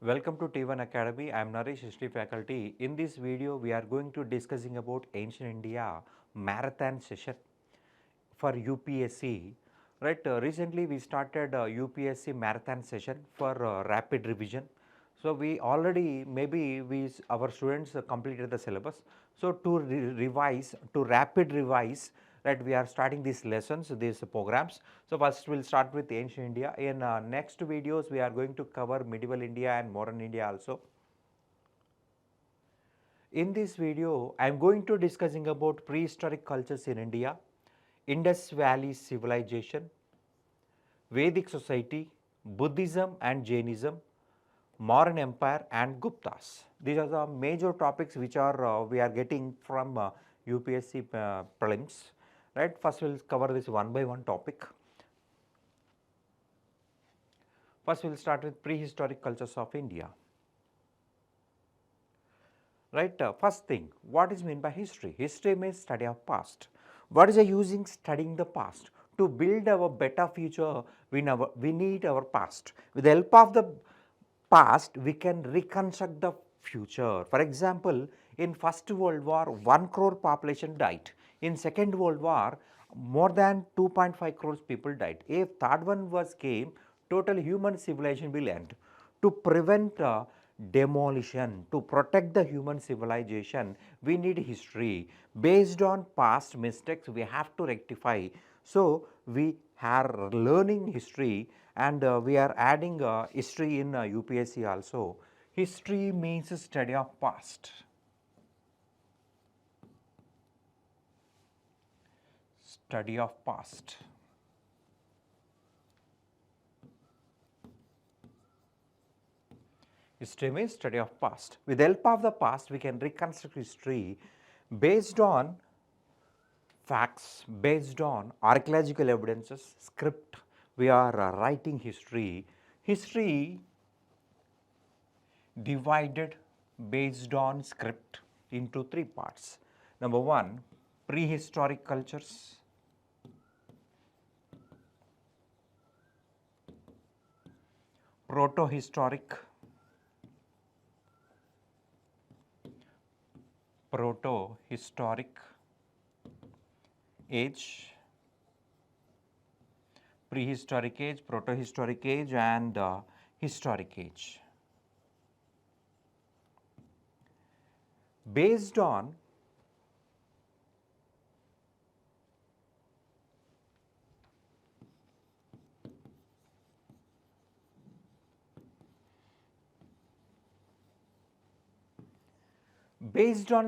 Welcome to T1 Academy. I am Naresh, History faculty. In this video, we are going to discussing about ancient India marathon session for UPSC. Right, recently we started UPSC marathon session for rapid revision. So we already our students completed the syllabus. So to revise, to rapid revise, right, we are starting these lessons, these programs. So first we'll start with ancient India. In next videos we are going to cover medieval India and modern India also. In this video, I am going to discussing about prehistoric cultures in India, Indus Valley civilization, Vedic Society, Buddhism and Jainism, Mauryan Empire and Guptas. These are the major topics which are we are getting from UPSC Prelims. Right. First, we will cover this one by one topic. First, we will start with prehistoric cultures of India. Right. First thing, what is meant by history? History means study of past. What is the using studying the past? To build our better future, we need our past. With the help of the past, we can reconstruct the future. For example, in First World War, 1 crore population died. In Second World War, more than 2.5 crores people died. If third one was came, total human civilization will end. To prevent demolition, to protect the human civilization, we need history. Based on past mistakes, we have to rectify. So, we are learning history and we are adding history in UPSC also. History means study of past. Study of past. History means study of past. With the help of the past, we can reconstruct history based on facts, based on archaeological evidences, script. We are writing history. History divided based on script into three parts. Number one, prehistoric cultures. Protohistoric age, prehistoric age, protohistoric age and historic age. Based on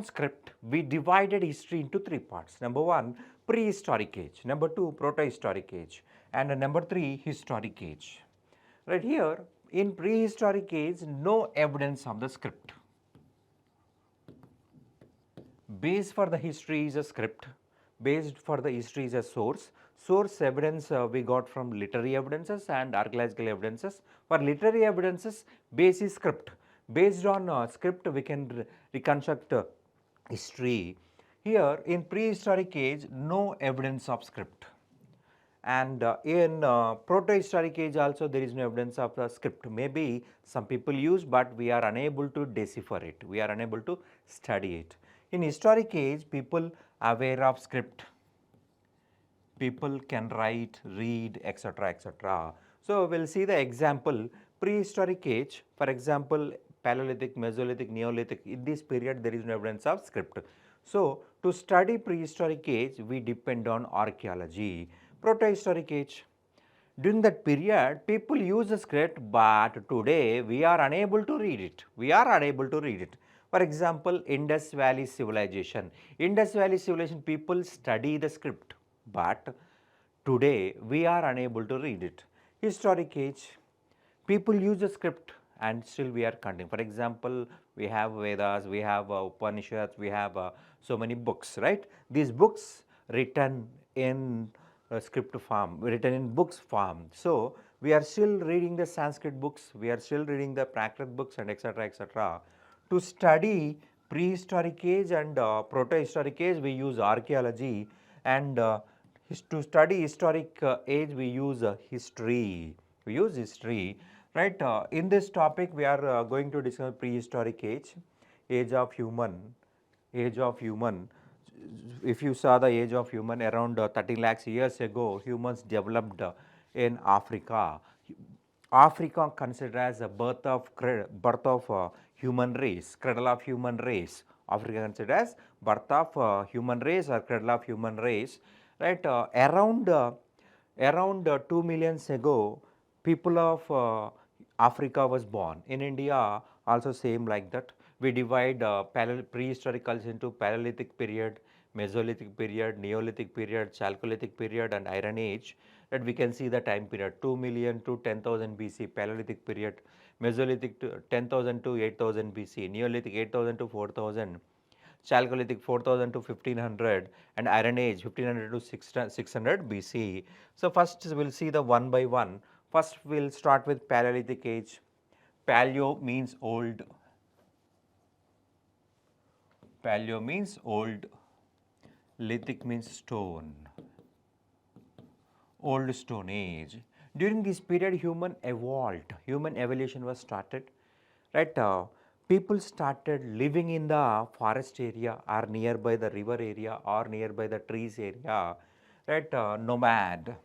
script, we divided history into three parts. Number one, prehistoric age. Number two, protohistoric age. And number three, historic age. Right here, in prehistoric age, no evidence of the script. Base for the history is a script. Based for the history is a source. Source evidence we got from literary evidences and archaeological evidences. For literary evidences, base is script. Based on script, we can reconstruct history. Here in prehistoric age, no evidence of script. And in protohistoric age also there is no evidence of the script. Maybe some people use, but we are unable to decipher it. We are unable to study it. In historic age, people aware of script. People can write, read, etc., etc. So, we will see the example prehistoric age. For example, Paleolithic, Mesolithic, Neolithic, in this period there is no evidence of script. So, to study prehistoric age, we depend on archaeology. Protohistoric age, during that period, people use the script, but today we are unable to read it. We are unable to read it. For example, Indus Valley civilization. Indus Valley civilization, people study the script, but today we are unable to read it. Historic age, people use the script and still we are continuing. For example, we have Vedas, we have Upanishads, we have so many books, right? These books written in script form, written in books form. So, we are still reading the Sanskrit books, we are still reading the Prakrit books and etc., etc. To study prehistoric age and protohistoric age, we use archaeology, and to study historic age, we use history. We use history. Right, in this topic we are going to discuss prehistoric age, age of human, age of human. If you saw the age of human around 13 lakhs years ago, humans developed in Africa. Africa considered as a birth of human race, cradle of human race. Africa considered as birth of human race or cradle of human race. Right, around 2 millions ago, people of Africa was born. In India, also same like that. We divide prehistoric culture into Paleolithic period, Mesolithic period, Neolithic period, Chalcolithic period, and Iron Age. That we can see the time period 2 million to 10,000 BC, Paleolithic period, Mesolithic to 10,000 to 8,000 BC, Neolithic 8,000 to 4,000. Chalcolithic 4000 to 1500, and Iron Age 1500 to 600 BC. So first we will see the one by one. First we will start with Paleolithic age. Paleo means old. Paleo means old. Lithic means stone. Old Stone Age. During this period, human evolved. Human evolution was started. Right? People started living in the forest area or nearby the river area or nearby the trees area. Right? Nomad.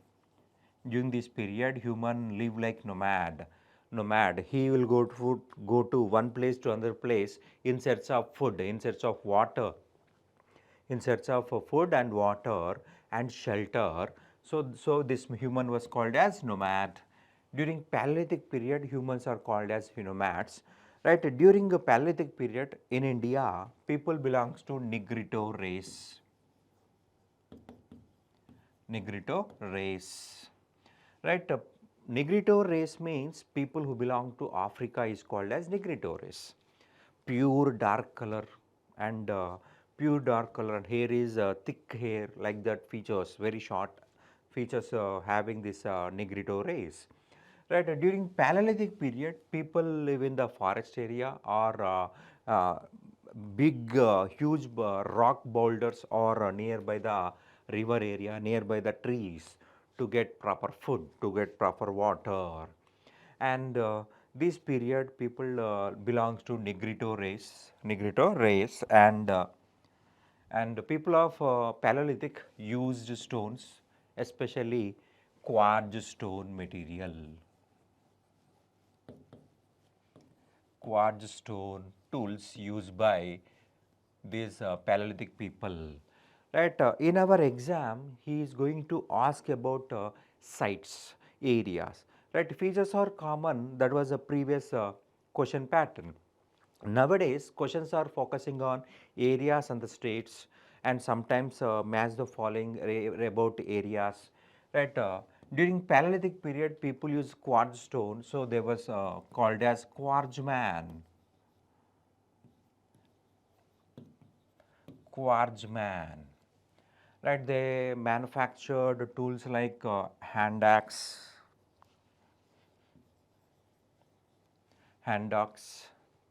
During this period, human live like nomad. Nomad. He will go to one place to another place in search of food, in search of water, in search of food and water and shelter. So this human was called as nomad. During Paleolithic period, humans are called as nomads. Right? During the Paleolithic period in India, people belongs to Negrito race. Negrito race. Right? Negrito race means people who belong to Africa is called as Negrito race. Pure dark color and pure dark color, and hair is thick hair like that, features very short features having this Negrito race. Right, during Paleolithic period, people live in the forest area or big huge rock boulders or nearby the river area, nearby the trees to get proper food, to get proper water. And this period people belongs to Negrito race, and people of Paleolithic used stones, especially quartz stone material. Quartz stone tools used by these Paleolithic people. Right, in our exam, he is going to ask about sites, areas. Right, features are common. That was a previous question pattern. Nowadays, questions are focusing on areas and the states, and sometimes match the following about areas. Right. During Paleolithic period, people use quartz stone, so they was called as quartzman. Quartzman. Right, they manufactured tools like hand axe,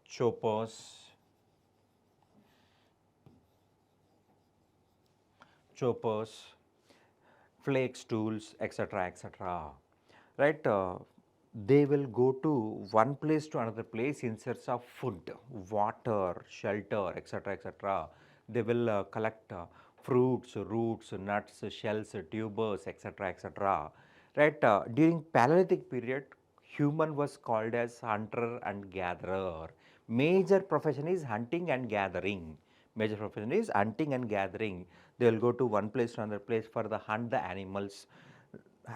choppers, flakes tools, etc., etc. Right, they will go to one place to another place in search of food, water, shelter, etc., etc. They will collect fruits, roots, nuts, shells, tubers, etc., etc. Right, during Paleolithic period, human was called as hunter and gatherer. Major profession is hunting and gathering. Major profession is hunting and gathering. They will go to one place to another place for the hunt the animals.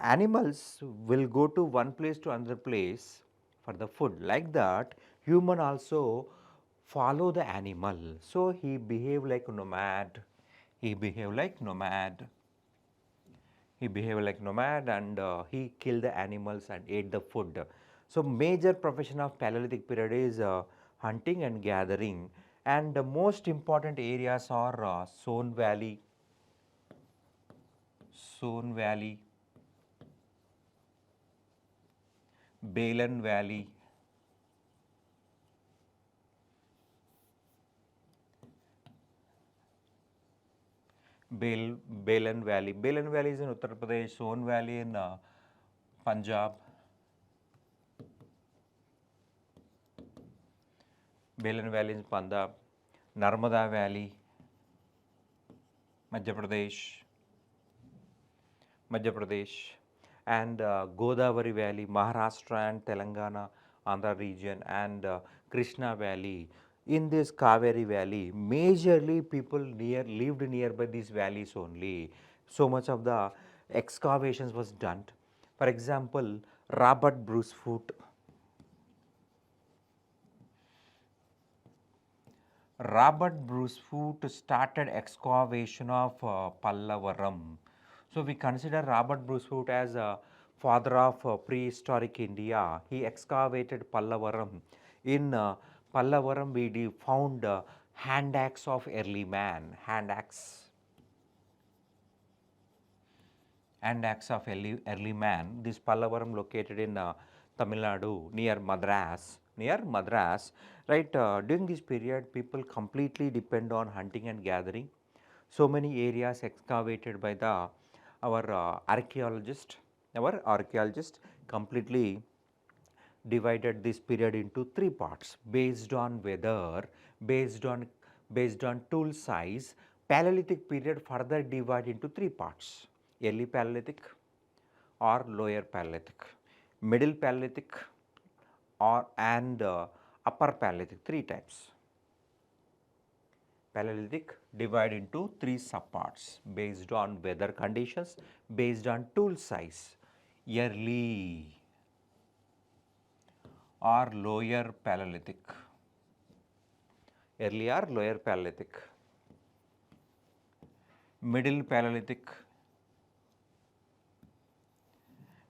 Animals will go to one place to another place for the food. Like that, human also follow the animal. So he behave like nomad. He behave like nomad. He behaved like nomad, and he killed the animals and ate the food. So major profession of Paleolithic period is hunting and gathering, and the most important areas are Son Valley, Balan Valley, Balan Valley. Balan Valley is in Uttar Pradesh, Son Valley in Punjab, Belan Valley in Punjab, Narmada Valley, Madhya Pradesh, and Godavari Valley, Maharashtra and Telangana, Andhra region, and Krishna Valley. In this Kaveri Valley, majorly people lived nearby these valleys only. So much of the excavations was done. For example, Robert Brucefoot. Robert Brucefoot started excavation of Pallavaram. So we consider Robert Brucefoot as a father of prehistoric India. He excavated Pallavaram. In Pallavaram, we found hand axe of early man, hand axe of early man. This Pallavaram located in Tamil Nadu near Madras. Right? During this period, people completely depend on hunting and gathering. So many areas excavated by our archaeologist completely divided this period into three parts based on weather, based on tool size. Paleolithic period further divided into three parts: early Paleolithic or lower Paleolithic, middle Paleolithic and upper Paleolithic, three types. Paleolithic divided into three subparts based on weather conditions, based on tool size: early or lower Paleolithic, early or lower Paleolithic, middle Paleolithic,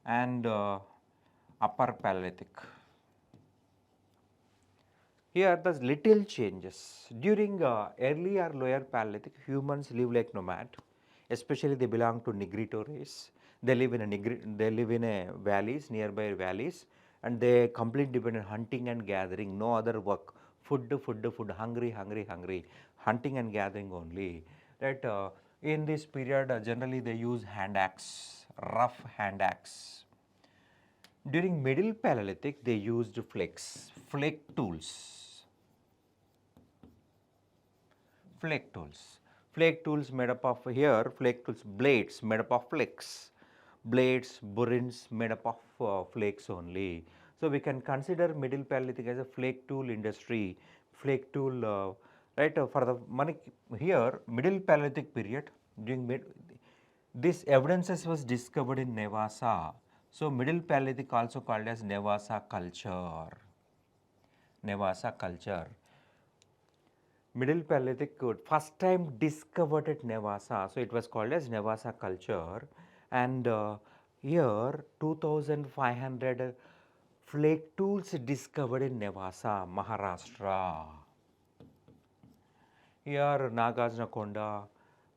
and upper Paleolithic. Here the little changes. During early or lower Paleolithic, humans live like nomad, especially they belong to Negrito race. They live in a valleys, nearby valleys, and they completely depend on hunting and gathering, no other work. Food, hungry, hunting and gathering only. Right? In this period, generally they use hand axe, rough hand axe. During Middle Paleolithic, they used flake tools. Flake tools made up of blades made up of flakes. Blades, burins made up of flakes only. So we can consider Middle Paleolithic as a flake tool industry. Flake tool, right? For the money here, Middle Paleolithic period during this evidences was discovered in Nevasa. So Middle Paleolithic also called as Nevasa culture. Middle Paleolithic first time discovered at Nevasa, so it was called as Nevasa culture, and here 2500 flake tools discovered in Nevasa, Maharashtra. Here Nagarjunakonda,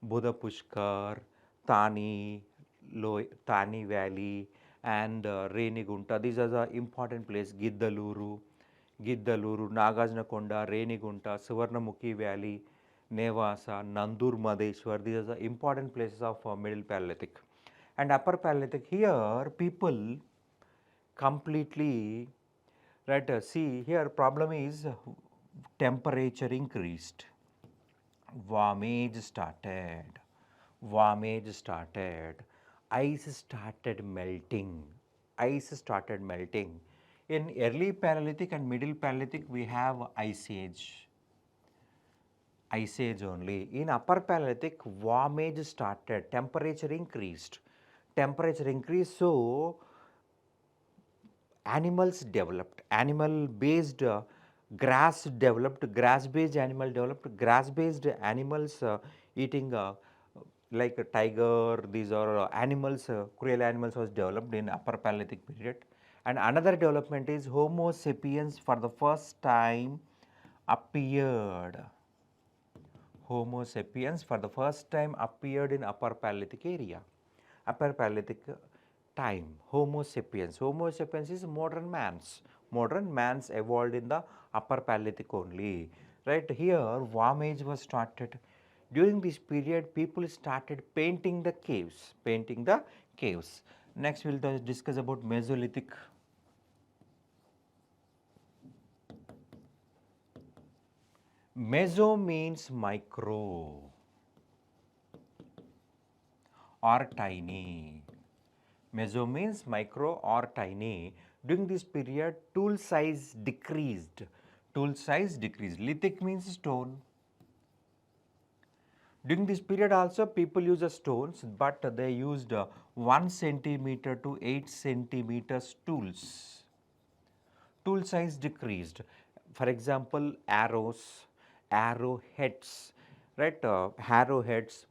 Buddha Pushkar, Thani Valley, and Renigunta. These are the important places. Giddaluru, Nagarjunakonda, Renigunta, Suvarnamukhi Valley, Nevasa, Nandur Madeshwar. These are the important places of Middle Paleolithic. And Upper Paleolithic, here people completely, right, see here problem is temperature increased. Warmage started, ice started melting. In early Paleolithic and Middle Paleolithic, we have Ice Age only. In Upper Paleolithic, warmage started, temperature increased, so animals developed, animal-based grass-based animals eating like a tiger. These are animals, cruel animals was developed in Upper Paleolithic period. And another development is Homo sapiens for the first time appeared. Homo sapiens for the first time appeared in Upper Paleolithic area. Upper Paleolithic time, Homo sapiens. Homo sapiens is modern mans. Modern mans evolved in the Upper Paleolithic only. Right here, warm age was started. During this period, people started painting the caves. Next, we will discuss about Mesolithic. Meso means micro or tiny. Meso means micro or tiny. During this period, tool size decreased. Tool size decreased. Lithic means stone. During this period also people use stones, but they used 1 centimeter to 8 centimeters tools. Tool size decreased. For example, arrows, arrowheads, right? Arrowheads,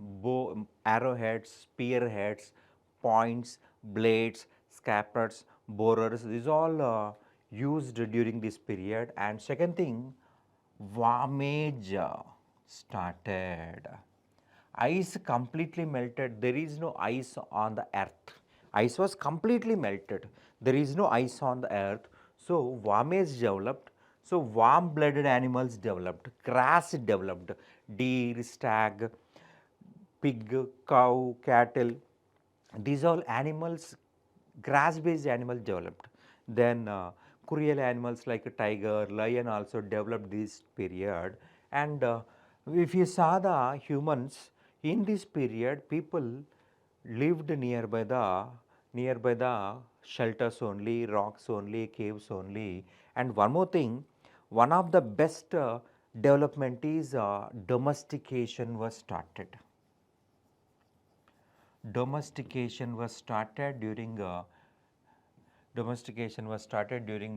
arrowheads, spearheads, points, blades, scabbards, borers. These all used during this period. And second thing, warmage started. Ice completely melted. There is no ice on the earth. Ice was completely melted. There is no ice on the earth. So warmage developed. So warm blooded animals developed. Grass developed. Deer, stag, pig, cow, cattle. These all animals, grass based animals developed. Then curial animals like a tiger, lion also developed this period. And if you saw the humans in this period, people lived nearby the shelters only, rocks only, caves only. And one more thing, one of the best development is domestication was started. Domestication was started during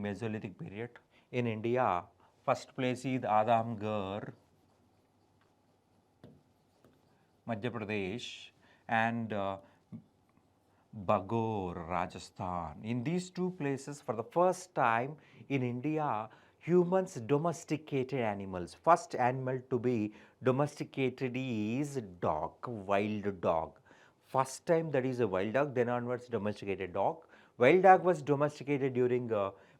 Mesolithic period. In India, first place is Adamgarh, Madhya Pradesh, and Bagor, Rajasthan. In these two places, for the first time in India, humans domesticated animals. First animal to be domesticated is dog, wild dog. First time that is a wild dog, then onwards domesticated dog. Wild dog was domesticated during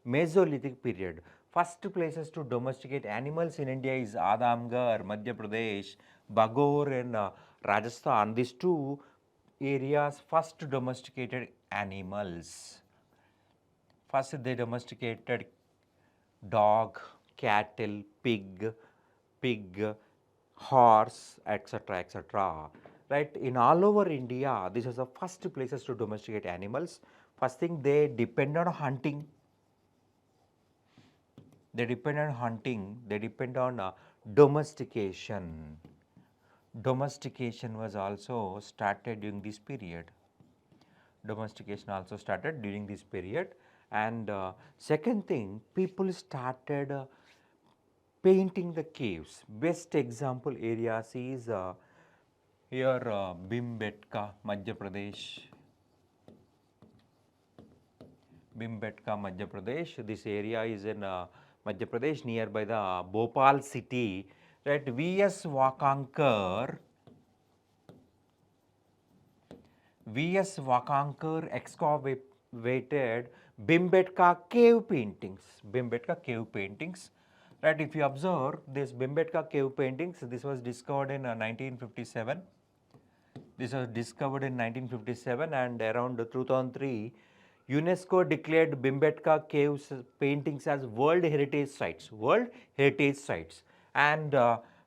Mesolithic period. First places to domesticate animals in India is Adamgarh, Madhya Pradesh, Bagor and Rajasthan. These two areas first domesticated animals. First they domesticated dog, cattle, pig, horse, etc., etc. Right? In all over India, this was the first places to domesticate animals. First thing, they depend on hunting. They depend on hunting. They depend on domestication. Domestication was also started during this period. Domestication also started during this period. And second thing, people started painting the caves. Best example areas is here Bhimbetka, Madhya Pradesh. Bhimbetka, Madhya Pradesh. This area is in Madhya Pradesh nearby the Bhopal city. Right, V.S. Wakankar excavated Bhimbetka cave paintings. Bhimbetka cave paintings. Right, if you observe this Bhimbetka cave paintings, this was discovered in 1957. This was discovered in 1957, and around 2003, UNESCO declared Bhimbetka caves paintings as World Heritage Sites. World Heritage Sites. And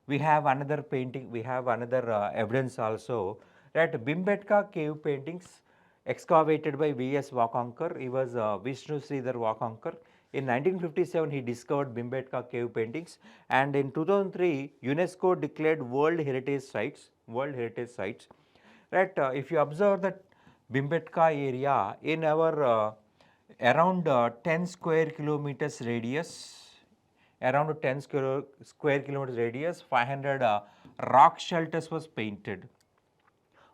we have another painting, we have another evidence also that Bhimbetka cave paintings excavated by V.S. Wakankar. He was Vishnu Sridhar Wakankar. In 1957, he discovered Bhimbetka cave paintings, and in 2003, UNESCO declared World Heritage Sites. World Heritage Sites. Right? If you observe that Bhimbetka area in our around 10 square kilometers radius, around 10 square kilometers radius, 500 rock shelters was painted.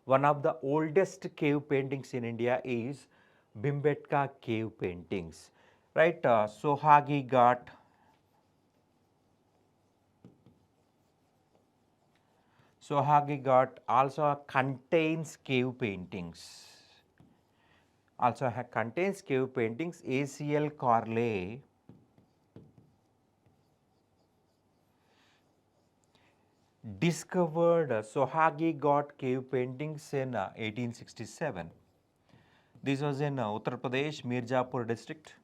One of the oldest cave paintings in India is Bhimbetka cave paintings. Right? Sohagi Ghat. Sohagi Ghat also contains cave paintings. Also contains cave paintings. ACL Corley discovered Sohagi Ghat cave paintings in 1867. This was in Uttar Pradesh, Mirzapur district.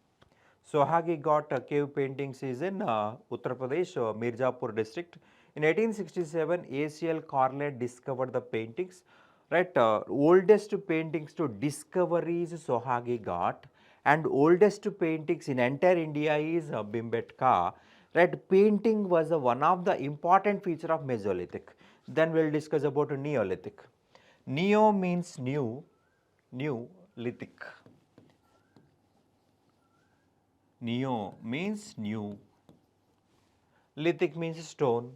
Sohagi Ghat cave paintings is in Uttar Pradesh, Mirzapur district. In 1867, ACL Corlett discovered the paintings, right? Oldest paintings to discover is Sohagi Ghat, and oldest paintings in entire India is Bhimbetka. Right? Painting was one of the important feature of Mesolithic. Then we will discuss about Neolithic. Neo means new, Lithic. Neo means new, Lithic means stone.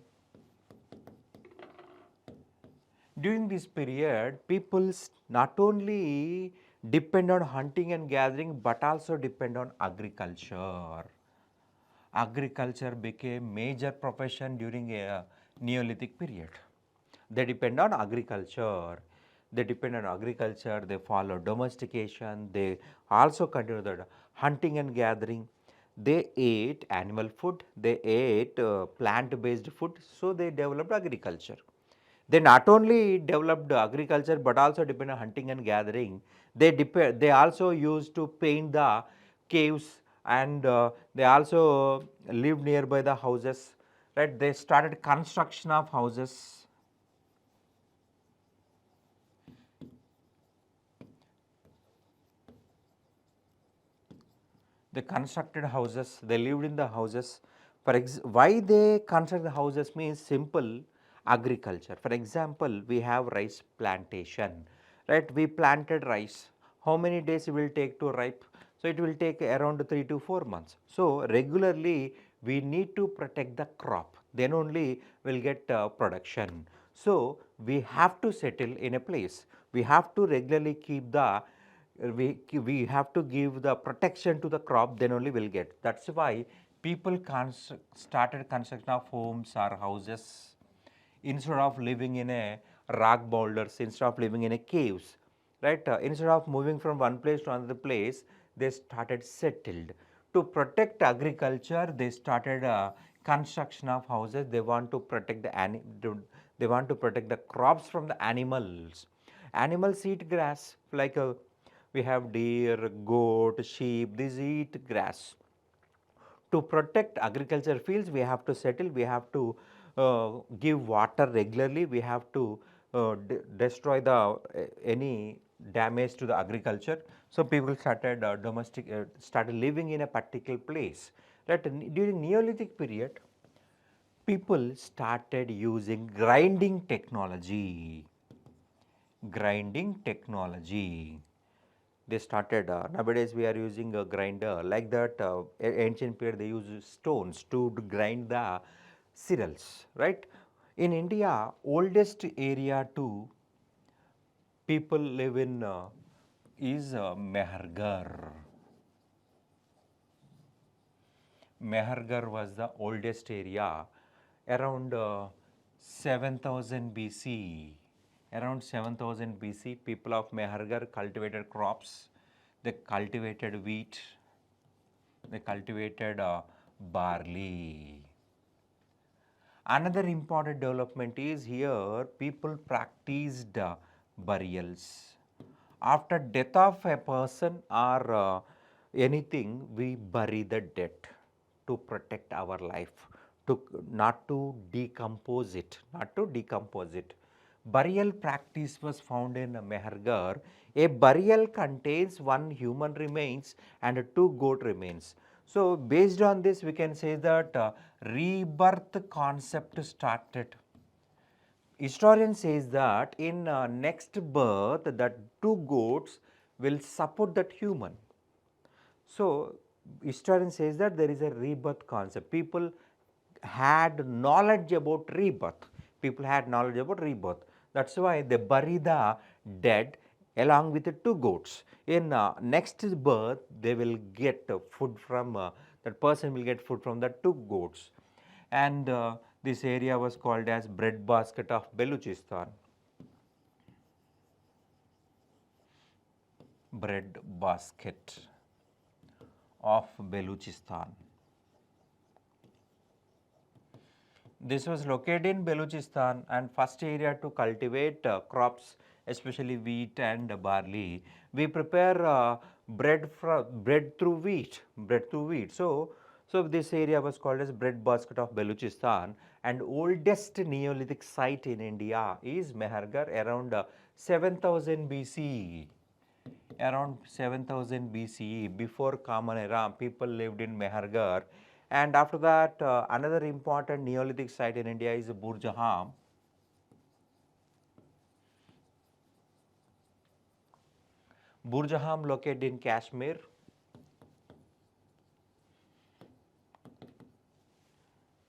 During this period, people not only depend on hunting and gathering but also depend on agriculture. Agriculture became major profession during a Neolithic period. They depend on agriculture. They follow domestication, they also continue the hunting and gathering. They ate animal food, they ate plant-based food, so they developed agriculture. They not only developed agriculture but also depend on hunting and gathering. They also used to paint the caves, and they also lived nearby the houses, right? They started construction of houses. They constructed houses, they lived in the houses. Why they construct the houses means simple agriculture. For example, we have rice plantation, right? We planted rice. How many days it will take to ripe? So, it will take around 3 to 4 months. So, regularly we need to protect the crop, then only we will get production. So, we have to settle in a place. We have to regularly keep the we have to give the protection to the crop, then only we'll get. That's why people started construction of homes or houses instead of living in a rock boulders, instead of living in a caves, right? Instead of moving from one place to another place, they started settled. To protect agriculture, they started construction of houses. They want to protect they want to protect the crops from the animals. Animals eat grass, like we have deer, goat, sheep, these eat grass. To protect agriculture fields, we have to settle, we have to give water regularly, we have to destroy the any damage to the agriculture. So, people started started living in a particular place. Right? During Neolithic period, people started using grinding technology. Grinding technology. They started nowadays we are using a grinder, like that ancient period they use stones to grind the cereals, right? In India, oldest area to people live in is Mehrgarh. Mehrgarh was the oldest area, around 7000 BC. Around 7000 BC, people of Mehrgarh cultivated crops. They cultivated wheat, they cultivated barley. Another important development is here people practiced burials. After death of a person or anything, we bury the dead to protect our life, to not to decompose it, Burial practice was found in Mehrgarh. A burial contains one human remains and two goat remains. So, based on this, we can say that rebirth concept started. Historian says that in next birth, that two goats will support that human. So, historian says that there is a rebirth concept. People had knowledge about rebirth. That is why they bury the dead along with the two goats. In next birth, they will get food from that person will get food from the two goats. And this area was called as bread basket of Baluchistan. Bread basket of Baluchistan. This was located in Baluchistan and first area to cultivate crops, especially wheat and barley. We prepare bread through wheat. So this area was called as breadbasket of Baluchistan, and oldest Neolithic site in India is Mehrgarh around 7000 BCE. Around 7000 BCE, before Common Era, people lived in Mehrgarh. And after that, another important Neolithic site in India is Burjaham. Burjaham located in Kashmir.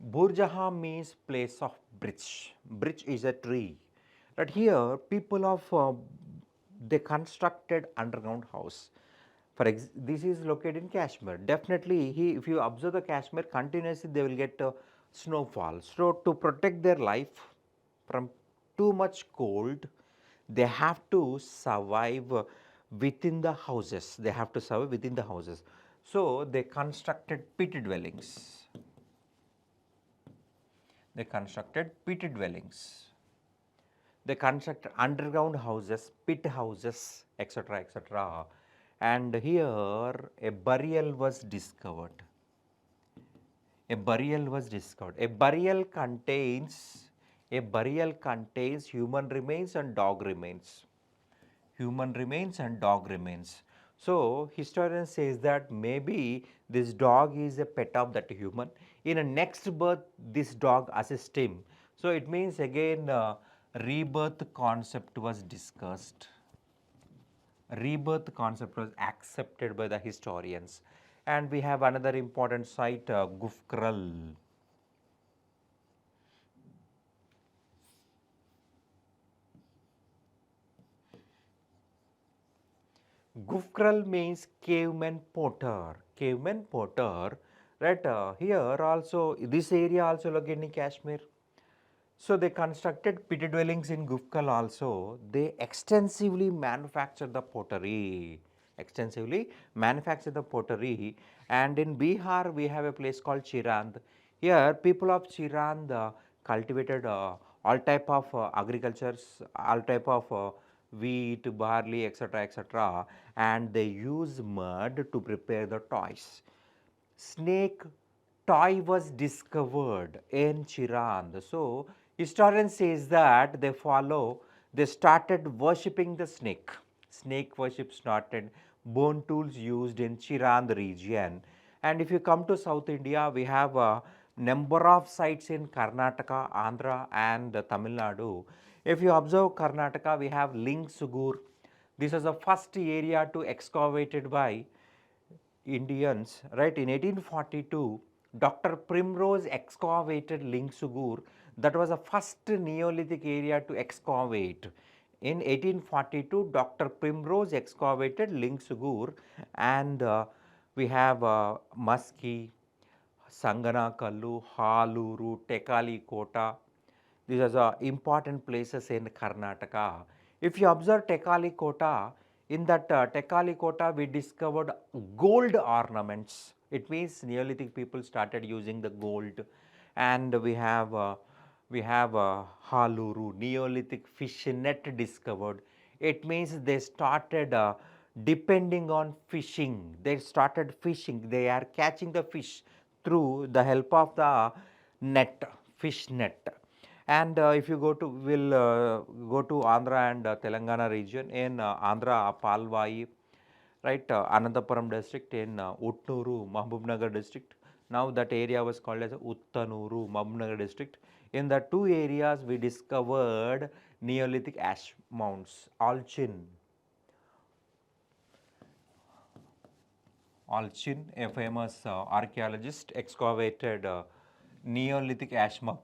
Burjaham means place of bridge. Bridge is a tree. But here, people of they constructed underground house. This is located in Kashmir. Definitely, if you observe the Kashmir continuously, they will get snowfall. So to protect their life from too much cold, they have to survive within the houses. They have to survive within the houses. So they constructed pit dwellings. They constructed pit dwellings. They constructed underground houses, pit houses, etc., etc. And here a burial was discovered. A burial was discovered. A burial contains human remains and dog remains. Human remains and dog remains. So historian says that maybe this dog is a pet of that human. In a next birth, this dog assists him. So it means again rebirth concept was discussed. Rebirth concept was accepted by the historians. And we have another important site, Gufkral. Gufkral means caveman potter. Caveman potter, right? Here also, this area also located in Kashmir. So they constructed pit dwellings in Gufkal also. They extensively manufactured the pottery. Extensively manufactured the pottery. And in Bihar, we have a place called Chirand. Here, people of Chirand cultivated all type of agricultures, all type of wheat, barley, etc., etc. And they use mud to prepare the toys. Snake toy was discovered in Chirand. So historian says that they started worshipping the snake. Snake worship started, bone tools used in Chirand region. And if you come to South India, we have a number of sites in Karnataka, Andhra and Tamil Nadu. If you observe Karnataka, we have Lingsugur. This was the first area to excavated by Indians, right? In 1842, Dr. Primrose excavated Lingsugur. That was the first Neolithic area to excavate. In 1842, Dr. Primrose excavated Lingsugur, and we have Maski, Sanganakallu, Haluru, Tekali Kota. These are the important places in Karnataka. If you observe Tekali Kota, in that Tekali Kota we discovered gold ornaments. It means Neolithic people started using the gold. And we have Haluru, Neolithic fish net discovered. It means they started depending on fishing. They started fishing. They are catching the fish through the help of the net, fish net. And if you go to Andhra and Telangana region, in Andhra, Palvai, right, Anandapuram district, in Utnuru, Mahbubnagar district. Now that area was called as Uttanuru, Mahbubnagar district. In the two areas, we discovered Neolithic ash mounds. Alchin, a famous archaeologist, excavated Neolithic ash mound.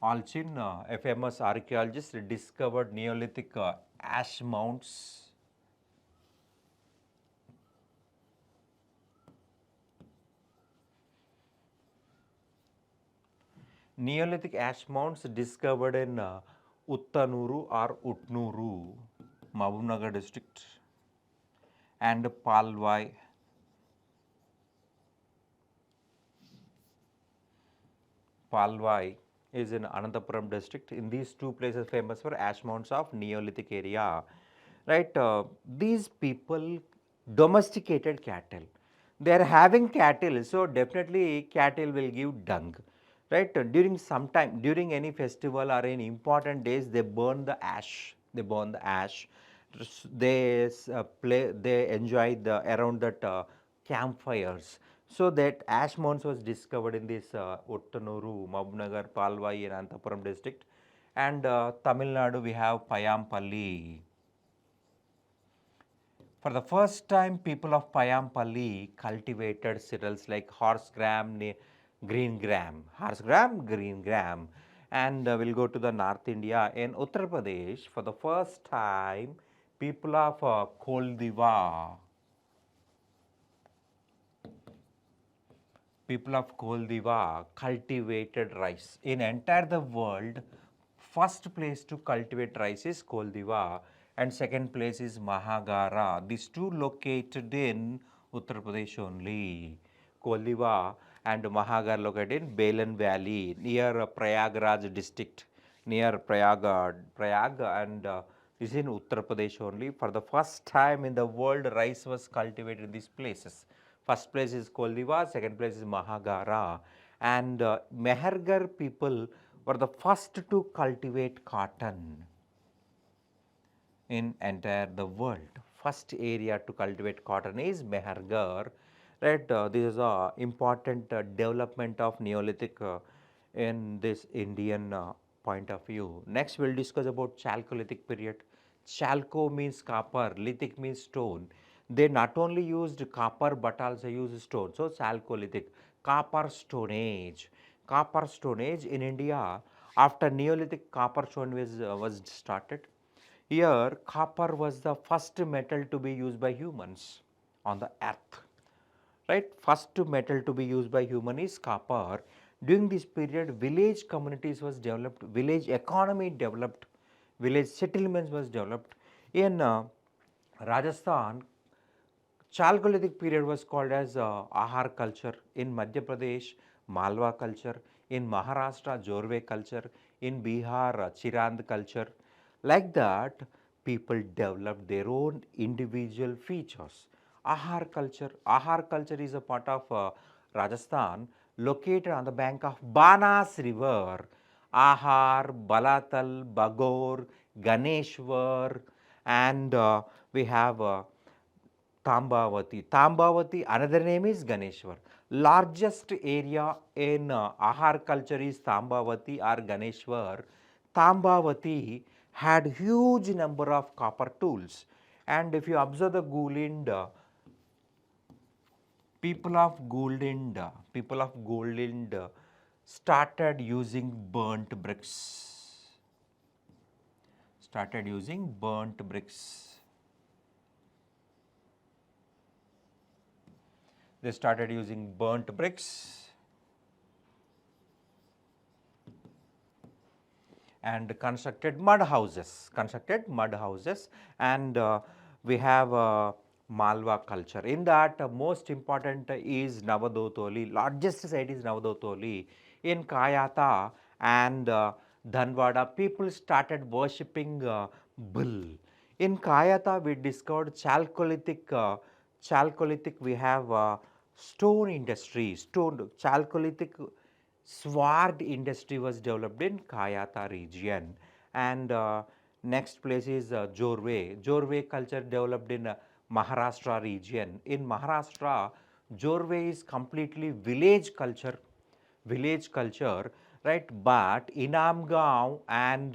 Alchin, a famous archaeologist, discovered Neolithic ash mounds. Neolithic ash mounds discovered in Uttanuru or Utnuru, Mahbubnagar district, and Palwai. Palwai is in Anandapuram district. In these two places famous for ash mounds of Neolithic area, right? These people domesticated cattle. They are having cattle, so definitely cattle will give dung, right? During some time, during any festival or any important days, they burn the ash. They burn the ash. They play. They enjoy the around that campfires. So that ash mounds was discovered in this Uttanuru, Mabnagar, Palwai, and Antapuram district, and Tamil Nadu we have Payampalli. For the first time, people of Payampalli cultivated cereals like horse gram, green gram, and we'll go to the North India. In Uttar Pradesh, for the first time, people of Koldiva cultivated rice. In entire the world, first place to cultivate rice is Koldiva and second place is Mahagara. These two located in Uttar Pradesh only. Koldiva and Mahagara located in Balan Valley near Prayagraj district, near Prayag and is in Uttar Pradesh only. For the first time in the world, rice was cultivated in these places. First place is Koldiva, second place is Mahagara, and Mehergar people were the first to cultivate cotton in entire the world. First area to cultivate cotton is Mehergar, right? This is a important development of Neolithic in this Indian point of view. Next, we'll discuss about Chalcolithic period. Chalco means copper, lithic means stone. They not only used copper but also used stone. So, Chalcolithic, copper stone age. Copper stone age in India, after Neolithic, copper stone was started. Here, copper was the first metal to be used by humans on the earth, right? First metal to be used by human is copper. During this period, village communities was developed, village economy developed, village settlements was developed. In Rajasthan, Chalcolithic period was called as Ahar culture. In Madhya Pradesh, Malwa culture. In Maharashtra, Jorve culture. In Bihar, Chirand culture. Like that, people developed their own individual features. Ahar culture is a part of Rajasthan, located on the bank of Banas river. Ahar, Balatal, Bagor, Ganeshwar, and we have Tambavati. Tambavati, another name is Ganeshwar. Largest area in Ahar culture is Tambavati or Ganeshwar. Tambavati had huge number of copper tools, and if you observe the Gulind, people of Gulind started using burnt bricks. Started using burnt bricks. They started using burnt bricks and constructed mud houses, and we have Malwa culture. In that, most important is Navadotoli, largest site is Navadotoli. In Kayata and Dhanwada, people started worshipping bull. In Kayata, we discovered Chalcolithic, we have stone industry, Chalcolithic sword industry was developed in Kayata region, and next place is Jorve. Jorve culture developed in Maharashtra region. In Maharashtra, Jorve is completely village culture, right? But Inamgaon and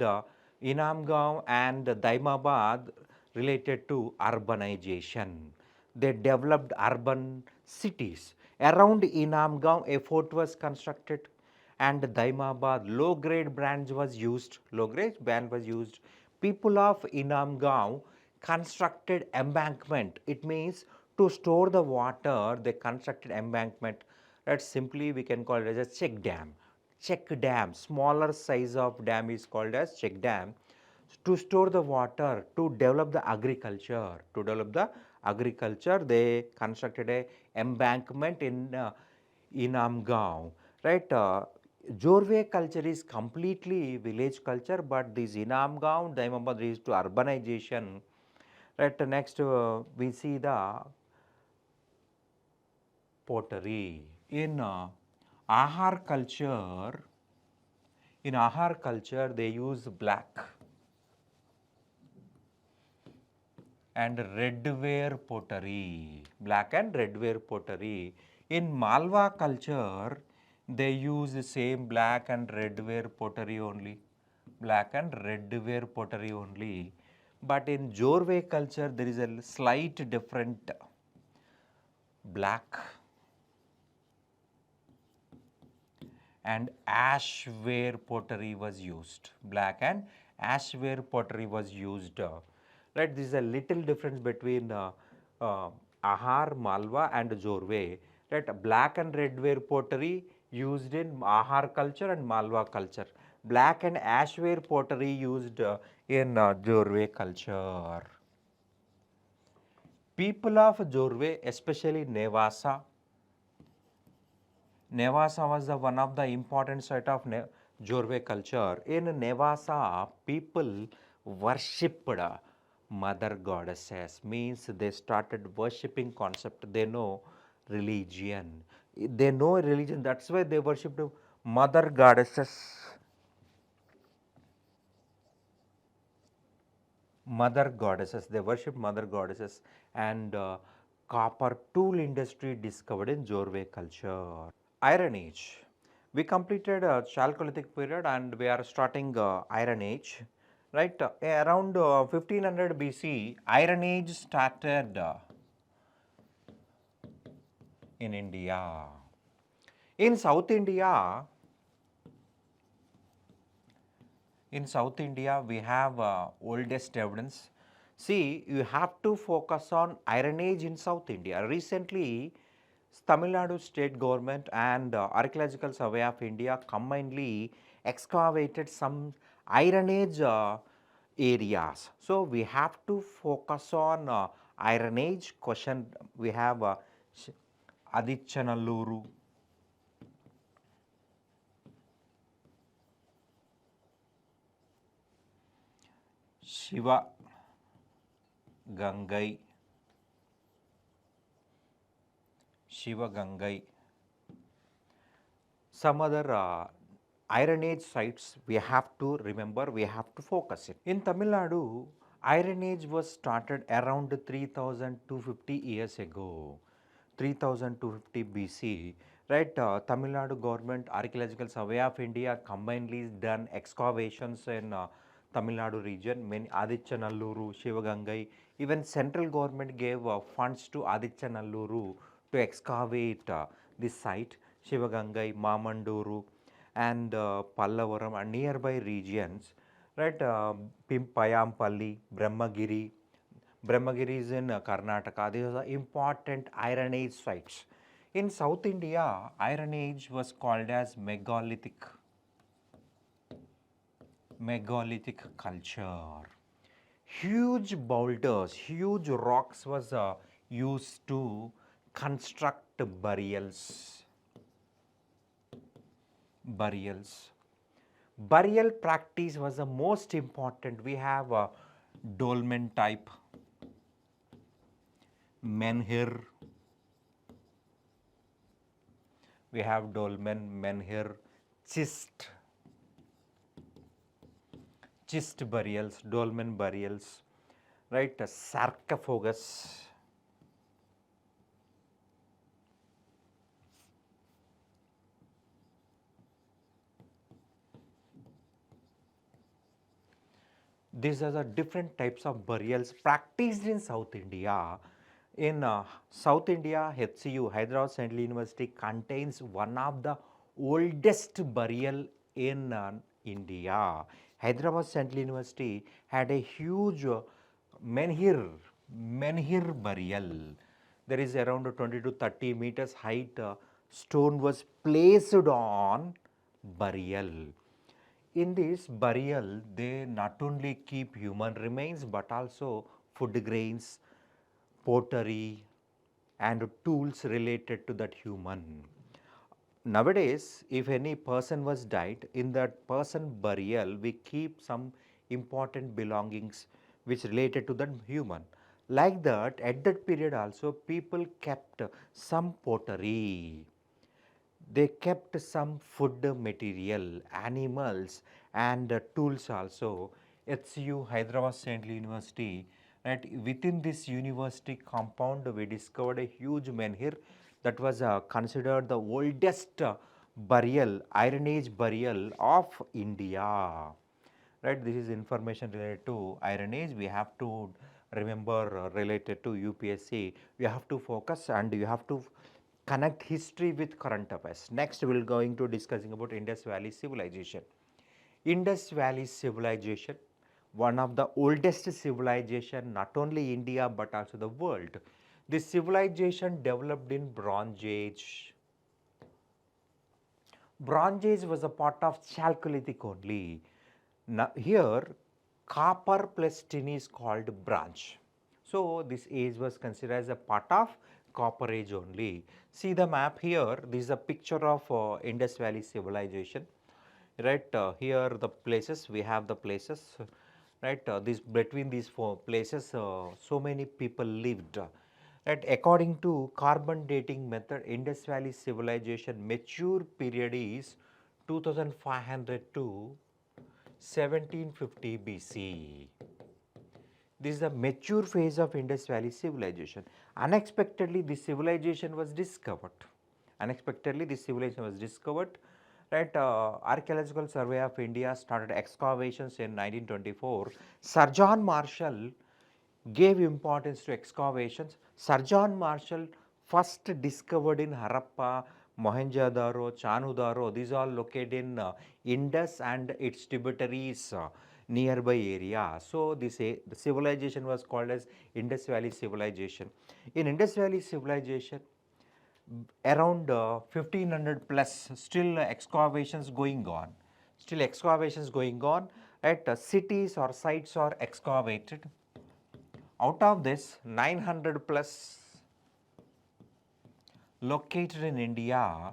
Daimabad related to urbanization. They developed urban cities. Around Inamgaon, a fort was constructed, and Daimabad low-grade branch was used. Low-grade band was used. People of Inamgaon constructed embankment. It means to store the water, they constructed embankment. That simply we can call it as a check dam. Check dam, smaller size of dam is called as check dam. To store the water, to develop the agriculture, they constructed a embankment in Inamgaon, right? Jorve culture is completely village culture, but this Inamgaon, Daimabad is to urbanization. Right, next we see the pottery. In Ahar culture, they use black and redware pottery. Black and redware pottery. In Malwa culture, they use the same black and redware pottery only. Black and redware pottery only. But in Jorwe culture, there is a slight different. Black and ashware pottery was used. Black and ashware pottery was used. Right, this is a little difference between Ahar, Malwa and Jorwe. Right, black and redware pottery used in Ahar culture and Malwa culture. Black and ashware pottery used in Jorwe culture. People of Jorwe, especially Nevasa, Nevasa was one of the important site of Jorwe culture. In Nevasa, people worshipped mother goddesses. Means they started worshipping concept. They know religion. They know religion. That's why they worshipped mother goddesses. Mother goddesses. They worship mother goddesses and copper tool industry discovered in Jorwe culture. Iron Age. We completed Chalcolithic period and we are starting Iron Age. Right, around 1500 BC, Iron Age started in India. In South India, we have oldest evidence. See, you have to focus on Iron Age in South India. Recently, Tamil Nadu state government and Archaeological Survey of India combinedly excavated some Iron Age areas. So, we have to focus on Iron Age question. We have Adichanalluru, Shiva Gangai, some other Iron Age sites we have to remember, we have to focus it. In Tamil Nadu, Iron Age was started around 3250 years ago, 3250 BC. Right, Tamil Nadu government, Archaeological Survey of India combinedly done excavations in Tamil Nadu region, many Adichanalluru, Shivagangai, even central government gave funds to Adichanalluru to excavate this site, Shivagangai, Mamanduru and Pallavaram and nearby regions, right, Payampalli, Brahmagiri. Brahmagiri is in Karnataka. These are important Iron Age sites. In South India, Iron Age was called as megalithic culture. Huge boulders, huge rocks was used to construct burials. Burial practice was the most important. We have a dolmen type, menhir. We have dolmen, menhir, chist burials, dolmen burials, right? A sarcophagus. These are the different types of burials practiced in South India. In South India, HCU, Hyderabad Central University contains one of the oldest burial in India. Hyderabad Central University had a huge menhir burial. There is around 20 to 30 meters height stone was placed on burial. In this burial, they not only keep human remains but also food grains, pottery and tools related to that human. Nowadays, if any person was died, in that person burial, we keep some important belongings which related to that human. Like that, at that period also people kept some pottery, they kept some food material, animals and tools also. HU Hyderabad Central University, right, within this university compound we discovered a huge menhir that was considered the oldest burial, Iron Age burial of India. Right, this is information related to Iron Age. We have to remember related to UPSC. We have to focus and you have to connect history with current affairs. Next, we will going to discussing about Indus Valley civilization. Indus Valley civilization, one of the oldest civilization, not only India but also the world. This civilization developed in Bronze Age. Bronze Age was a part of Chalcolithic only. Now, here copper plus tin is called bronze. So, this age was considered as a part of copper age only. See the map here, this is a picture of Indus Valley civilization. Right, here the places, we have the places, right, this between these four places so many people lived. Right, according to carbon dating method, Indus Valley civilization mature period is 2500 to 1750 BC. This is the mature phase of Indus Valley civilization. Unexpectedly, this civilization was discovered. Unexpectedly, this civilization was discovered. Right, Archaeological Survey of India started excavations in 1924. Sir John Marshall gave importance to excavations. Sir John Marshall first discovered in Harappa, Mohenjo-daro, Chanudaro. These are located in Indus and its tributaries nearby area. So, the civilization was called as Indus Valley civilization. In Indus Valley civilization, around 1500 plus still excavations going on. Still excavations going on, right? Cities or sites are excavated. Out of this, 900 plus located in India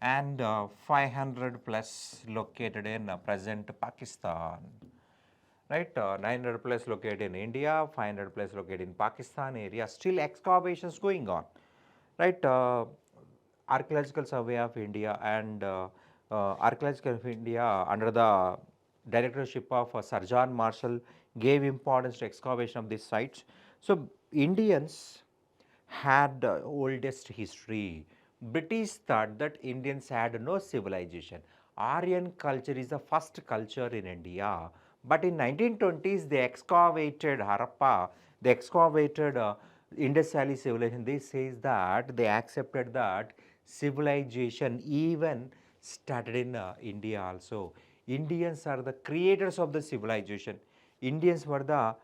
and 500 plus located in present Pakistan. Right, 900 plus located in India, 500 plus located in Pakistan area, still excavations going on. Right, Archaeological Survey of India and Archaeological of India under the directorship of Sir John Marshall gave importance to excavation of these sites. So, Indians had the oldest history. British thought that Indians had no civilization. Aryan culture is the first culture in India. But in 1920s, they excavated Harappa, they excavated Indus Valley civilization. They says that they accepted that civilization even started in India also. Indians are the creators of the civilization. Indians were the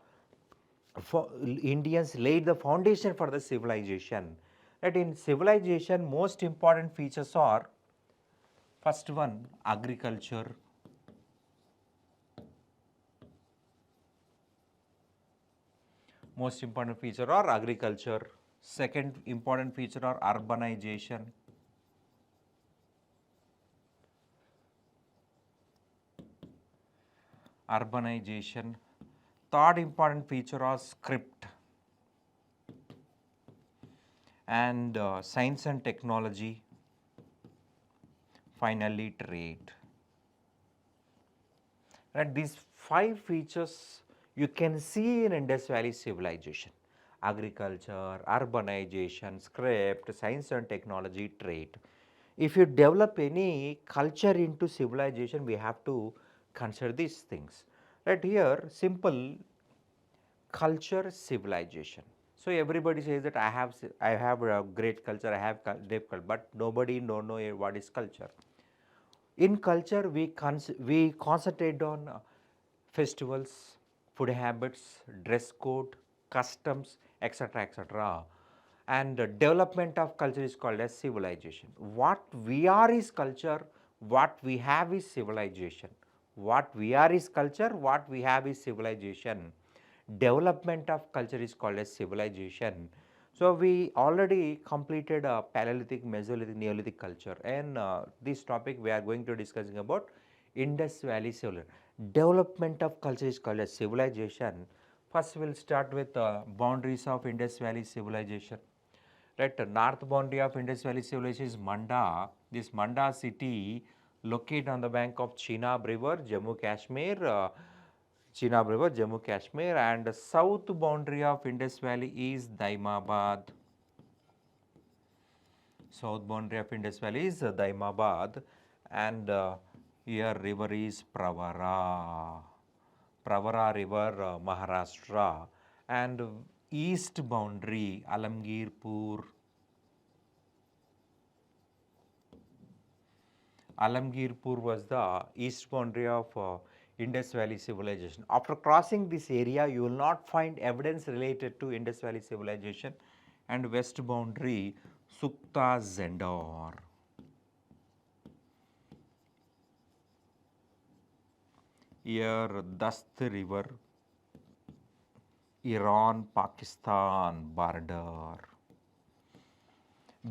Indians laid the foundation for the civilization. That in civilization, most important features are first one, agriculture. Most important feature are agriculture. Second important feature are urbanization. Urbanization. Third important feature are script and science and technology. Finally, trade. Right, these five features you can see in Indus Valley civilization: agriculture, urbanization, script, science and technology, trade. If you develop any culture into civilization, we have to consider these things. Right, here simple culture, civilization. So, everybody says that I have a great culture, I have deep culture, but nobody know what is culture. In culture, we concentrate on festivals, food habits, dress code, customs, etc., etc. And development of culture is called as civilization. What we are is culture, what we have is civilization. What we are is culture, what we have is civilization. Development of culture is called as civilization. So, we already completed Paleolithic, Mesolithic, Neolithic culture, and this topic we are going to discussing about Indus Valley civilization. Development of culture is called as civilization. First, we'll start with boundaries of Indus Valley civilization. Right, north boundary of Indus Valley civilization is Manda. This Manda city located on the bank of Chenab River, Jammu Kashmir, Jammu Kashmir, and the south boundary of Indus Valley is Daimabad. South boundary of Indus Valley is Daimabad, and here river is Pravara. Pravara river, Maharashtra, and east boundary Alamgirpur. Alamgirpur was the east boundary of Indus Valley civilization. After crossing this area, you will not find evidence related to Indus Valley civilization. And west boundary Sukta Zendor. Here Dast river, Iran Pakistan border.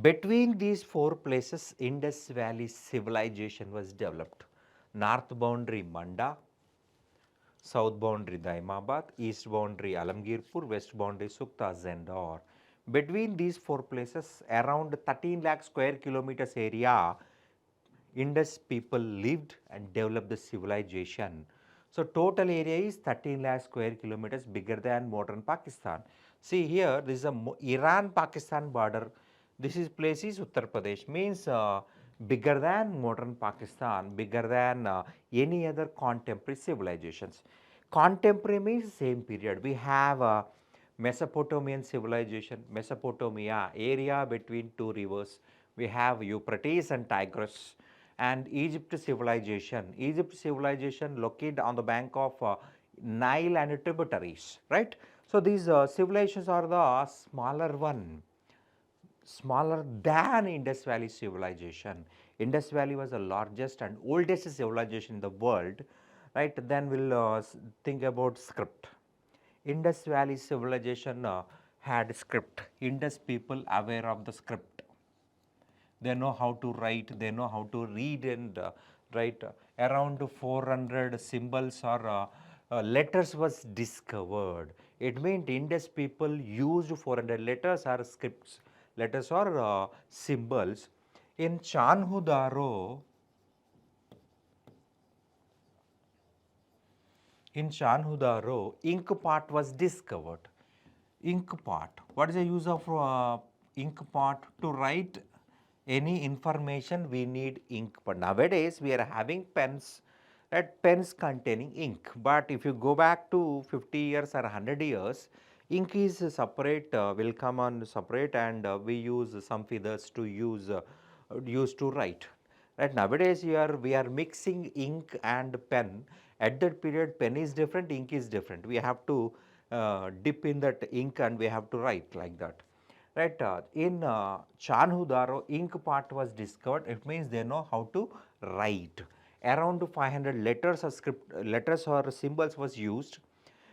Between these four places, Indus Valley civilization was developed. North boundary Manda, south boundary Daimabad, east boundary Alamgirpur, west boundary Sukta Zendor. Between these four places, around 13 lakh square kilometers area, Indus people lived and developed the civilization. So total area is 13 lakh square kilometers, bigger than modern Pakistan. See here, this is a Iran-Pakistan border. This is place is Uttar Pradesh, means bigger than modern Pakistan, bigger than any other contemporary civilizations. Contemporary means same period. We have Mesopotamian civilization, Mesopotamia, area between two rivers. We have Euphrates and Tigris, and Egypt civilization. Egypt civilization located on the bank of Nile and tributaries, right? So these civilizations are the smaller one, smaller than Indus Valley civilization. Indus Valley was the largest and oldest civilization in the world, right? Then we'll think about script. Indus Valley civilization had script. Indus people aware of the script. They know how to write, they know how to read and write. Around 400 symbols or letters was discovered. It means Indus people used 400 letters or scripts, letters or symbols. In Chanhudaro, ink pot was discovered. Ink pot. What is the use of ink pot? To write any information we need ink. But nowadays we are having pens, right? Pens containing ink. But if you go back to 50 years or 100 years, ink is separate, will come on separate, and we use some feathers to use to write. Right, nowadays we are mixing ink and pen. At that period, pen is different, ink is different. We have to dip in that ink and we have to write like that. Right, in Chanhudaro, ink part was discovered. It means they know how to write. Around 500 letters or letters or symbols was used.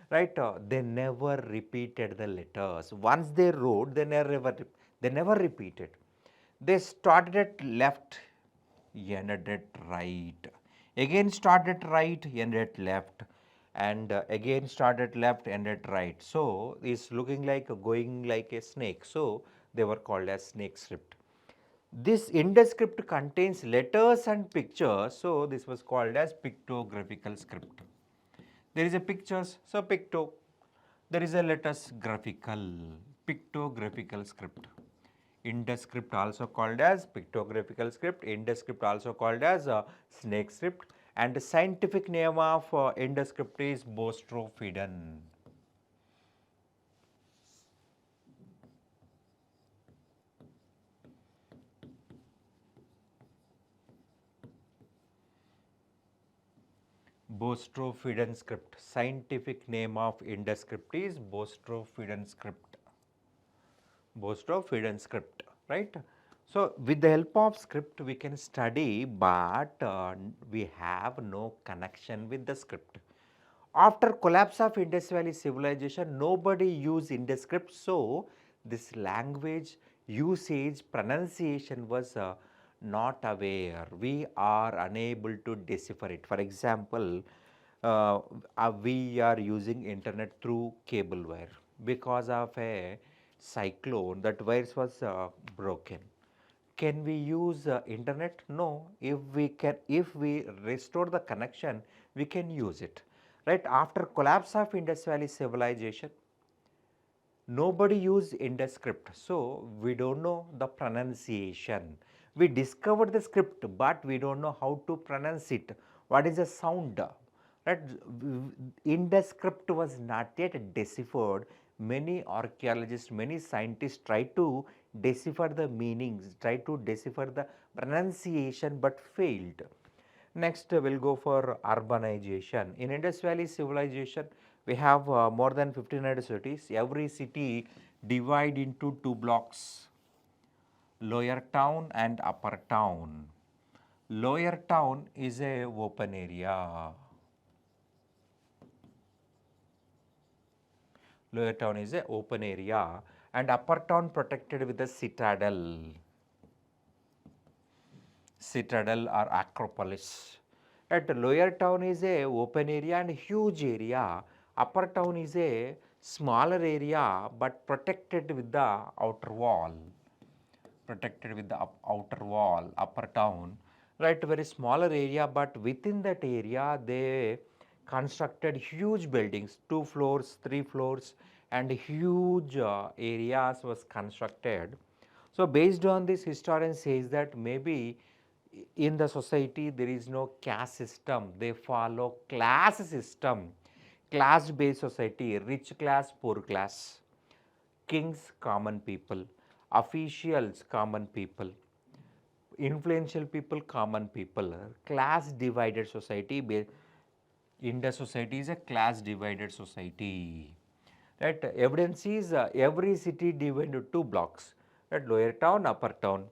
Right, they never repeated the letters. Once they wrote, they never repeated. They started at left, ended at right, again started right, ended left, and again started left, ended right. So it's looking like going like a snake. So they were called as snake script. This Indus script contains letters and pictures, so this was called as pictographical script. There is a pictures, so picto. There is a letters, graphical, pictographical script. Indus script also called as pictographical script, Indus script also called as snake script, and the scientific name of Indus script is Bostrophidan. Bostrophidan script. Scientific name of Indus script is Bostrophidan script. Bostrophidan script, right? So with the help of script we can study, but we have no connection with the script. After collapse of Indus Valley civilization, nobody used Indus script, so this language usage pronunciation was not aware. We are unable to decipher it. For example, we are using internet through cable wire. Because of a cyclone, that wires was broken. Can we use internet? No. If we restore the connection, we can use it. Right after collapse of Indus Valley civilization, nobody used Indus script, so we don't know the pronunciation. We discovered the script, but we don't know how to pronounce it. What is the sound? Right? Indus script was not yet deciphered. Many archaeologists, many scientists try to decipher the meanings, try to decipher the pronunciation, but failed. Next, we'll go for urbanization. In Indus Valley civilization, we have more than 1,500 cities. Every city divide into two blocks, lower town and upper town. Lower town is a open area. Lower town is a open area and upper town protected with a citadel. Citadel or acropolis. At lower town is a open area and huge area. Upper town is a smaller area but protected with the outer wall. Protected with the outer wall, upper town. Right, very smaller area, but within that area they constructed huge buildings, 2 floors, 3 floors, and huge areas was constructed. So based on this, historian says that maybe in the society there is no caste system, they follow class system, class based society, rich class, poor class, kings, common people, officials, common people, influential people, common people, class divided society. Indus society is a class divided society. Right? Evidence is every city divided into two blocks, right? Lower town, upper town.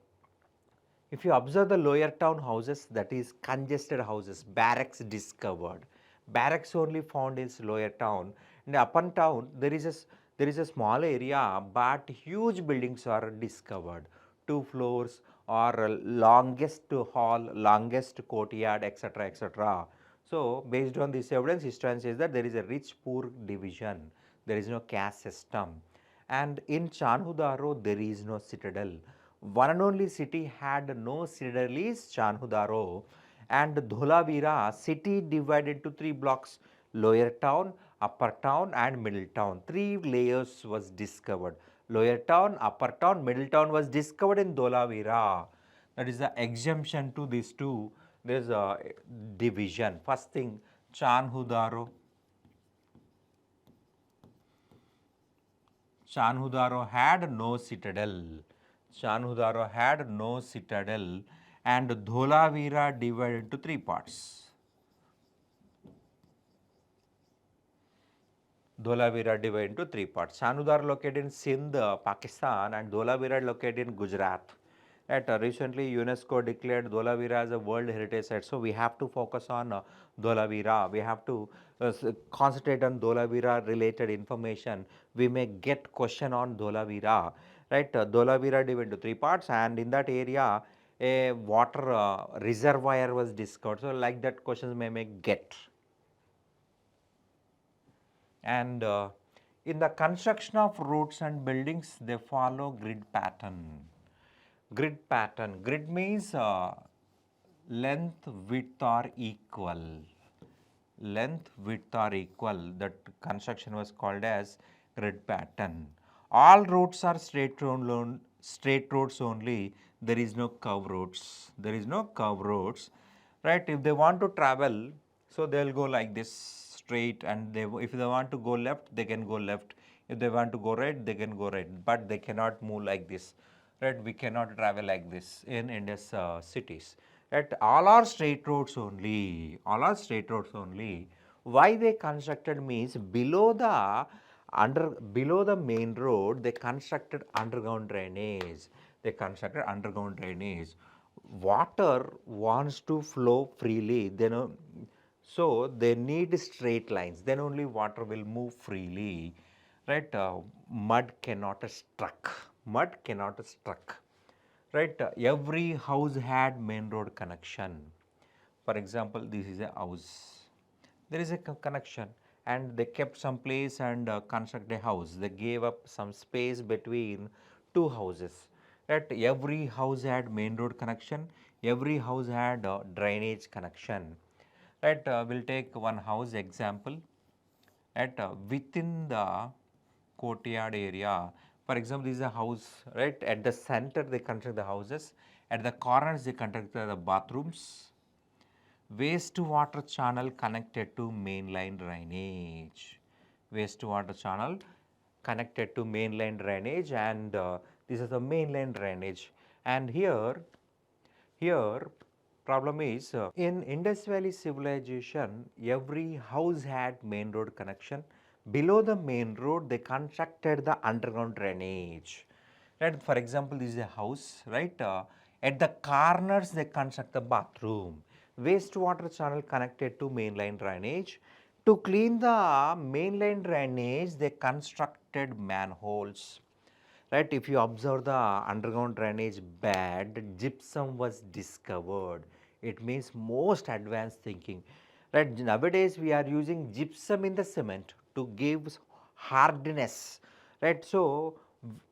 If you observe the lower town houses, that is congested houses, barracks discovered. Barracks only found in lower town. In the upper town, there is a small area, but huge buildings are discovered. 2 floors or longest hall, longest courtyard, etc., etc. So, based on this evidence, historian says that there is a rich-poor division. There is no caste system. And in Chanhudaro, there is no citadel. One and only city had no citadel is Chanhudaro, and Dholavira city divided to three blocks, lower town, upper town and middle town. Three layers was discovered. Lower town, upper town, middle town was discovered in Dholavira. That is the exemption to these two. There is a division. First thing, Chanhudaro. Chanhudaro had no citadel. Chanhudaro had no citadel, and Dholavira divided into three parts. Dholavira divided into three parts. Chanhudar located in Sindh, Pakistan, and Dholavira located in Gujarat. Recently, UNESCO declared Dholavira as a World Heritage Site. So we have to focus on Dholavira. We have to concentrate on Dholavira related information. We may get question on Dholavira. Right, Dholavira divided into three parts, and in that area, a water reservoir was discovered. So like that, questions may get. And in the construction of roads and buildings, they follow grid pattern. Grid pattern. Grid means length, width are equal. Length, width are equal. That construction was called as grid pattern. All roads are straight roads only. There is no curve roads. There is no curve roads. Right? If they want to travel, so they will go like this straight, and if they want to go left, they can go left. If they want to go right, they can go right. But they cannot move like this. Right? We cannot travel like this in Indus cities. Right? All are straight roads only. All are straight roads only. Why they constructed means below the main road, they constructed underground drainage. They constructed underground drainage. Water wants to flow freely. So they need straight lines. Then only water will move freely. Right? Mud cannot struck. Mud cannot struck. Right? Every house had main road connection. For example, this is a house. there is a connection, and they kept some place and construct a house. They gave up some space between two houses. Right? Every house had main road connection, every house had drainage connection. Right? We'll take one house example. At within the courtyard area, for example, this is a house, right? At the center they construct the houses, at the corners they construct the bathrooms, wastewater channel connected to mainline drainage, wastewater channel connected to mainline drainage, and this is the mainline drainage. And here problem is in Indus Valley civilization, every house had main road connection. Below the main road, they constructed the underground drainage. Right? For example, this is a house, right? At the corners, they construct the bathroom. Wastewater channel connected to mainline drainage. To clean the mainline drainage, they constructed manholes. Right, if you observe the underground drainage bed, gypsum was discovered. It means most advanced thinking. Right, nowadays we are using gypsum in the cement to give hardness. Right, so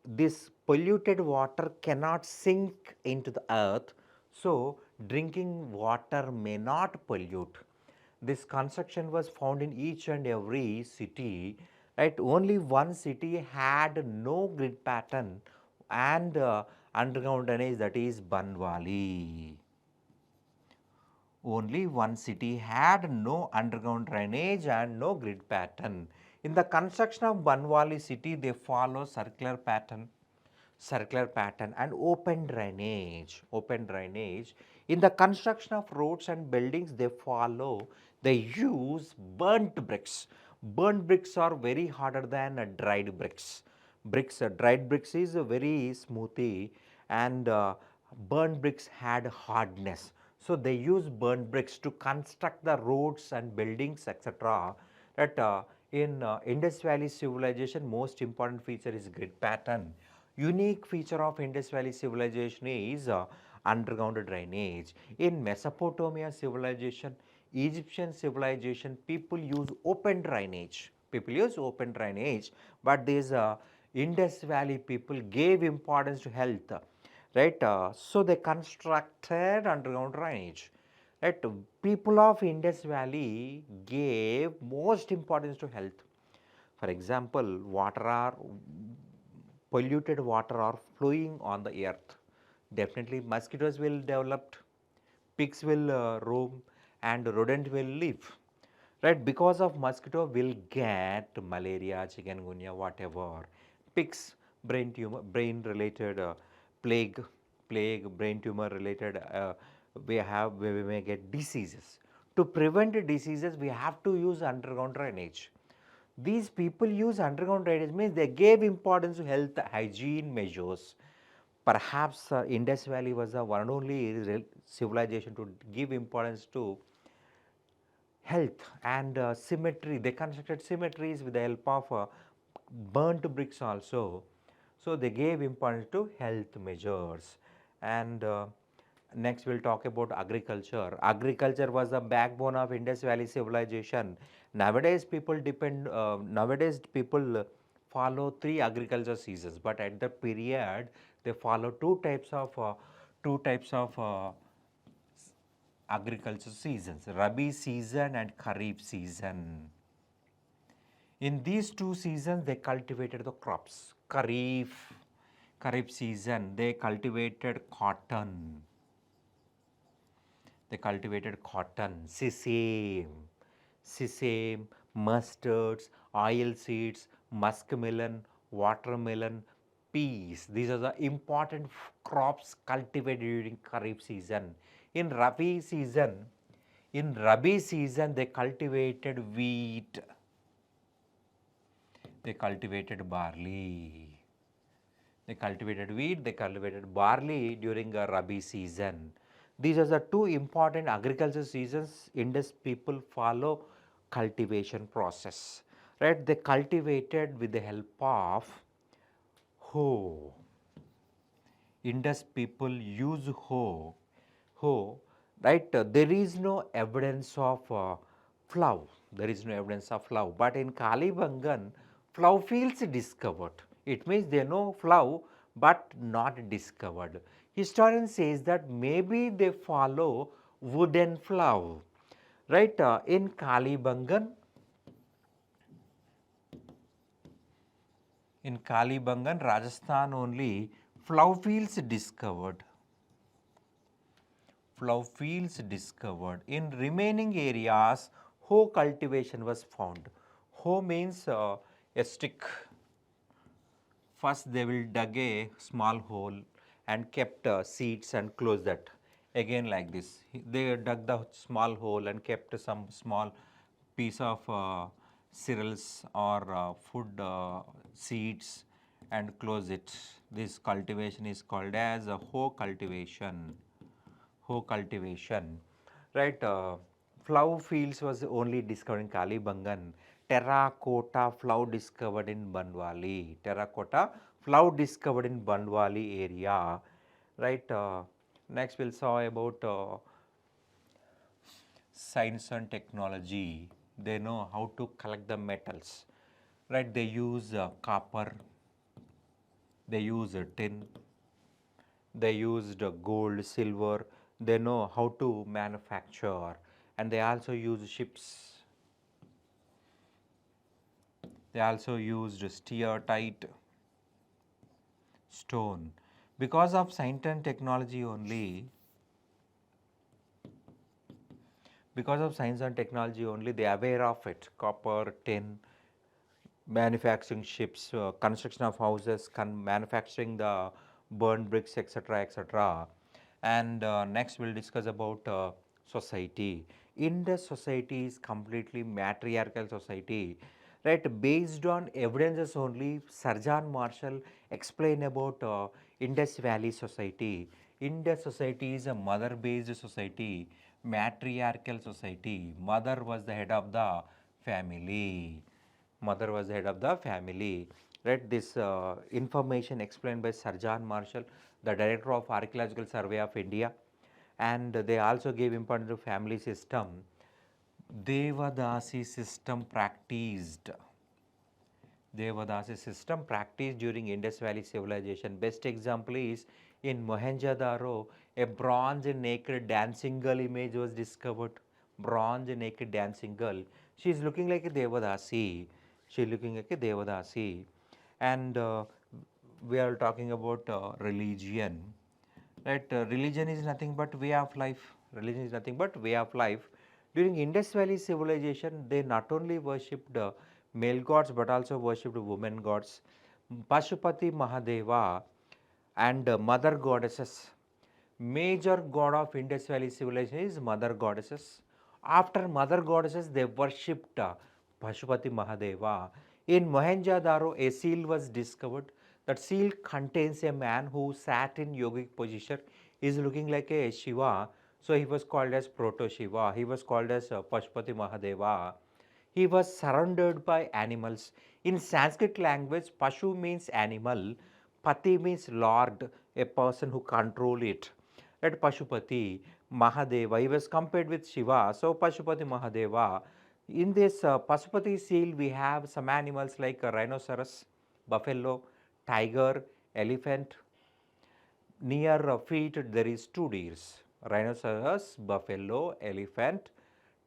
this polluted water cannot sink into the earth, so drinking water may not pollute. This construction was found in each and every city, right? Only one city had no grid pattern and underground drainage, that is Banwali. Only one city had no underground drainage and no grid pattern. In the construction of Banwali city, they follow circular pattern and open drainage. In the construction of roads and buildings, they use burnt bricks. Burnt bricks are very harder than dried bricks. Dried bricks is very smoothy, and burnt bricks had hardness. So they use burnt bricks to construct the roads and buildings, etc. That in Indus Valley civilization, most important feature is grid pattern. Unique feature of Indus Valley civilization is underground drainage. In Mesopotamia civilization, Egyptian civilization, people use open drainage. But these Indus Valley people gave importance to health, right? So they constructed underground drainage. Right? People of Indus Valley gave most importance to health. For example, polluted water are flowing on the earth. Definitely mosquitoes will develop, pigs will roam, and rodent will live. Right? Because of mosquito will get malaria, chikungunya, whatever. Pigs, brain tumor, brain related plague, brain tumor related, we may get diseases. To prevent diseases, we have to use underground drainage. These people use underground drainage means they gave importance to health hygiene measures. Perhaps Indus Valley was the one and only civilization to give importance to health and symmetry. They constructed symmetries with the help of burnt bricks also. So they gave importance to health measures. And next we'll talk about agriculture. Agriculture was the backbone of Indus Valley civilization. Nowadays people follow 3 agriculture seasons, but at the period they follow two types of agriculture seasons, Rabi season and Kharif season. In these two seasons, they cultivated the crops. Kharif season, they cultivated cotton. Sesame, mustards, oil seeds, muskmelon, watermelon, peas. These are the important crops cultivated during Kharif season. In Rabi season, they cultivated wheat, they cultivated barley. They cultivated barley during the Rabi season. These are the two important agriculture seasons. Indus people follow cultivation process. Right? They cultivated with the help of hoe. Indus people use hoe, right? There is no evidence of plow. There is no evidence of flow. But in Kalibangan, flow fields discovered. It means they know flow but not discovered. Historian says that maybe they follow wooden flow. Right, in Kalibangan, Rajasthan only, flow fields discovered. Flow fields discovered. In remaining areas, hoe cultivation was found. Hoe means a stick. First they will dug a small hole and kept seeds and close that. Again like this. They dug the small hole and kept some small piece of cereals or food seeds and close it. This cultivation is called as a hoe cultivation. Hoe cultivation, right? Flow fields was only discovered in Kalibangan. Terracotta flow discovered in Bandwali. Terracotta flow discovered in Bandwali area, right? Next we'll saw about science and technology. They know how to collect the metals, right? They use copper, they use tin, they used gold, silver, they know how to manufacture, and they also use ships. They also used steatite stone. Because of science and technology only, they are aware of it. Copper, tin, manufacturing ships, construction of houses, manufacturing the burned bricks, etc., etc. And next we'll discuss about society. Indus society is completely matriarchal society, right? Based on evidences only, Sir Marshall explained about Indus Valley society. Indus society is a mother-based society, matriarchal society. Mother was the head of the family. Mother was the head of the family, right? This information explained by Sir John Marshall, the director of Archaeological Survey of India, and they also gave importance to family system. Devadasi system practiced. Devadasi system practiced during Indus Valley civilization. Best example is in Mohenjo-daro, a bronze naked dancing girl image was discovered. Bronze naked dancing girl. She is looking like a Devadasi. She is looking like a Devadasi. And we are talking about religion. Right? Religion is nothing but way of life. Religion is nothing but way of life. During Indus Valley civilization, they not only worshipped male gods but also worshipped women gods. Pashupati Mahadeva and mother goddesses. Major god of Indus Valley civilization is mother goddesses. After mother goddesses, they worshipped Pashupati Mahadeva. In Mohenjo-daro, a seal was discovered. That seal contains a man who sat in yogic position. He is looking like a Shiva. So he was called as Proto Shiva. He was called as Pashupati Mahadeva. He was surrounded by animals. In Sanskrit language, Pashu means animal, Pati means lord, a person who control it. That Pashupati Mahadeva, he was compared with Shiva, so Pashupati Mahadeva. In this Pashupati seal, we have some animals like a rhinoceros, buffalo, tiger, elephant. Near feet there is two deers, rhinoceros, buffalo, elephant,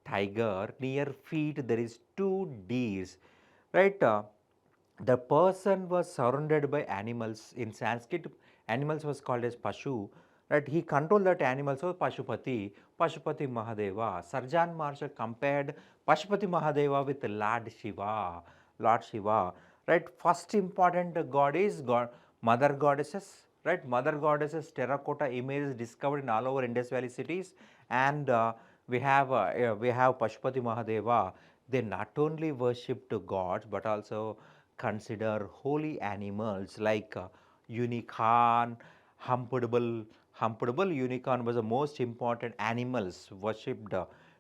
tiger. Near feet there is two deers, right? The person was surrounded by animals. In Sanskrit, animals was called as Pashu, right? He controlled that animal, so Pashupati, Pashupati Mahadeva. Sir John Marshall compared Pashupati Mahadeva with Lord Shiva, Lord Shiva, right? First important god is god, mother goddesses, right? Mother goddesses terracotta images discovered in all over Indus Valley cities, and we have Pashupati Mahadeva. They not only worshipped gods but also consider holy animals like unicorn, humpable. Humpable unicorn was the most important animals worshipped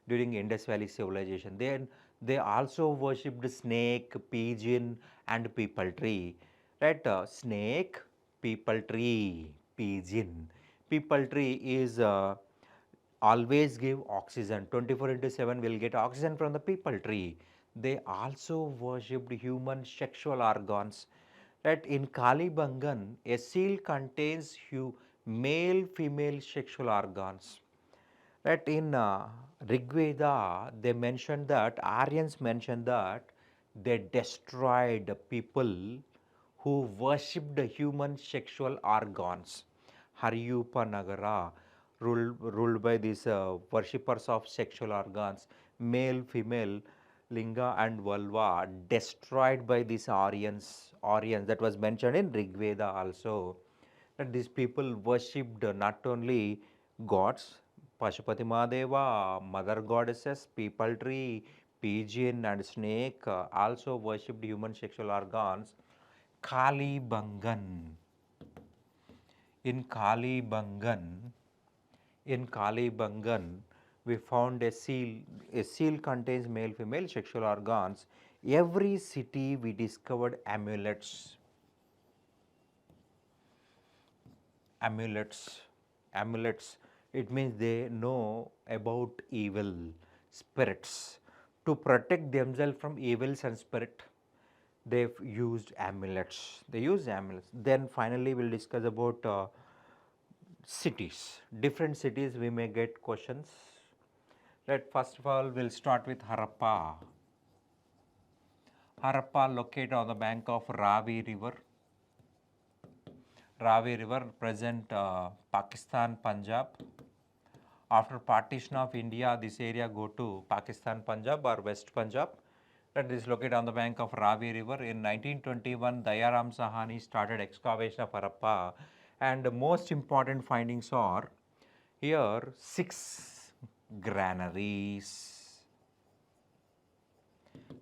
during Indus Valley civilization. Then they also worshipped snake, pigeon, and people tree. Right? Snake, people tree, pigeon. People tree is always give oxygen, 24 into 7 will get oxygen from the people tree. They also worshipped human sexual organs. That in Kalibangan, a seal contains male female sexual organs. That in Rig Veda, they mentioned that, Aryans mentioned that they destroyed people who worshipped human sexual organs. Haryupa Nagara, ruled by these worshippers of sexual organs, male, female, Linga and Valva, destroyed by these Aryans that was mentioned in Rig Veda also. That these people worshipped not only gods, Pashupati Mahadeva, mother goddesses, people tree, pigeon and snake, also worshipped human sexual organs. Kali Bangan. In Kali Bangan, we found a seal. A seal contains male, female sexual organs. Every city we discovered amulets. Amulets. It means they know about evil spirits. To protect themselves from evils and spirit, they've used amulets. They use amulets. Then finally, we'll discuss about cities. Different cities we may get questions. Right. First of all, we'll start with Harappa. Harappa located on the bank of Ravi River. Ravi River, present Pakistan, Punjab. After partition of India, this area go to Pakistan, Punjab or West Punjab. That is located on the bank of Ravi River. In 1921, Dayaram Sahani started excavation of Harappa, and the most important findings are here 6 granaries.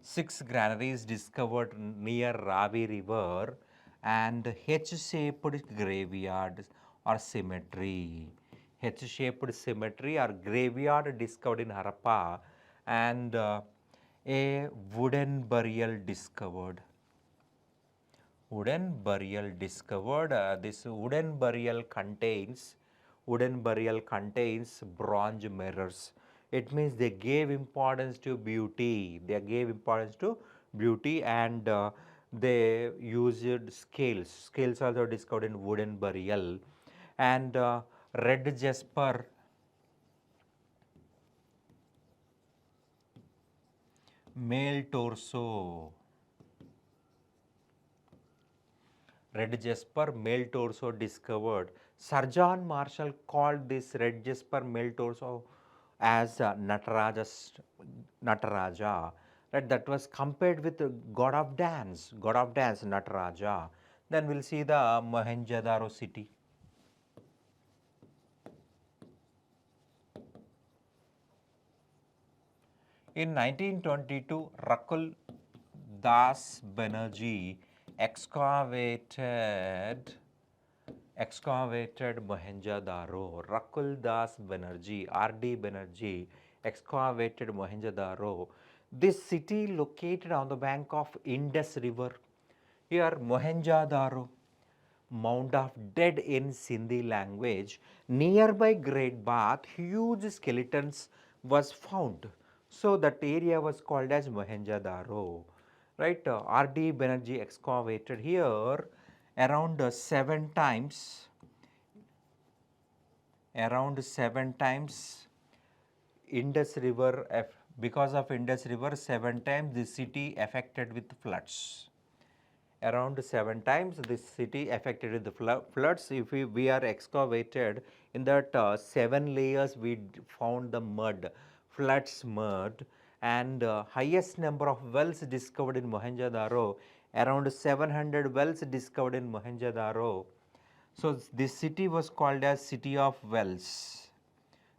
6 granaries discovered near Ravi River and H-shaped graveyard or cemetery. H-shaped cemetery or graveyard discovered in Harappa, and a wooden burial discovered. This wooden burial contains bronze mirrors. It means they gave importance to beauty. And they used scales. Scales also discovered in wooden burial, and red jasper. Male torso. Red jasper male torso discovered. Sir Marshall called this red jasper male torso as Nataraja. Right, that was compared with the god of dance Nataraja. Then we'll see the Mohenjo-daro city. In 1922, Rakul Das Banerjee excavated Mohenjo-daro. Rakul Das Banerjee, R.D. Banerjee excavated Mohenjo-daro. This city located on the bank of Indus River. Here Mohenjo-daro, mound of dead in Sindhi language. Nearby Great Bath, huge skeletons was found. So that area was called as Mohenjo-daro. Right, R.D. Banerjee excavated here around 7 times. Indus River, because of Indus River, 7 times this city affected with floods. Around 7 times this city affected with the floods. If we are excavated in that 7 layers, we found the mud, floods mud, and highest number of wells discovered in Mohenjo-daro, around 700 wells discovered in Mohenjo-daro. So this city was called as City of Wells.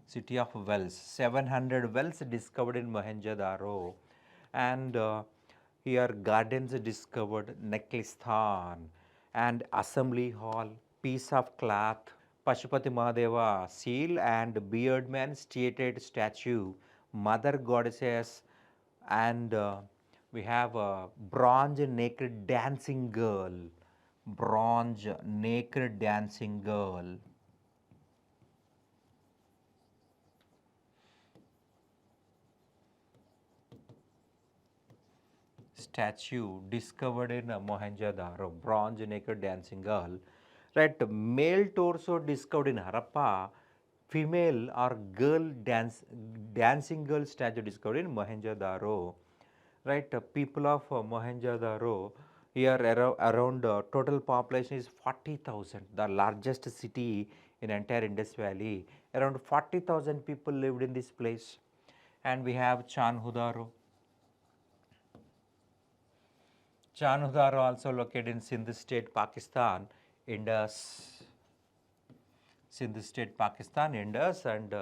700 wells discovered in Mohenjo-daro, and here gardens discovered, Necklisthan, and assembly hall, piece of cloth, Pashupati Mahadeva seal and beardman striated statue, mother goddesses, and we have a bronze naked dancing girl. statue discovered in Mohenjo-daro, bronze naked dancing girl. Right, male torso discovered in Harappa, female or dancing girl statue discovered in Mohenjo-daro. Right, people of Mohenjo-daro here around total population is 40,000, the largest city in entire Indus Valley. Around 40,000 people lived in this place. And we have Chanhudaro. Chanhudaro also located in Sindh state, Pakistan, Indus. Sindh state, Pakistan, Indus, and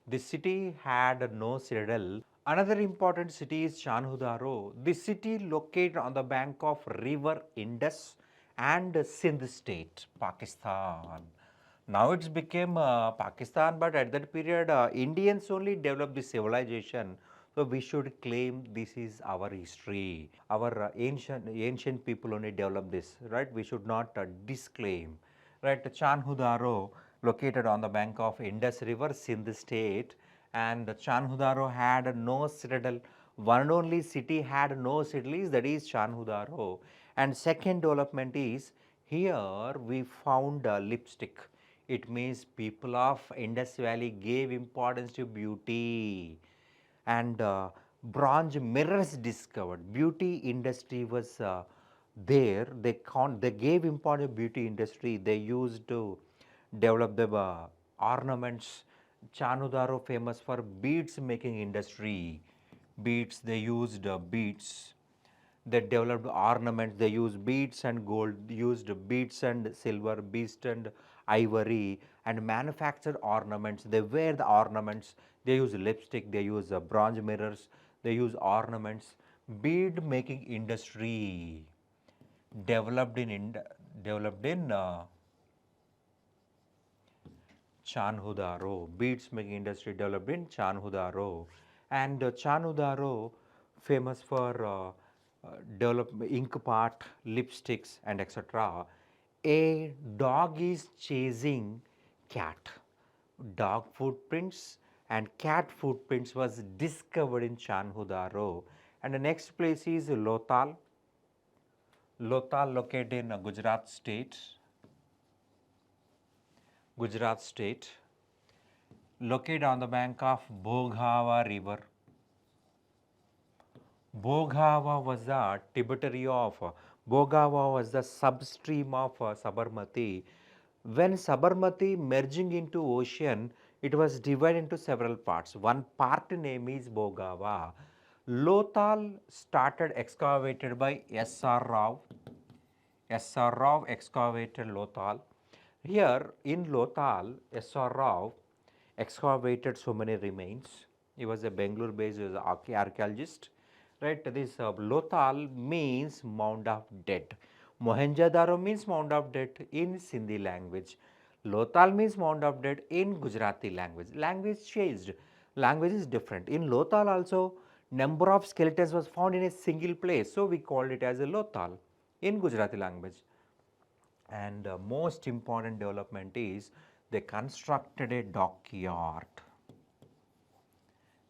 this city had no citadel. Another important city is Chanhudaro. This city located on the bank of river Indus and Sindh state, Pakistan. Now it's became Pakistan, but at that period Indians only developed this civilization. So we should claim this is our history. Our ancient people only developed this, right? We should not disclaim, right? Chanhudaro located on the bank of Indus River, Sindh state, and Chanhudaro had no citadel. One and only city had no citadel, that is Chanhudaro. And second development is here we found lipstick. It means people of Indus Valley gave importance to beauty, and bronze mirrors discovered. Beauty industry was there. They gave importance to beauty industry. They used to develop the ornaments. Chanudaro famous for beads making industry. Beads, they used beads. They developed ornaments. They used beads and gold, used beads and silver, beads and ivory, and manufactured ornaments. They wear the ornaments. They use lipstick. They use bronze mirrors. They use ornaments. Bead making industry developed in Chanhudaro. Beads making industry developed in Chanhudaro, and Chanhudaro famous for develop ink pot, lipsticks, and etc. A dog is chasing cat. Dog footprints and cat footprints was discovered in Chanhudaro. And the next place is Lothal. Lothal located in Gujarat state. Gujarat state, located on the bank of Bhogava river. Bhogava was the tributary of Bhogava was the substream of Sabarmati. When Sabarmati merging into ocean, it was divided into several parts. One part name is Bhogava. Lothal started excavated by S.R. Rao. S.R. Rao excavated Lothal. Here in Lothal, S.R. Rao excavated so many remains. He was a Bangalore based archaeologist. Right, this Lothal means mound of dead. Mohenjo-daro means mound of dead in Sindhi language. Lothal means mound of dead in Gujarati language. Language changed. Language is different. In Lothal also, number of skeletons was found in a single place. So we called it as a Lothal in Gujarati language. And most important development is they constructed a dockyard.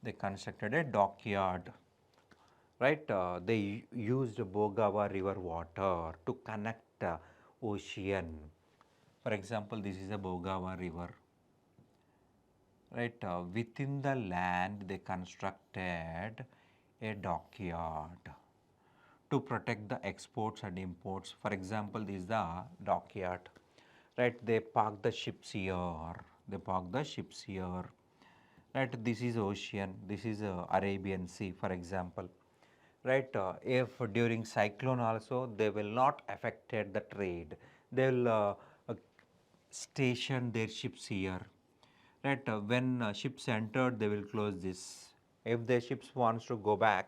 They constructed a dockyard, right? They used Bhogava river water to connect ocean. For example, this is a Bhogava river, right? Within the land, they constructed a dockyard to protect the exports and imports. For example, this is the dockyard, right? They park the ships here. They park the ships here, right? This is ocean. This is Arabian Sea, for example, right? If during cyclone also, they will not affected the trade. They will station their ships here, right? When ships entered, they will close this. If the ships wants to go back,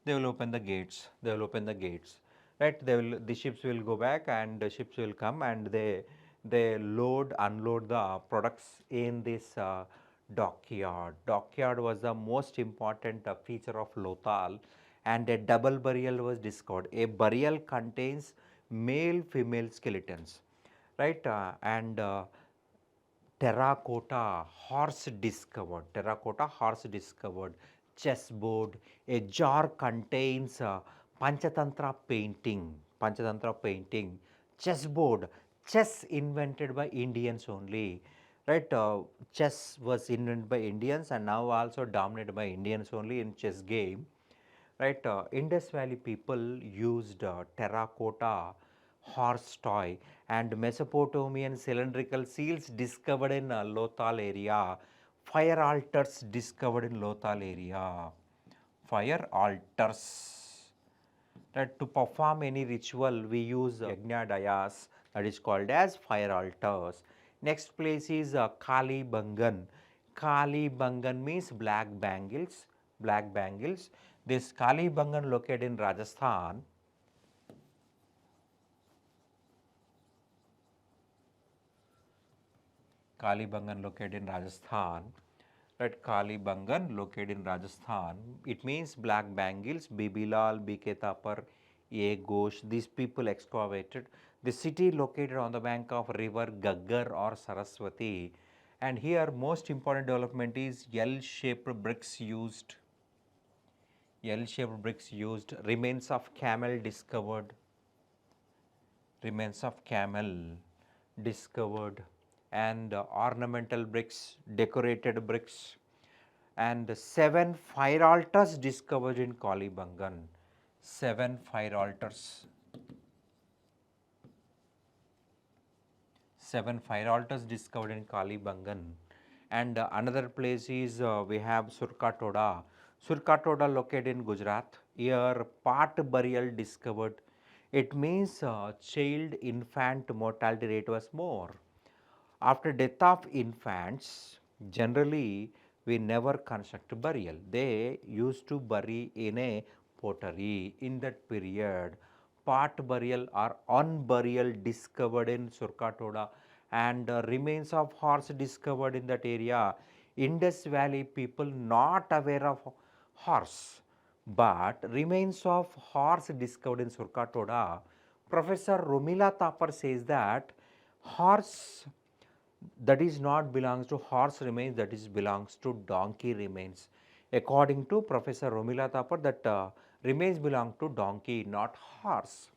they will open the gates. They will open the gates, right? The ships will go back, and the ships will come, and they load unload the products in this dockyard. Dockyard was the most important feature of Lothal, and a double burial was discovered. A burial contains male female skeletons, right? And terracotta horse discovered, chessboard. A jar contains Panchatantra painting, chessboard, chess invented by Indians only, right? Chess was invented by Indians and now also dominated by Indians only in chess game, right? Indus Valley people used terracotta, horse toy, and Mesopotamian cylindrical seals discovered in Lothal area, fire altars discovered in Lothal area, fire altars. That to perform any ritual we use yajna dayas, that is called as fire altars. Next place is Kali Bangan. Kali Bangan means black bangles, black bangles. This Kali Bangan located in Rajasthan. Kali Bangan located in Rajasthan. Right, Kali Bangan located in Rajasthan. It means black bangles, Bibilal, BK Tapar, A Ghosh. These people excavated. The city located on the bank of river Gaggar or Saraswati. And here most important development is L-shaped bricks used. L-shaped bricks used. Remains of camel discovered. Remains of camel discovered, and ornamental bricks, decorated bricks, and 7 fire altars discovered in Kalibangan. 7 fire altars. 7 fire altars discovered in Kalibangan. And another place is we have Surkatoda. Surkatoda located in Gujarat. Here part burial discovered. It means child infant mortality rate was more. After death of infants, generally we never construct burial. They used to bury in a pottery. In that period, part burial or unburial discovered in Surkatoda, and remains of horse discovered in that area. Indus Valley people not aware of horse, but remains of horse discovered in Surkatoda. Professor Romila Thapar says that horse that is not belongs to horse remains, that is belongs to donkey remains. According to Professor Romila Thapar, that remains belong to donkey, not horse,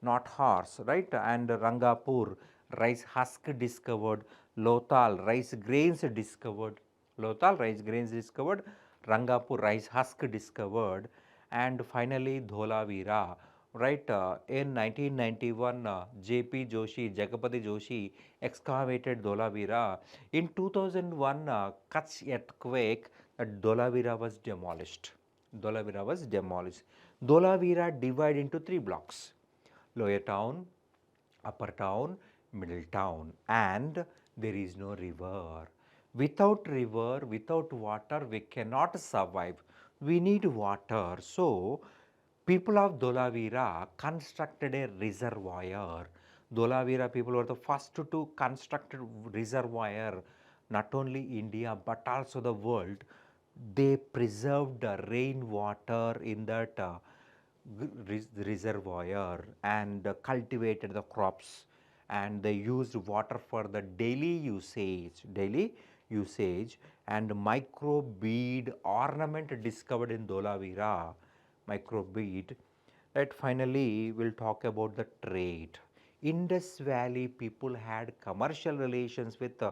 not horse, right? And Rangapur, rice husk discovered. Lothal, rice grains discovered. Lothal, rice grains discovered. Rangapur, rice husk discovered. And finally Dholavira, right? In 1991, J.P. Joshi, Jagapati Joshi excavated Dholavira. In 2001, Kutch earthquake, Dholavira was demolished. Dholavira was demolished. Dholavira divided into 3 blocks: lower town, upper town, middle town, and there is no river. Without river, without water, we cannot survive. We need water. So, people of Dholavira constructed a reservoir. Dholavira people were the first to construct a reservoir, not only India but also the world. They preserved the rainwater in that reservoir and cultivated the crops, and they used water for the daily usage. And micro bead ornament discovered in Dholavira, micro bead. Right, finally we'll talk about the trade. Indus Valley people had commercial relations with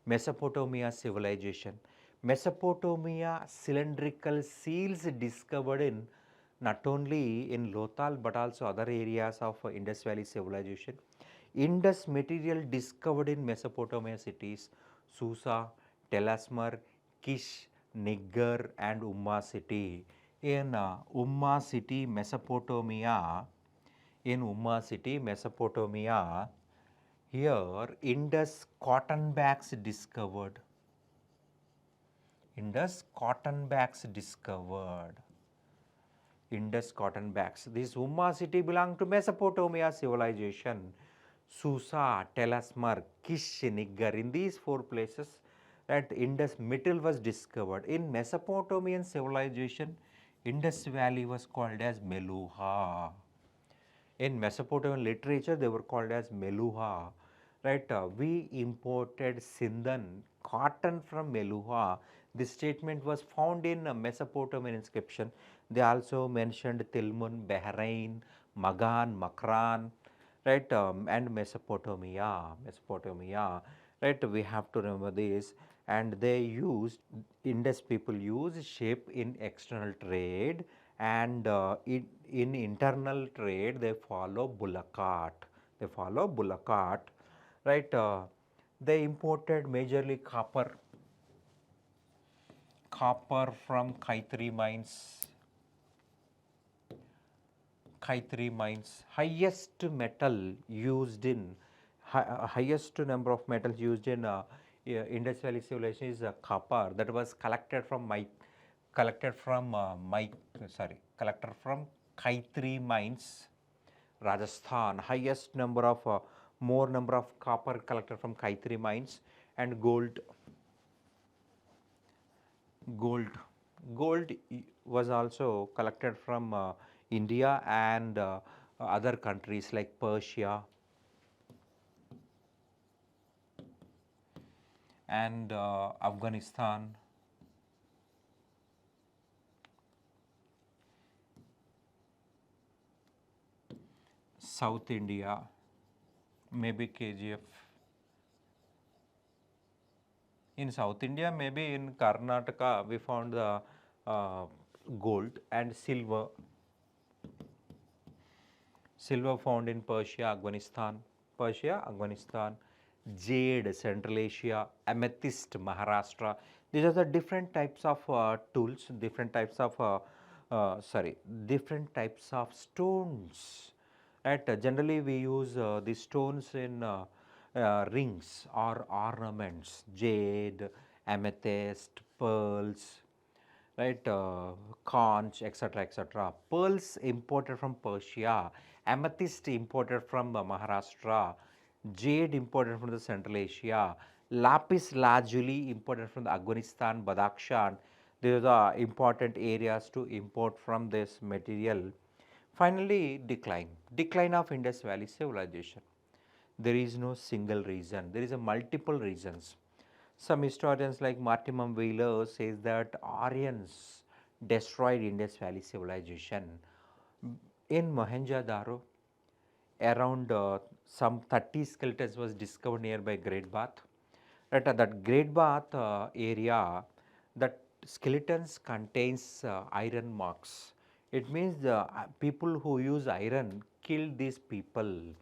Mesopotamia civilization. Mesopotamia cylindrical seals discovered in not only in Lothal but also other areas of Indus Valley civilization. Indus material discovered in Mesopotamia cities: Susa, Telasmer, Kish, Nigger, and Umma city. In Umma city, Mesopotamia, here Indus cotton bags discovered. Indus cotton bags discovered. Indus cotton bags. This Umma city belonged to Mesopotamia civilization. Susa, Telasmer, Kish, Nigger. In these 4 places, that Indus metal was discovered. In Mesopotamian civilization, Indus Valley was called as Meluha. In Mesopotamian literature, they were called as Meluha. Right? We imported Sindhan cotton from Meluha. This statement was found in a Mesopotamian inscription. They also mentioned Tilmun, Bahrain, Magan, Makran, right, and Mesopotamia, right. We have to remember this. And they used, Indus people use shape in external trade, and in internal trade they follow bullock cart. They follow bullock cart, right. They imported majorly copper from Kaitri mines. Highest metal used in highest number of metals used in Indus Valley civilization is copper, that was collected from collected from Kaitri mines, Rajasthan. Highest number of more number of copper collected from Kaitri mines. And gold gold was also collected from India and other countries like Persia and Afghanistan. South India, maybe KGF. In South India, maybe in Karnataka, we found the gold and silver. Silver found in Persia, Afghanistan, jade, Central Asia, amethyst, Maharashtra. These are the different types of tools, different types of different types of stones. Right? Generally, we use these stones in rings or ornaments, jade, amethyst, pearls, right, conch, etc., etc. Pearls imported from Persia, amethyst imported from Maharashtra, jade imported from the Central Asia, lapis lazuli imported from the Afghanistan, Badakhshan. These are the important areas to import from this material. Finally, decline of Indus Valley civilization. There is no single reason, there is a multiple reasons. Some historians like Martimum Wheeler says that Aryans destroyed Indus Valley civilization. In Mohenjo-daro, around some 30 skeletons was discovered nearby Great Bath. Right at that Great Bath area, that skeletons contains iron marks. It means the people who use iron killed these people,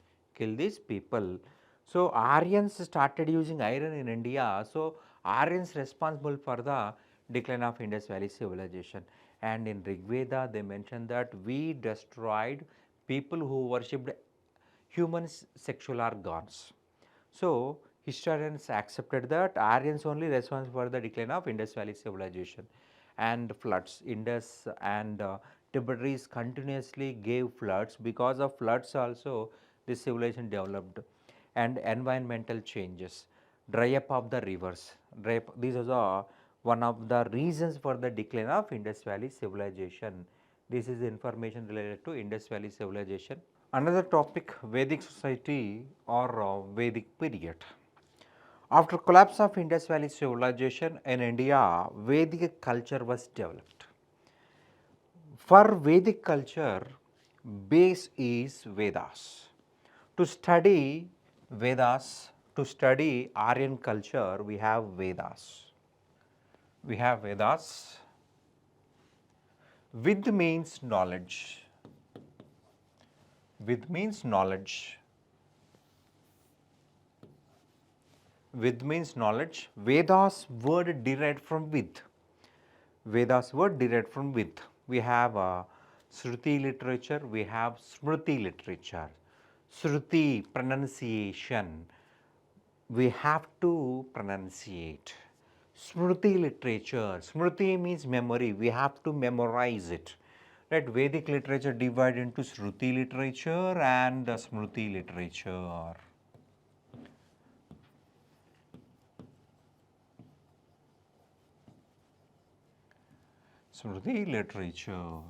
So Aryans started using iron in India. So Aryans responsible for the decline of Indus Valley civilization. And in Rig Veda, they mentioned that we destroyed people who worshipped human sexual organs. So historians accepted that Aryans only responsible for the decline of Indus Valley civilization and floods. Indus and tributaries continuously gave floods. Because of floods also this civilization developed, and environmental changes, dry up of the rivers. These are the one of the reasons for the decline of Indus Valley civilization. This is information related to Indus Valley civilization. Another topic, Vedic Society or Vedic period. After collapse of Indus Valley civilization in India, Vedic culture was developed. For Vedic culture, base is Vedas. To study Vedas, to study Aryan culture, we have Vedas. We have Vedas. Vid means knowledge. Vid means knowledge. Vid means knowledge. Vedas word derived from Vid. Vedas word derived from Vid. We have Shruti literature, we have Smriti literature. Shruti, pronunciation, we have to pronunciate. Smriti literature, Smriti means memory, we have to memorize it. Right, Vedic literature divided into Shruti literature and Smriti literature. Smriti literature.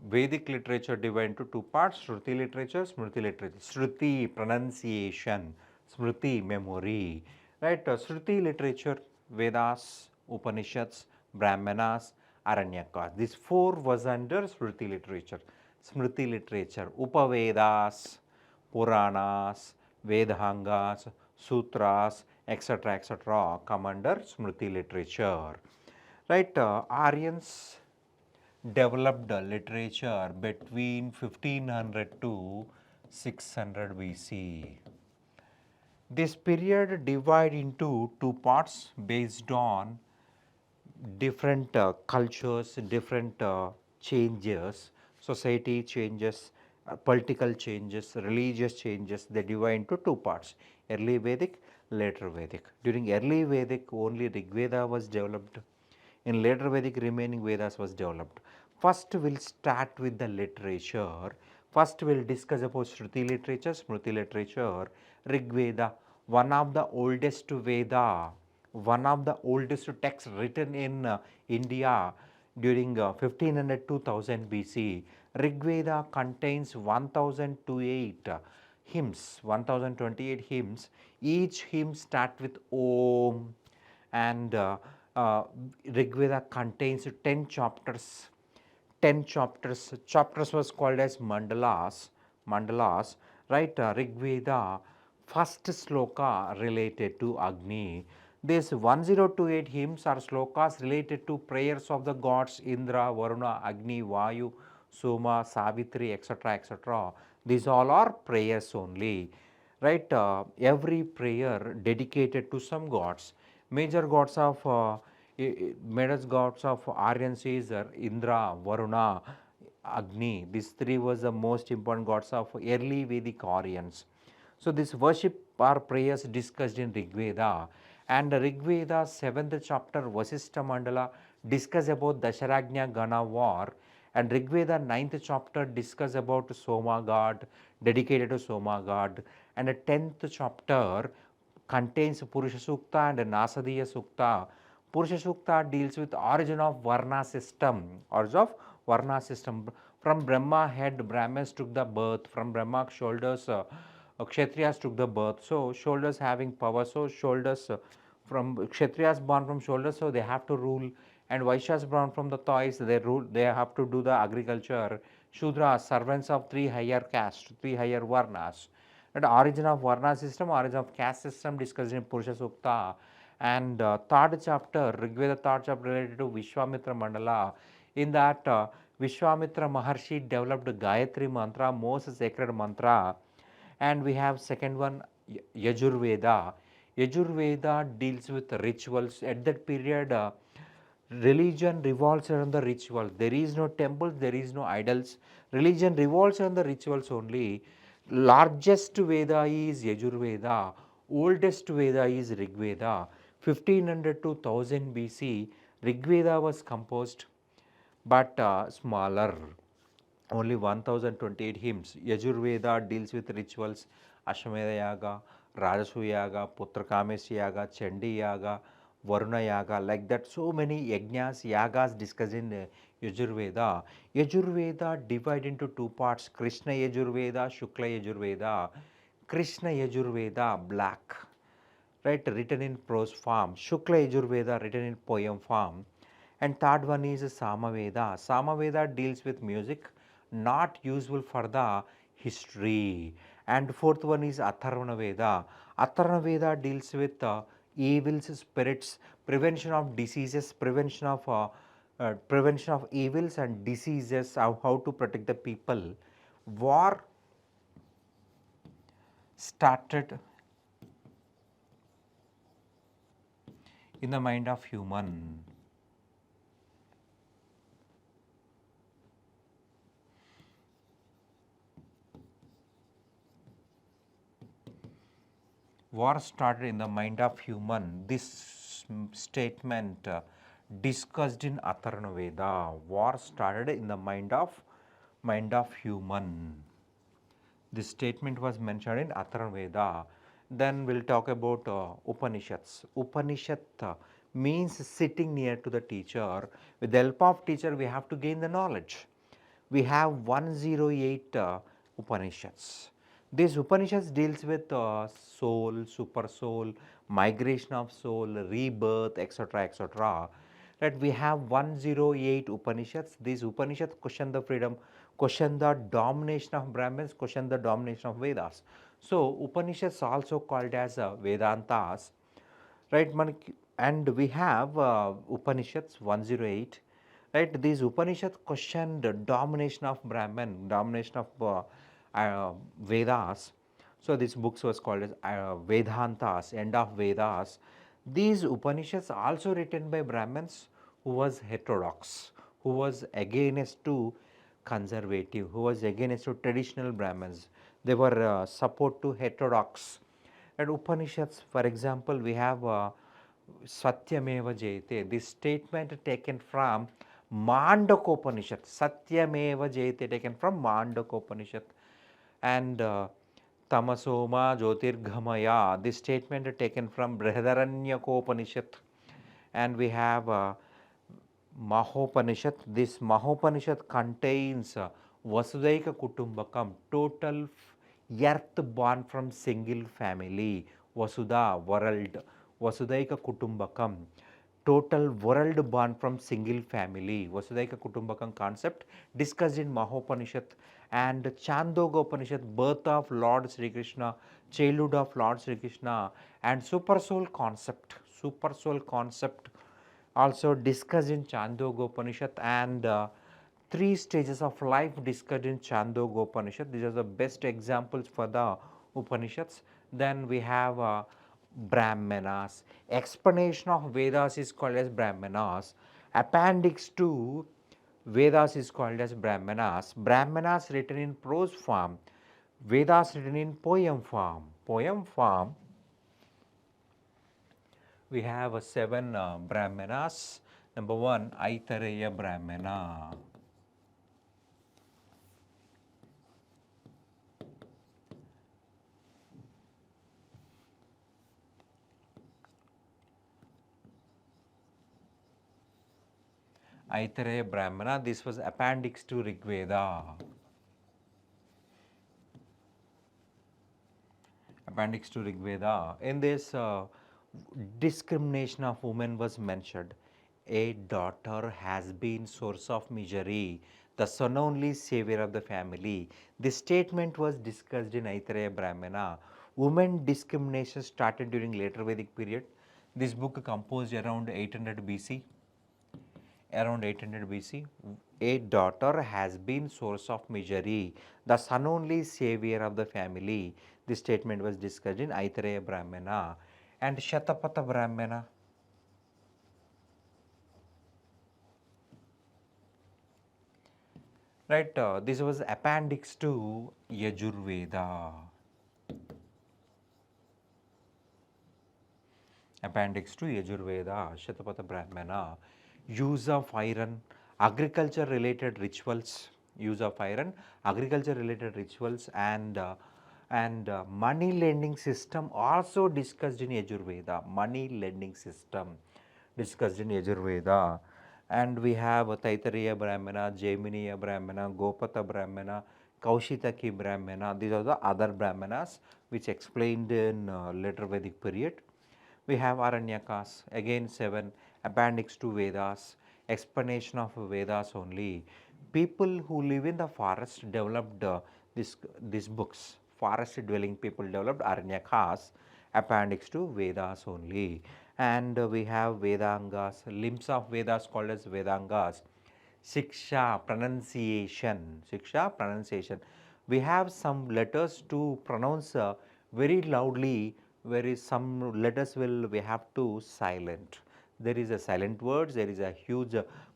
Vedic literature divided into two parts, Shruti literature, Smriti literature. Shruti, pronunciation, Smriti, memory. Right? Shruti literature, Vedas, Upanishads, Brahmanas, Aranyakas. These four was under Shruti literature. Smriti literature, Upavedas, Puranas, Vedangas, Sutras, etc. come under Smriti literature. Right? Aryans developed literature between 1500 to 600 BC. This period divided into two parts based on different cultures, different changes, society changes, political changes, religious changes. They divide into two parts, early Vedic, later Vedic. During early Vedic, only Rig Veda was developed. In later Vedic, remaining Vedas was developed. First, we'll start with the literature. First, we'll discuss about Shruti literature, Smriti literature, Rig Veda, one of the oldest Veda, one of the oldest texts written in India during 1500 2000 BC. Rig Veda contains 1028 hymns, 1028 hymns. Each hymn starts with Om, and Rig Veda contains 10 chapters. 10 chapters. Chapters was called as mandalas. Mandalas, right? Rig Veda, first sloka related to Agni. These 1028 hymns are slokas related to prayers of the gods Indra, Varuna, Agni, Vayu, Soma, Savitri, etc. These all are prayers only, right? Every prayer dedicated to some gods. Major gods of major gods of Aryans is Indra, Varuna, Agni. These three was the most important gods of early Vedic Aryans. So this worship or prayers discussed in Rig Veda, and Rig Veda 7th chapter Vasishtha Mandala discuss about Dasharagnya Gana war, and Rig Veda 9th chapter discuss about Soma god, dedicated to Soma god, and the 10th chapter contains Purusha Sukta and Nasadiya Sukta. Purusha Sukta deals with origin of Varna system, origin of Varna system. From Brahma head, Brahmins took the birth. From Brahma shoulders, Kshatriyas took the birth. So shoulders having power. So shoulders from Kshatriyas born from shoulders, so they have to rule. And Vaishyas born from the thighs, they rule. They have to do the agriculture. Shudras, servants of three higher castes, three higher Varnas. And origin of Varna system, origin of caste system discussed in Purusha Sukta. And third chapter, Rigveda third chapter related to Vishwamitra Mandala. In that, Vishwamitra Maharshi developed Gayatri mantra, most sacred mantra. And we have second one, Yajurveda. Yajurveda deals with rituals. At that period, religion revolves around the ritual. There is no temples, there is no idols. Religion revolves around the rituals only. Largest Veda is Yajurveda. Oldest Veda is Rig Veda. 1500 to 1000 BC, Rig Veda was composed, but smaller. Only 1028 hymns. Yajurveda deals with rituals, Ashwamedha Yaga, Rajasuya Yaga, Putrakamesya Yaga, Chandi Yaga, Varuna Yaga, like that. So many yajnas, yagas discussed in Yajurveda. Yajurveda divided into two parts, Krishna Yajurveda, Shukla Yajurveda. Krishna Yajurveda, black, right, written in prose form. Shukla Yajurveda, written in poem form. And third one is Samaveda. Samaveda deals with music, not useful for the history. And fourth one is Atharvana Veda. Atharvana Veda deals with evils, spirits, prevention of diseases, prevention of evils and diseases, how to protect the people. War started in the mind of human. War started in the mind of human. This statement discussed in Atharvana Veda. War started in the mind of human. This statement was mentioned in Atharvana Veda. Then we'll talk about Upanishads. Upanishad means sitting near to the teacher. With the help of teacher, we have to gain the knowledge. we have 108 Upanishads. These Upanishads deals with soul, super soul, migration of soul, rebirth, etc., etc. Right? We have 108 Upanishads. These Upanishads question the freedom, question the domination of Brahmins, question the domination of Vedas. So Upanishads also called as Vedantas, right? And we have Upanishads 108, right? These Upanishads question the domination of Brahman, domination of Vedas. So this book was called as Vedantas, end of Vedas. These Upanishads also written by Brahmins who was heterodox, who was against to conservative, who was against to traditional Brahmins. They were support to heterodox. And Upanishads, for example, we have Satyameva Jayate. This statement taken from Mandakopanishad. Satyameva Jayate taken from Mandakopanishad. And Tamasoma Jyotirghamaya. This statement taken from Brihadaranyaka. And we have Mahopanishad. This Mahopanishad contains Vasudaika Kutumbakam, total earth born from single family, Vasudha, world, Vasudaika Kutumbakam, total world born from single family, Vasudaika Kutumbakam concept discussed in Mahopanishad. And Chandogopanishad, birth of Lord Sri Krishna, childhood of Lord Sri Krishna, and super soul concept also discussed in Chandogopanishad. And three stages of life discussed in Chandogopanishad. These are the best examples for the Upanishads. Then we have Brahmanas. Explanation of Vedas is called as Brahmanas. Appendix to Vedas is called as Brahmanas. Brahmanas written in prose form. Vedas written in poem form. Poem form, we have 7 Brahmanas. Number 1, Aitareya Brahmana. Aitareya Brahmana, this was appendix to Rig Veda. Appendix to Rig Veda. In this, discrimination of women was mentioned. A daughter has been source of misery, the son only savior of the family. This statement was discussed in Aitareya Brahmana. Women discrimination started during later Vedic period. This book composed around 800 BC. Around 800 BC, a daughter has been source of misery, the son only savior of the family. This statement was discussed in Aitareya Brahmana. And Shatapatha Brahmana. Right, this was appendix to Yajurveda. Appendix to Yajurveda, Shatapatha Brahmana. Use of iron, agriculture related rituals, use of iron, agriculture related rituals, and money lending system also discussed in Yajurveda. Money lending system discussed in Yajurveda. And we have Taittiriya Brahmana, Jaiminiya Brahmana, Gopata Brahmana, Kaushitaki Brahmana. These are the other Brahmanas which explained in later Vedic period. We have Aranyakas, again 7, appendix to Vedas, explanation of Vedas only. People who live in the forest developed these books. Forest dwelling people developed Aranyakas, appendix to Vedas only. And we have Vedangas, limbs of Vedas called as Vedangas. Shiksha, pronunciation. Shiksha, pronunciation. We have some letters to pronounce very loudly, whereas some letters will we have to silent. There is a silent words, there is a huge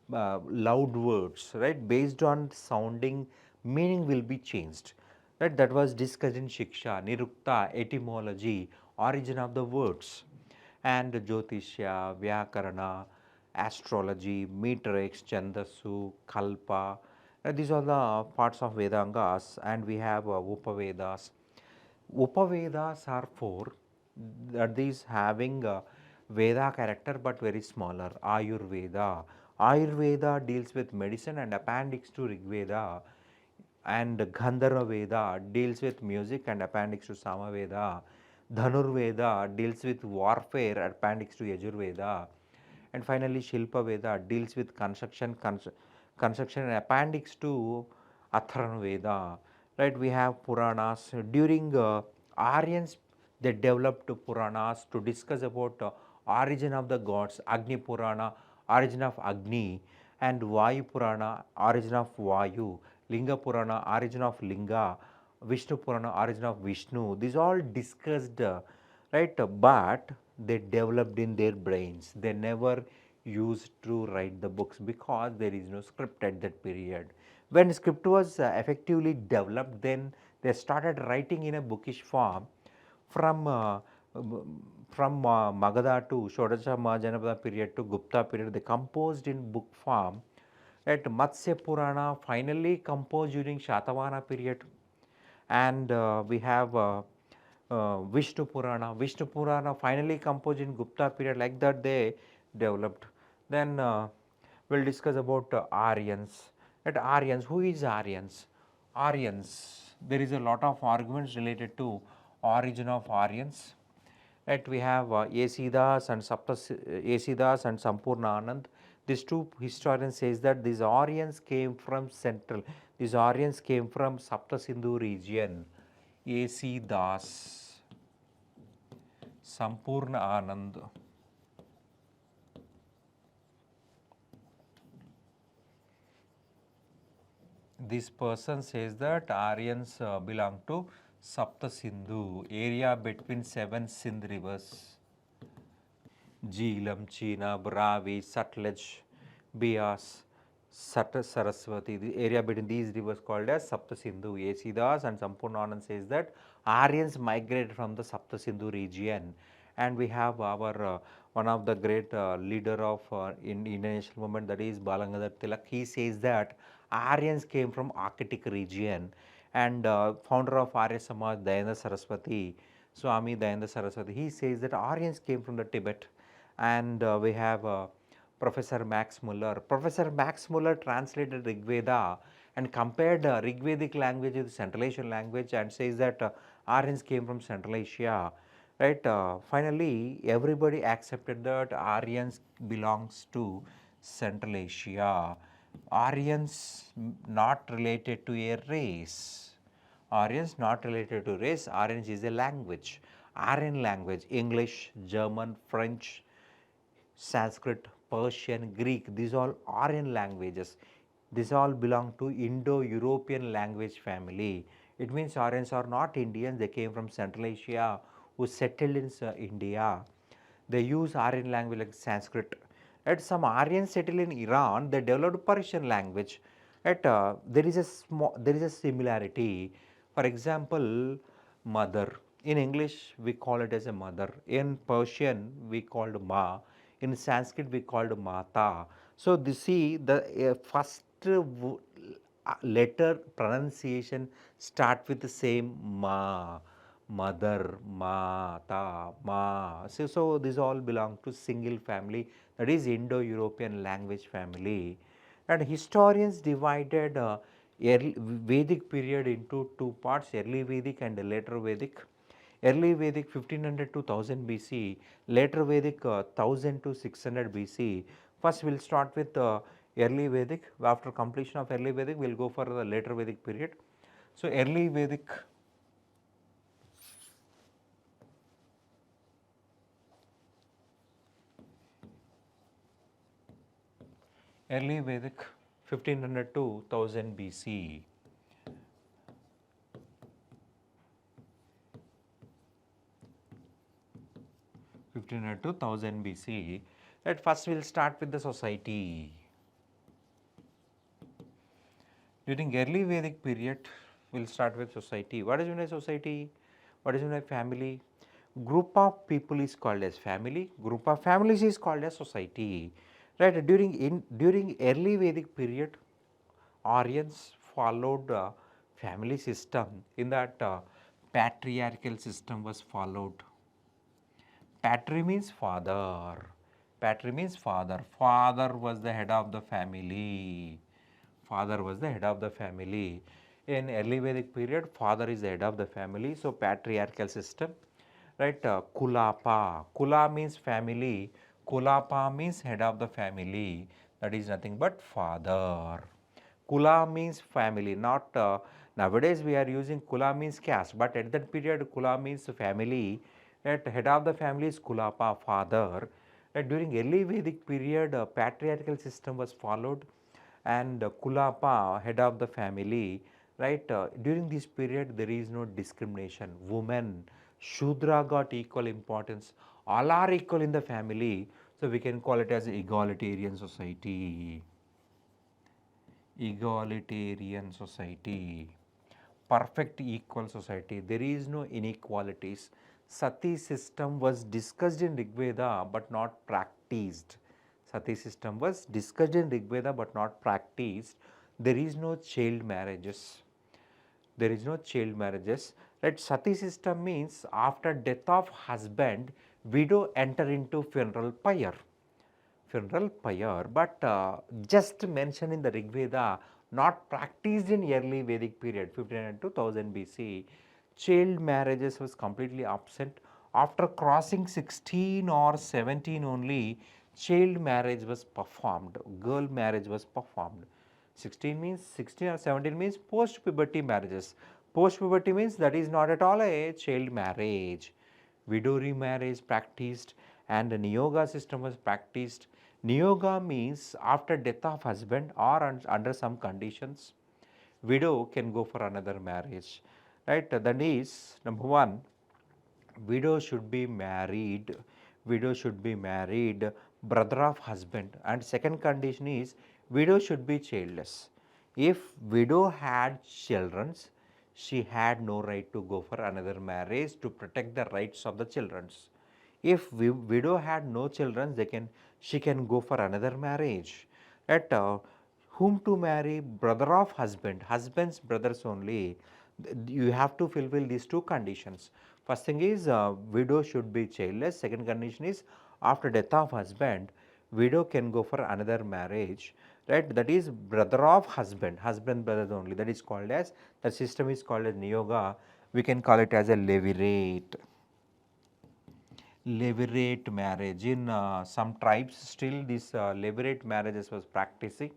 loud words, right? Based on sounding, meaning will be changed. Right? That was discussed in Shiksha, Nirukta, etymology, origin of the words, and Jyotishya, Vyakarana, astrology, metrics, Chandasu, Kalpa. These are the parts of Vedangas, and we have Upavedas. Upavedas are 4, these having Veda character but very smaller. Ayurveda. Ayurveda deals with medicine and appendix to Rig Veda, and Gandharva Veda deals with music and appendix to Samaveda. Dhanur Veda deals with warfare, appendix to Yajurveda. And finally, Shilpa Veda deals with construction and appendix to Atharvana Veda. Right, we have Puranas. During Aryans, they developed Puranas to discuss about origin of the gods, Agni Purana, origin of Agni, and Vayu Purana, origin of Vayu, Linga Purana, origin of Linga, Vishnu Purana, origin of Vishnu. These all discussed, right? But they developed in their brains. They never used to write the books because there is no script at that period. When script was effectively developed, then they started writing in a bookish form from Magadha to Shodasha Mahajanapada period to Gupta period. They composed in book form. At Matsya Purana finally composed during Shatavahana period, and we have Vishnu Purana. Vishnu Purana finally composed in Gupta period. Like that they developed. Then we'll discuss about Aryans. At Aryans, who is Aryans? Aryans, there is a lot of arguments related to origin of Aryans. Right, we have Asidas and Asidas and Sampurna Anand. These two historians says that these Aryans came from central. These Aryans came from Sapta Sindhu region. Asidas, Sampurna Anand. This person says that Aryans belong to Sapta Sindhu, area between 7 Sindh rivers. Jhelum, Chenab, Ravi, Sutlej, Beas, Saraswati. The area between these rivers called as Sapta Sindhu. Asidas and Sampurnanand says that Aryans migrated from the Sapta Sindhu region. And we have our one of the great leader of Indian national movement, that is Balangadhar Tilak. He says that Aryans came from Arctic region, and founder of Arya Samaj, Dayendra Saraswati, Swami Dayendra Saraswati, he says that Aryans came from the Tibet. And we have Professor Max Muller. Professor Max Muller translated Rig Veda and compared Rig Vedic language with Central Asian language and says that Aryans came from Central Asia. Right. Finally, everybody accepted that Aryans belongs to Central Asia. Aryans not related to a race. Aryans not related to race. Aryans is a language. Aryan language, English, German, French, Sanskrit, Persian, Greek, these all Aryan languages. These all belong to Indo-European language family. It means Aryans are not Indians, they came from Central Asia who settled in India. They use Aryan language like Sanskrit. At some Aryans settled in Iran, they developed Persian language. At there is a similarity. For example, mother. In English, we call it as a mother. In Persian, we called ma. In Sanskrit, we called mata. So, this see the first letter pronunciation start with the same ma, mother, mata, ma. So these all belong to single family, that is Indo-European language family. And historians divided Vedic period into two parts, early Vedic and later Vedic. Early Vedic 1500 to 1000 BC, later Vedic 1000 to 600 BC. First we will start with early Vedic. After completion of early Vedic, we will go for the later Vedic period. So early Vedic, early Vedic 1500 to 1000 BC. To 1000 BC. At first we will start with the society. During early Vedic period, we will start with society. What is meant by society? What is meant by family? Group of people is called as family. Group of families is called as society. Right? During early Vedic period, Aryans followed family system. In that patriarchal system was followed. Patri means father, Patri means father. Father was the head of the family. Father was the head of the family. In early Vedic period, father is the head of the family. So patriarchal system, right? Kulapa. Kula means family. Kulapa means head of the family. That is nothing but father. Kula means family, not nowadays we are using Kula means caste, but at that period Kula means family. At head of the family is Kulapa, father. During early Vedic period, patriarchal system was followed, and Kulapa, head of the family, right? During this period, there is no discrimination. Women, Shudra got equal importance. All are equal in the family, so we can call it as egalitarian society. Egalitarian society, perfect equal society. There is no inequalities. Sati system was discussed in Rig Veda but not practiced. Sati system was discussed in Rig Veda but not practiced. There is no child marriages. There is no child marriages. Right? Sati system means after death of husband, widow enter into funeral pyre. But just mentioned in the Rig Veda, not practiced in early Vedic period, 1500 to 1000 BC. Child marriages was completely absent. After crossing 16 or 17 only, child marriage was performed, girl marriage was performed. 16 or 17 means post puberty marriages. Post puberty means that is not at all a child marriage. Widow remarriage practiced, and the Niyoga system was practiced. Niyoga means after death of husband or under some conditions, widow can go for another marriage. Right? That is number one, widow should be married. Widow should be married, brother of husband. And second condition is widow should be childless. If widow had children, she had no right to go for another marriage to protect the rights of the children. If widow had no children, she can go for another marriage. At whom to marry? Brother of husband, husband's brothers only. You have to fulfill these two conditions. First thing is widow should be childless. Second condition is after death of husband, widow can go for another marriage. Right? That is brother of husband, husband brothers only. That is called as, the system is called as Niyoga. We can call it as a levirate. Levirate marriage. In some tribes still this levirate marriages was practicing.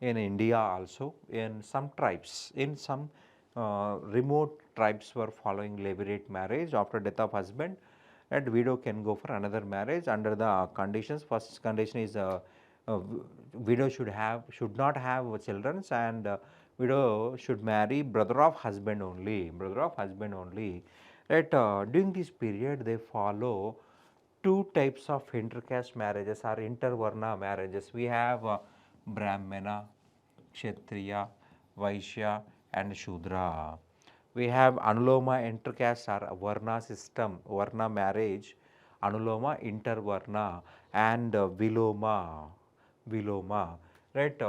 In India also, in some tribes, in some remote tribes were following levirate marriage after death of husband, and widow can go for another marriage under the conditions. First condition is widow should not have children, and widow should marry brother of husband only, brother of husband only. Right? During this period, they follow two types of intercaste marriages or intervarna marriages. We have Brahmana, Kshatriya, Vaishya, and Shudra. We have Anuloma intercaste or Varna system, Varna marriage, Anuloma intervarna, and Viloma. Viloma. Right?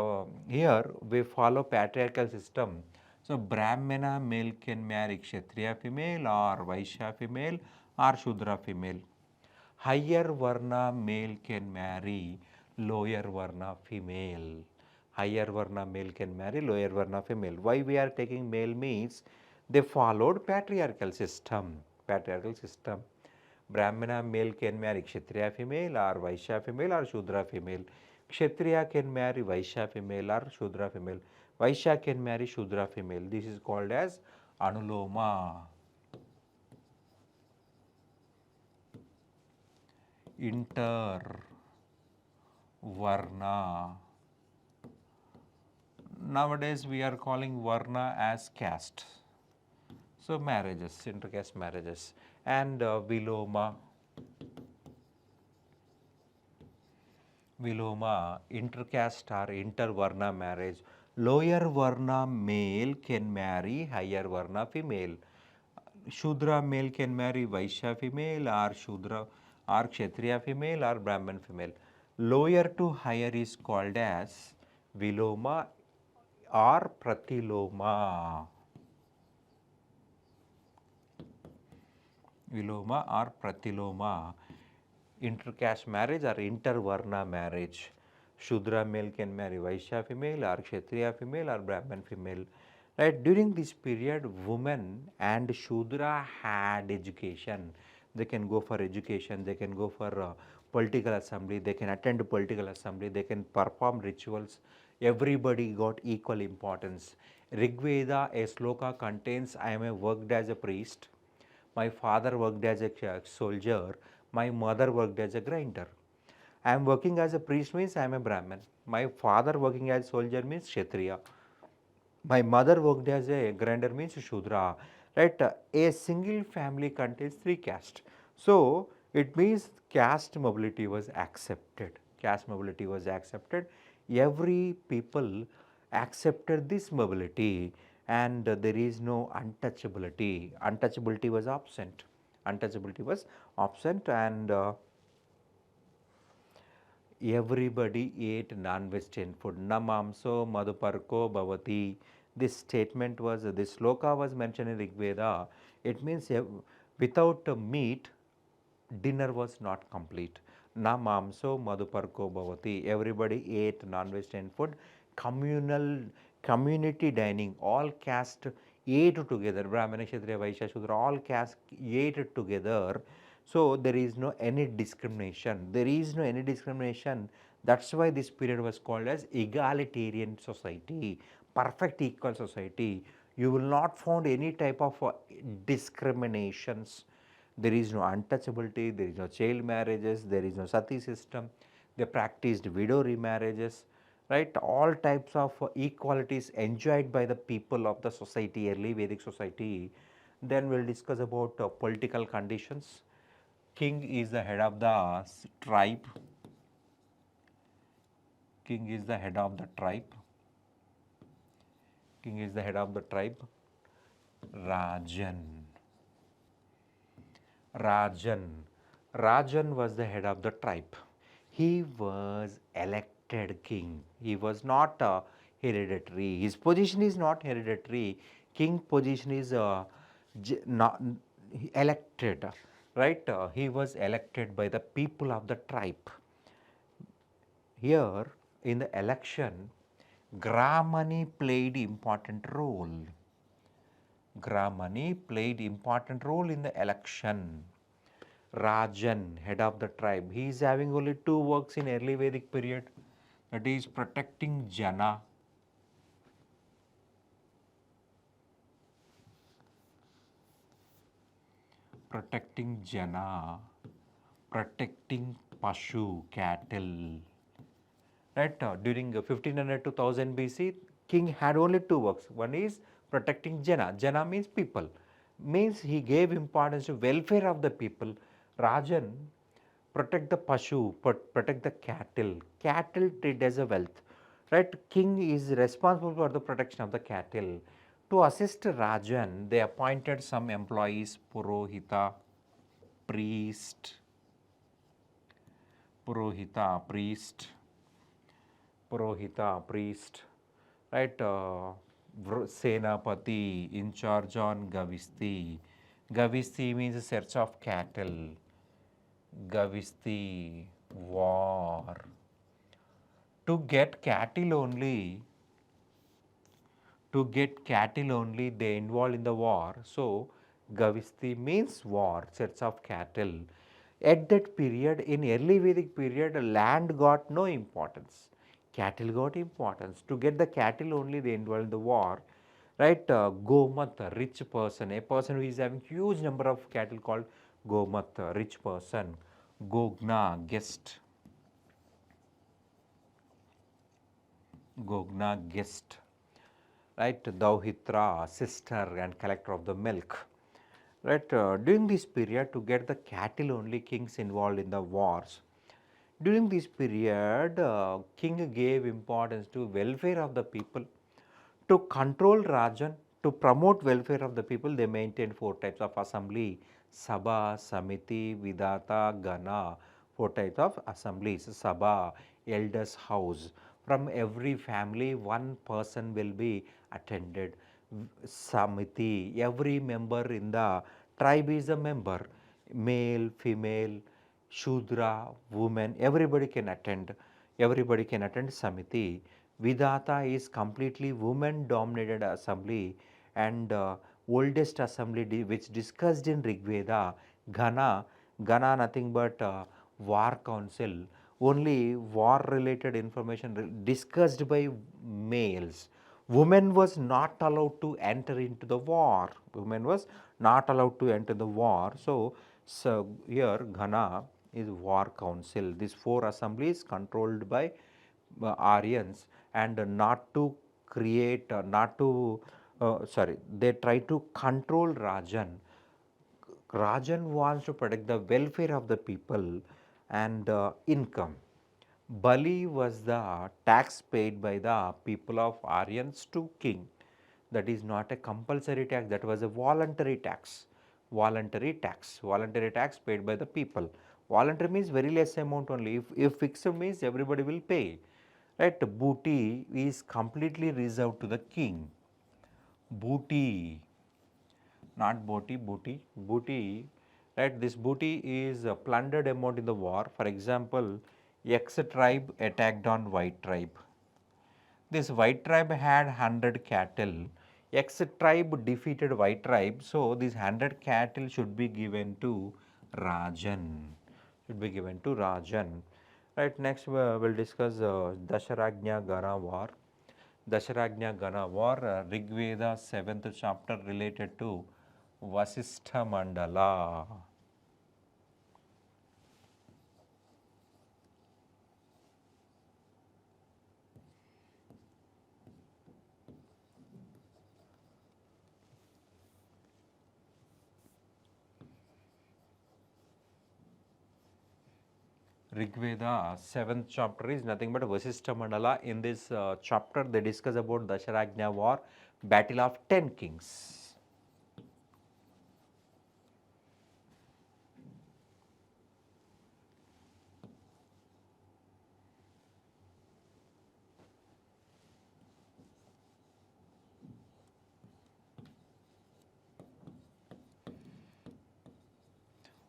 Here we follow patriarchal system. So Brahmana male can marry Kshatriya female, or Vaishya female, or Shudra female. Higher Varna male can marry lower Varna female. Higher Varna male can marry lower Varna female. Why we are taking male means they followed patriarchal system. Patriarchal system. Brahmana male can marry Kshatriya female, or Vaishya female, or Shudra female. Kshatriya can marry Vaishya female or Shudra female. Vaishya can marry Shudra female. This is called as Anuloma. Intervarna. Nowadays we are calling Varna as caste. So marriages, intercaste marriages, and Viloma. Viloma, intercaste or intervarna marriage. Lower Varna male can marry higher Varna female. Shudra male can marry Vaishya female, or Shudra or Kshatriya female, or Brahman female. Lower to higher is called as Viloma or Pratiloma. Viloma or Pratiloma. intercaste marriage or intervarna marriage. Shudra male can marry Vaishya female or Kshatriya female or Brahman female. Right, during this period, women and Shudra had education. They can go for education, they can go for political assembly, they can attend political assembly, they can perform rituals. Everybody got equal importance. Rigveda, a sloka contains, I am a worked as a priest, my father worked as a soldier, my mother worked as a grinder. I am working as a priest means I am a Brahman. My father working as soldier means Kshatriya. My mother worked as a grinder means Shudra. Right? A single family contains three castes. So it means caste mobility was accepted. Caste mobility was accepted. Every people accepted this mobility, and there is no untouchability. Untouchability was absent. Untouchability was absent, and everybody ate non-vegetarian food. Namamso madhuparko bhavati. This statement was, this sloka was mentioned in Rig Veda. It means without meat, dinner was not complete. Namamso madhuparko bhavati. Everybody ate non-vegetarian food. Community dining, all caste ate together. Brahmana, Kshatriya, Vaishya, Shudra, all caste ate together. So there is no any discrimination. There is no any discrimination. That's why this period was called as egalitarian society, perfect equal society. You will not find any type of discriminations. There is no untouchability, there is no child marriages, there is no sati system. They practiced widow remarriages, right? All types of equalities enjoyed by the people of the society, early Vedic society. Then we'll discuss about political conditions. King is the head of the tribe. King is the head of the tribe. King is the head of the tribe. Rajan. Rajan was the head of the tribe. He was elected king. He was not hereditary. His position is not hereditary. King position is not elected, right? He was elected by the people of the tribe. Here in the election, Gramani played important role. Gramani played important role in the election. Rajan, head of the tribe, he is having only two works in early Vedic period, that is protecting Jana, protecting Pashu, cattle. Right, during 1500 to 1000 BC, king had only two works. One is protecting Jana. Jana means people, means he gave importance to welfare of the people. Rajan protect the Pashu, protect the cattle. Cattle treated as a wealth. Right, king is responsible for the protection of the cattle. To assist Rajan, they appointed some employees, Purohita, priest, right? Senapati in charge on Gavisti. Gavisti means search of cattle. Gavisti, war. To get cattle only, they involved in the war. So Gavisti means war, search of cattle. At that period, in early Vedic period, land got no importance. Cattle got importance. To get the cattle only, they involved in the war. Right? Gomat, rich person, a person who is having huge number of cattle called Gomat, rich person. Gogna, guest. Gogna, guest. Right? Dauhitra, sister and collector of the milk. Right, during this period, to get the cattle only, kings involved in the wars. During this period, king gave importance to welfare of the people. To control Rajan, to promote welfare of the people, they maintained four types of assembly: Sabha, Samiti, Vidata, Gana. Four types of assemblies: Sabha, elders' house. From every family, one person will be attended. Samiti, every member in the tribe is a member, male, female, Shudra, women, everybody can attend Samiti. Vidata is completely women dominated assembly, and oldest assembly which discussed in Rig Veda. Gana nothing but war council, only war related information discussed by males. Women was not allowed to enter into the war. Women was not allowed to enter the war. So here Ghana is war council. These four assemblies controlled by Aryans, and not to create, not to, sorry, they try to control Rajan. Rajan wants to protect the welfare of the people and income. Bali was the tax paid by the people of Aryans to king. That is not a compulsory tax, that was a voluntary tax. Voluntary tax paid by the people. Voluntary means very less amount only. If fixed means everybody will pay. Right? Booty is completely reserved to the king. Booty, not booty, booty, right? This booty is a plundered amount in the war. For example, X tribe attacked on white tribe. This white tribe had 100 cattle. X tribe defeated white tribe, so these 100 cattle should be given to Rajan. Right, next we'll discuss Dasharagnya Gana war. Dasharagnya Gana war, Rig Veda 7th chapter related to Vasistha Mandala. Rig Veda 7th chapter is nothing but Vasistha Mandala. In this chapter they discuss about Dasharagnya war, battle of 10 kings.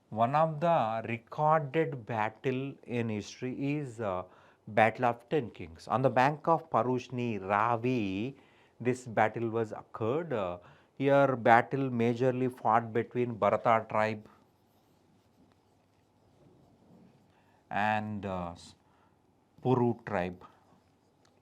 One of the recorded battle in history is Battle of 10 Kings. On the bank of Parushni, Ravi, this battle was occurred. Here battle majorly fought between Bharata tribe and Puru tribe.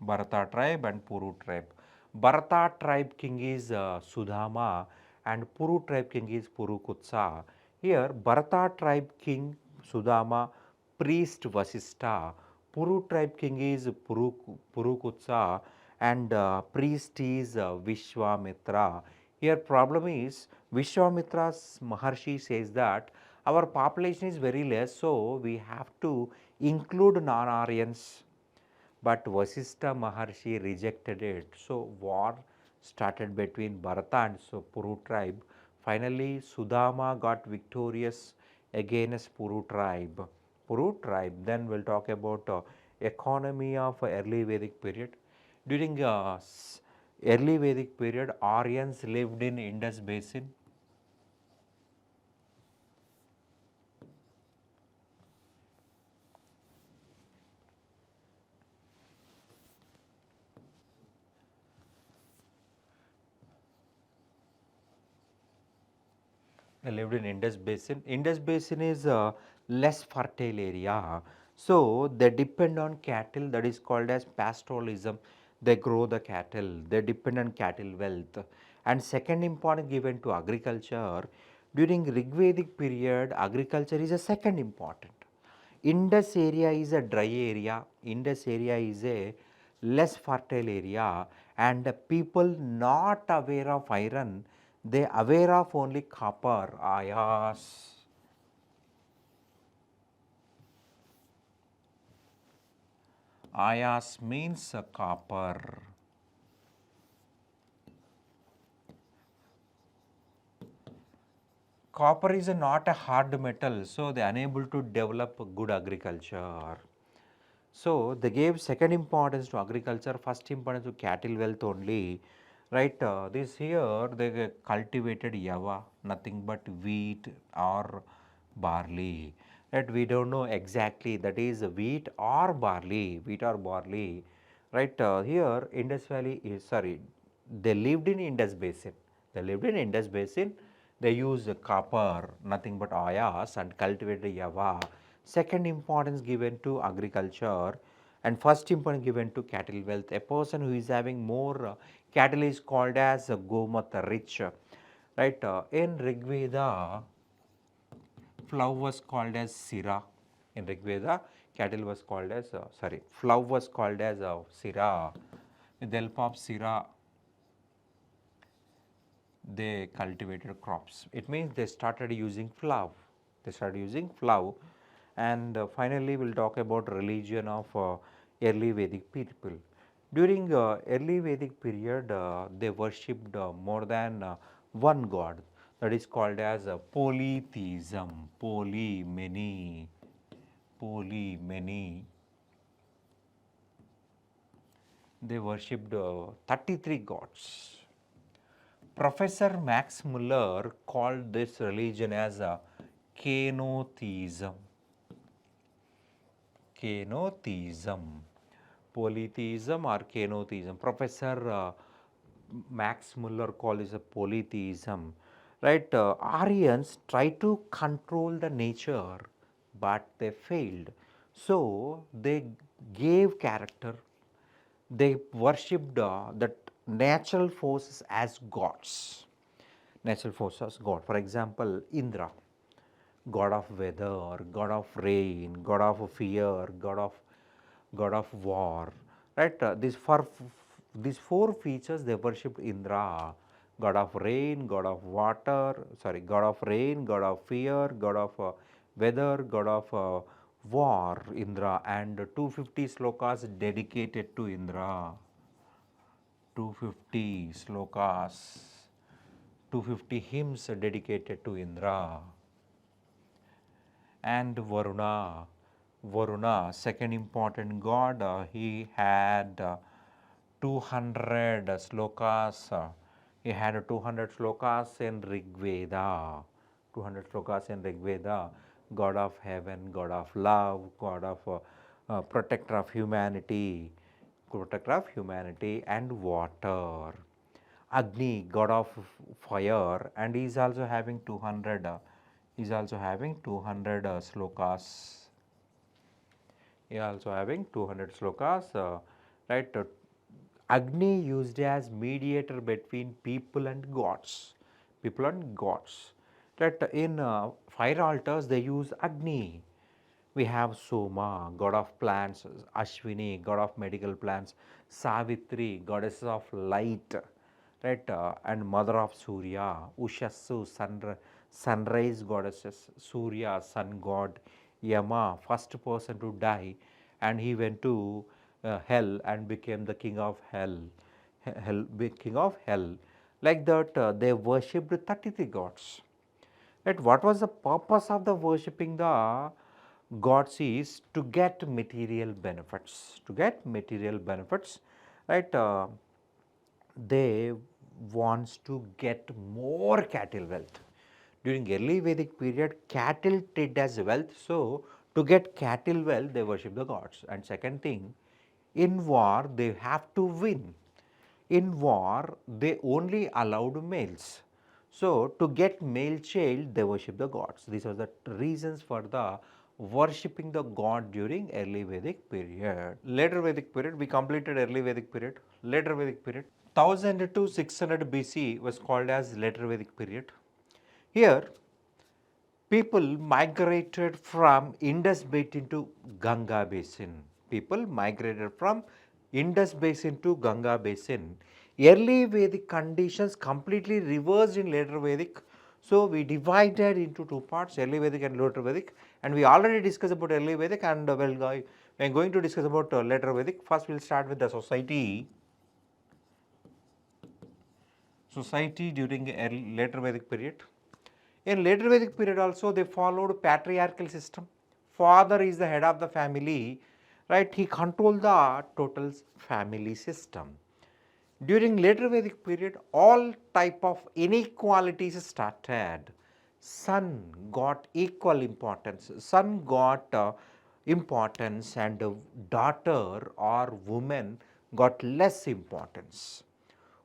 Bharata tribe and Puru tribe. Bharata tribe king is Sudama and Puru tribe king is Purukutsa. Here Bharata tribe king Sudama, priest Vasistha, Puru tribe king is Purukutsa, and priest is Vishwamitra. Here problem is Vishwamitra's Maharshi says that our population is very less, so we have to include non-Aryans, but Vasistha Maharshi rejected it. So war started between Bharata and Puru tribe. Finally, Sudama got victorious against Puru tribe. Then we'll talk about economy of early Vedic period. During early Vedic period, Aryans lived in Indus basin. They lived in Indus Basin. Indus Basin is a less fertile area. So they depend on cattle, that is called as pastoralism. They grow the cattle, they depend on cattle wealth. And second importance given to agriculture. During Rigvedic period, agriculture is a second important. Indus area is a dry area, Indus area is a less fertile area, and people not aware of iron, they aware of only copper, ayas. Ayas means copper. Copper is not a hard metal, so they are unable to develop good agriculture. So they gave second importance to agriculture, first importance to cattle wealth only. Right, this here they cultivated Yava, nothing but wheat or barley. Right, we don't know exactly that is wheat or barley, right. Here Indus Valley is, sorry, they lived in Indus Basin, they used copper, nothing but ayas, and cultivated Java. Second importance given to agriculture, and first importance given to cattle wealth. A person who is having more cattle is called as Gomata rich, right. In Rigveda, plough was called as Sira. In Rig Veda, cattle was called as, plough was called as Sira. With the help of Sira, they cultivated crops. It means they started using plough. And finally, we'll talk about religion of early Vedic people. During early Vedic period, they worshipped more than one god. That is called as polytheism, many. They worshipped 33 gods. Professor Max Muller called this religion as a kenotheism. Polytheism or kenotheism. Professor Max Muller called this a polytheism. Right? Aryans tried to control the nature, but they failed. So they gave character. They worshipped that natural forces as gods. Natural forces as God. For example, Indra, god of weather, god of rain, god of fear, god of war. Right? These four features they worshipped Indra, god of rain, god of water, god of rain, god of fear, god of weather, god of war, Indra, and 250 slokas dedicated to Indra. 250 slokas, 250 hymns dedicated to Indra. And Varuna, second important god, he had 200 slokas. He had 200 slokas in Rig Veda. 200 slokas in Rig Veda. God of heaven, God of love, God of protector of humanity, and water. Agni, god of fire, and he is also having 200. Slokas. He also having 200 slokas. Right? Agni used as mediator between people and gods. Right? In fire altars, they use Agni. We have Soma, god of plants, Ashwini, god of medical plants, Savitri, goddess of light, right? And mother of Surya, Ushassu, sunrise goddesses, Surya, sun god, Yama, first person to die, and he went to hell and became the king of hell. King of hell. Like that, they worshipped 33 gods. Right? What was the purpose of the worshipping the gods is to get material benefits. Right? They wants to get more cattle wealth. During early Vedic period, cattle treated as wealth. So to get cattle wealth, they worship the gods. And second thing, in war they have to win. In war, they only allowed males. So, to get male child, they worship the gods. These are the reasons for the worshipping the god during early Vedic period. Later Vedic period, we completed early Vedic period. Later Vedic period, 1000 to 600 BC was called as later Vedic period. Here, people migrated from Indus Basin to Ganga Basin. To Ganga Basin. Early Vedic conditions completely reversed in later Vedic. So, we divided into two parts, early Vedic and later Vedic, and we already discussed about early Vedic, and we are going to discuss about later Vedic. First, we will start with the society. During later Vedic period. In later Vedic period also, they followed patriarchal system. Father is the head of the family, right? He controlled the total family system. During later Vedic period, all type of inequalities started. son got equal importance. Son got importance and daughter or woman got less importance.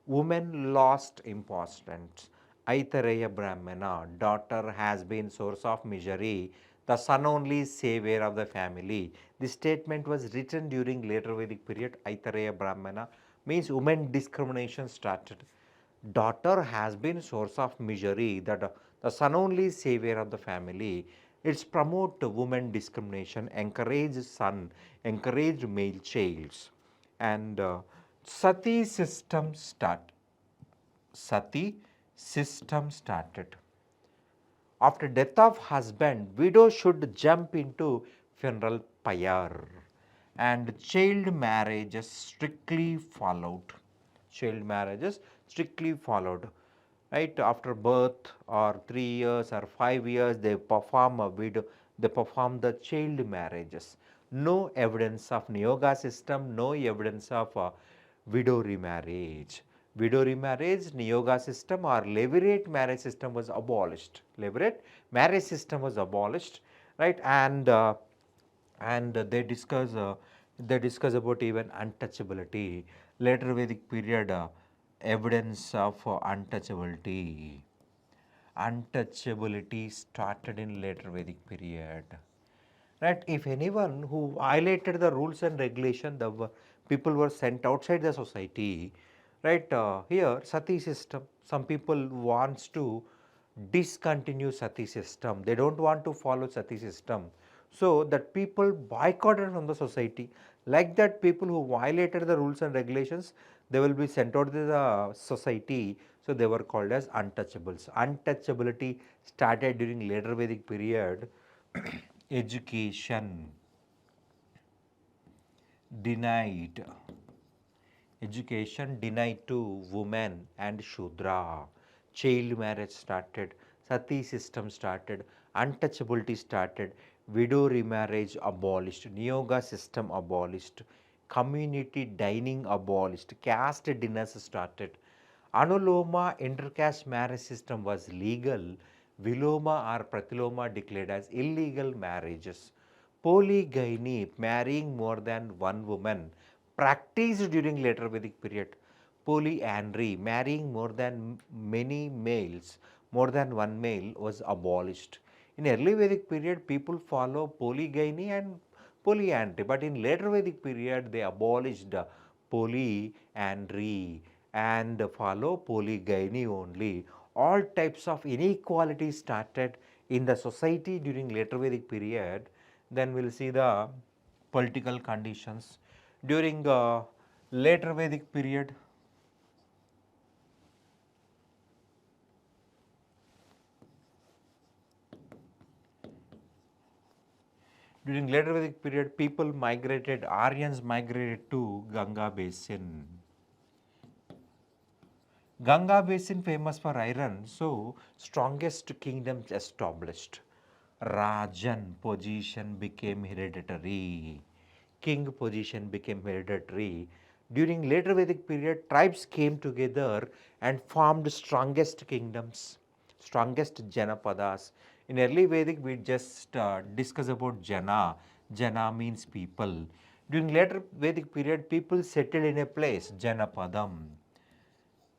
Women lost importance. Aitareya Brahmana, daughter has been source of misery, the son only savior of the family. This statement was written during later Vedic period. Aitareya Brahmana means women discrimination started. Daughter has been source of misery, that the son only savior of the family. It's promote women discrimination, encourage son, encourage male childs, and sati system start. Sati system started. After death of husband, widow should jump into funeral pyre, and child marriages strictly followed. Child marriages strictly followed. Right after birth, or 3 years or 5 years, they perform a widow. They perform the child marriages. No evidence of Niyoga system. No evidence of widow remarriage. Widow remarriage, Niyoga system or levirate marriage system was abolished. Levirate marriage system was abolished, right? And they discuss about even untouchability. Later Vedic period, evidence of untouchability. Untouchability started in later Vedic period. Right? If anyone who violated the rules and regulation, the people were sent outside the society. Right? Here, sati system. Some people wants to discontinue sati system. They don't want to follow sati system. So that people boycotted from the society. Like that, people who violated the rules and regulations, they will be sent out to the society. So they were called as untouchables. Untouchability started during later Vedic period. Education denied. Education denied to women and Shudra. Child marriage started. Sati system started. Untouchability started. Widow remarriage abolished. Niyoga system abolished. Community dining abolished. Caste dinners started. Anuloma intercaste marriage system was legal. Viloma or Pratiloma declared as illegal marriages. Polygyny, marrying more than one woman, practiced during later Vedic period. Polyandry, marrying more than many males, more than one male, was abolished. In early Vedic period, people follow polygyny and polyandry, but in later Vedic period, they abolished polyandry and follow polygyny only. All types of inequality started in the society during later Vedic period. Then we'll see the political conditions during later Vedic period. During later Vedic period, people migrated, Aryans migrated to Ganga basin. Ganga basin famous for iron, so strongest kingdoms established. Rajan position became hereditary. King position became hereditary. During later Vedic period, tribes came together and formed strongest kingdoms, strongest Janapadas. In early Vedic, we just discuss about Jana. Jana means people. During later Vedic period, people settled in a place, Janapadam.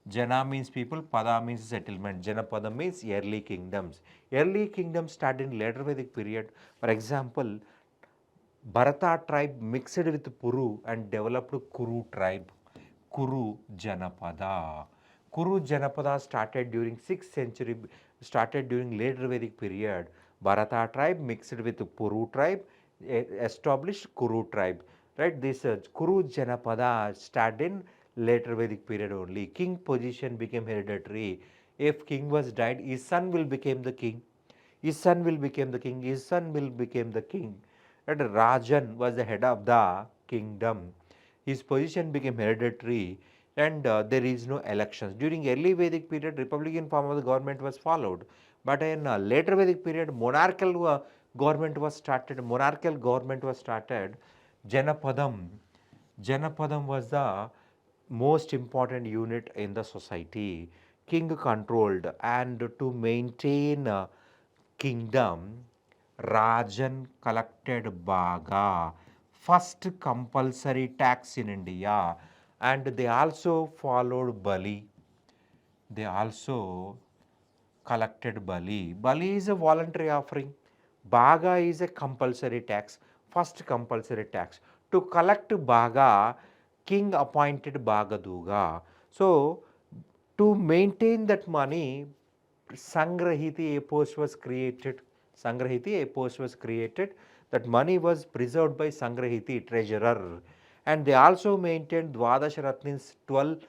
Jana means people, Pada means settlement. Janapada means early kingdoms. Early kingdoms started in later Vedic period. For example, Bharata tribe mixed with Puru and developed Kuru tribe. Kuru Janapada. Kuru Janapada started during 6th century, started during later Vedic period. Bharata tribe mixed with Puru tribe, established Kuru tribe. Right, this Kuru Janapada started in later Vedic period only. King position became hereditary. If king was died, his son will become the king. His son will become the king. His son will become the king. Right? Rajan was the head of the kingdom. His position became hereditary, and there is no elections. During early Vedic period, republican form of the government was followed. But in later Vedic period, monarchical government was started. Monarchical government was started. Janapadam. Janapadam was the most important unit in the society. King controlled, and to maintain kingdom, Rajan collected Bhaga, first compulsory tax in India, and they also followed Bali. They also collected Bali. Bali is a voluntary offering. Bhaga is a compulsory tax, first compulsory tax. To collect Bhaga, king appointed Bhagaduga. So, to maintain that money, Sangrahiti, a post was created. Sangrahiti, a post was created. That money was preserved by Sangrahiti, treasurer. And they also maintained Dwadash Ratnins, 12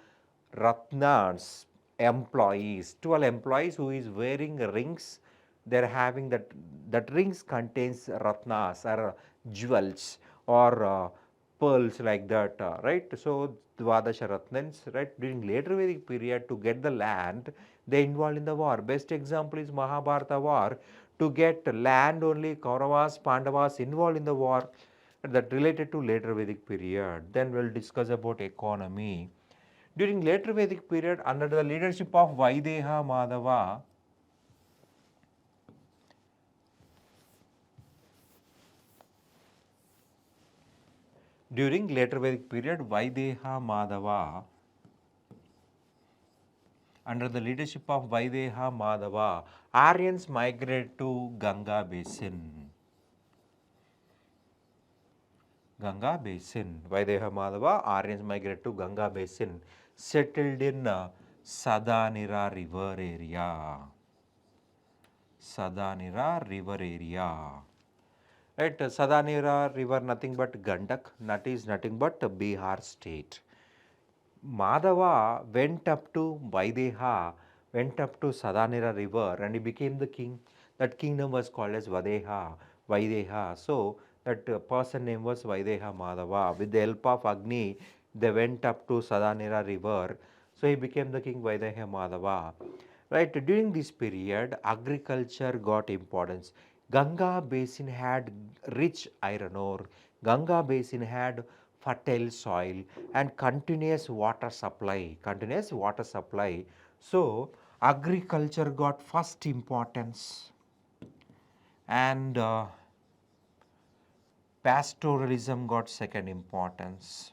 Ratnas, employees, 12 employees who is wearing rings. They're having that rings contains Ratnas or jewels or pearls like that, right? So Dvadasha Ratnans, right? During later Vedic period, to get the land, they involved in the war. Best example is Mahabharata war. To get land, only Kauravas, Pandavas involved in the war, that related to later Vedic period. Then we'll discuss about economy. During later Vedic period, under the leadership of Vaideha Madhava, during later Vedic period, Vaideha Madhava, under the leadership of Vaideha Madhava, Aryans migrated to Ganga Basin. Ganga Basin. Vaideha Madhava, Aryans migrated to Ganga Basin, settled in Sadanira river area. Sadanira river area. Right, Sadanira river nothing but Gandak, that is nothing but Bihar state. Madhava went up to Vaideha, went up to Sadanira river and he became the king. That kingdom was called as Vaideha. So that person name was Vaideha Madhava. With the help of Agni, they went up to Sadanira river. So he became the king Vaideha Madhava. Right, during this period, agriculture got importance. Ganga basin had rich iron ore. Ganga basin had fertile soil and continuous water supply. Continuous water supply. So, agriculture got first importance and pastoralism got second importance.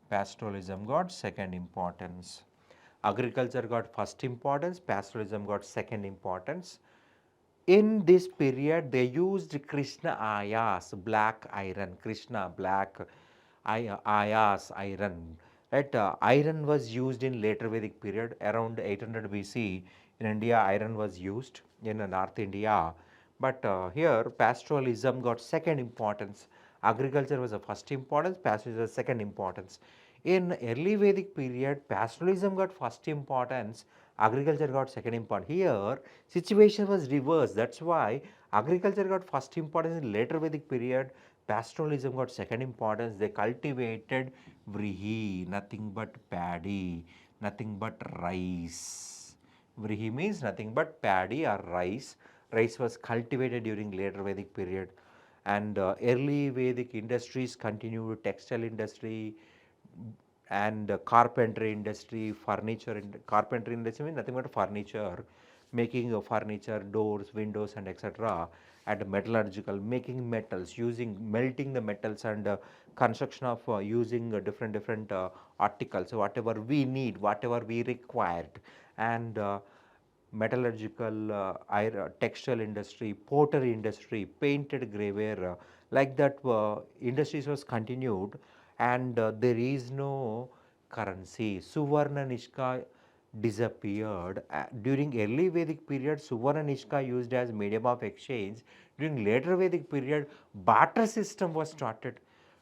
Pastoralism got second importance. Agriculture got first importance, pastoralism got second importance. In this period, they used Krishna ayas, black iron, Krishna black ayas, iron. Right? Iron was used in later Vedic period, around 800 BC. In India, iron was used in North India. But here, pastoralism got second importance. Agriculture was the first importance, pastoralism was second importance. In early Vedic period, pastoralism got first importance, agriculture got second importance. Here, situation was reversed. That's why agriculture got first importance in later Vedic period, pastoralism got second importance. They cultivated vrihi, nothing but paddy, nothing but rice. Vrihi means nothing but paddy or rice. Rice was cultivated during later Vedic period. And early Vedic industries continued, textile industry, and carpentry industry, carpentry industry means nothing but furniture, making of furniture, doors, windows and etc. And metallurgical, making metals, using melting the metals and construction of using different articles, so whatever we need, whatever we required, and metallurgical, textile industry, pottery industry, painted graveware, like that industries was continued, and there is no currency. Suvarna Nishka disappeared. During early Vedic period, Suvarna Nishka used as medium of exchange. During later Vedic period, barter system was started.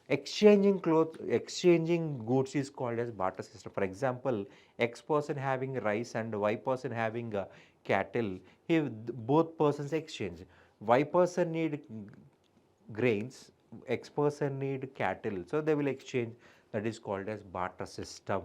Exchanging goods is called as barter system. For example, X person having rice and Y person having cattle, both persons exchange. Y person need grains, X person need cattle, so they will exchange. That is called as barter system.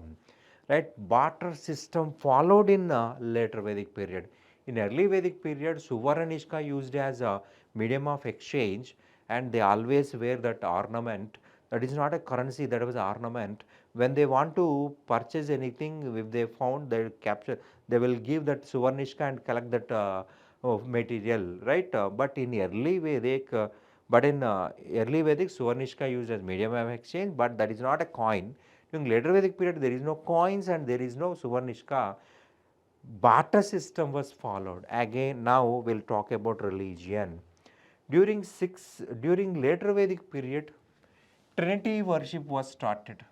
Right? Barter system followed in later Vedic period. In early Vedic period, Suvarna used as a medium of exchange, and they always wear that ornament. That is not a currency, that was ornament. When they want to purchase anything, if they found, they capture, they will give that Suvarnishka and collect that material, right? But in early Vedic, early Vedic, Suvarnishka used as medium of exchange, but that is not a coin. During later Vedic period, there is no coins and there is no Suvarnishka. Barter system was followed. Again, now we'll talk about religion. During later Vedic period, Trinity worship was started.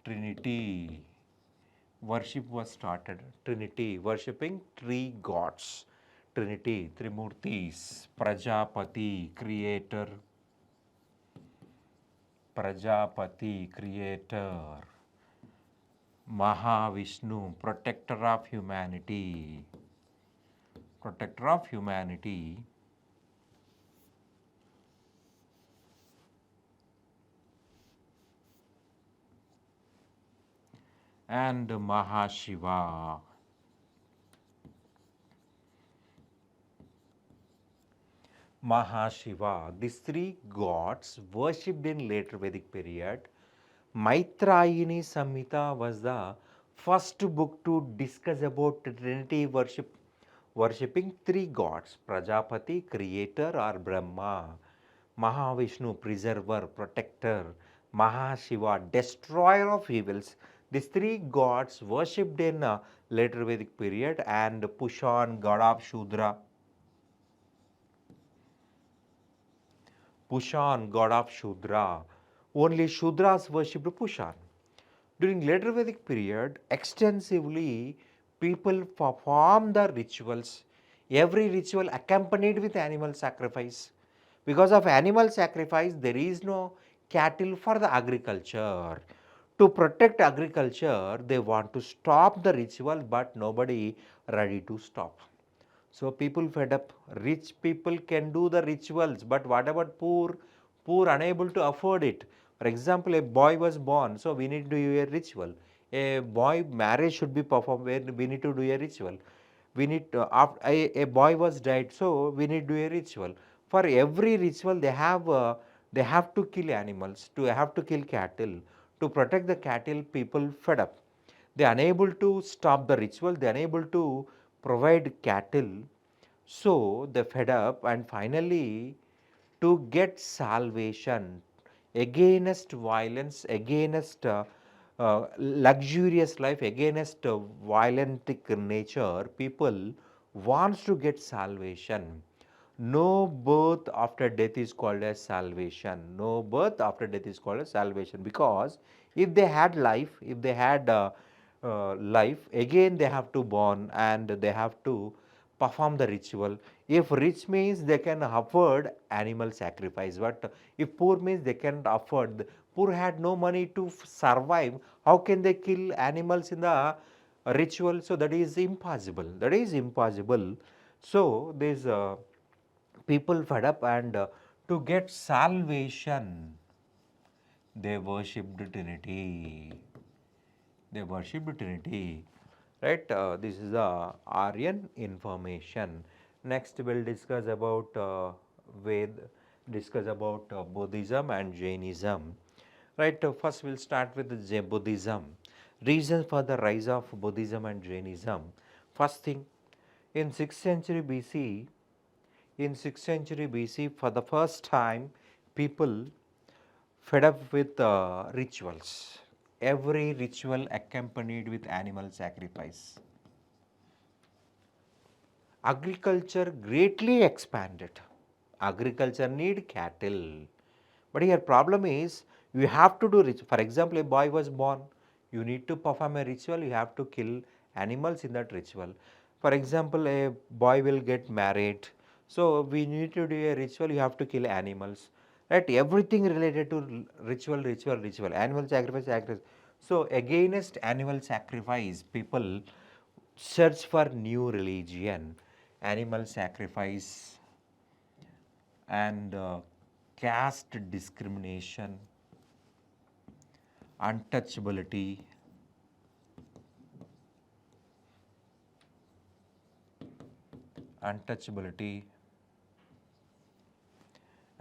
Trinity worship was started. Trinity, worshipping three gods. Trinity, Trimurtis, Prajapati, creator, Mahavishnu, protector of humanity, and Mahashiva. These three gods worshipped in later Vedic period. Maitrayini Samhita was the first book to discuss about Trinity worship, worshipping three gods: Prajapati, creator or Brahma; Mahavishnu, preserver, protector; Mahashiva, destroyer of evils. These three gods worshipped in later Vedic period, and Pushan, god of Shudra. Pushan, god of Shudra. Only Shudras worshipped Pushan. During later Vedic period, extensively people perform the rituals. Every ritual accompanied with animal sacrifice. Because of animal sacrifice, there is no cattle for the agriculture. To protect agriculture, they want to stop the ritual, but nobody ready to stop. So people fed up. Rich people can do the rituals, but what about poor? Poor unable to afford it. For example, a boy was born, so we need to do a ritual. A boy marriage should be performed where we need to do a ritual. We need to, a boy was died, so we need to do a ritual. For every ritual, they have to kill animals, to have to kill cattle. To protect the cattle, people fed up. They are unable to stop the ritual, they are unable to provide cattle. So they fed up, and finally, to get salvation against violence, against luxurious life, against violent nature, people wants to get salvation. No birth after death is called as salvation. No birth after death is called as salvation, because if they had life, if they had life, again they have to born and they have to perform the ritual. If rich means they can afford animal sacrifice, but if poor means they can't afford. Poor had no money to survive. How can they kill animals in the ritual? So that is impossible. That is impossible. So these people fed up, and to get salvation, they worshipped Trinity. They worshipped Trinity. Right? This is the Aryan information. Next, we'll discuss about discuss about Buddhism and Jainism. Right? First, we'll start with the Buddhism. Reasons for the rise of Buddhism and Jainism. First thing, in 6th century BC, for the first time, people fed up with rituals. Every ritual accompanied with animal sacrifice. Agriculture greatly expanded. Agriculture need cattle. But here problem is, you have to do ritual. For example, a boy was born, you need to perform a ritual, you have to kill animals in that ritual. For example, a boy will get married, so we need to do a ritual, you have to kill animals. Right? Everything related to ritual, animal sacrifice, So against animal sacrifice, people search for new religion, animal sacrifice, and caste discrimination, untouchability,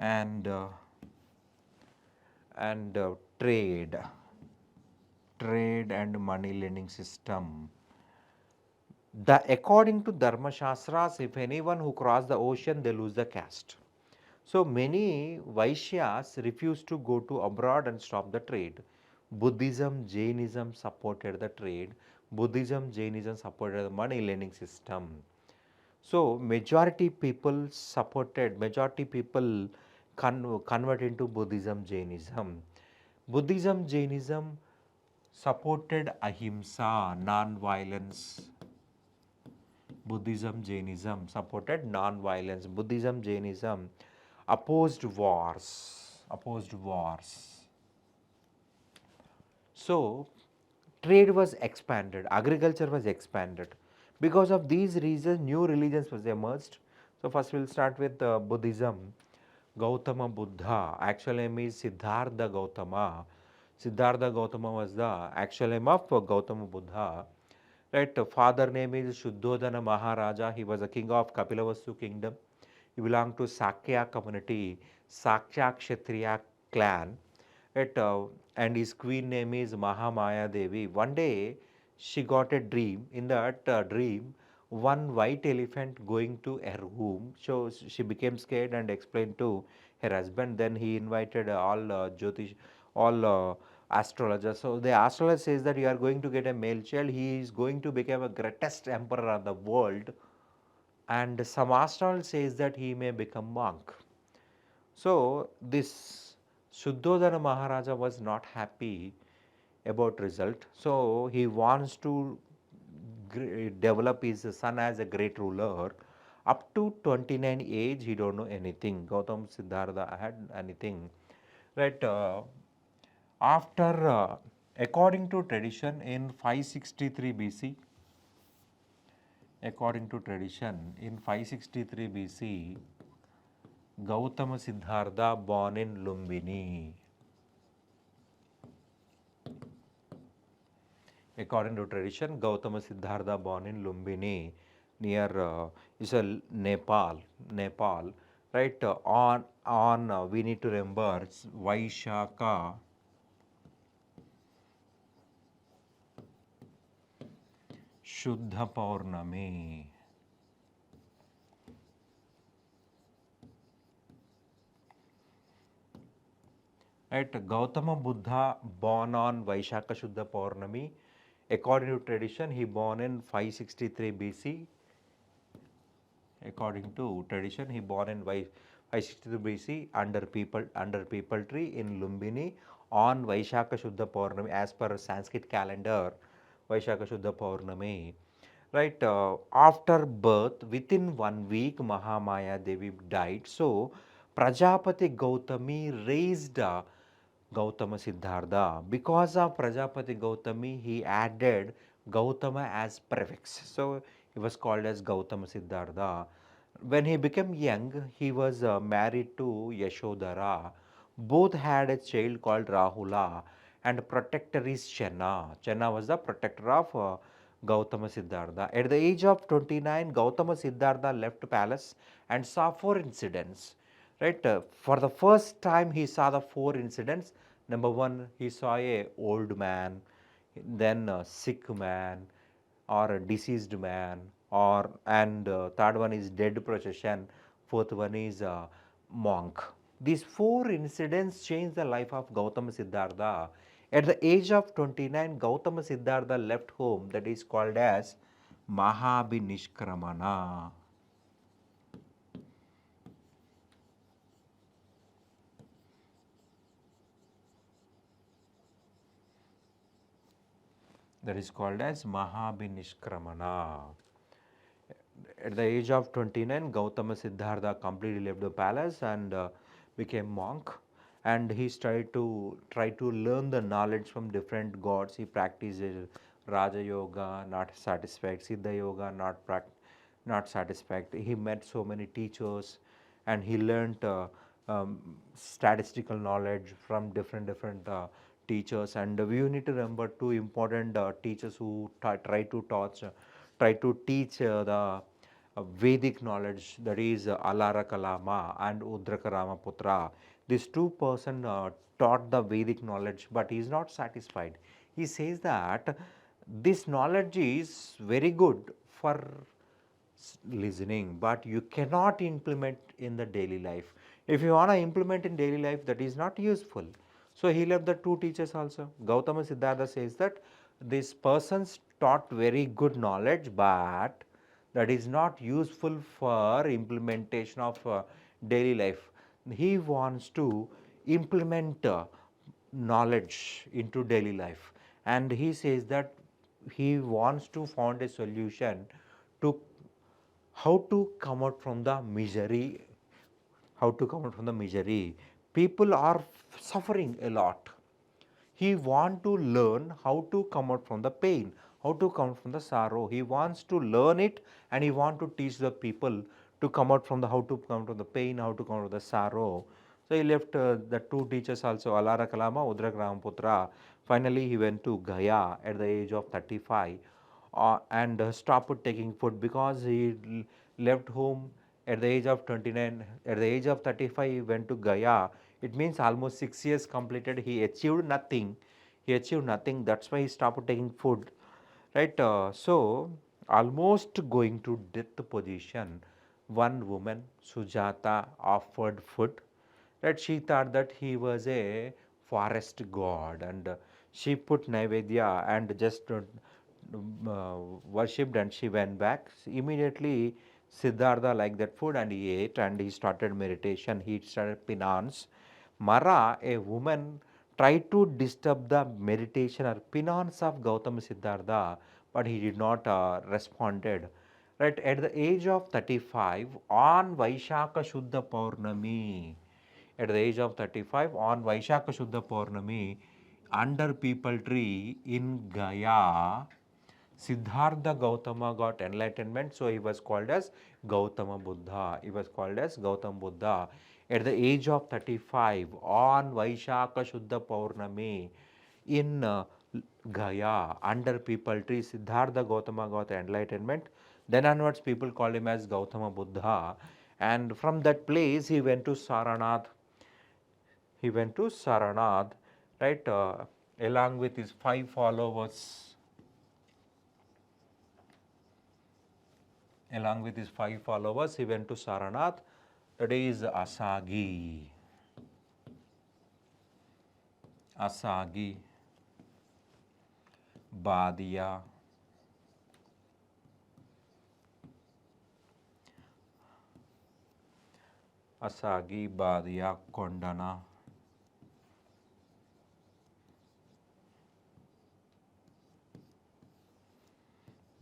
and trade and money lending system. According to Dharma Shastras, if anyone who cross the ocean, they lose the caste. So many Vaishyas refused to go to abroad and stop the trade. Buddhism, Jainism supported the trade. Buddhism, Jainism supported the money lending system. So majority people convert into Buddhism, Jainism. Buddhism, Jainism supported ahimsa, non-violence. Buddhism, Jainism supported non-violence. Buddhism, Jainism opposed wars. Opposed wars. So trade was expanded, agriculture was expanded. Because of these reasons, new religions was emerged. So first we'll start with Buddhism. Gautama Buddha, actual name is Siddhartha Gautama. Siddhartha Gautama was the actual name of Gautama Buddha. Right, father name is Shuddhodana Maharaja. He was a king of Kapilavastu kingdom. He belonged to Sakya community, Sakya Kshatriya clan. Right, and his queen name is Mahamaya Devi. One day, she got a dream. In that dream, one white elephant going to her home. So she became scared and explained to her husband. Then he invited all Jyotish, all astrologers. So the astrologer says that you are going to get a male child. He is going to become a greatest emperor of the world. And some astrologer says that he may become monk. So this Shuddhodana Maharaja was not happy about result. So he wants to develop his son as a great ruler. Up to 29 age, he don't know anything. Gautam Siddhartha had anything, right? After, according to tradition, in 563 BC, according to tradition, in 563 BC, Gautama Siddhartha born in Lumbini. According to tradition, Gautama Siddhartha born in Lumbini near Nepal. Nepal, right? On we need to remember Vaishaka Shuddha Paurnami. Right, Gautama Buddha born on Vaishaka Shuddha Paurnami. According to tradition, he born in 563 BC. According to tradition, he born in 563 BC under people tree in Lumbini on Vaishaka Shuddha Paurnami as per Sanskrit calendar. Vaishaka Shuddha Paurnami. Right, after birth, within 1 week, Mahamaya Devi died. So, Prajapati Gautami raised Gautama Siddhartha. Because of Prajapati Gautami, he added Gautama as prefix. So, he was called as Gautama Siddhartha. When he became young, he was married to Yashodhara. Both had a child called Rahula, and protector is Chenna. Chenna was the protector of Gautama Siddhartha. At the age of 29, Gautama Siddhartha left palace and saw four incidents. Right, for the first time he saw the four incidents. Number one, he saw a old man, then a sick man, or a deceased man, or and third one is dead procession, fourth one is monk. These four incidents changed the life of Gautama Siddhartha. At the age of 29, Gautama Siddhartha left home, that is called as Mahabhinishkramana. That is called as Mahabhinishkramana. At the age of 29, Gautama Siddhartha completely left the palace and became monk. And he tried to learn the knowledge from different gods. He practiced Raja Yoga, not satisfied. Siddha Yoga, not satisfied. He met so many teachers, and he learned statistical knowledge from different teachers. And we need to remember two important teachers who try to teach the Vedic knowledge, that is Alara Kalama and Udraka Putra. These two persons taught the Vedic knowledge, but he is not satisfied. He says that this knowledge is very good for listening, but you cannot implement in the daily life. If you want to implement in daily life, that is not useful. So he left the two teachers also. Gautama Siddhartha says that this person's taught very good knowledge, but that is not useful for implementation of daily life. He wants to implement knowledge into daily life, and he says that he wants to find a solution to how to come out from the misery. How to come out from the misery? People are suffering a lot. He wants to learn how to come out from the pain, how to come out from the sorrow. He wants to learn it, and he wants to teach the people to come out from the how to come out of the pain, how to come out of the sorrow. So he left the two teachers also, Alara Kalama, Udra Gramaputra. Finally, he went to Gaya at the age of 35 and stopped taking food because he left home at the age of 29. At the age of 35, he went to Gaya. It means almost 6 years completed. He achieved nothing. He achieved nothing. That's why he stopped taking food. Right? So, almost going to death position, one woman, Sujata, offered food. Right? She thought that he was a forest god, and she put Naivedya and just worshipped, and she went back. Immediately, Siddhartha liked that food and he ate, and he started meditation. He started penance. Mara, a woman, tried to disturb the meditation or penance of Gautama Siddhartha, but he did not responded. Right, at the age of 35, on Vaishaka Shuddha Paurnami, at the age of 35, on Vaishaka Shuddha Paurnami, under people tree in Gaya, Siddhartha Gautama got enlightenment, so he was called as Gautama Buddha. He was called as Gautama Buddha. At the age of 35, on Vaishaka Shuddha Paurnami, in Gaya, under people tree, Siddhartha Gautama got enlightenment. Then onwards, people called him as Gautama Buddha. And from that place, he went to Saranath. He went to Saranath, right, along with his 5 followers. Along with his 5 followers, he went to Saranath. That is Asagi. Asagi, Badia, Asagi, Badia, Kondana,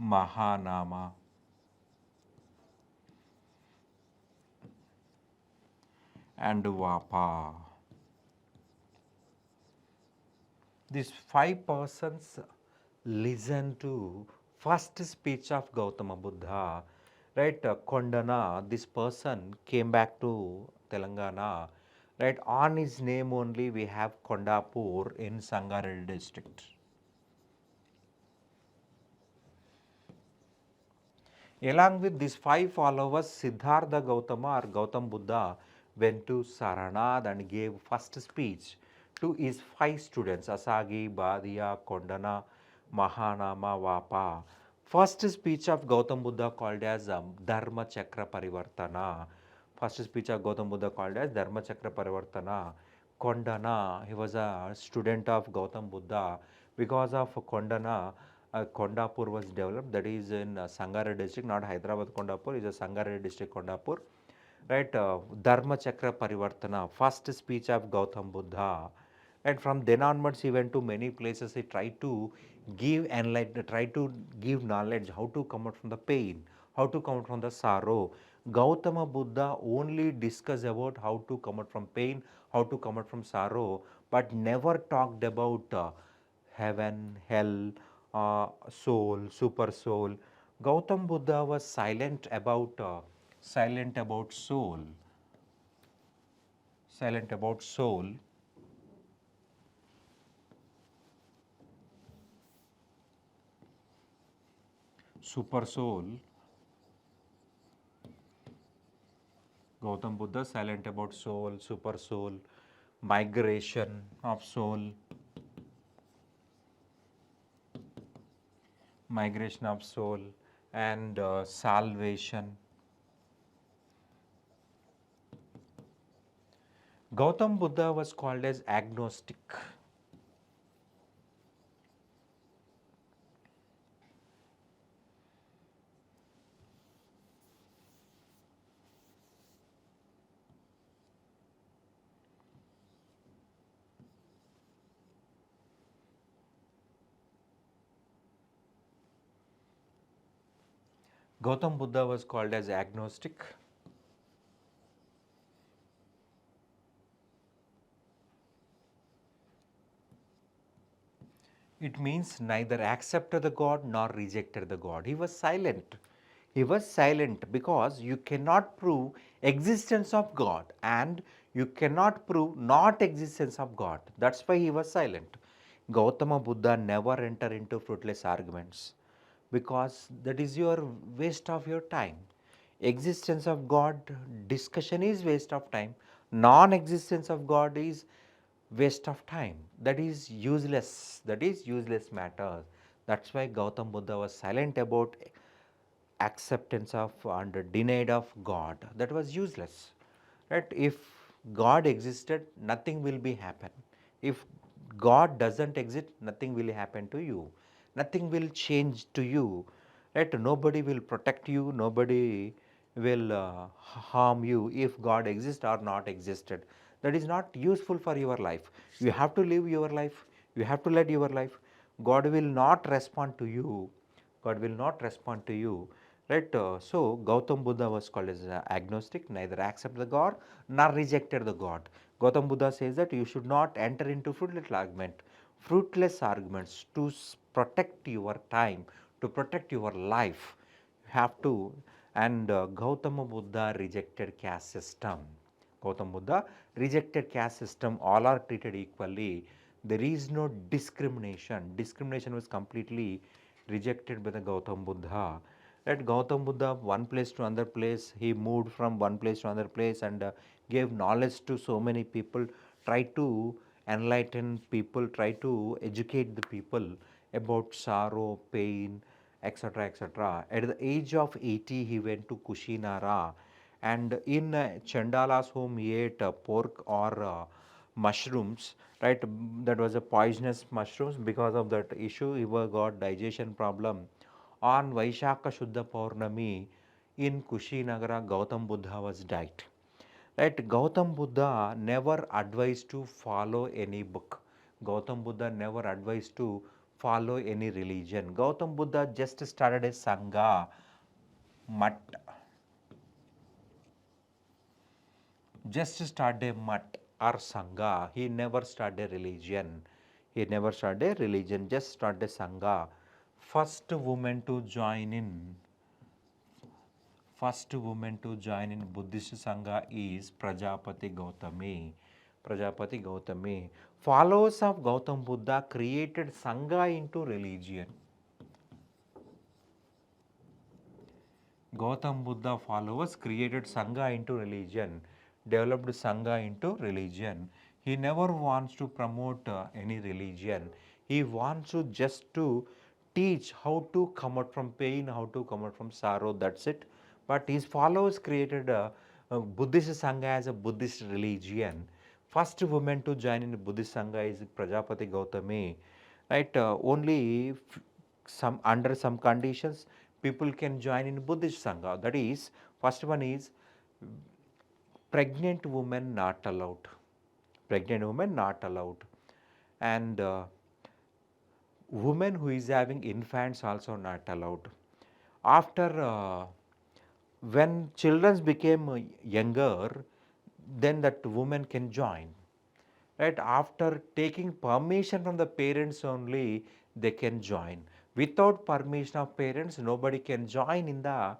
Mahanama, and Vapa. These 5 persons listen to first speech of Gautama Buddha. Right, Kondana, this person came back to Telangana. Right, on his name only we have Kondapur in Sangareddy district. Along with these 5 followers, Siddhartha Gautama or Gautam Buddha went to Saranath and gave first speech to his 5 students, Asagi, Badia, Kondana, Mahanama, Vapa. First speech of Gautam Buddha called as Dharma Chakra Parivartana. First speech of Gautam Buddha called as Dharma Chakra Parivartana. Kondana, he was a student of Gautam Buddha. Because of Kondana, Kondapur was developed. That is in Sangareddy district, not Hyderabad Kondapur. It is a Sangareddy district Kondapur. Right, Dharma Chakra Parivartana, first speech of Gautam Buddha. And from then onwards, he went to many places. He tried to give enlightenment, tried to give knowledge, how to come out from the pain, how to come out from the sorrow. Gautama Buddha only discussed about how to come out from pain, how to come out from sorrow, but never talked about heaven, hell, soul, super soul. Gautam Buddha was silent about soul, silent about soul. Super soul. Gautam Buddha silent about soul, super soul, migration of soul, migration of soul, and salvation. Gautam Buddha was called as agnostic. Gautam Buddha was called as agnostic. It means neither accepted the God nor rejected the God. He was silent. He was silent because you cannot prove existence of God and you cannot prove not existence of God. That's why he was silent. Gautama Buddha never entered into fruitless arguments because that is your waste of your time. Existence of God discussion is waste of time. Non-existence of God is waste of time. That is useless. That is useless matter. That's why Gautam Buddha was silent about acceptance of and denied of God. That was useless. Right? If God existed, nothing will be happen. If God doesn't exist, nothing will happen to you. Nothing will change to you. Right? Nobody will protect you. Nobody will harm you if God exists or not existed. That is not useful for your life. You have to live your life. You have to lead your life. God will not respond to you. God will not respond to you. Right? So, Gautam Buddha was called as agnostic, neither accept the God nor rejected the God. Gautam Buddha says that you should not enter into fruitless arguments to protect your time, to protect your life. You have to, and Gautama Buddha rejected caste system. Gautam Buddha rejected caste system, all are treated equally. There is no discrimination. Discrimination was completely rejected by the Gautam Buddha. At Gautam Buddha, one place to another place, he moved from one place to another place and gave knowledge to so many people, tried to enlighten people, tried to educate the people about sorrow, pain, etc. etc. At the age of 80, he went to Kushinara, and in Chandala's home, he ate pork or mushrooms, right? That was a poisonous mushrooms. Because of that issue, he got digestion problem. On Vaishaka Shuddha Paurnami in Kushinagara, Gautam Buddha was died. Right? Gautam Buddha never advised to follow any book. Gautam Buddha never advised to follow any religion. Gautam Buddha just started a Sangha, Mat, just started a Mat or Sangha. He never started a religion. He never started a religion, just started a Sangha. First woman to join in First woman to join in Buddhist Sangha is Prajapati Gautami. Prajapati Gautami. Followers of Gautam Buddha created Sangha into religion. Gautam Buddha followers created Sangha into religion, developed Sangha into religion. He never wants to promote any religion. He wants to just to teach how to come out from pain, how to come out from sorrow. That's it. But his followers created a Buddhist Sangha as a Buddhist religion. First woman to join in the Buddhist Sangha is Prajapati Gautami. Right? Only some under some conditions people can join in Buddhist Sangha. That is, first one is pregnant women not allowed. Pregnant women not allowed. And women who is having infants also not allowed. After when children became younger, then that woman can join. Right? After taking permission from the parents only, they can join. Without permission of parents, nobody can join in the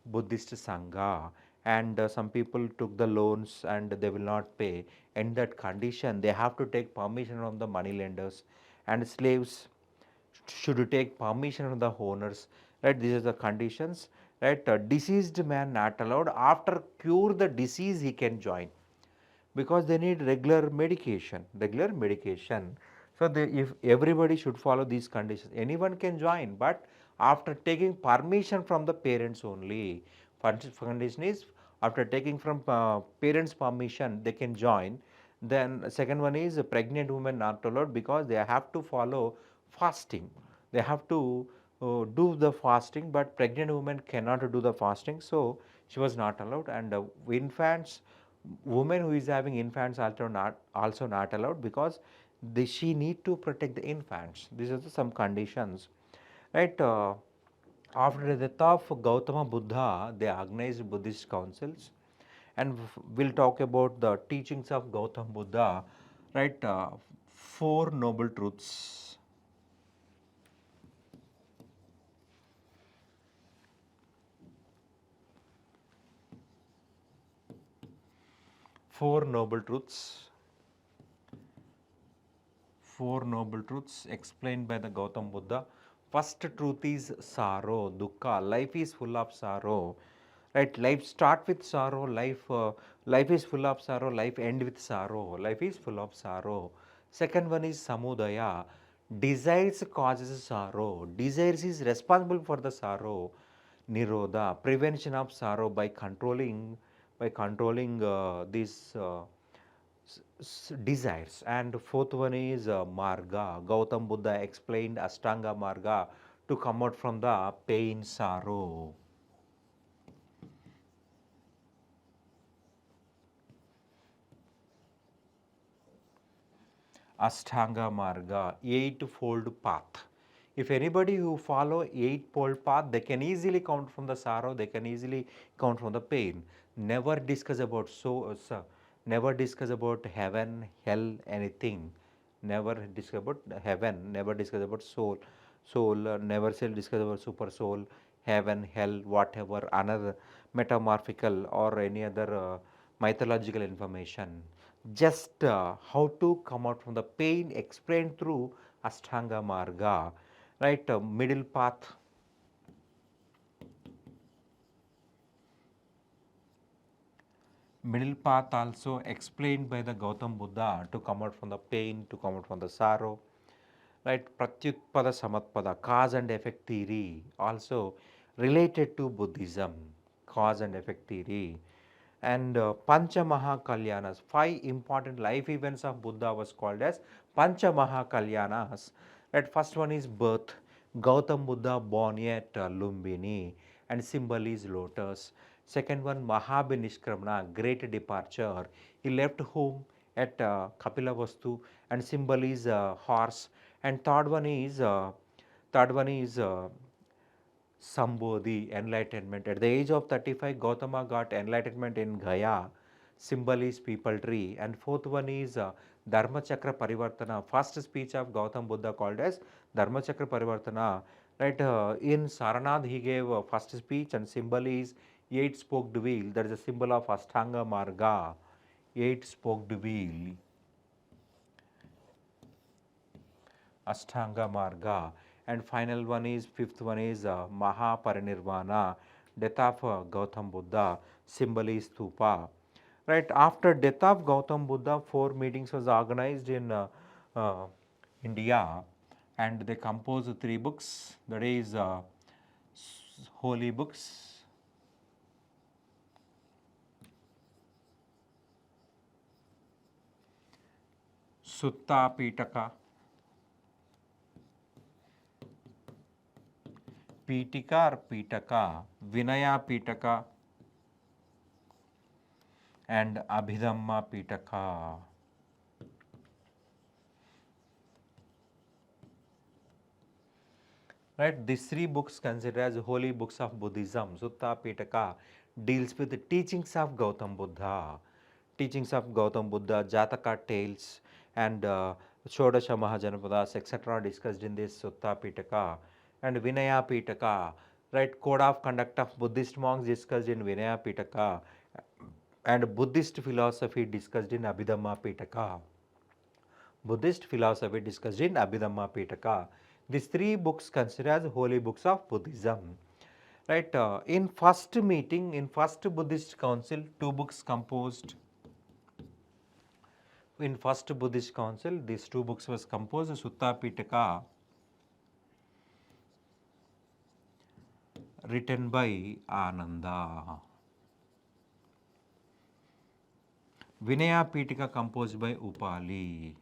Buddhist Sangha. And some people took the loans and they will not pay. In that condition, they have to take permission from the money lenders, and slaves should take permission from the owners. Right? These are the conditions. Right? A deceased man not allowed. After cure the disease, he can join, because they need regular medication. So if everybody should follow these conditions, anyone can join, but after taking permission from the parents only. First condition is after taking from parents permission they can join. Then second one is pregnant women not allowed because they have to follow fasting. They have to do the fasting, but pregnant women cannot do the fasting, so she was not allowed. And infants, women who is having infants also not allowed because she need to protect the infants. These are some conditions, right? After the death of Gautama Buddha, they organized Buddhist councils, and we'll talk about the teachings of Gautama Buddha, right? Four noble truths. Four noble truths. Four noble truths explained by the Gautam Buddha. First truth is sorrow, dukkha. Life is full of sorrow, right? Life start with sorrow. Life is full of sorrow. Life end with sorrow. Life is full of sorrow. Second one is samudaya. Desires causes sorrow. Desires is responsible for the sorrow. Nirodha, prevention of sorrow by controlling these desires. And fourth one is marga. Gautam Buddha explained Ashtanga marga to come out from the pain, sorrow. Ashtanga marga, eightfold path. If anybody who follow eightfold path, they can easily count from the sorrow, they can easily count from the pain. Never discuss about never discuss about heaven, hell, anything. Never discuss about heaven, never discuss about soul, never shall discuss about super soul, heaven, hell, whatever, another metamorphical or any other mythological information. Just how to come out from the pain explained through Ashtanga Marga, right? Middle path. Middle path also explained by the Gautam Buddha to come out from the pain, to come out from the sorrow, right? Pratyutpada Samatpada, cause and effect theory, also related to Buddhism, cause and effect theory. And Pancha Mahakalyanas, five important life events of Buddha was called as Pancha Mahakalyanas. Right, first one is birth. Gautam Buddha born at Lumbini, and symbol is lotus. Second one, Mahabhinishkramana, great departure. He left home at Kapilavastu, and symbol is horse. And third one is Sambodhi, enlightenment. At the age of 35, Gautama got enlightenment in Gaya. Symbol is people tree. And fourth one is Dharma Chakra Parivartana. First speech of Gautam Buddha called as Dharma Chakra Parivartana. Right, in Saranad he gave first speech, and symbol is eight spoked wheel. That is a symbol of Ashtanga Marga. Eight spoked wheel. Ashtanga Marga. And final one is, fifth one is Mahaparinirvana, death of Gautam Buddha, symbol is Stupa. Right, after death of Gautam Buddha, four meetings was organized in uh, India, and they composed three books, that is holy books, Sutta Pitaka, Pitika or Pitaka, Vinaya Pitaka, and Abhidhamma Pitaka. Right, these three books considered as holy books of Buddhism. Sutta Pitaka deals with the teachings of Gautam Buddha, Jataka tales, and Shodasha Mahajanapadas, etc. discussed in this Sutta Pitaka. And Vinaya Pitaka, right, code of conduct of Buddhist monks discussed in Vinaya Pitaka, and Buddhist philosophy discussed in Abhidhamma Pitaka. Buddhist philosophy discussed in Abhidhamma Pitaka. These three books considered as holy books of Buddhism. Right, in first meeting, in first Buddhist council, two books composed. In first Buddhist council, these two books was composed, Sutta Pitaka written by Ananda. Vinaya Pitika composed by Upali.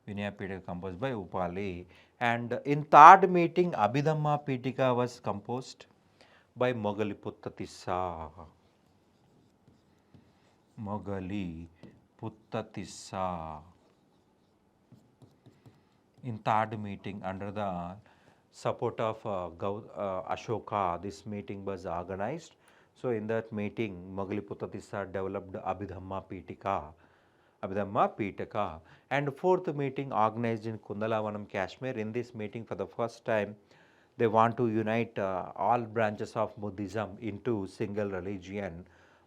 Vinaya Pitika composed by Upali. And in third meeting, Abhidhamma Pitika was composed by Mogaliputta Tissa. Mogaliputta Tissa. In third meeting, under the support of Ashoka, this meeting was organized. So in that meeting, Mogaliputta Tissa developed Abhidhamma Pitaka. And fourth meeting organized in Kundalavanam, Kashmir. In this meeting, for the first time, they want to unite all branches of Buddhism into single religion.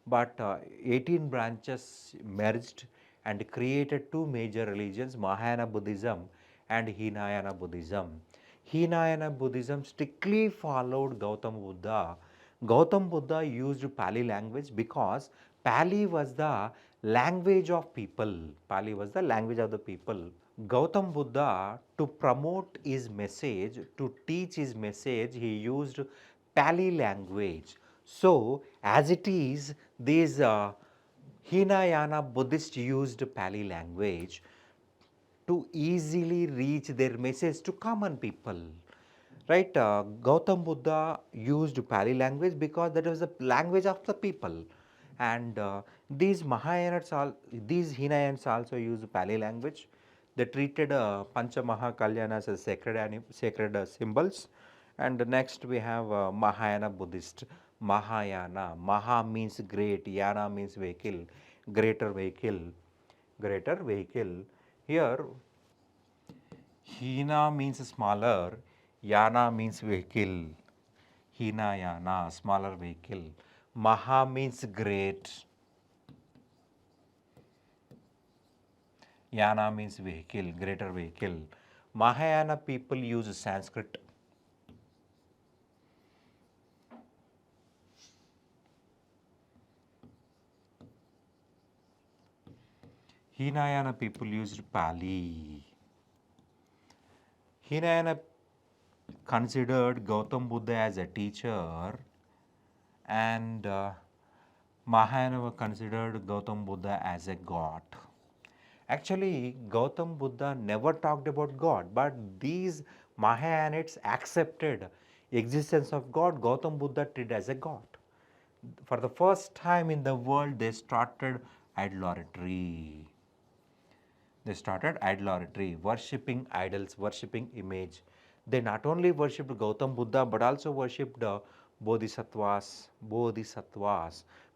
But 18 branches merged and created two major religions, Mahayana Buddhism and Hinayana Buddhism. Hinayana Buddhism strictly followed Gautama Buddha. Gautama Buddha used Pali language because Pali was the language of people. Pali was the language of the people. Gautam Buddha, to promote his message, to teach his message, he used Pali language. So, as it is, these Hinayana Buddhists used Pali language to easily reach their message to common people. Right? Gautam Buddha used Pali language because that was the language of the people. And these these Hinayans also use Pali language. They treated Pancha Mahakalyanas as sacred symbols. And next we have Mahayana Buddhist. Mahayana. Maha means great, Yana means vehicle, greater vehicle, greater vehicle. Here, Hina means smaller, Yana means vehicle. Hina Yana, smaller vehicle. Maha means great. Yana means vehicle, greater vehicle. Mahayana people use Sanskrit. Hinayana people used Pali. Hinayana considered Gautam Buddha as a teacher, and Mahayana considered Gautam Buddha as a god. Actually, Gautam Buddha never talked about God, but these Mahayanites accepted existence of God. Gautam Buddha treated as a god. For the first time in the world, they started idolatry. They started idolatry, worshipping idols, worshipping image. They not only worshipped Gautam Buddha but also worshipped bodhisattvas,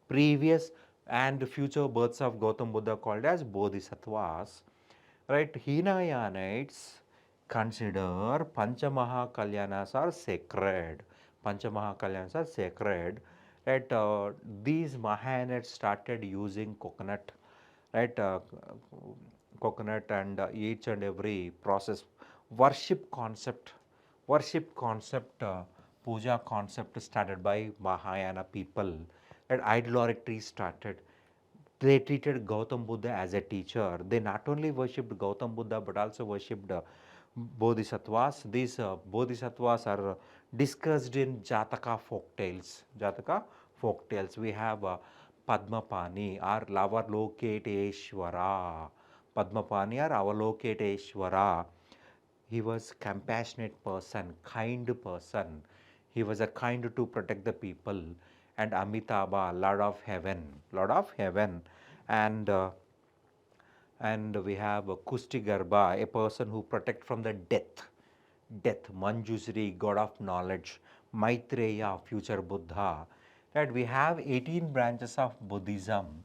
previous and future births of Gautam Buddha called as bodhisattvas. Right? Hinayanites consider Panchamaha Kalyanas are sacred. Panchamaha Kalyanas are sacred. Right? These Mahayanites started using coconut, right? Coconut and each and every process, worship concept, puja concept started by Mahayana people, and idolatry started. They treated Gautam Buddha as a teacher. They not only worshipped Gautam Buddha but also worshipped bodhisattvas. These bodhisattvas are discussed in Jataka folk tales. Jataka folk tales. We have Padmapani or Lavalokiteshvara. Padmapani or Avalokiteshvara. He was compassionate person, kind person. He was a kind to protect the people. And Amitabha, Lord of Heaven, and we have Kustigarbha, a person who protect from the death. Manjusri, god of knowledge. Maitreya, future Buddha. Right, we have 18 branches of Buddhism.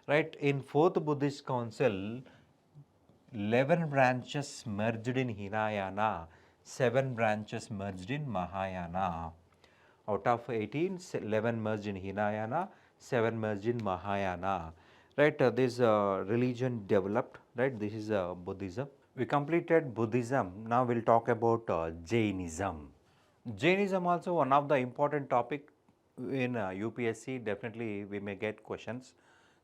Right, in fourth Buddhist council, 11 branches merged in Hinayana, 7 branches merged in Mahayana. Out of 18, 11 merged in Hinayana, 7 merged in Mahayana. Right, this religion developed, right, this is Buddhism. We completed Buddhism, now we will talk about Jainism. Jainism also one of the important topic in UPSC, definitely we may get questions.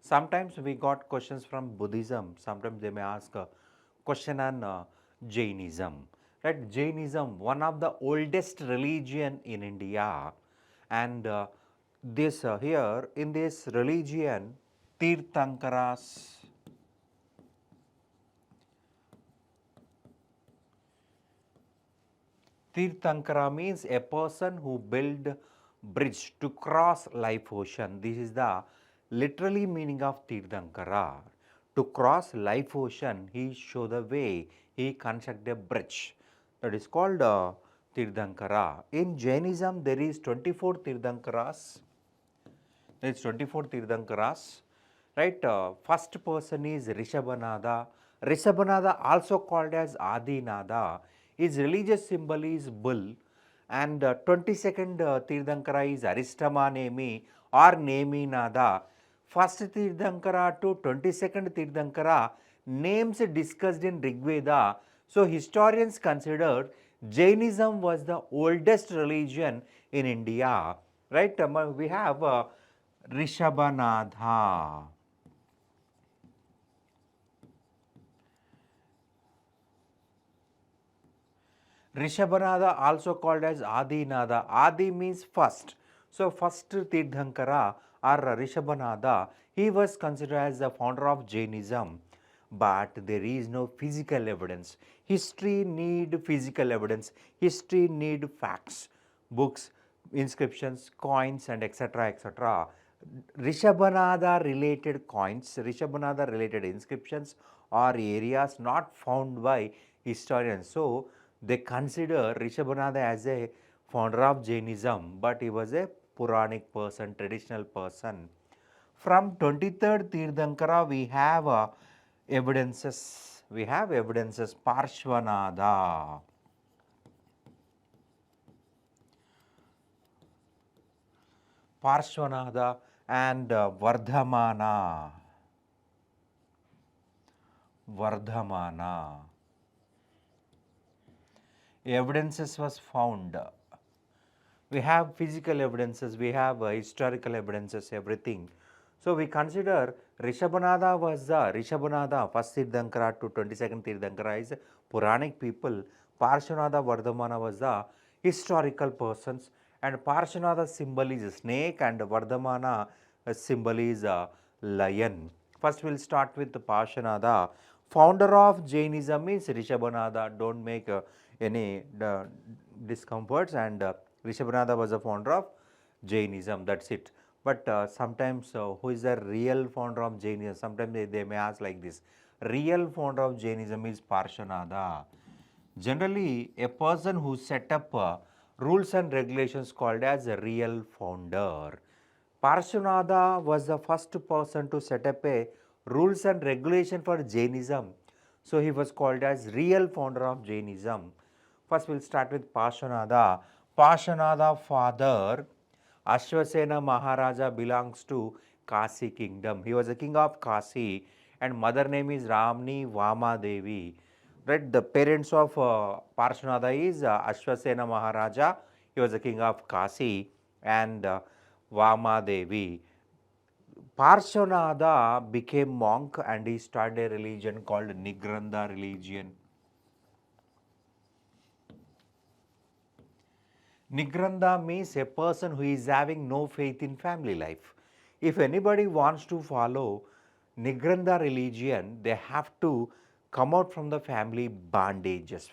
Sometimes we got questions from Buddhism, sometimes they may ask a question on Jainism. Right? Jainism, one of the oldest religion in India, and this here in this religion, Tirthankaras. Tirthankara means a person who build bridge to cross life ocean. This is the literally meaning of Tirthankara. To cross life ocean, he show the way, he construct a bridge. That is called Tirthankara. In Jainism, there is 24 Tirthankaras. There is 24 Tirthankaras. Right? First person is Rishabhanada. Rishabhanada, also called as Adinada. His religious symbol is bull. And 22nd Tirthankara is Aristamanemi or Neminada. First Tirthankara to 22nd Tirthankara names discussed in Rigveda. So historians considered Jainism was the oldest religion in India. Right? We have Rishabhanadha. Rishabhanada, also called as Adinada. Adi means first. So, first Tirthankara or Rishabhanada, he was considered as the founder of Jainism. But there is no physical evidence. History need physical evidence. History need facts, books, inscriptions, coins, and etc. etc. Rishabhanada related coins, Rishabhanada related inscriptions or areas not found by historians. So, they consider Rishabhanada as a founder of Jainism, but he was a Puranic person, traditional person. From 23rd Tirthankara, we have evidences. We have evidences. Parshvanada. Parshvanada and Vardhamana. Vardhamana. Evidences was found. We have physical evidences, we have historical evidences, everything. So, we consider Rishabhanada was the Rishabhanada, first Tirthankara to 22nd Tirthankara is Puranic people. Parshvanada Vardhamana was the historical persons, and Parshvanada symbol is a snake and Vardhamana symbol is a lion. First, we will start with the Parshvanada. Founder of Jainism is Rishabhanada. Don't make any discomforts, and Rishabhanada was the founder of Jainism, that's it. But sometimes who is the real founder of Jainism? Sometimes they may ask like this, real founder of Jainism is Parshvanada. Generally, a person who set up rules and regulations called as a real founder. Parshvanada was the first person to set up a rules and regulation for Jainism. So, he was called as real founder of Jainism. First, we will start with Parshvanada. Parshvanada father Ashwasena Maharaja belongs to Kasi kingdom. He was a king of Kasi, and mother name is Ramni Vama Devi. Right, the parents of Parshvanada is Ashwasena Maharaja. He was the king of Kasi, and Vama Devi. Parshvanada became monk and he started a religion called Nigranda religion. Nigranda means a person who is having no faith in family life. If anybody wants to follow Nigranda religion, they have to come out from the family bondages,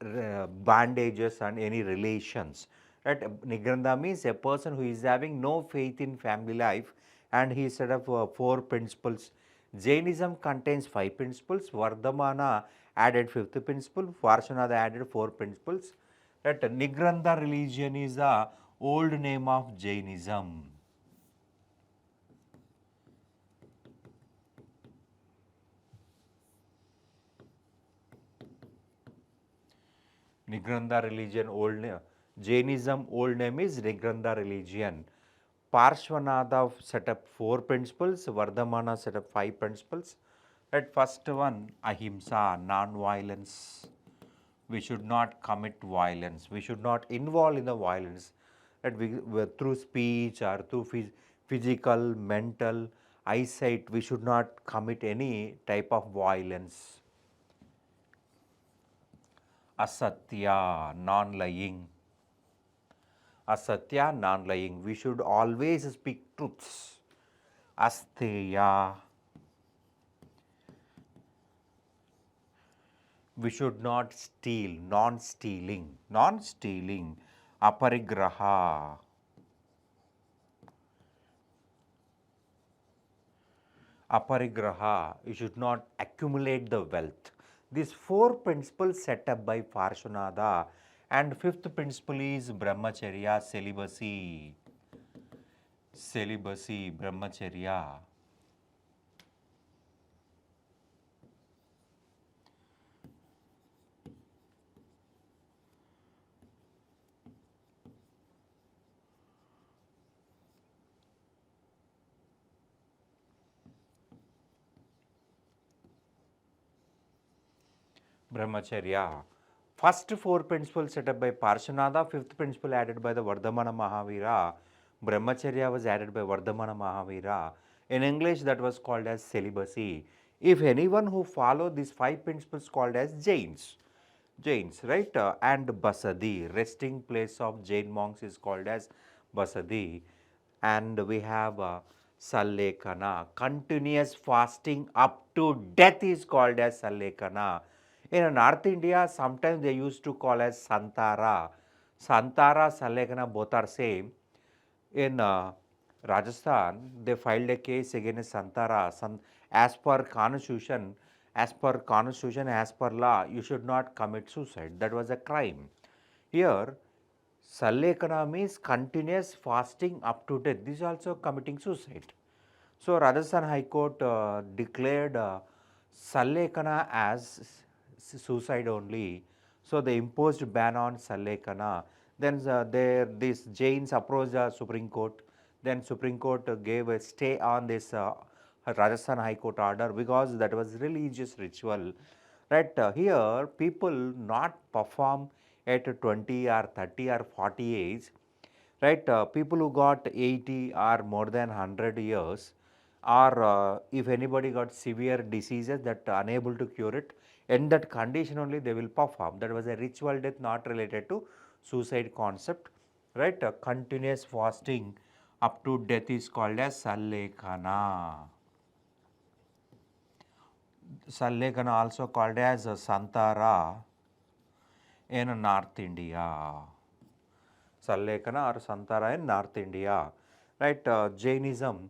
bondages and any relations. Right? Nigranda means a person who is having no faith in family life, and he set up 4 principles. Jainism contains 5 principles. Vardhamana added 5th principle. Parshvanada added 4 principles. That Nigranda religion is the old name of Jainism. Nigranda religion old name. Jainism old name is Nigranda religion. Parshvanada set up 4 principles, Vardhamana set up 5 principles. At first one, ahimsa, non-violence. We should not commit violence. We should not involve in the violence. That we through speech or through physical, mental, eyesight, we should not commit any type of violence. Asatya, non-lying. Asatya, non-lying. We should always speak truths. Asteya, we should not steal, non-stealing. Non-stealing. Aparigraha. Aparigraha, you should not accumulate the wealth. These four principles set up by Parshvanatha, and fifth principle is brahmacharya, celibacy. Celibacy, brahmacharya. Brahmacharya. First four principles set up by Parshvanatha, fifth principle added by the Vardhamana Mahavira. Brahmacharya was added by Vardhamana Mahavira. In English, that was called as celibacy. If anyone who follow these five principles called as Jains, Jains, right? And Basadi, resting place of Jain monks is called as Basadi. And we have Sallekana, continuous fasting up to death is called as Sallekana. In North India, sometimes they used to call as Santara. Santara, Sallekana, both are same. In Rajasthan, they filed a case against Santara. As per constitution, as per law, you should not commit suicide. That was a crime. Here, Sallekana means continuous fasting up to death. This is also committing suicide. So, Rajasthan High Court declared Sallekana as suicide only. So, they imposed ban on Sallekana. Then these Jains approached the Supreme Court. Then Supreme Court gave a stay on this Rajasthan High Court order because that was religious ritual. Right here, people not perform at 20 or 30 or 40 age, right? People who got 80 or more than 100 years, or if anybody got severe diseases that unable to cure it, in that condition only they will perform. That was a ritual death not related to suicide concept, right? Continuous fasting up to death is called as Sallekana. Sallekana also called as Santara in North India. Sallekana or Santara in North India, right? Jainism,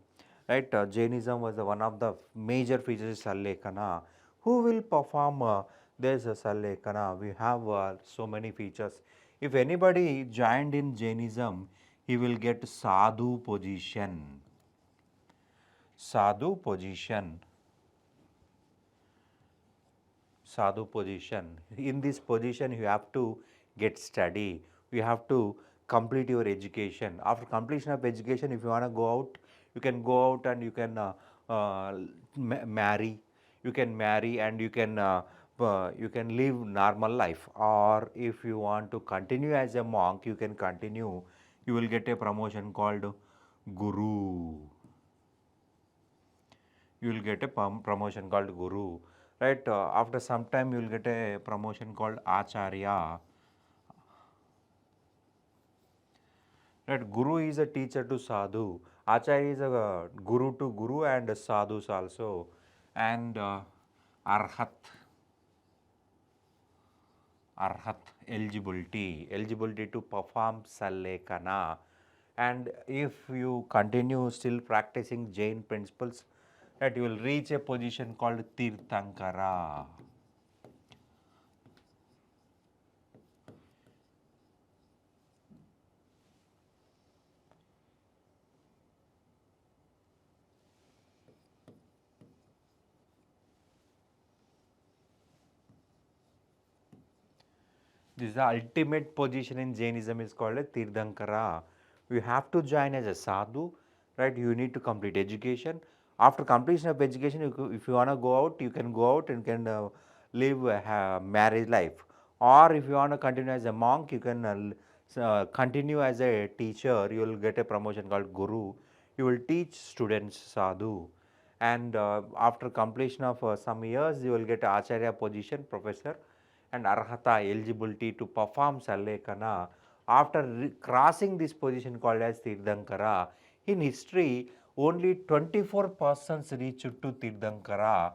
right? Jainism was one of the major features of Sallekana. Who will perform this Sallekana? We have so many features. If anybody joined in Jainism, he will get sadhu position. Sadhu position. Sadhu position. In this position, you have to get study. You have to complete your education. After completion of education, if you want to go out, you can go out and you can marry. You can marry and you can live normal life. Or if you want to continue as a monk, you can continue. You will get a promotion called Guru. You will get a promotion called Guru, right? After some time, you will get a promotion called Acharya. Right? Guru is a teacher to Sadhu. Acharya is a Guru to Guru and Sadhus also. And Arhat. Arhat, eligibility to perform Sallekana. And if you continue still practicing Jain principles, that you will reach a position called Tirthankara. This is the ultimate position in Jainism is called a Tirthankara. You have to join as a sadhu, right? You need to complete education. After completion of education, if you want to go out, you can go out and can live a married life. Or if you want to continue as a monk, you can continue as a teacher. You will get a promotion called Guru. You will teach students sadhu. And after completion of some years, you will get Acharya position, professor, and arhata, eligibility to perform Sallekana. After crossing this position called as Tirthankara, in history only 24 persons reached to Tirthankara.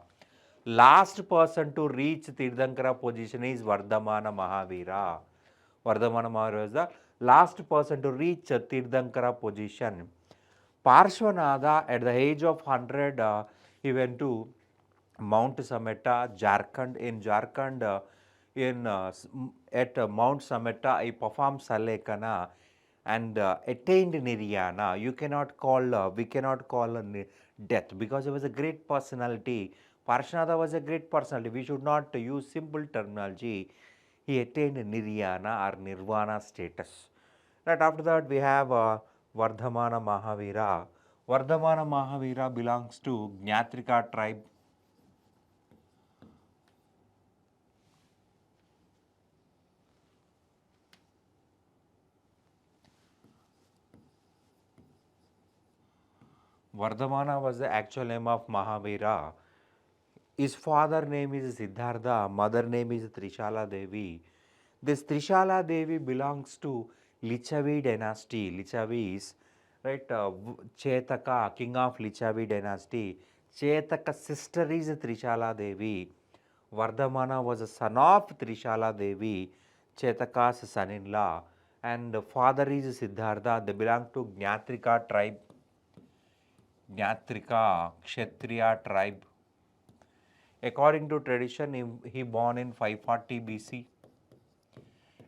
Last person to reach Tirthankara position is Vardhamana Mahavira. Vardhamana Mahavira is the last person to reach Tirthankara position. Parshvanatha at the age of 100 he went to Mount Sameta, Jharkhand. In Jharkhand, at Mount Sameta, he performed Salekana and attained Nirvana. You cannot call, we cannot call death because he was a great personality. Parshvanatha was a great personality. We should not use simple terminology. He attained Nirvana or Nirvana status. Right after that, we have Vardhamana Mahavira. Vardhamana Mahavira belongs to Gnatrika tribe. Vardhamana was the actual name of Mahavira. His father name is Siddhartha, mother name is Trishala Devi. This Trishala Devi belongs to Lichavi dynasty. Lichavi is right. Chetaka, king of Lichavi dynasty. Chetaka's sister is Trishala Devi. Vardhamana was a son of Trishala Devi, Chetaka's son-in-law, and the father is Siddhartha. They belong to Gnatrika tribe. Gnatrika, Kshatriya tribe. According to tradition, he born in 540 BC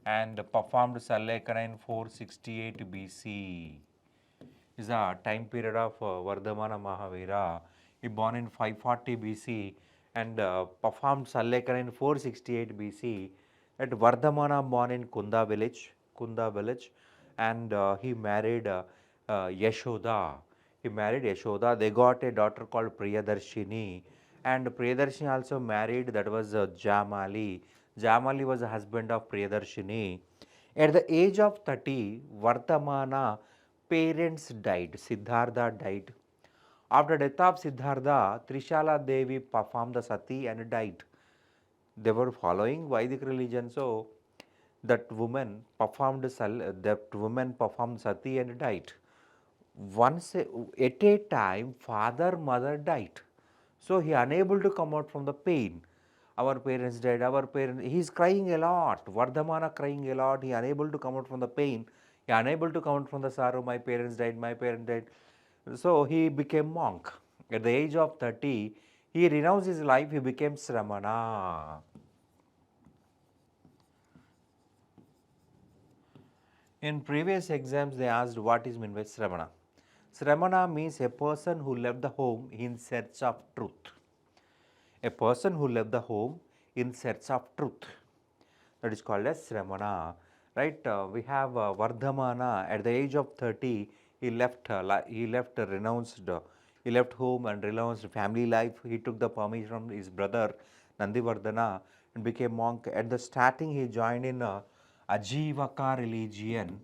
and performed Sallekana in 468 BC. Is a time period of Vardhamana Mahavira. He born in 540 BC and performed Sallekana in 468 BC. At Vardhamana born in Kunda village, and he married Yashoda. He married Yashoda. They got a daughter called Priyadarshini, and Priyadarshini also married, that was Jamali. Jamali was the husband of Priyadarshini. At the age of 30, Vardhamana parents died. Siddhartha died. After death of Siddhartha, Trishala Devi performed the sati and died. They were following Vedic religion, so that woman performed sati and died. Once at a time, father, mother died. So he unable to come out from the pain. Our parents died, he is crying a lot. Vardhamana crying a lot. He unable to come out from the pain. He unable to come out from the sorrow. My parents died, my parents died. So he became monk. At the age of 30, he renounced his life. He became Sramana. In previous exams, they asked what is meant by Sramana. Sramana means a person who left the home in search of truth. A person who left the home in search of truth. That is called as Sramana. Right? We have Vardhamana. At the age of 30, he left home and renounced family life. He took the permission from his brother Nandivardhana and became monk. At the starting, he joined in Ajivaka religion.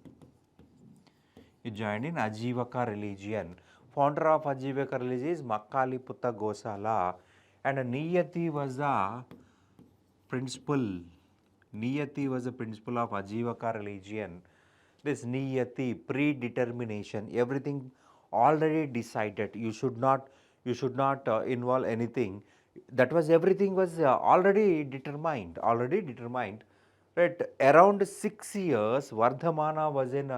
He joined in Ajivaka religion. Founder of Ajivaka religion is Makkaliputta Gosala, and Niyati was the principle. Niyati was the principle of Ajivaka religion. This Niyati, predetermination, everything already decided. You should not involve anything. That was, everything was already determined. Right? Around 6 years, Vardhamana was in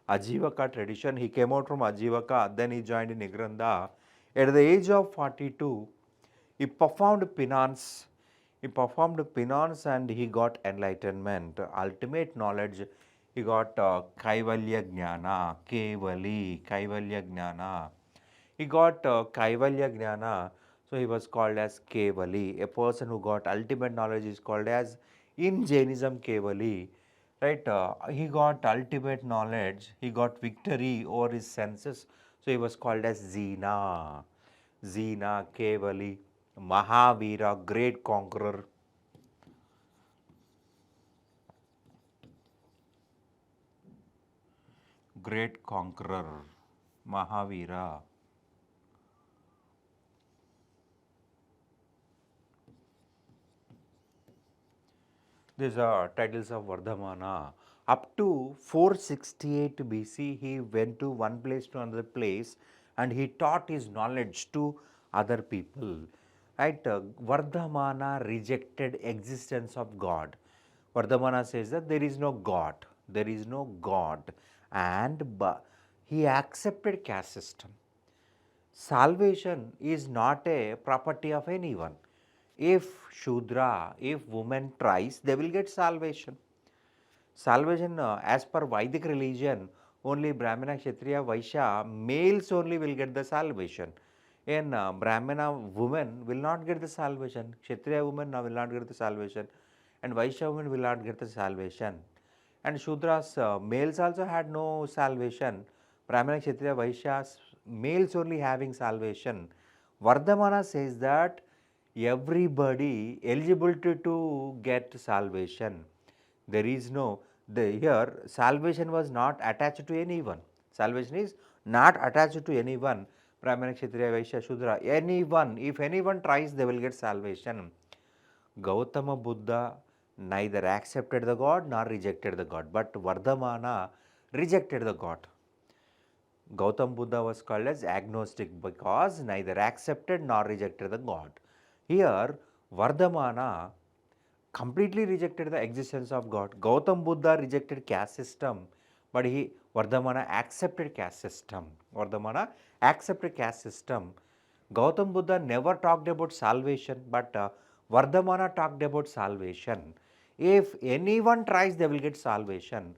Ajivaka tradition. He came out from Ajivaka, then he joined in Nigranda. At the age of 42, he performed penance. And he got enlightenment, ultimate knowledge. He got Kaivalya Jnana, Kaivalya Jnana. He got Kaivalya Jnana, so he was called as Kevali. A person who got ultimate knowledge is called as, in Jainism, Kevali. Right? He got ultimate knowledge, he got victory over his senses, so he was called as Zina. Kevali, Mahavira, great conqueror. Mahavira. These are titles of Vardhamana. Up to 468 BC, he went to one place to another place and he taught his knowledge to other people. Right? Vardhamana rejected existence of God. Vardhamana says that there is no God, there is no God, and he accepted caste system. Salvation is not a property of anyone. If Shudra, if woman tries, they will get salvation. Salvation, as per Vedic religion, only Brahmana, Kshatriya, Vaishya, males only will get the salvation. And Brahmana women will not get the salvation. Kshatriya women will not get the salvation. And Vaishya women will not get the salvation. And Shudras, males also had no salvation. Brahmana, Kshatriya, Vaishyas, males only having salvation. Vardhamana says that everybody eligible to get salvation. There is no, here salvation was not attached to anyone. Salvation is not attached to anyone. Brahmana, Kshatriya, Vaishya, Shudra, anyone, if anyone tries, they will get salvation. Gautama Buddha neither accepted the God nor rejected the God, but Vardhamana rejected the God. Gautam Buddha was called as agnostic because neither accepted nor rejected the God. Here, Vardhamana completely rejected the existence of God. Gautam Buddha rejected caste system, but Vardhamana accepted caste system. Vardhamana accepted caste system. Gautam Buddha never talked about salvation, but Vardhamana talked about salvation. If anyone tries, they will get salvation.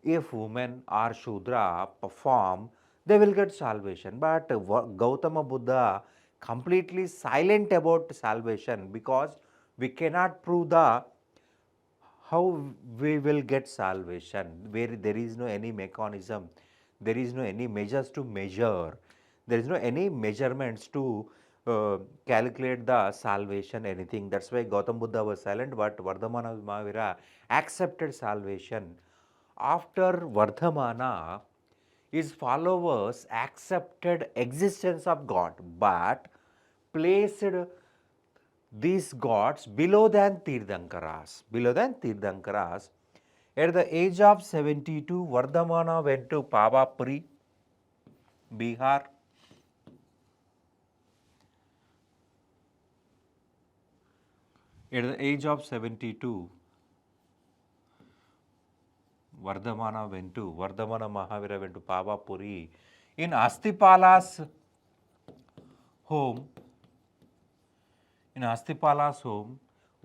If women or Shudra perform, they will get salvation. But Gautama Buddha completely silent about salvation because we cannot prove the how we will get salvation, where there is no any mechanism, there is no any measures to measure, there is no any measurements to calculate the salvation, anything. That's why Gautam Buddha was silent, but Vardhamana Mahavira accepted salvation. After Vardhamana, his followers accepted existence of God, but placed these gods below than Tirthankaras. Below than Tirthankaras. At the age of 72, Vardhamana went to Pavapuri, Bihar. At the age of 72, Vardhamana Mahavira went to Pavapuri. In Astipala's home,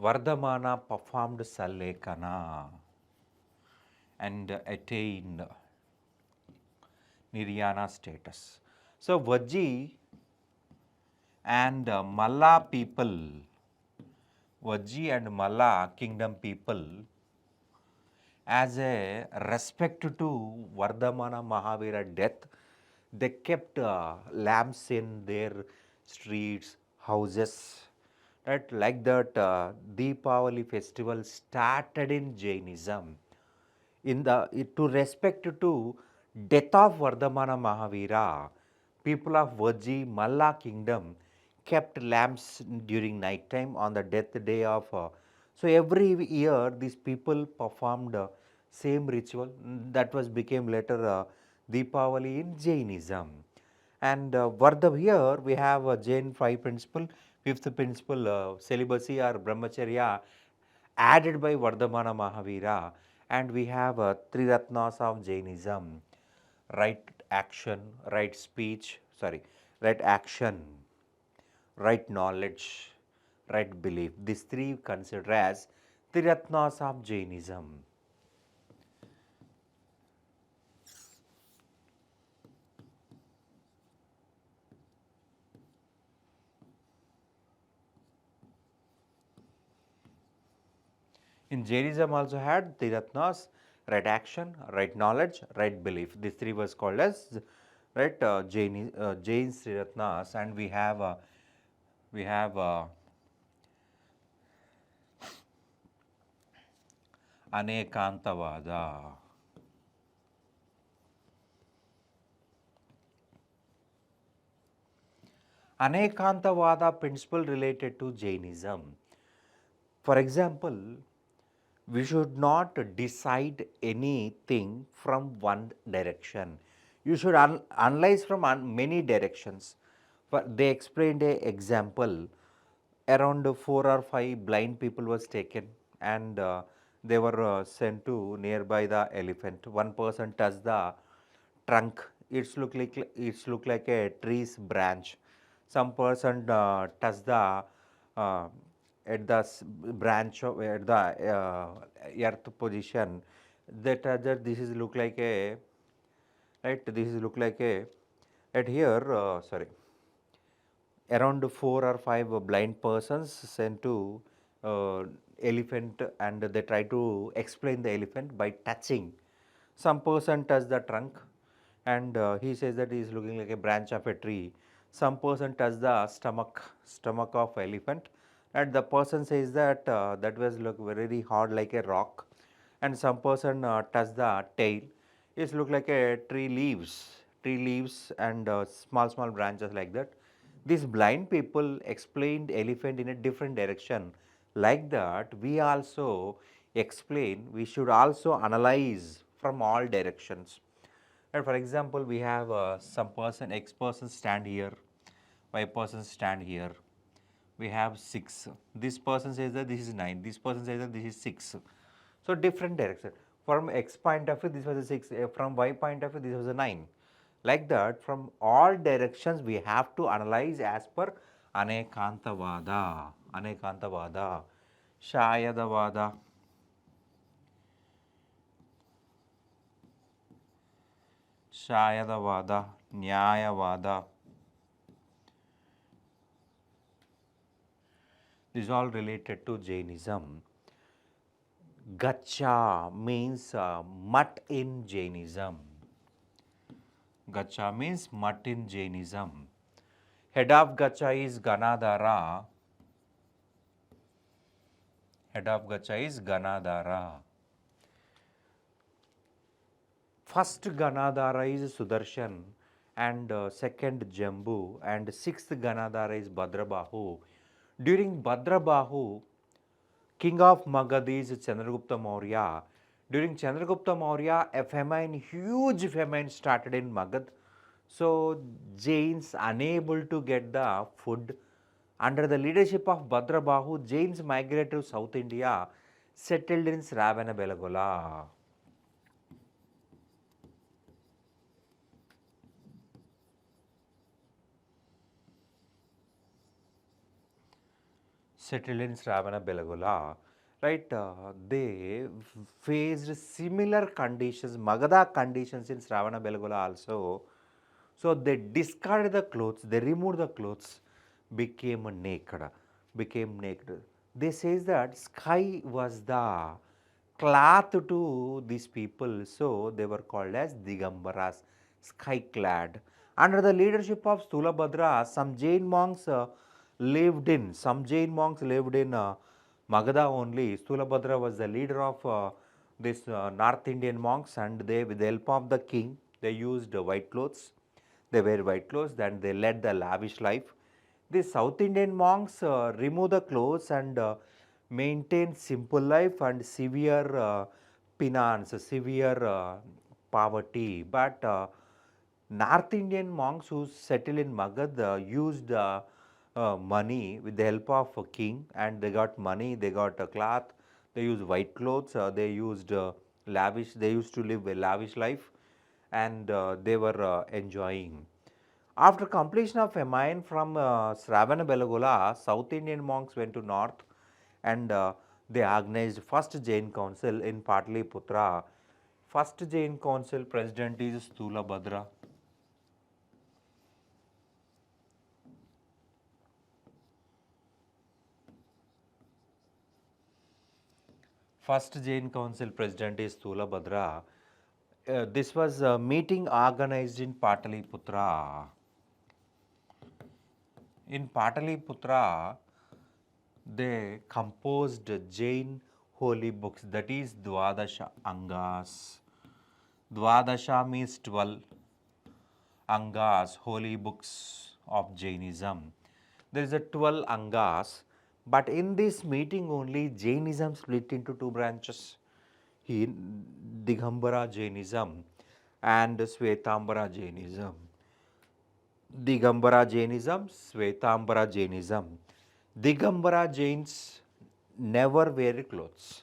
Vardhamana performed Sallekana and attained Nirjana status. So, Vajji and Malla people, Vajji and Malla kingdom people, as a respect to Vardhamana Mahavira death, they kept lamps in their streets, houses. Right? Like that, Deepavali festival started in Jainism. To respect to death of Vardhamana Mahavira, people of Vajji Malla kingdom kept lamps during night time on the death day of. So every year these people performed same ritual that was became later Deepavali in Jainism. And here we have a Jain 5 principle, fifth principle celibacy or brahmacharya added by Vardhamana Mahavira, and we have three ratnas of Jainism: right action, right speech, right action, right knowledge, right belief. These three considered as three ratnas of Jainism. In Jainism also had three ratnas: right action, right knowledge, right belief. These three was called as right Jain's three ratnas, and we have Anekantavada. Anekantavada principle related to Jainism. For example, We should not decide anything from one direction. You should analyze from many directions. They explained a example. Around 4 or 5 blind people was taken, and they were sent to nearby the elephant. One person touched the trunk. It's look like a tree's branch. Some person touched the uh, at the branch of at the earth position. That other, this is look like a, right, this is look like a, at here, sorry, around 4 or 5 blind persons sent to elephant, and they try to explain the elephant by touching. Some person touched the trunk, and he says that he is looking like a branch of a tree. Some person touched the stomach of elephant, and the person says that that was look very hard like a rock. And some person touched the tail. It look like a tree leaves and small branches like that. These blind people explained elephant in a different direction. Like that, we also explain, we should also analyze from all directions. And for example, we have some person, X person stand here, Y person stand here. We have 6. This person says that this is 9. This person says that this is 6. So different direction. From X point of view, this was a 6. From Y point of view, this was a 9. Like that, from all directions, we have to analyze as per Anekantavada, Shayadavada, Nyayavada. This is all related to Jainism. Gacha means mutt in Jainism. Gacha means mutt in Jainism. Head of Gacha is Ganadhara. Head of Gacha is Ganadhara. First Ganadhara is Sudarshan, and second Jambu, and sixth Ganadhara is Bhadrabahu. During Bhadrabahu, king of Magad is Chandragupta Maurya. During Chandragupta Maurya, a famine, huge famine started in Magad. So Jains unable to get the food. Under the leadership of Bhadrabahu, Jains migrated to South India, settled in Sravana-Belagola. Settled in Sravana-Belagola, right? They faced similar conditions, Magadha conditions in Sravana-Belagola also. So they discarded the clothes, they removed the clothes, became naked. They says that sky was the cloth to these people, so they were called as Digambaras, sky clad. Under the leadership of Stulabhadra, some Jain monks lived in Magadha only. Stulabhadra was the leader of this North Indian monks, and they, with the help of the king, they used white clothes. They wear white clothes and they led the lavish life. The South Indian monks remove the clothes and maintain simple life and severe penance, severe poverty. But North Indian monks who settled in Magad used money with the help of a king, and they got money, they got a cloth, they used white clothes, they used lavish, they used to live a lavish life, and they were enjoying. After completion of famine from Sravana-Belagola, South Indian monks went to north, and they organized first Jain council in Pataliputra. First Jain council president is Stulabhadra. First Jain council president is Stulabhadra. This was a meeting organized in Pataliputra. In Pataliputra, they composed Jain holy books, that is Dwadasha Angas. Dwadasha means 12, Angas, holy books of Jainism. There is a 12 Angas But in this meeting only, Jainism split into two branches, Digambara Jainism and Svetambara Jainism. Digambara Jainism, Svetambara Jainism. Digambara Jains never wear clothes.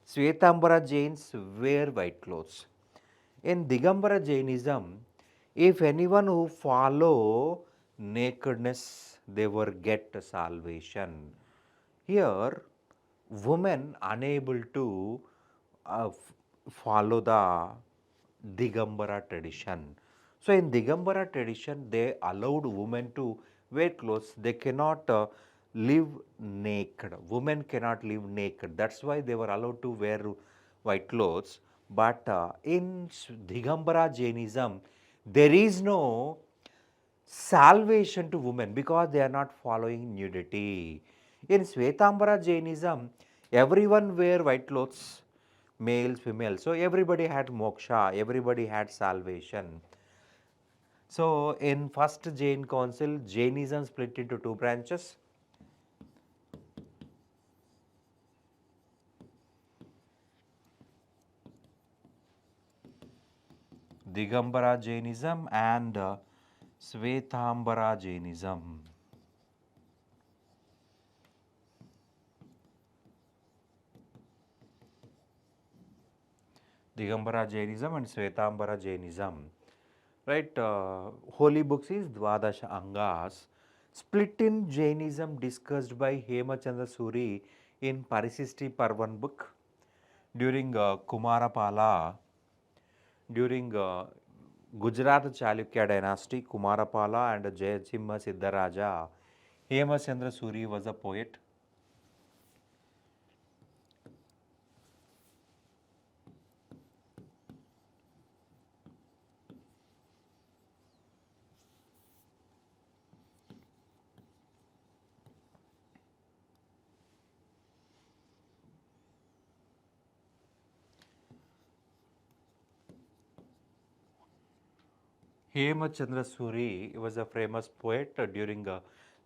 Svetambara Jains wear white clothes. In Digambara Jainism, if anyone who follow nakedness, they will get salvation. Here, women unable to follow the Digambara tradition. So, in Digambara tradition, they allowed women to wear clothes. They cannot live naked. Women cannot live naked. That's why they were allowed to wear white clothes. But in Digambara Jainism, there is no salvation to women because they are not following nudity. In Svetambara Jainism, everyone wear white clothes, males, females. So everybody had moksha, everybody had salvation. So in first Jain council, Jainism split into two branches. Digambara Jainism and Svetambara Jainism. Digambara Jainism and Svetambara Jainism. Right, holy books is Dvadasha Angas. Split in Jainism discussed by Hemachandra Suri in Parisisti Parvan book during Kumarapala, during Gujarat Chalukya dynasty, Kumarapala and Jayasimha Siddharaja. Hemachandra Suri was a poet. Hemachandra Suri was a famous poet during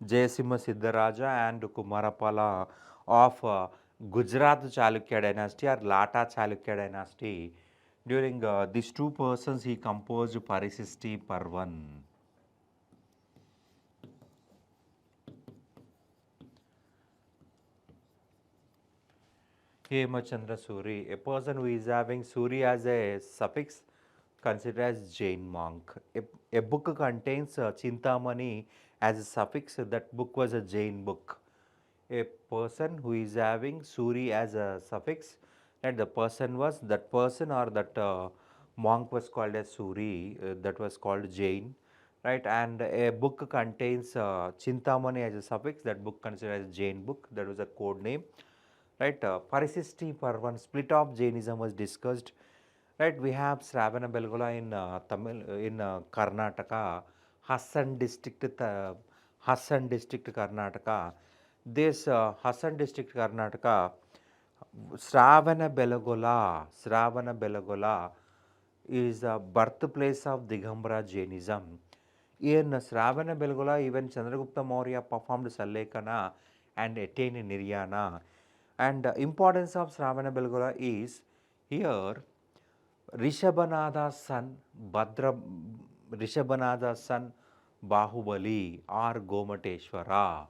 Jayasimha Siddharaja and Kumarapala of Gujarat Chalukya dynasty or Lata Chalukya dynasty. During these two persons, he composed Parisisti Parvan. Hemachandra Suri, a person who is having Suri as a suffix, considered as Jain monk. A book contains Chintamani as a suffix, that book was a Jain book. A person who is having Suri as a suffix, and the person was, that person or that monk was called as Suri, that was called Jain, right? And a book contains Chintamani as a suffix, that book considered as Jain book, that was a code name, right? Parisisti Parvan, split of Jainism was discussed, right? We have Sravana Belgola in Tamil, in Karnataka, Hassan district, Hassan district Karnataka. This Hassan district Karnataka, Sravana Belagola is the birthplace of Digambara Jainism. In Sravana Belgola, even Chandragupta Maurya performed Sallekana and attained Niryana. And the importance of Sravana Belgola is here Rishabhanada's son Rishabhanada's son Bahubali or Gomateshwara.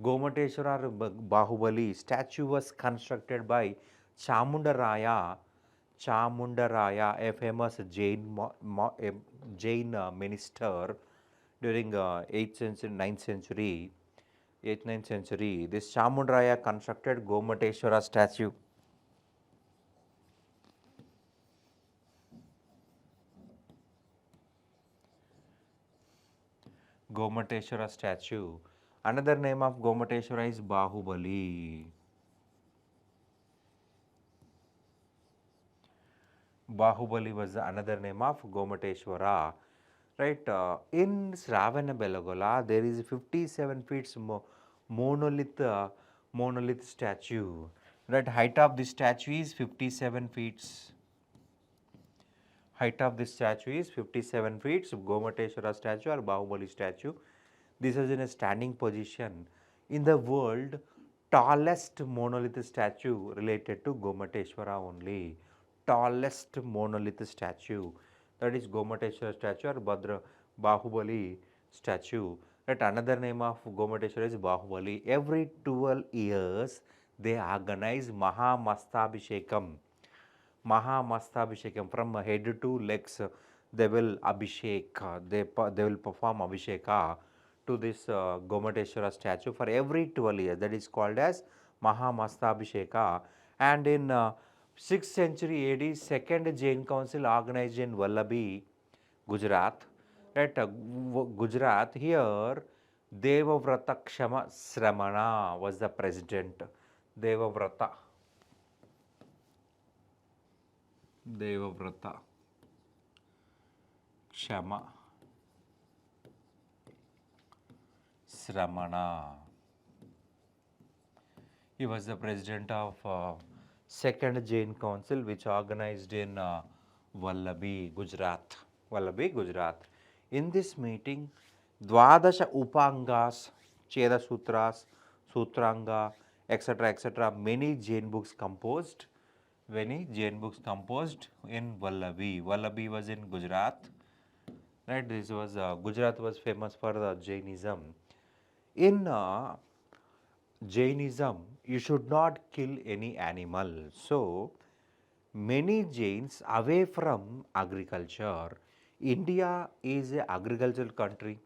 Gomateshwara or Bahubali statue was constructed by Chamundaraya, a famous Jain minister during 8th century, 9th century, 8th, 9th century. This Chamundaraya constructed Gomateshwara statue. Gomateshwara statue. Another name of Gomateshwara is Bahubali. Bahubali was another name of Gomateshwara. Right, in Sravana Belagola, there is 57 feet monolith, monolith statue. Right, height of this statue is 57 feet. Height of this statue is 57 feet. So Gomateshwara statue or Bahubali statue. This is in a standing position. In the world, tallest monolith statue related to Gomateshwara only. Tallest monolith statue, that is Gomateshwara statue or Bahubali statue. That another name of Gomateshwara is Bahubali. Every 12 years they organize Mahamastabhishekam. Mahamastabhishekam, from head to legs, they will abhishek, they will perform abhisheka to this Gomateshwara statue for every 12 years. That is called as Mahamastabhisheka. And in 6th century AD, second Jain council organized in Vallabhi, Gujarat. At Gujarat, here Devavrata Kshama Sramana was the president. Devavrata Kshama Sramana. He was the president of second Jain council, which organized in Vallabhi, Gujarat. Vallabhi, Gujarat. In this meeting, Dwadasha Upangas, Cheda Sutras, Sutranga, etc., many Jain books composed. Many Jain books composed in Vallabhi. Vallabhi was in Gujarat. Right, this was Gujarat was famous for Jainism. In Jainism, you should not kill any animal. So, many Jains away from agriculture. India is an agricultural country.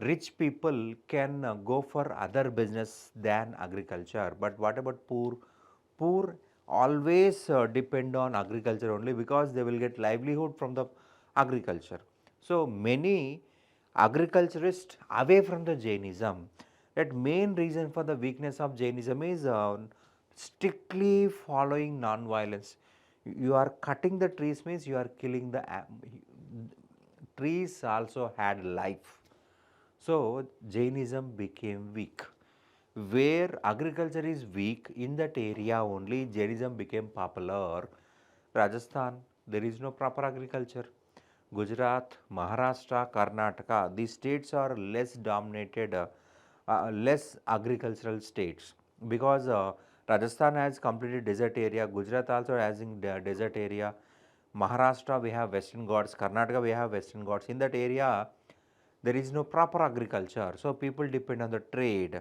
Rich people can go for other business than agriculture. But what about poor? Poor always depend on agriculture only, because they will get livelihood from the agriculture. So, many agriculturists away from the Jainism. That main reason for the weakness of Jainism is strictly following non-violence. You are cutting the trees means you are killing the trees also had life. So, Jainism became weak. Where agriculture is weak, in that area only Jainism became popular. Rajasthan, there is no proper agriculture. Gujarat, Maharashtra, Karnataka, these states are less dominated, less agricultural states, because Rajasthan has completely desert area, Gujarat also has in desert area, Maharashtra we have Western Ghats, Karnataka we have Western Ghats. In that area, there is no proper agriculture, so people depend on the trade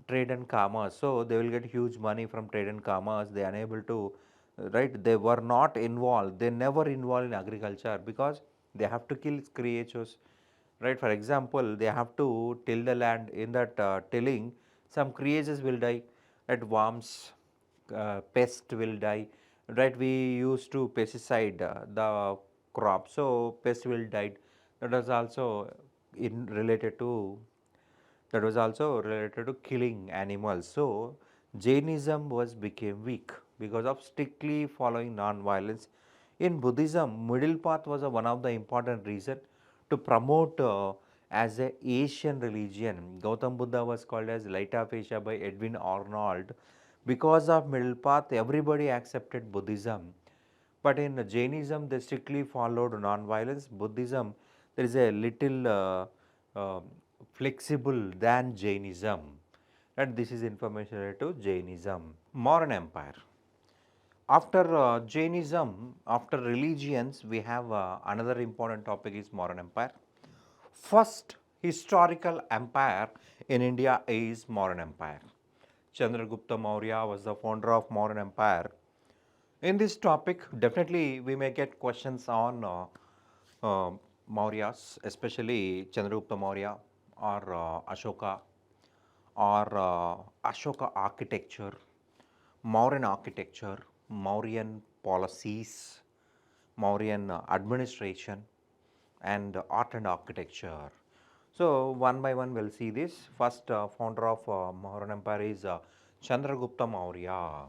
and commerce. So they will get huge money from trade and commerce. They are unable to, right? They were not involved. They never involved in agriculture, because they have to kill creatures, right? For example, they have to till the land. In that tilling, some creatures will die, right? Worms, pest will die, right? We used to pesticide the crop, so pest will die. That was also related to killing animals. So Jainism became weak because of strictly following non-violence. In Buddhism, middle path was one of the important reason to promote as a Asian religion. Gautam Buddha was called as Light of Asia by Edwin Arnold. Because of middle path, everybody accepted Buddhism. But in Jainism, they strictly followed non-violence. Buddhism, there is a little flexible than Jainism. And this is information related to Jainism. Mauryan Empire. After Jainism, after religions, we have another important topic is Mauryan Empire. First historical empire in India is Mauryan Empire. Chandragupta Maurya was the founder of Mauryan Empire. In this topic, definitely we may get questions on Mauryas, especially Chandragupta Maurya or Ashoka architecture, Mauryan architecture, Mauryan policies, Mauryan administration, and art and architecture. So, one by one we will see this. First founder of Mauryan Empire is Chandragupta Maurya.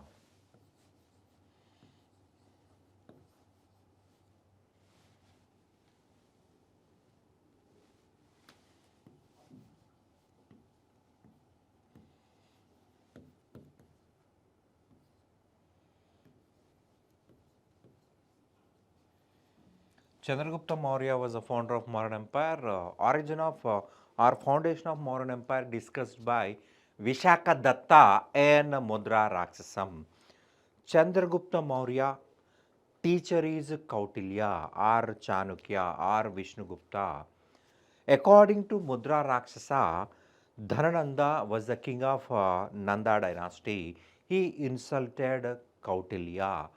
Chandragupta Maurya was the founder of Mauryan Empire. Origin of or foundation of Mauryan Empire discussed by Vishakadatta and Mudra Rakshasam. Chandragupta Maurya, teacher is Kautilya or Chanukya or Vishnugupta. According to Mudra Rakshasa, Dhanananda was the king of Nanda dynasty. He insulted Kautilya,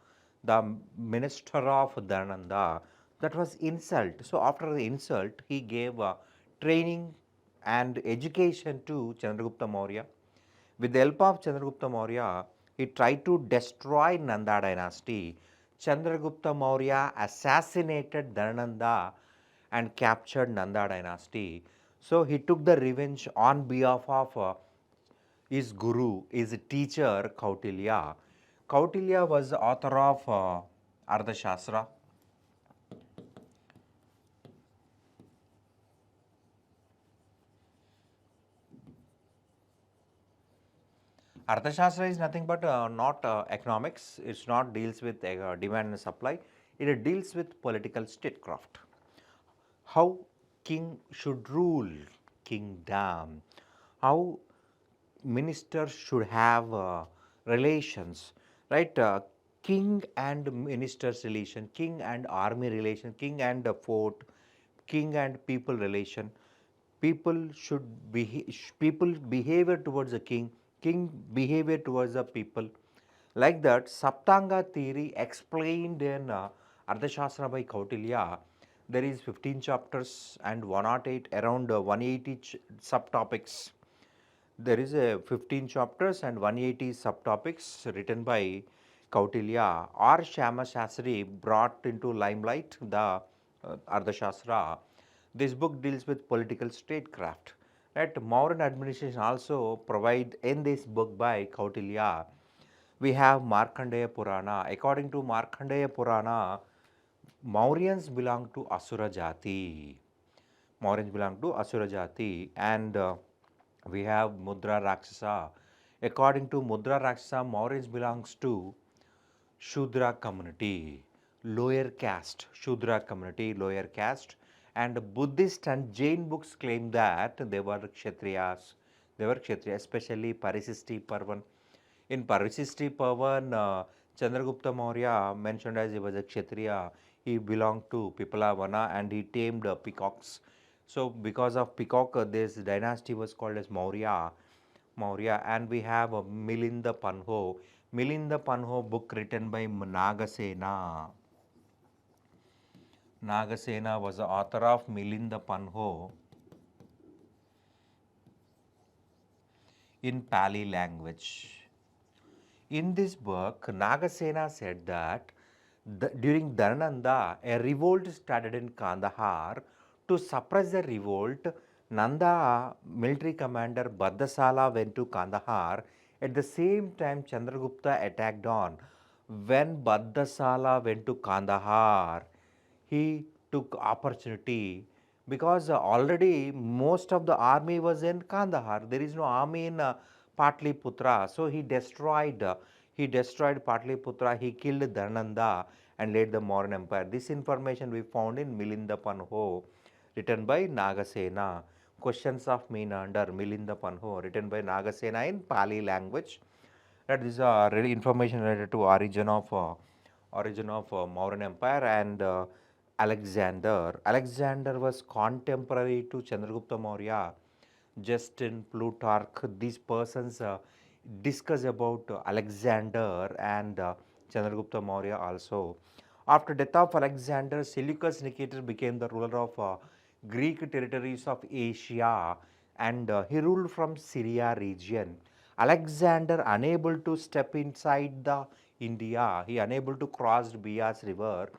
the minister of Dhanananda. That was insult. So after the insult, he gave training and education to Chandragupta Maurya. With the help of Chandragupta Maurya, he tried to destroy Nanda dynasty. Chandragupta Maurya assassinated Dhanananda and captured Nanda dynasty. So he took the revenge on behalf of his guru, his teacher Kautilya. Kautilya was the author of Ardhashastra. Arthashastra is nothing but not economics. It's not deals with demand and supply. It deals with political statecraft. How king should rule kingdom. How ministers should have relations, right? King and ministers relation, king and army relation, king and fort, king and people relation. People should be people behavior towards the king behavior towards the people. Like that, Saptanga theory explained in Ardhashastra by Kautilya. There is 15 chapters and 108 around 180 subtopics. There is a 15 chapters and 180 subtopics written by Kautilya. R. Shama Shastri brought into limelight the Ardhashastra. This book deals with political statecraft. Right? Mauryan administration also provide in this book by Kautilya. We have Markandeya Purana. According to Markandeya Purana, Mauryans belong to Asura Jati. Mauryans belong to Asura Jati, and we have Mudra Rakshasa. According to Mudra Rakshasa, Mauryans belongs to Shudra community, lower caste, Shudra community, lower caste, and Buddhist and Jain books claim that they were Kshatriyas. They were Kshatriyas, especially Parisisti Parvan. In Parisisti Parvan, Chandragupta Maurya mentioned as he was a Kshatriya. He belonged to Pipalavana and he tamed peacocks. So, because of peacock, this dynasty was called as Maurya. Maurya, and we have Milinda Panho. Milinda Panho book written by Nagasena. Nagasena was the author of Milinda Panho in Pali language. In this book, Nagasena said that during Dhanananda, a revolt started in Kandahar. To suppress the revolt, Nanda military commander Bhadrasala went to Kandahar. At the same time, Chandragupta attacked on. When Bhadrasala went to Kandahar, he took opportunity because already most of the army was in Kandahar. There is no army in Patliputra. So he destroyed Patliputra. He killed Dhananda and led the Mauryan Empire. This information we found in Milinda Panho, written by Nagasena. Questions of Menander, Milinda Panho, written by Nagasena in Pali language. That is really information related to origin of Mauryan Empire and Alexander. Alexander was contemporary to Chandragupta Maurya. Justin, Plutarch, these persons discuss about Alexander and Chandragupta Maurya also. After death of Alexander, Seleucus Nicator became the ruler of Greek territories of Asia, and he ruled from Syria region. Alexander unable to step inside the India, he unable to cross Bias river.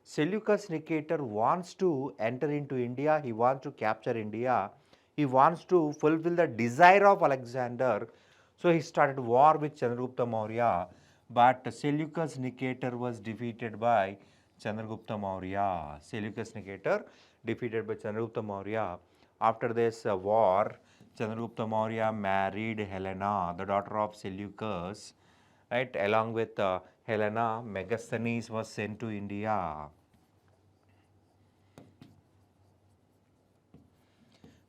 Seleucus Nicator wants to enter into India, he wants to capture India, he wants to fulfill the desire of Alexander. So he started war with Chandragupta Maurya, but Seleucus Nicator was defeated by Chandragupta Maurya. Seleucus Nicator defeated by Chandragupta Maurya. After this war, Chandragupta Maurya married Helena, the daughter of Seleucus. Right, along with Helena, Megasthenes was sent to India.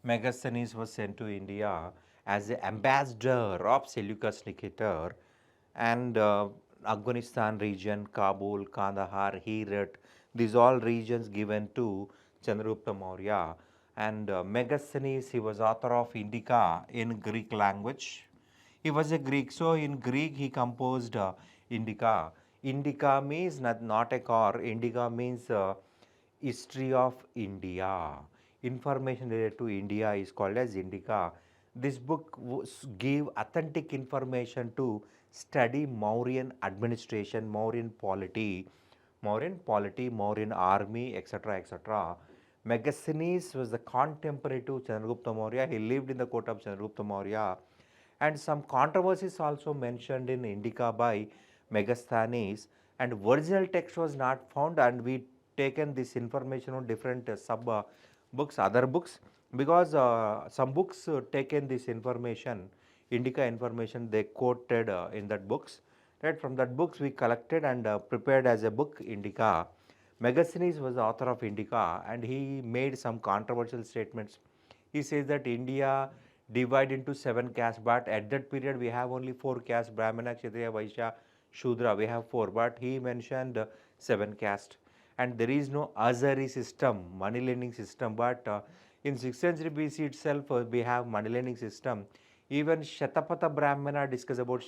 Megasthenes was sent to India, as the ambassador of Seleucus Nicator, and Afghanistan region, Kabul, Kandahar, Herat, these all regions given to Chandragupta Maurya. And Megasthenes, he was author of Indica in Greek language. He was a Greek, so in Greek he composed Indica. Indica means not a car, Indica means history of India. Information related to India is called as Indica. This book gave authentic information to study Mauryan administration, Mauryan army, etc. etc. Megasthenes was the contemporary to Chandragupta Maurya. He lived in the court of Chandragupta Maurya, and some controversies also mentioned in Indica by Megasthenes, and original text was not found, and we taken this information on different sub books, other books, because some books taken this information, Indica information, they quoted in that books. Right, from that books we collected and prepared as a book Indica. Megasthenes was the author of Indica, and he made some controversial statements. He says that India divided into 7 castes, but at that period we have only 4 castes: Brahmana, Kshatriya, Vaishya, Shudra. We have 4, but he mentioned 7 castes. And there is no Azari system, money lending system, but in 6th century BC itself we have money lending system. Even Shatapatha Brahmana discuss about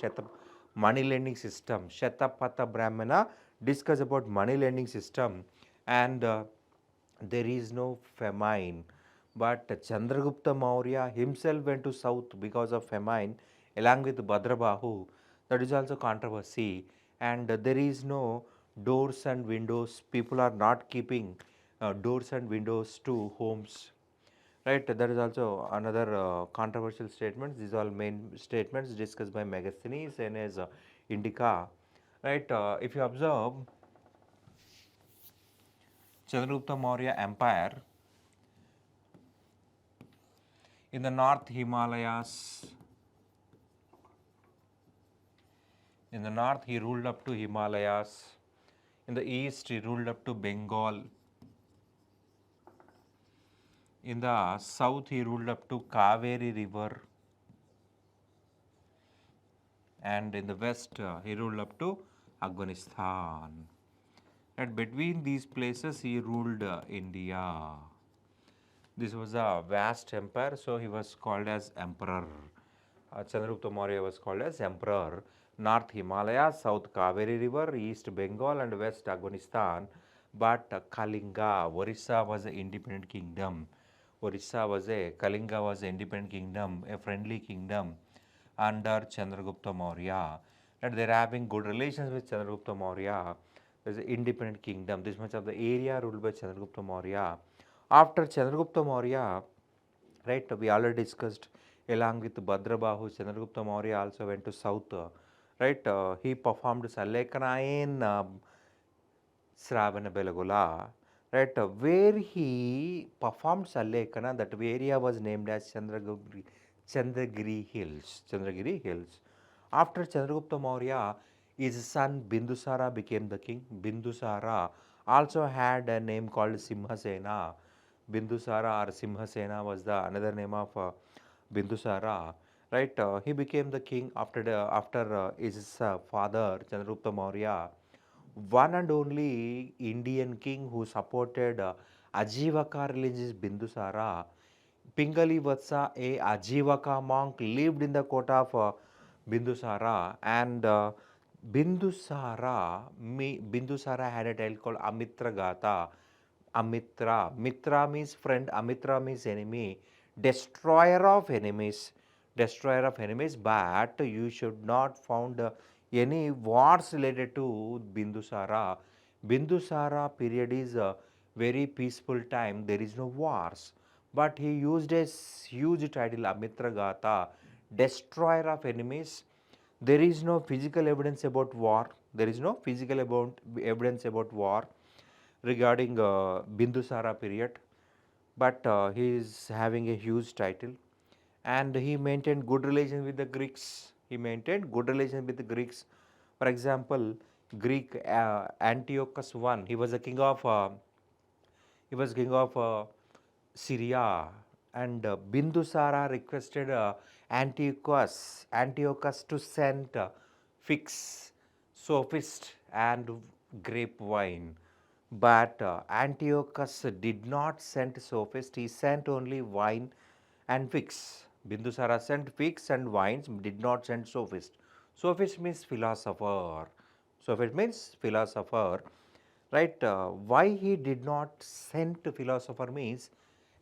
money lending system. Shatapatha Brahmana discuss about money lending system, and there is no famine. But Chandragupta Maurya himself went to south because of famine along with Bhadrabahu. That is also controversy. And there is no doors and windows. People are not keeping doors and windows to homes. Right, that is also another controversial statement. These are all main statements discussed by Megasthenes and as Indica. Right, if you observe Chandragupta Maurya Empire, in the North Himalayas, in the north he ruled up to Himalayas, in the east he ruled up to Bengal, in the south he ruled up to Kaveri river, and in the west he ruled up to Afghanistan. And between these places he ruled India. This was a vast empire, so he was called as emperor. Chandragupta Maurya was called as emperor. North Himalaya, South Kaveri river, East Bengal and West Afghanistan. But Kalinga, Orissa was an independent kingdom. Kalinga was an independent kingdom, a friendly kingdom under Chandragupta Maurya. And they are having good relations with Chandragupta Maurya. There is an independent kingdom. This much of the area ruled by Chandragupta Maurya. After Chandragupta Maurya, right, we already discussed, along with Bhadrabahu, Chandragupta Maurya also went to south. Right, he performed Salekana in Sravana Belagula, right, where he performed Salekana. That area was named as Chandragiri Hills. Chandragiri Hills. After Chandragupta Maurya, his son Bindusara became the king. Bindusara also had a name called Simhasena. Bindusara or Simhasena was the another name of Bindusara. Right, he became the king after his father Chandragupta Maurya. One and only Indian king who supported Ajivaka religion is Bindusara. Pingali Vatsa, a Ajivaka monk, lived in the court of Bindusara, and Bindusara had a child called Amitragata. Amitra. Mitra means friend, Amitra means enemy, destroyer of enemies. Destroyer of enemies, but you should not found any wars related to Bindusara. Bindusara period is a very peaceful time, there is no wars. But he used a huge title, Amitragata, destroyer of enemies. There is no physical evidence about war. There is no physical evidence about war regarding Bindusara period, but he is having a huge title, and he maintained good relations with the Greeks. He maintained good relations with the Greeks. For example, Greek Antiochus I, he was king of Syria, and Bindusara requested Antiochus to send figs, sophist and grape wine. But Antiochus did not send sophist, he sent only wine and figs. Bindusara sent figs and wines, did not send sophist. Sophist means philosopher. Sophist means philosopher, right? Why he did not send philosopher means,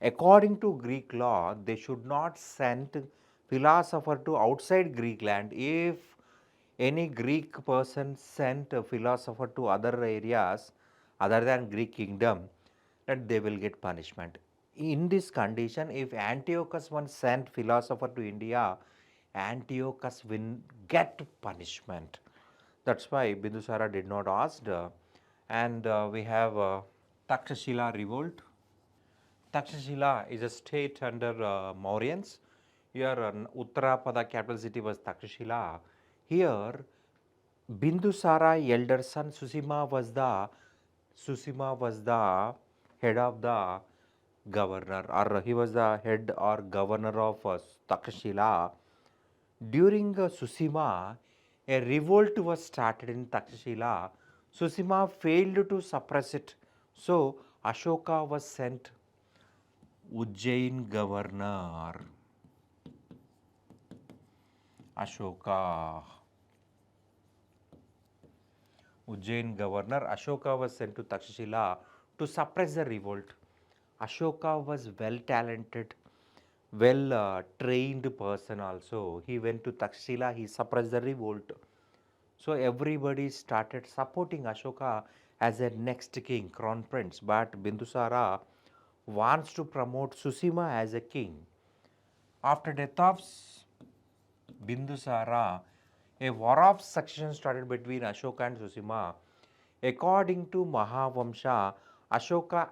according to Greek law, they should not send philosopher to outside Greek land. If any Greek person sent a philosopher to other areas other than Greek kingdom, that they will get punishment. In this condition, if Antiochus once sent philosopher to India, Antiochus will get punishment. That's why Bindusara did not ask. And we have Takshashila revolt. Takshashila is a state under Mauryans. Here, Uttarapada capital city was Takshashila. Here, Bindusara elder son Susima was the head of the governor, or he was the head or governor of Takshashila. During Susima, a revolt was started in Takshashila. Susima failed to suppress it, so Ashoka was sent Ujjain governor. Ashoka. Ujjain governor Ashoka was sent to Takshashila to suppress the revolt. Ashoka was well talented, well trained person also. He went to Takshashila, he suppressed the revolt. So everybody started supporting Ashoka as a next king, crown prince. But Bindusara wants to promote Susima as a king. After death of Bindusara, a war of succession started between Ashoka and Susima. According to Mahavamsha, Ashoka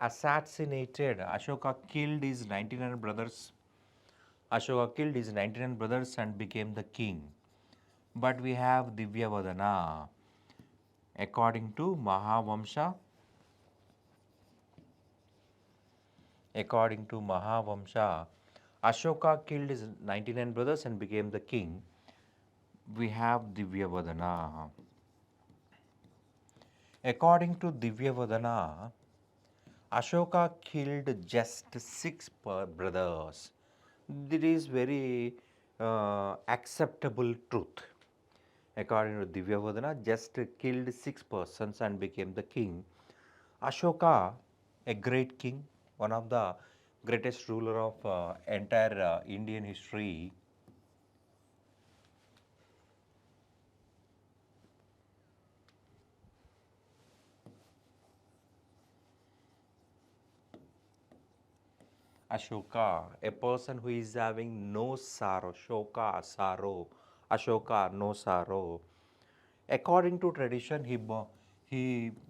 killed his 99 brothers. Ashoka killed his 99 brothers and became the king. But we have Divyavadana. According to Mahavamsha, Ashoka killed his 99 brothers and became the king. We have Divyavadana. According to Divyavadana, Ashoka killed just 6 brothers. This is very acceptable truth. According to Divyavadana, just killed 6 persons and became the king. Ashoka, a great king, one of the greatest ruler of entire Indian history. Ashoka, a person who is having no sorrow, Shoka, sorrow, Ashoka, no sorrow. According to tradition, he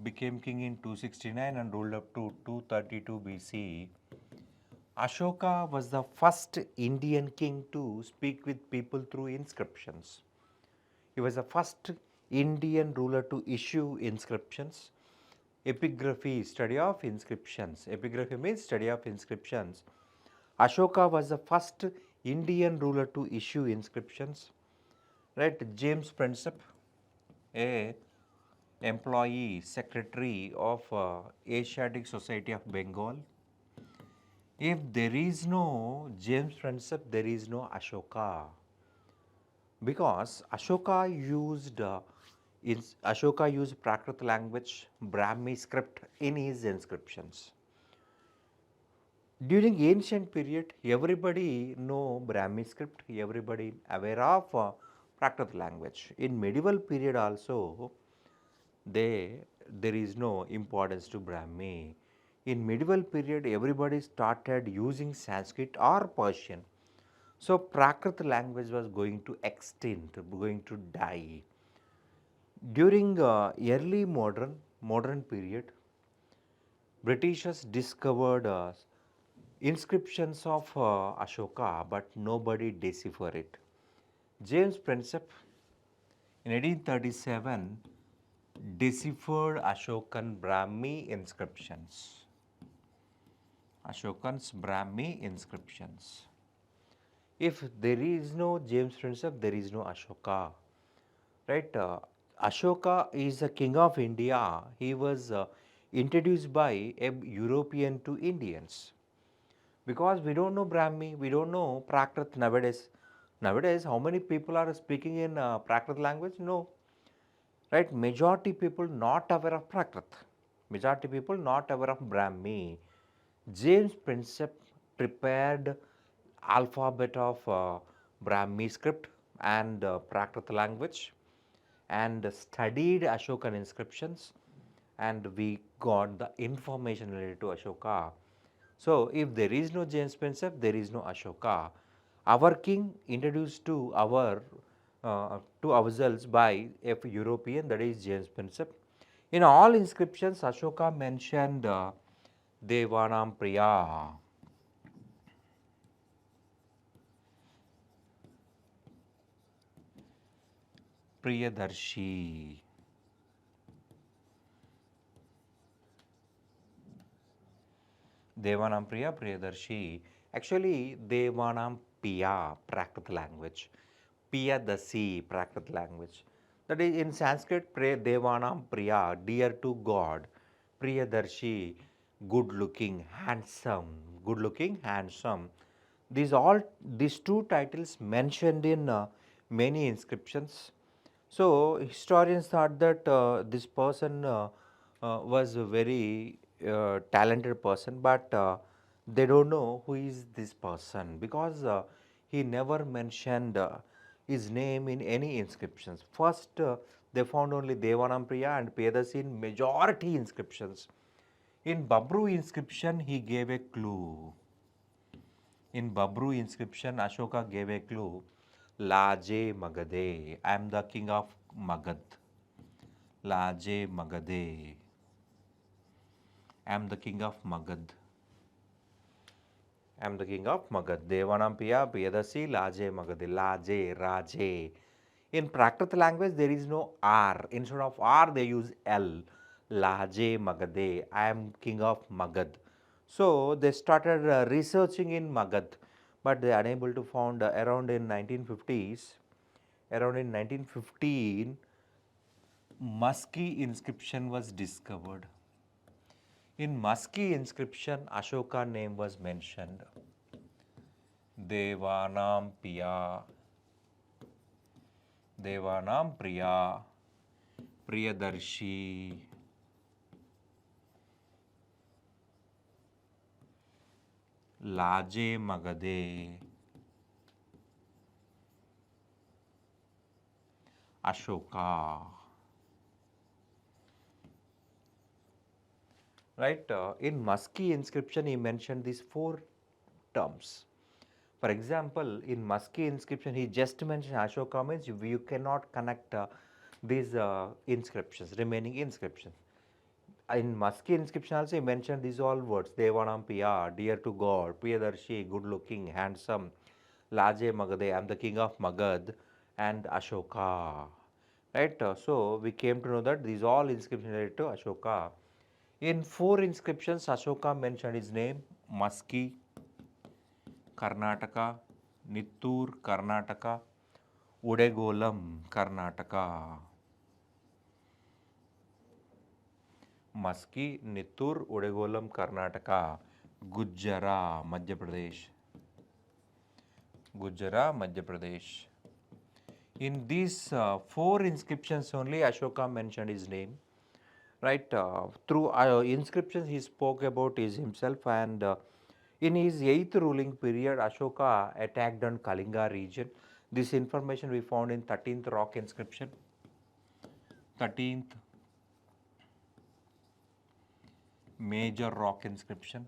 became king in 269 and ruled up to 232 BC. Ashoka was the first Indian king to speak with people through inscriptions. He was the first Indian ruler to issue inscriptions. Epigraphy, study of inscriptions. Epigraphy means study of inscriptions. Ashoka was the first Indian ruler to issue inscriptions. Right, James Princip, a employee, secretary of Asiatic Society of Bengal. If there is no James Princip, there is no Ashoka. Because Ashoka used Prakrit language, Brahmi script in his inscriptions. During ancient period, everybody know Brahmi script, everybody aware of Prakrit language. In medieval period also, there is no importance to Brahmi. In medieval period, everybody started using Sanskrit or Persian. So Prakrit language was going to extinct, going to die. During early modern period, Britishers discovered inscriptions of Ashoka, but nobody decipher it. James Princip in 1837 deciphered Ashokan Brahmi inscriptions. Ashokan's Brahmi inscriptions. If there is no James Prinsep, there is no Ashoka, right? Ashoka is the king of India. He was introduced by a European to Indians, because we don't know Brahmi, we don't know Prakrit nowadays. Nowadays, how many people are speaking in Prakrit language? No, right? Majority people not aware of Prakrit, majority people not aware of Brahmi. James Prinsep prepared alphabet of Brahmi script and Prakrit language, and studied Ashokan inscriptions, and we got the information related to Ashoka. So, if there is no James Prinsep, there is no Ashoka. Our king introduced to ourselves by a European, that is James Prinsep. In all inscriptions, Ashoka mentioned Devanam Priya. Priyadarshi. Devanam Priya, Priyadarshi. Actually, Devanam Piya, Prakrit language. Piyadasi, Prakrit language. That is in Sanskrit, Devanam Priya, dear to God. Priyadarshi, good looking, handsome. Good looking, handsome. These two titles mentioned in many inscriptions. So historians thought that this person was a very talented person, but they don't know who is this person, because he never mentioned his name in any inscriptions. First, they found only Devanam Priya and Pedasi in majority inscriptions. In Babru inscription, he gave a clue. In Babru inscription, Ashoka gave a clue. Laje Magade. I am the king of Magad. Laje Magade. I am the king of Magad. I am the king of Magad. Devanam Piya Piyadasi Laje Magade. Laje, Raje. In Prakrit language, there is no R. Instead of R, they use L. Laje Magade. I am king of Magad. So they started researching in Magad, but they are unable to found around in 1950s. Around in 1915, Musky inscription was discovered. In Musky inscription, Ashoka name was mentioned. Devanam Piya, Devanam Priya, Priyadarshi, Laje Magade, Ashoka. Right? In Musky inscription, he mentioned these four terms. For example, in Musky inscription, he just mentioned Ashoka means you cannot connect these inscriptions, remaining inscriptions. In Musky inscription also, he mentioned these all words: Devanam Piya, dear to God; Priyadarshi, good looking, handsome; Laje Magade, I am the king of Magad; and Ashoka. Right? So we came to know that these all inscriptions related to Ashoka. In four inscriptions, Ashoka mentioned his name: Musky, Karnataka, Nittur, Karnataka, Udegolam, Karnataka. Musky, Nittur, Udegolam, Karnataka, Gujjara, Madhya Pradesh. Gujjara, Madhya Pradesh. In these four inscriptions only, Ashoka mentioned his name. Right, through inscriptions he spoke about his himself, and in his 8th ruling period, Ashoka attacked on Kalinga region. This information we found in 13th rock inscription. 13th major rock inscription.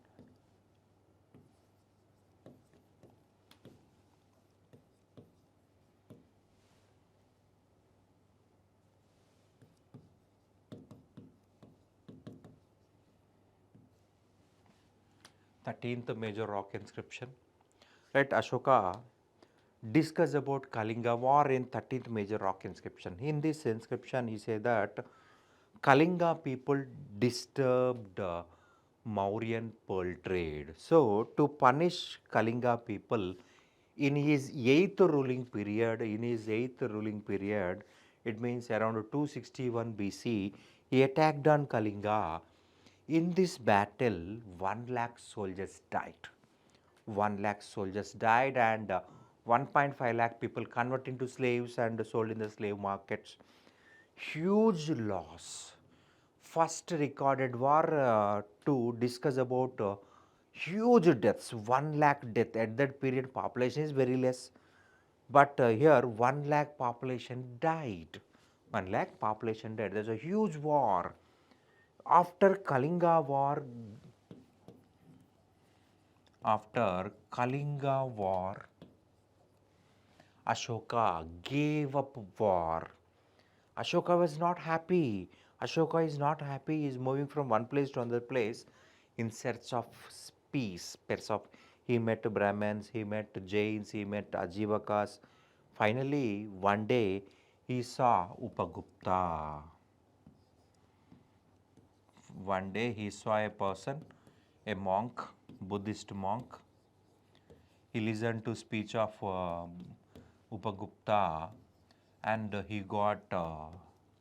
Thirteenth major rock inscription. Right, Ashoka discuss about Kalinga war in 13th major rock inscription. In this inscription, he said that Kalinga people disturbed Mauryan pearl trade. So, to punish Kalinga people, In his eighth ruling period, it means around 261 BC, he attacked on Kalinga. In this battle, 1 lakh soldiers died. 1 lakh soldiers died, and 1.5 lakh people converted into slaves and sold in the slave markets. Huge loss. First recorded war to discuss about huge deaths, 1 lakh death. At that period, population is very less, but here 1 lakh population died. 1 lakh population died. There's a huge war. After Kalinga war, Ashoka gave up war. Ashoka was not happy. Ashoka is not happy. He is moving from one place to another place in search of peace. He met Brahmins, he met Jains, he met Ajivakas. Finally, one day he saw Upagupta. One day he saw a person, a monk, Buddhist monk. He listened to speech of Upagupta, and he got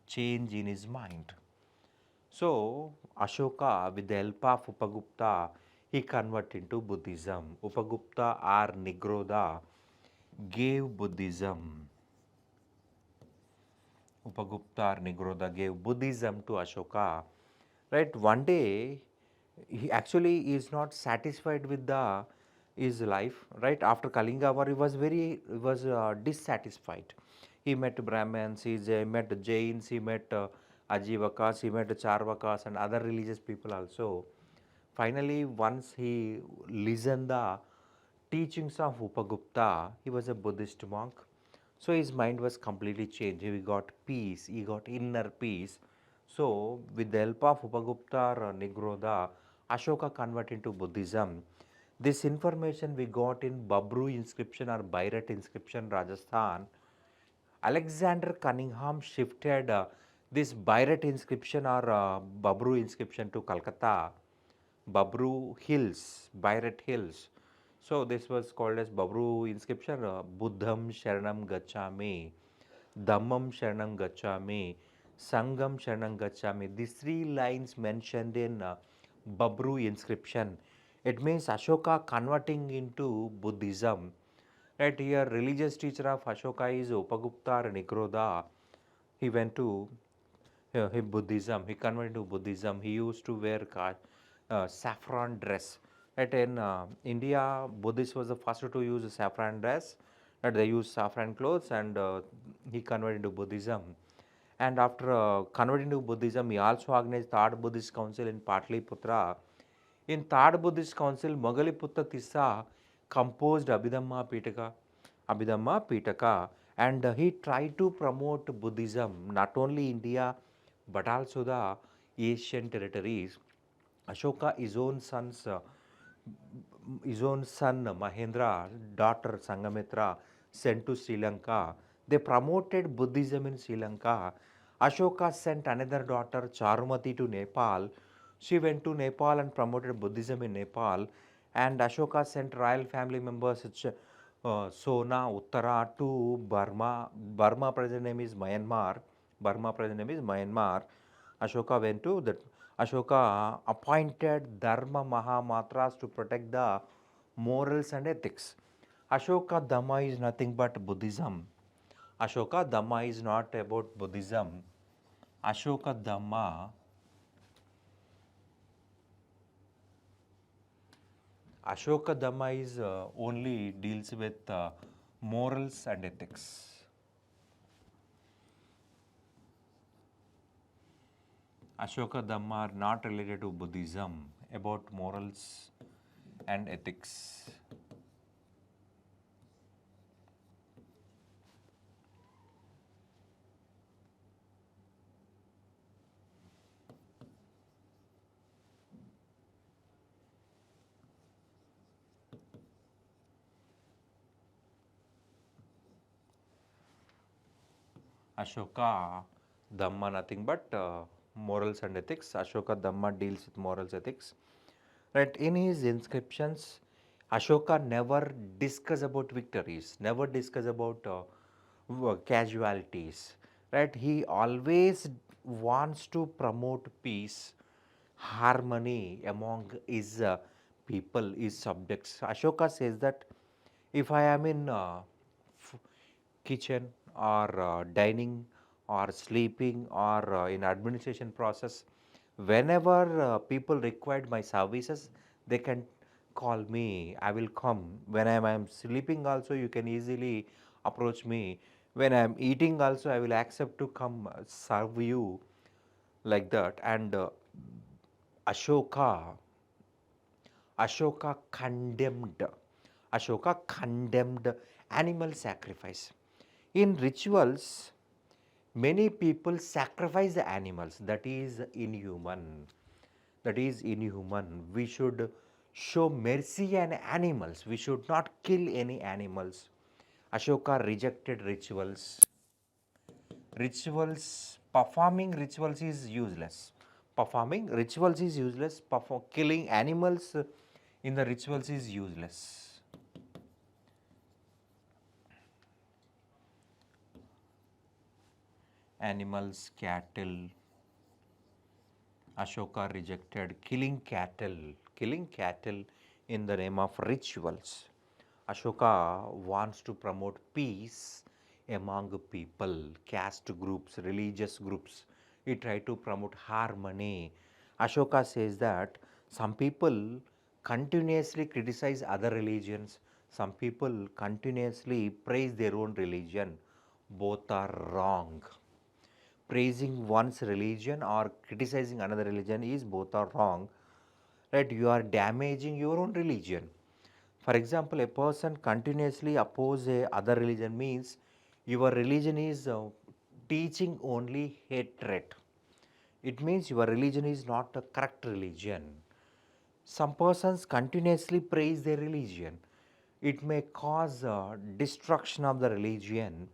change in his mind. So Ashoka, with the help of Upagupta, he converted into Buddhism. Upagupta or Nigroda gave Buddhism. Upagupta or Nigroda gave Buddhism to Ashoka. Right? One day, he actually is not satisfied with his life. Right? After Kalinga war, he was dissatisfied. He met Brahmins, he met Jains, he met Ajivakas, he met Charvakas and other religious people also. Finally, once he listened the teachings of Upagupta, he was a Buddhist monk. So his mind was completely changed. He got peace, he got inner peace. So with the help of Upagupta or Nigroda, Ashoka converted into Buddhism. This information we got in Babru inscription or Bairat inscription, Rajasthan. Alexander Cunningham shifted this Bairat inscription or Babru inscription to Calcutta. Babru Hills, Bairat Hills. So this was called as Babru inscription, Buddham Sharanam Gacchami, Dhammam Sharanam Gacchami, Sangam Sharanam Gacchami. These three lines mentioned in Babru inscription. It means Ashoka converting into Buddhism. Right here, religious teacher of Ashoka is Upagupta Nikroda. He went to Buddhism. He converted to Buddhism. He used to wear saffron dress. Right in India, Buddhist was the first to use saffron dress. Right, they used saffron clothes, and he converted to Buddhism. And after converting to Buddhism, he also organized Third Buddhist Council in Patliputra. In Third Buddhist Council, Mogaliputta Tissa composed Abhidhamma Pitaka, and he tried to promote Buddhism not only India but also the Asian territories. Ashoka, his own son Mahendra, daughter Sangamitra, sent to Sri Lanka. They promoted Buddhism in Sri Lanka. Ashoka sent another daughter Charumati to Nepal. She went to Nepal and promoted Buddhism in Nepal. And Ashoka sent royal family members Sona, Uttara to Burma. Burma present name is Myanmar. Ashoka went to that. Ashoka appointed Dharma Mahamatras to protect the morals and ethics. Ashoka Dhamma is nothing but Buddhism. Ashoka Dhamma is not about Buddhism. Ashoka Dhamma is only deals with morals and ethics. Ashoka Dhamma are not related to Buddhism, about morals and ethics. Ashoka Dhamma nothing but morals and ethics. Ashoka Dhamma deals with morals ethics. Right, in his inscriptions, Ashoka never discuss about victories, never discuss about casualties, right? He always wants to promote peace, harmony among his people, his subjects. Ashoka says that if I am in kitchen or dining or sleeping or in administration process, whenever people required my services, they can call me, I will come. When I am sleeping also, you can easily approach me. When I am eating also, I will accept to come serve you, like that. And ashoka Ashoka condemned. Ashoka condemned animal sacrifice. In rituals, many people sacrifice the animals. That is inhuman. That is inhuman. We should show mercy on animals. We should not kill any animals. Ashoka rejected rituals. Performing rituals is useless. Performing rituals is useless. Killing animals in the rituals is useless. Animals, cattle. Ashoka rejected killing cattle in the name of rituals. Ashoka wants to promote peace among people, caste groups, religious groups. He tried to promote harmony. Ashoka says that some people continuously criticize other religions, some people continuously praise their own religion. Both are wrong. Praising one's religion or criticizing another religion is both are wrong, right? You are damaging your own religion. For example, a person continuously oppose a other religion means your religion is teaching only hatred. It means your religion is not a correct religion. Some persons continuously praise their religion. It may cause destruction of the religion.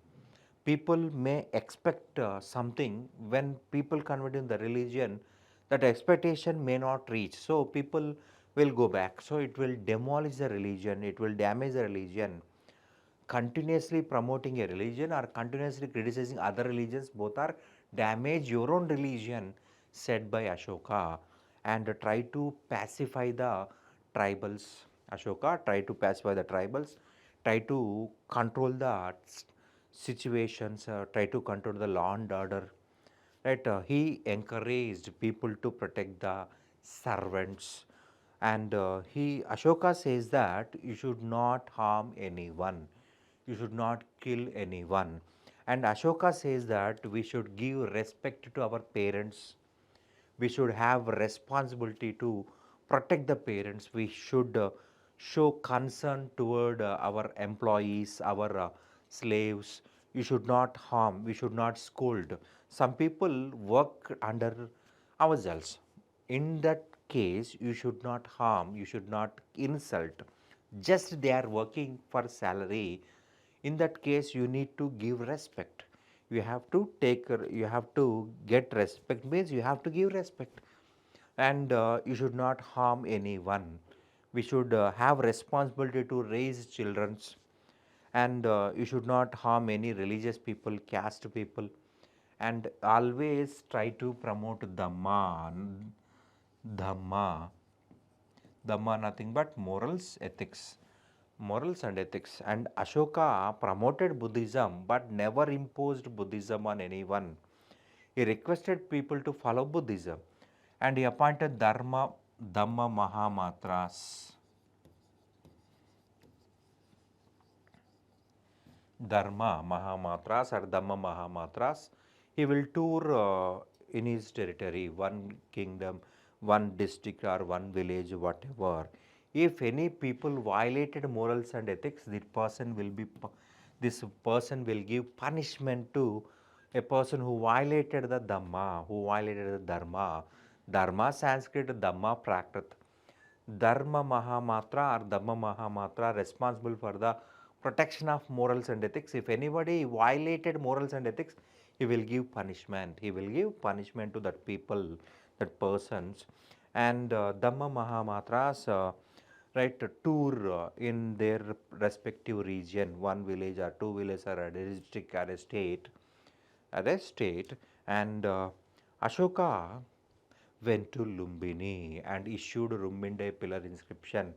People may expect something. When people convert in the religion, that expectation may not reach, so people will go back, so it will demolish the religion, it will damage the religion. Continuously promoting a religion or continuously criticizing other religions, both are damage your own religion, said by Ashoka. And try to pacify the tribals. Ashoka try to pacify the tribals, try to control the situations, try to control the law and order, right? He encouraged people to protect the servants. And he Ashoka says that you should not harm anyone, you should not kill anyone. And Ashoka says that we should give respect to our parents, we should have responsibility to protect the parents, we should show concern toward our employees, our slaves. You should not harm, we should not scold. Some people work under ourselves. In that case, you should not harm, you should not insult. Just they are working for salary. In that case, you need to give respect. You have to take, you have to get respect means you have to give respect. And you should not harm anyone. We should have responsibility to raise childrens. And you should not harm any religious people, caste people. And always try to promote dhamma. Dhamma nothing but morals, ethics. Morals and ethics. And Ashoka promoted Buddhism but never imposed Buddhism on anyone. He requested people to follow Buddhism, and he appointed Dhamma Mahamatras. Dharma Mahamatras or Dhamma Mahamatras. He will tour in his territory, one kingdom, one district, or one village, whatever. If any people violated morals and ethics, this person will give punishment to a person who violated the Dhamma, who violated the Dharma. Dharma Sanskrit, Dhamma Prakrit. Dharma Mahamatra or Dhamma Mahamatra responsible for the protection of morals and ethics. If anybody violated morals and ethics, he will give punishment. He will give punishment to that people, that persons. And Dhamma Mahamatras right, tour in their respective region, one village or two villages or a district or a state, and Ashoka went to Lumbini and issued Rumbinde pillar inscription.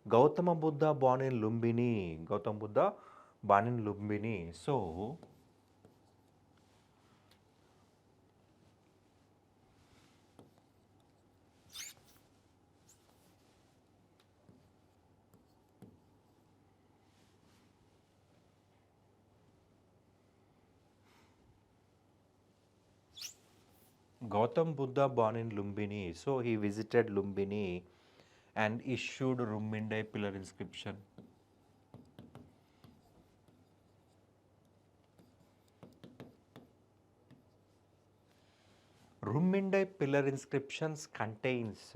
Gautama Buddha born in Lumbini. Gautama Buddha born in Lumbini. So, Gautam Buddha born in Lumbini. So, he visited Lumbini and issued Rumbinde pillar inscription. Rumbinde pillar inscriptions contains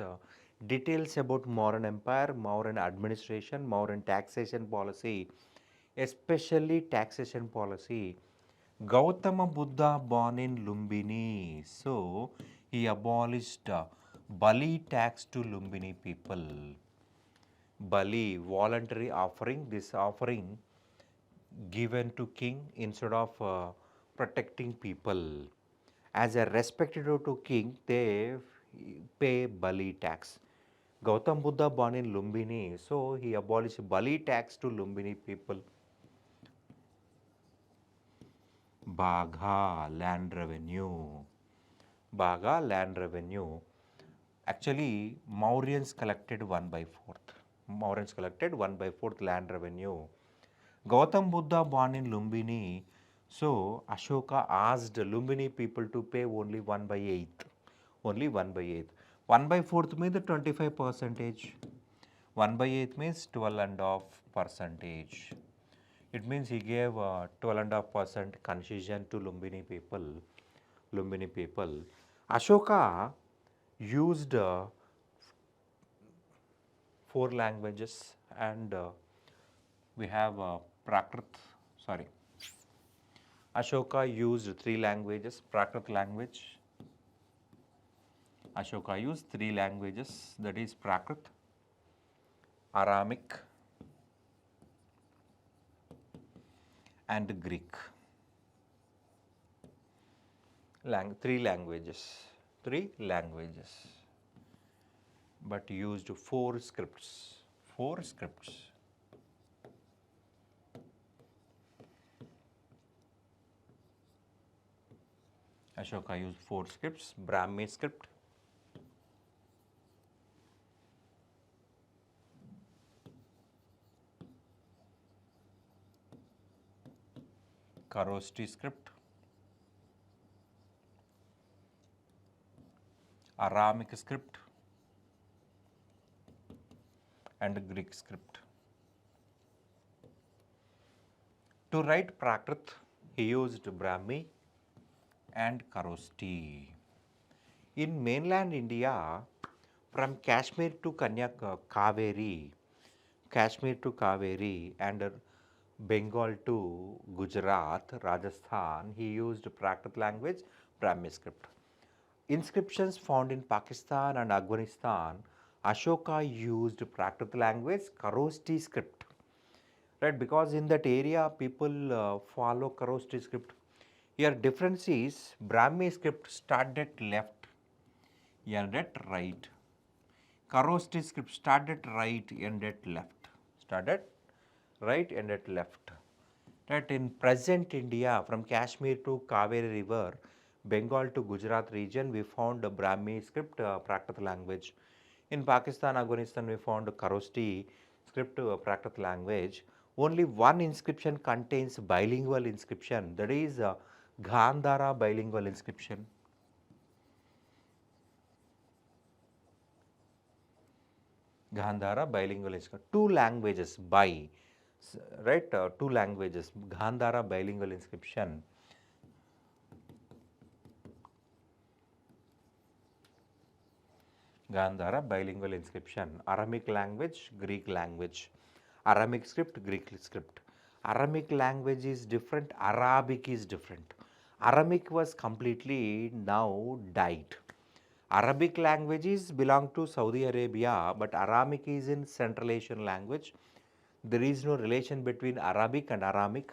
details about Mauryan Empire, Mauryan administration, Mauryan taxation policy, especially taxation policy. Gautama Buddha born in Lumbini, so he abolished Bali tax to Lumbini people. Bali, voluntary offering, this offering given to king instead of protecting people. As a respect to king, they pay Bali tax. Gautam Buddha born in Lumbini, so he abolished Bali tax to Lumbini people. Bagha land revenue. Bagha land revenue. Actually, Mauryans collected 1/4. Mauryans collected 1/4 land revenue. Gautam Buddha born in Lumbini, so Ashoka asked Lumbini people to pay only 1/8. Only 1/8. 1/4 means 25 percentage. 1/8 means 12.5 percentage. It means he gave 12.5% concession to Lumbini people. Lumbini people. Ashoka used 4 languages and we have Prakrit, sorry. Ashoka used 3 languages, Prakrit language. Ashoka used 3 languages, that is Prakrit, Aramic and Greek. 3 languages, but used 4 scripts. Ashoka used 4 scripts, Brahmi script, Kharoshthi script, Aramic script and Greek script. To write Prakrit, he used Brahmi and Kharoshthi. In mainland India, from Kashmir to Kaveri, and Bengal to Gujarat, Rajasthan, he used Prakrit language, Brahmi script. Inscriptions found in Pakistan and Afghanistan, Ashoka used Prakrit language, Kharoshthi script. Right, because in that area people follow Kharoshthi script. Here difference is Brahmi script start at left, end at right. Kharoshthi script start at right, end at left. Start at right, end at left. That in present India, from Kashmir to Kaveri River, Bengal to Gujarat region, we found a Brahmi script, Prakrit language. In Pakistan, Afghanistan, we found Kharoshthi script, Prakrit language. Only one inscription contains bilingual inscription, that is Gandhara bilingual inscription. Gandhara bilingual inscription. 2 languages by, right? 2 languages. Gandhara bilingual inscription. Gandhara bilingual inscription. Aramic language, Greek language. Aramic script, Greek script. Aramic language is different, Arabic is different. Aramic was completely now died. Arabic languages belong to Saudi Arabia, but Aramic is in Central Asian language. There is no relation between Arabic and Aramic.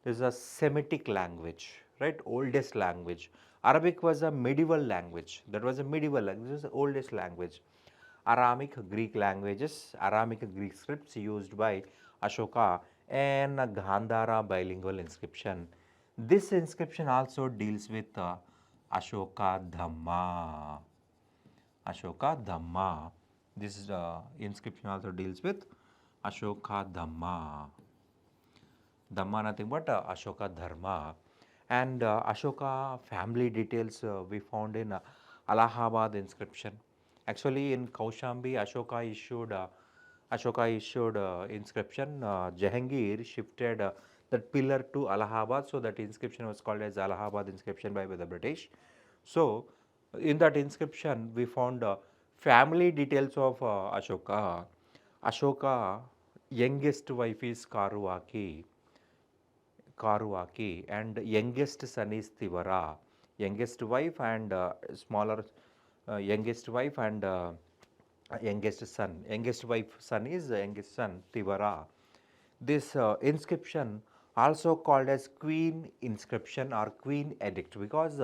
This is a Semitic language, right? Oldest language. Arabic was a medieval language. That was a medieval language. This is the oldest language. Aramic Greek languages, Aramic Greek scripts used by Ashoka and Gandhara bilingual inscription. This inscription also deals with Ashoka Dhamma. Ashoka Dhamma. This inscription also deals with Ashoka Dhamma. Dhamma nothing but Ashoka Dharma. And Ashoka family details we found in Allahabad inscription. Actually, in Kaushambi, Ashoka issued inscription. Jahangir shifted that pillar to Allahabad, so that inscription was called as Allahabad inscription by the British. So, in that inscription, we found family details of Ashoka. Ashoka youngest wife is Karuaki, and youngest son is Tivara. Youngest wife and smaller youngest wife and youngest son. Youngest wife son is youngest son Tivara. This inscription also called as queen inscription or queen edict, because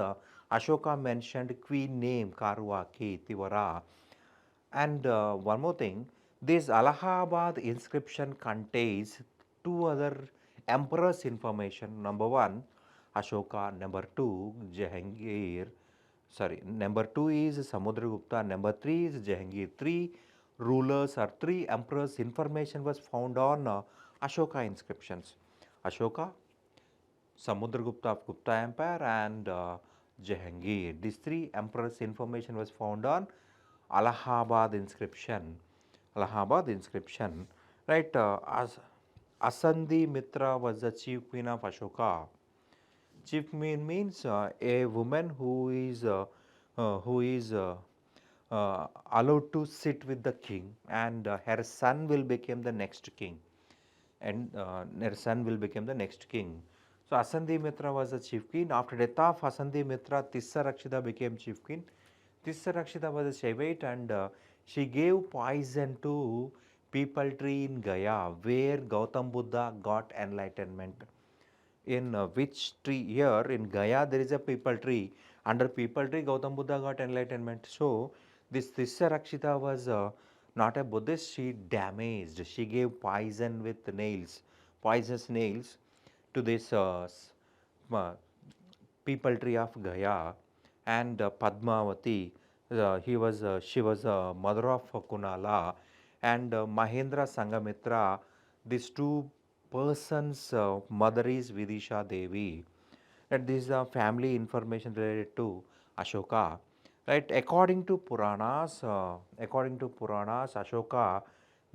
Ashoka mentioned queen name Karuaki Tivara. And one more thing, this Allahabad inscription contains two other emperors' information. Number one, Ashoka. Number two, Jahangir. Sorry, number two is Samudragupta. Number three is Jahangir. Three rulers or three emperors' information was found on Ashoka inscriptions. Ashoka, Samudragupta of Gupta Empire, and Jahangir. These three emperors' information was found on Allahabad inscription. Allahabad inscription, right? Asandi Mitra was the chief queen of Ashoka. Chief queen means a woman who is allowed to sit with the king, and her son will become the next king, and her son will become the next king. So Asandi Mitra was the chief queen. After death of Asandi Mitra, Tissa Rakshita became chief queen. Tissa Rakshita was a Shaivite, and she gave poison to people tree in Gaya, where Gautam Buddha got enlightenment. In which tree? Here in Gaya there is a people tree. Under people tree Gautam Buddha got enlightenment. So this Tissa Rakshita was not a Buddhist. She damaged. She gave poison with nails, poisonous nails to this people tree of Gaya. And Padmavati, she was mother of Kunala, and Mahendra Sangamitra. These two persons' mother is Vidisha Devi. And this is family information related to Ashoka. Right? According to Puranas, Ashoka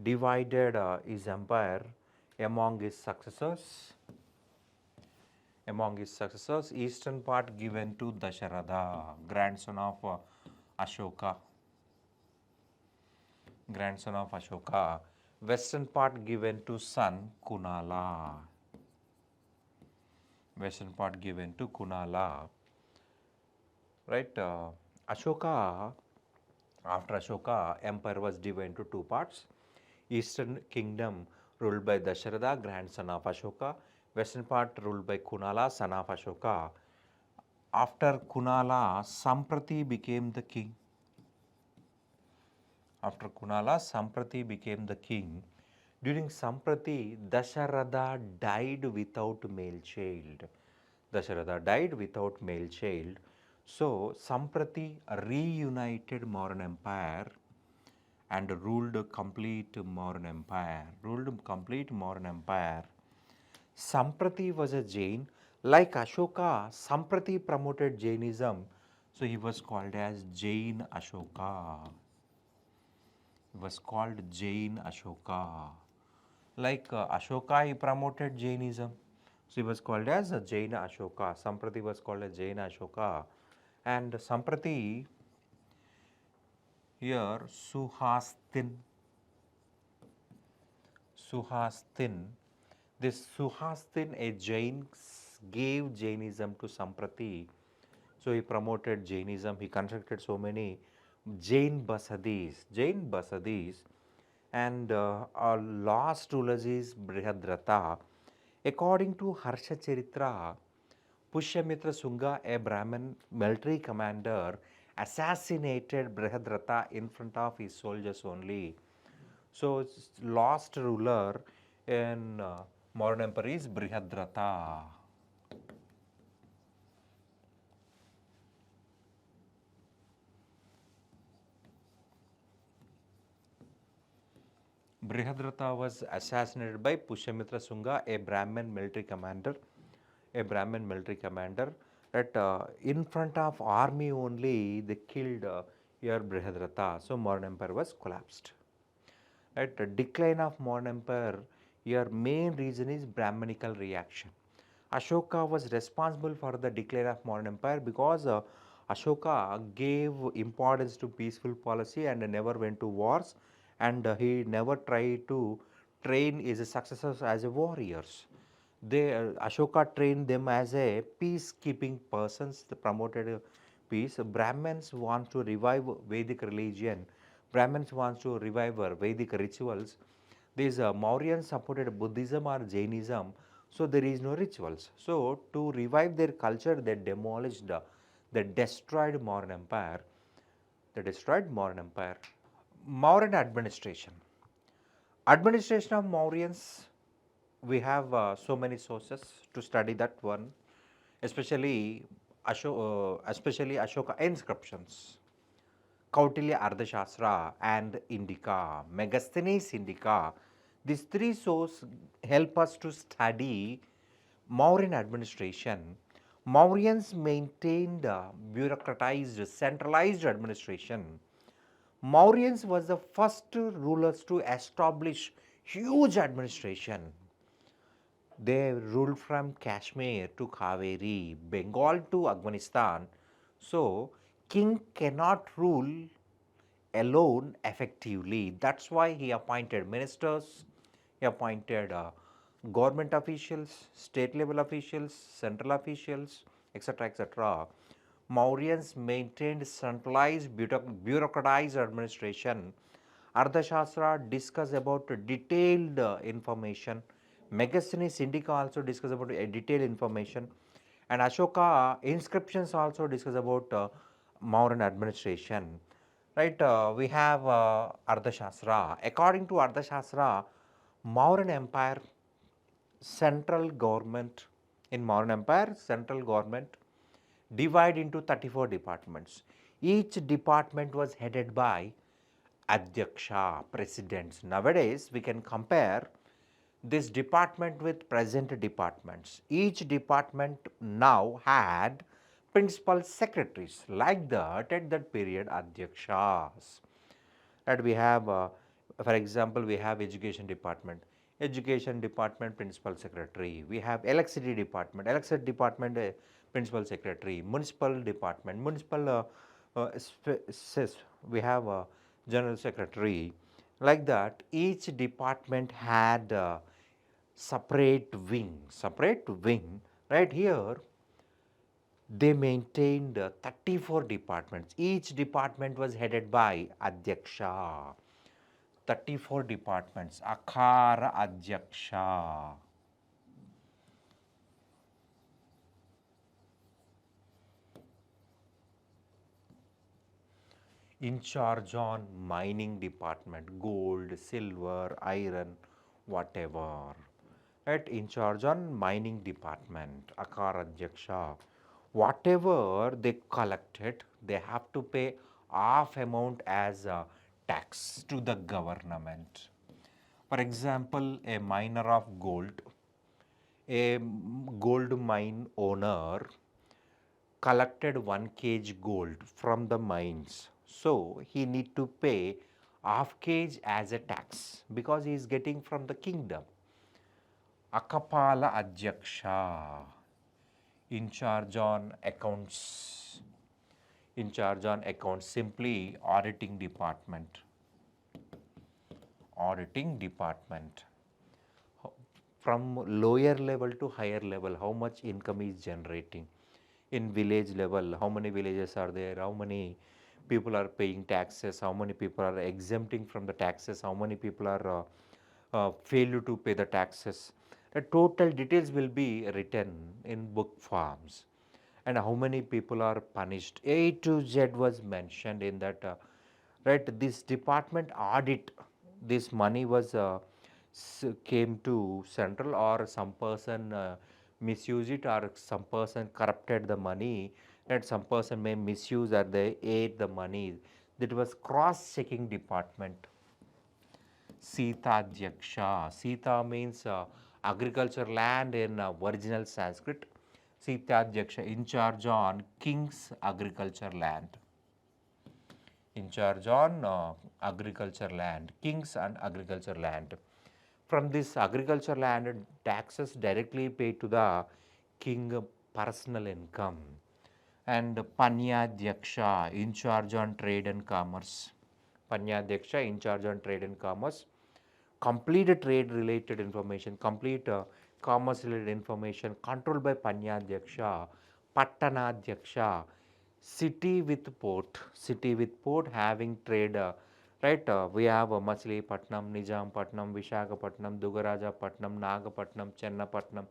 divided his empire among his successors. Eastern part given to Dasharatha, grandson of Ashoka. Western part given to son Kunala. Right? Ashoka, after Ashoka, empire was divided into two parts. Eastern kingdom ruled by Dasharatha, grandson of Ashoka. Western part ruled by Kunala, son of Ashoka. After Kunala, Samprati became the king. During Samprati, Dasharatha died without male child. So, Samprati reunited Mauryan Empire and ruled complete Mauryan Empire. Samprati was a Jain. Like Ashoka, Samprati promoted Jainism. So he was called as Jain Ashoka. Like Ashoka, he promoted Jainism. So he was called as Jaina Ashoka. Samprati was called as Jaina Ashoka. And Samprati, here Suhastin. This Suhastin, a Jain, gave Jainism to Samprati. So he promoted Jainism. He constructed so many Jain Basadis, and our last ruler is Brihadrata. According to Harsha Charitra, Pushyamitra Sunga, a Brahmin military commander, assassinated Brihadrata in front of his soldiers only. So, last ruler in modern empire is Brihadrata. Brihadrata was assassinated by Pushyamitra Sunga, a Brahmin military commander. That in front of army only they killed your Brihadrata. So modern empire was collapsed. At the decline of modern empire, your main reason is Brahmanical reaction. Ashoka was responsible for the decline of modern empire because Ashoka gave importance to peaceful policy and never went to wars, and he never tried to train his successors as a warriors. Ashoka trained them as a peacekeeping persons, promoted peace. Brahmins want to revive Vedic religion. Brahmins want to revive Vedic rituals. These Mauryans supported Buddhism or Jainism, so there is no rituals. So to revive their culture, they demolished, they destroyed modern empire. They destroyed modern empire. Mauryan administration. Administration of Mauryans, we have so many sources to study that one, especially especially Ashoka inscriptions, Kautilya Ardhashastra and Indica, Megasthenes Indica. These three sources help us to study Mauryan administration. Mauryans maintained bureaucratized, centralized administration. Mauryans was the first rulers to establish huge administration. They ruled from Kashmir to Kaveri, Bengal to Afghanistan. So, king cannot rule alone effectively. That's why he appointed ministers, he appointed government officials, state level officials, central officials, etc. etc. Mauryans maintained centralized bureaucratized administration. Ardhashastra discuss about detailed information. Megasthenes Indica also discuss about detailed information, and Ashoka inscriptions also discuss about Mauryan administration. Right, we have Ardhashastra. According to Ardhashastra, Mauryan Empire central government in Mauryan Empire central government divide into 34 departments. Each department was headed by Adhyaksha, presidents. Nowadays, we can compare this department with present departments. Each department now had principal secretaries, like that at that period Adhyakshas. That we have, for example, we have education department principal secretary. We have electricity department principal secretary. Municipal department, we have a general secretary. Like that, each department had separate wing. Right here, they maintained 34 departments. Each department was headed by Adhyaksha. 34 departments, Akhara Adhyaksha. In charge on mining department, gold, silver, iron, whatever. Right, in charge on mining department, Akhara Adhyaksha. Whatever they collected, they have to pay half amount as a tax to the government. For example, a miner of gold, a gold mine owner collected 1 kg gold from the mines. So, he need to pay half kg as a tax because he is getting from the kingdom. Akapala Adhyaksha, in charge on accounts, simply auditing department. From lower level to higher level, how much income is generating. In village level, how many villages are there, how many people are paying taxes, how many people are exempting from the taxes, how many people are failure to pay the taxes. The total details will be written in book forms, and how many people are punished. A to Z was mentioned in that. Right, this department audit, this money was came to central, or some person misused it, or some person corrupted the money, and some person may misuse or they ate the money. That was cross checking department. Sita Dhyaksha. Sita means agriculture land in original Sanskrit. Sita Dhyaksha, in charge on king's agriculture land. In charge on agriculture land, kings and agriculture land. From this agriculture land, taxes directly paid to the king personal income. And Panyadhyaksha, in charge on trade and commerce. Panyadhyaksha, in charge on trade and commerce. Complete trade related information, complete commerce related information controlled by Panyadhyaksha. Pattanadhyaksha, city with port having trade, right, we have Machilipatnam, Nijampatnam, Visakhapatnam, Dugarajapatnam, Nagapatnam, Chennapatnam.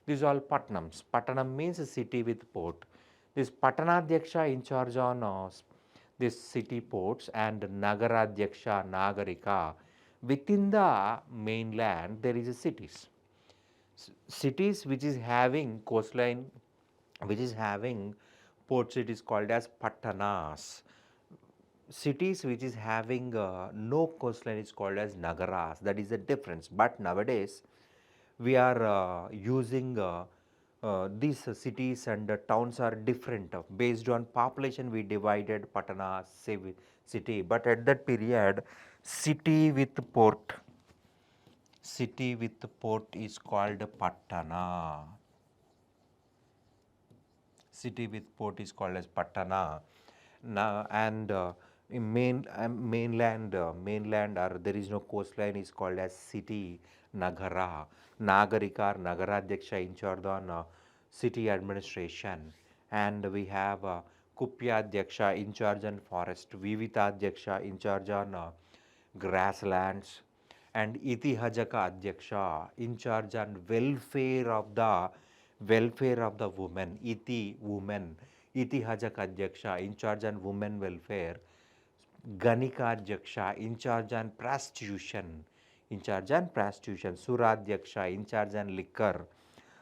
These are all Patnams. Pattanam means a city with port. This Pattanadhyaksha in charge on this city ports, and Nagaradhyaksha, Nagarika. Within the mainland there is a cities. Cities which is having coastline, which is having ports, it is called as Pattanas. Cities which is having no coastline is called as Nagaras. That is the difference. But nowadays we are using these cities and towns are different. Based on population we divided Patana city, but at that period city with port is called Pattana. City with port is called as Pattana. Now, and in mainland, or there is no coastline is called as city Nagara. Nagarika or Nagaradhyaksha in charge on city administration. And we have Kupyadhyaksha in charge on forest, Vivitadhyaksha in charge on grasslands, and Itihajaka Adhyaksha in charge on welfare of the women. Iti, women. Itihajaka Adhyaksha in charge on women welfare. Ganika Adhyaksha in charge on prostitution. Suradhyaksha in charge on liquor.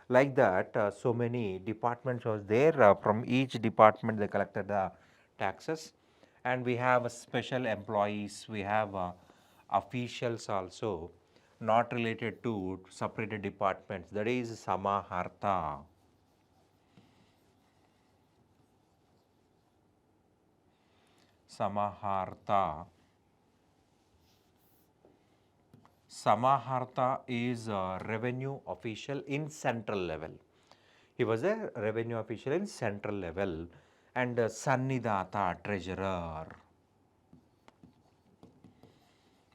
Like that, so many departments was there. From each department they collected the taxes, and we have special employees, we have officials also, not related to separated departments. That is Samaharta. Samaharta. Samaharta is a revenue official in central level. He was a revenue official in central level. And Sannidata, treasurer.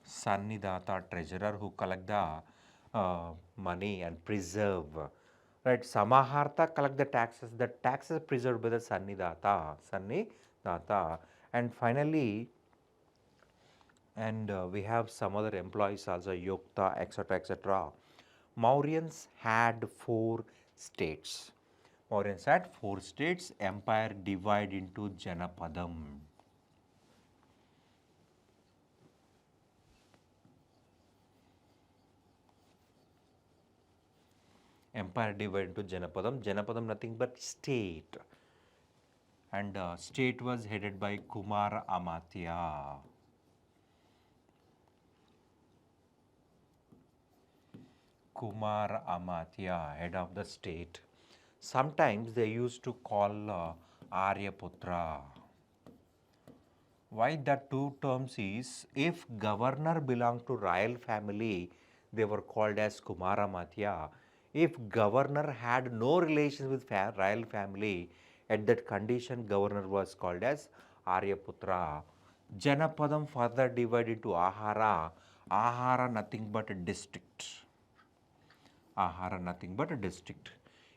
Sannidata, treasurer, who collect the money and preserve. Right, Samaharta collect the taxes preserved by the Sannidata. And finally, and we have some other employees also, Yokta, etc., etc. Mauryans had 4 states. Empire divided into Janapadam. Empire divided into Janapadam. Janapadam nothing but state. And state was headed by Kumara Amatya. Kumar Amatya, head of the state. Sometimes they used to call Aryaputra. Why the two terms is, if governor belonged to royal family, they were called as Kumaramatya. If governor had no relations with royal family, at that condition governor was called as Aryaputra. Janapadam further divided into Ahara. Ahara nothing but a district. Ahara nothing but a district.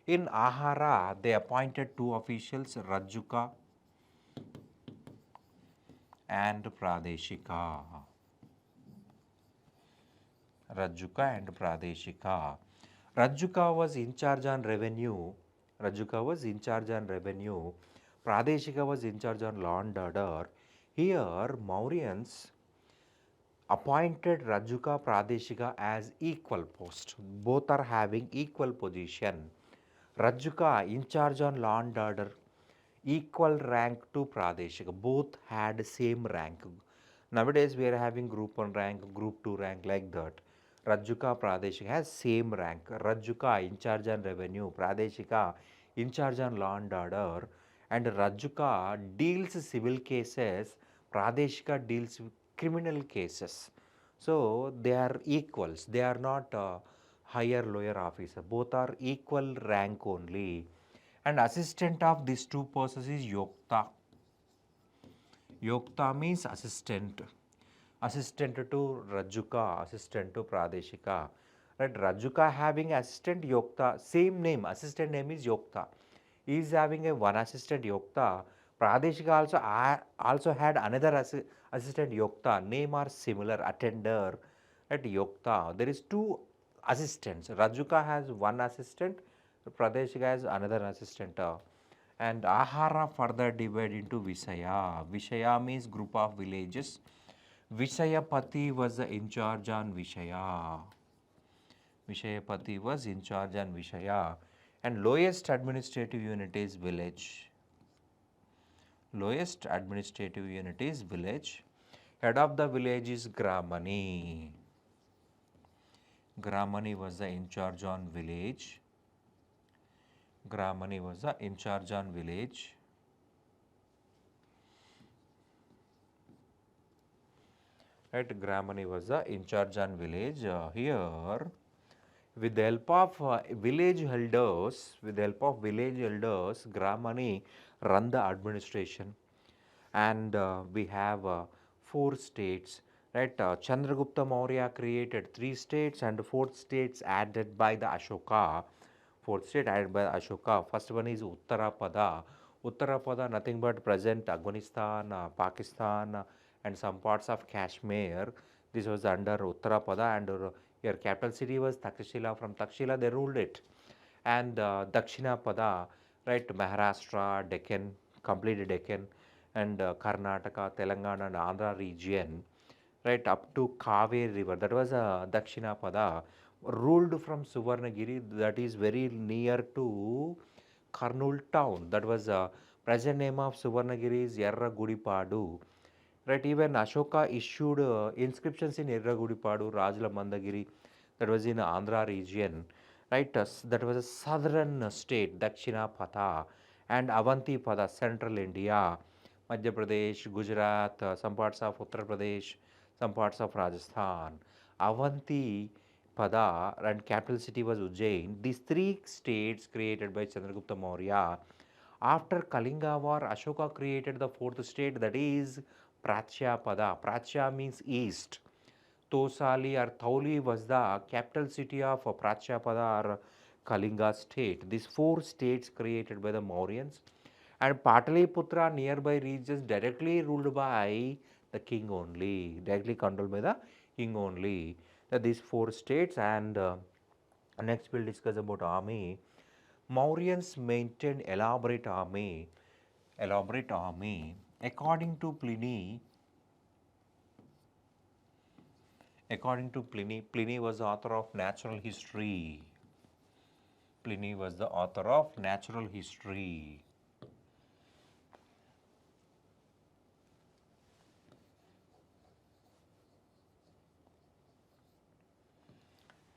In Ahara, they appointed 2 officials, Rajuka and Pradeshika. Rajuka and Pradeshika. Rajuka was in charge on revenue. Rajuka was in charge on revenue. Pradeshika was in charge on law and order. Here, Mauryans appointed Rajuka Pradeshika as equal post. Both are having equal position. Rajuka in charge on law and order, equal rank to Pradeshika. Both had same rank. Nowadays we are having group 1 rank, group 2 rank like that. Rajuka Pradeshika has same rank. Rajuka in charge on revenue, Pradeshika in charge on law and order, and Rajuka deals civil cases, Pradeshika deals with criminal cases. So they are equals. They are not higher lower officer. Both are equal rank only. And assistant of these two persons is Yokta. Yokta means assistant. Assistant to Rajuka, assistant to Pradeshika. Right? Rajuka having assistant Yokta, same name, assistant name is Yokta. He is having a one assistant Yokta. Pradeshika also had another assistant Yokta. Name are similar, attender at Yokta. There is two assistants. Rajuka has one assistant, Pradeshika has another assistant. And Ahara further divide into Visaya. Visaya means group of villages. Vishayapati was in charge on Vishaya. Vishayapati was in charge on Vishaya. And lowest administrative unit is village. Lowest administrative unit is village. Head of the village is Gramani. Gramani was the in charge on village. Gramani was the in charge on village. Right, Gramani was the in charge on village. Here, with the help of village elders, Gramani run the administration. And we have 4 states, right? Chandragupta Maurya created 3 states and 4th states added by the Ashoka. 4th state added by Ashoka. First one is Uttarapada. Uttarapada, nothing but present Afghanistan, Pakistan, and some parts of Kashmir. This was under Uttarapada, and your capital city was Takshila. From Takshila, they ruled it. And Dakshinapada, right? Maharashtra, Deccan, complete Deccan, and Karnataka, Telangana, and Andhra region, right up to Kaveri river. That was Dakshinapada, ruled from Suvarnagiri, that is very near to Kurnool town. That was present name of Suvarnagiri is Yerragudipadu. Right, even Ashoka issued inscriptions in Yerragudipadu, Rajla Mandagiri, that was in Andhra region. Right, that was a southern state, Dakshinapada, and Avantipada, central India, Madhya Pradesh, Gujarat, some parts of Uttar Pradesh, some parts of Rajasthan. Avanti Pada and capital city was Ujjain. These 3 states created by Chandragupta Maurya. After Kalinga war, Ashoka created the 4th state, that is Prachya Pada. Prachya means east. Tosali or Thauli was the capital city of Prachyapada or Kalinga state. These 4 states created by the Mauryans, and Pataliputra nearby regions directly ruled by the king only, directly controlled by the king only. These 4 states, and next we'll discuss about army. Mauryans maintained elaborate army. According to Pliny, Pliny was the author of natural history. Pliny was the author of natural history.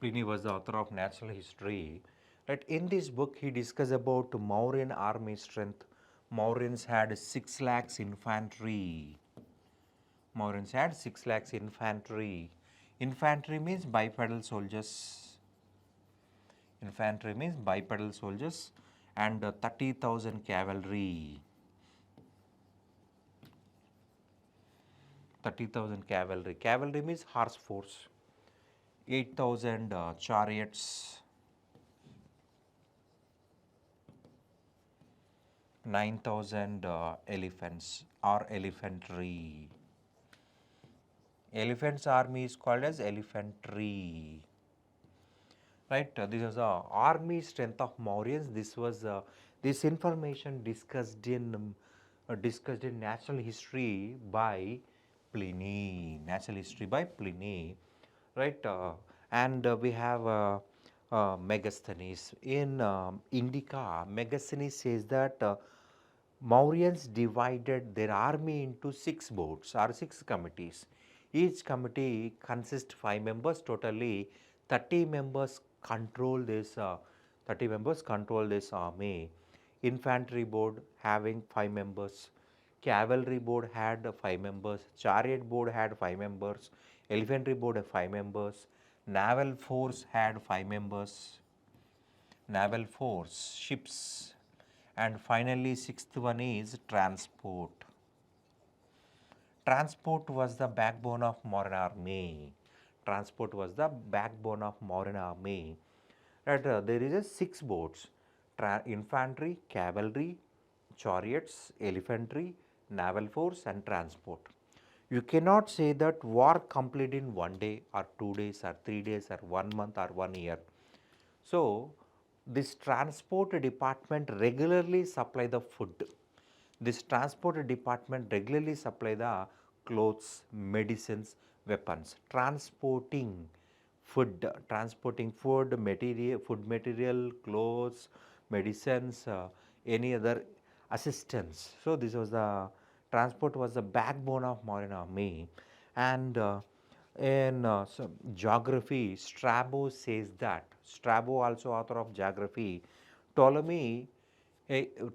Pliny was the author of natural history. Right, in this book, he discussed about Mauryan army strength. Mauryans had 6 lakhs infantry. Mauryans had 6 lakhs infantry. Infantry means bipedal soldiers. Infantry means bipedal soldiers, and 30,000 cavalry. 30,000 cavalry. Cavalry means horse force. 8,000 chariots. 9,000 elephants or elephantry. Elephant's army is called as elephantry. Right, this is the army strength of Mauryans. This was this information discussed in national history by Pliny. National history by Pliny, right? And we have Megasthenes in Indica. Megasthenes says that Mauryans divided their army into 6 boards or 6 committees. Each committee consists 5 members. Totally 30 members control this 30 members control this army. Infantry board having 5 members. Cavalry board had 5 members. Chariot board had 5 members. Elephantry board had 5 members. Naval force had 5 members. Naval force, ships, and finally sixth one is transport. Transport was the backbone of Mauryan army. Transport was the backbone of Mauryan army. Right, there is a 6 boards: infantry, cavalry, chariots, elephantry, naval force, and transport. You cannot say that war completed in 1 day or 2 days or 3 days or 1 month or 1 year. So, this transport department regularly supply the food. This transport department regularly supply the clothes, medicines, weapons. Transporting food, material, clothes, medicines, any other assistance. So, this was the transport was the backbone of Mauryan army. And in geography, Strabo, also author of geography, Ptolemy,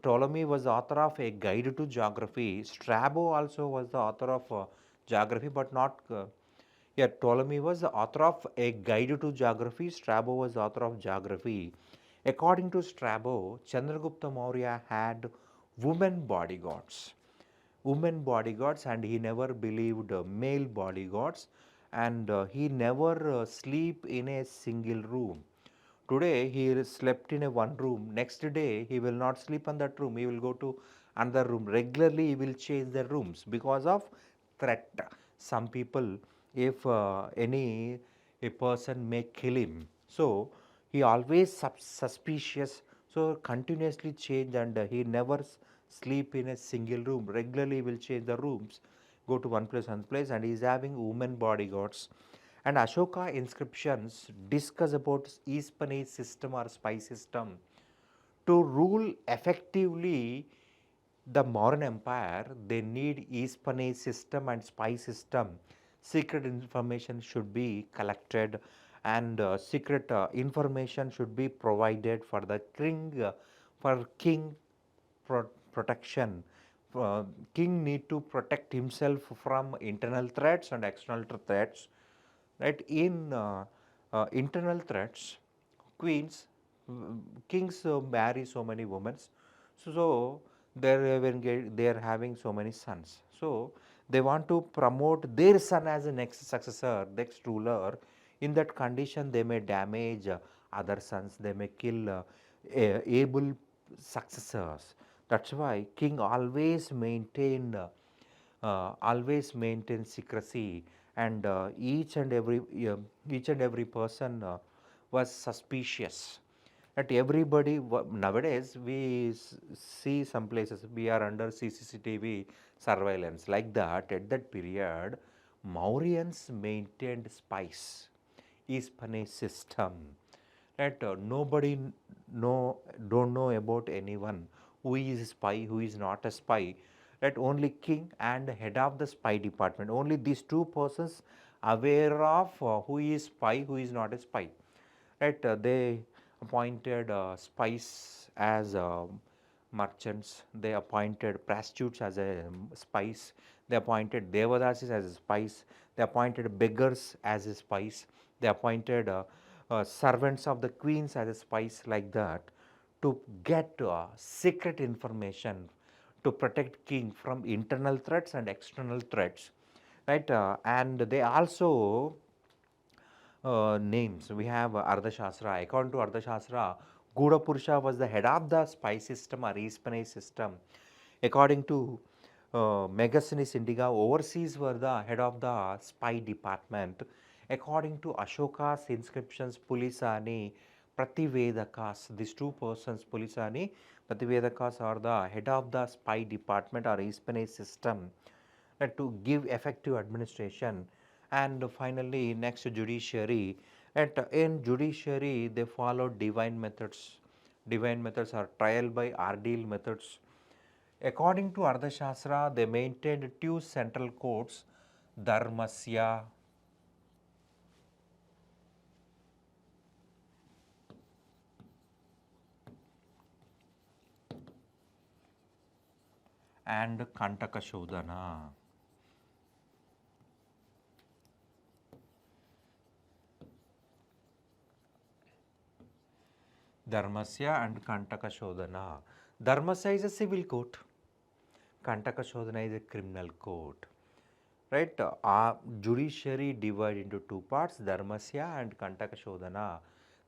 Ptolemy was the author of a guide to geography. Strabo also was the author of geography, but not. Yeah, Ptolemy was the author of a guide to geography. Strabo was the author of geography. According to Strabo, Chandragupta Maurya had women bodyguards. And he never believed male bodyguards, and he never sleep in a single room. Today he slept in a one room, next day he will not sleep in that room, he will go to another room. Regularly he will change the rooms because of threat. Some people, if any a person may kill him, so he always suspicious, so continuously change, and he never sleep in a single room. Regularly he will change the rooms, go to one place, and he is having women bodyguards. And Ashoka inscriptions discuss about Ispanese system or spy system. To rule effectively the Mauryan Empire, they need Ispanese system and spy system. Secret information should be collected, and secret information should be provided for the king protection. King need to protect himself from internal threats and external threats. Right, in internal threats, queens, kings marry so many women, so they are having so many sons, so they want to promote their son as the next successor, next ruler. In that condition, they may damage other sons, they may kill able successors. That's why king always maintain secrecy, and each and every person was suspicious. At everybody nowadays we see some places we are under CCTV surveillance, like that. At that period, Mauryans maintained spies, Ispane system. Right, nobody don't know about anyone who is a spy, who is not a spy. Right, only king and head of the spy department, only these two persons aware of who is spy, who is not a spy. Right, they appointed spies as merchants, they appointed prostitutes as spies, they appointed devadasis as spies, they appointed beggars as spies, they appointed servants of the queens as spies, like that, to get secret information to protect king from internal threats and external threats. Right, and they also names. We have Ardhashastra. According to Ardhashastra, Gudha Purusha was the head of the spy system or espionage system. According to Megasthenes Indica overseas were the head of the spy department. According to Ashoka's inscriptions, Pulisani, Prativedakas, these two persons, Pulisani, Prativedakas are the head of the spy department or espionage system to give effective administration. And finally, next judiciary. In judiciary, they followed divine methods. Divine methods are trial by ordeal methods. According to Ardhashastra, they maintained two central courts, Dharmasya and Kantakashodhana. Dharmasya and Kantakashodhana. Dharmasya is a civil court. Kantakashodhana is a criminal court. Right? Judiciary divided into two parts, Dharmasya and Kantakashodhana.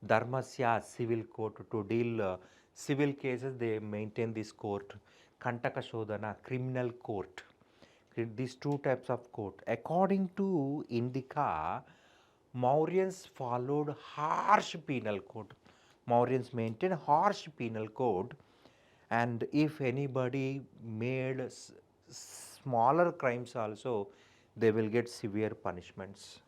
Dharmasya, civil court to deal civil cases, they maintain this court. Kantakashodhana, criminal court. These two types of court. According to Indica, Mauryans followed harsh penal code. Mauryans maintained harsh penal code, and if anybody made smaller crimes also, they will get severe punishments.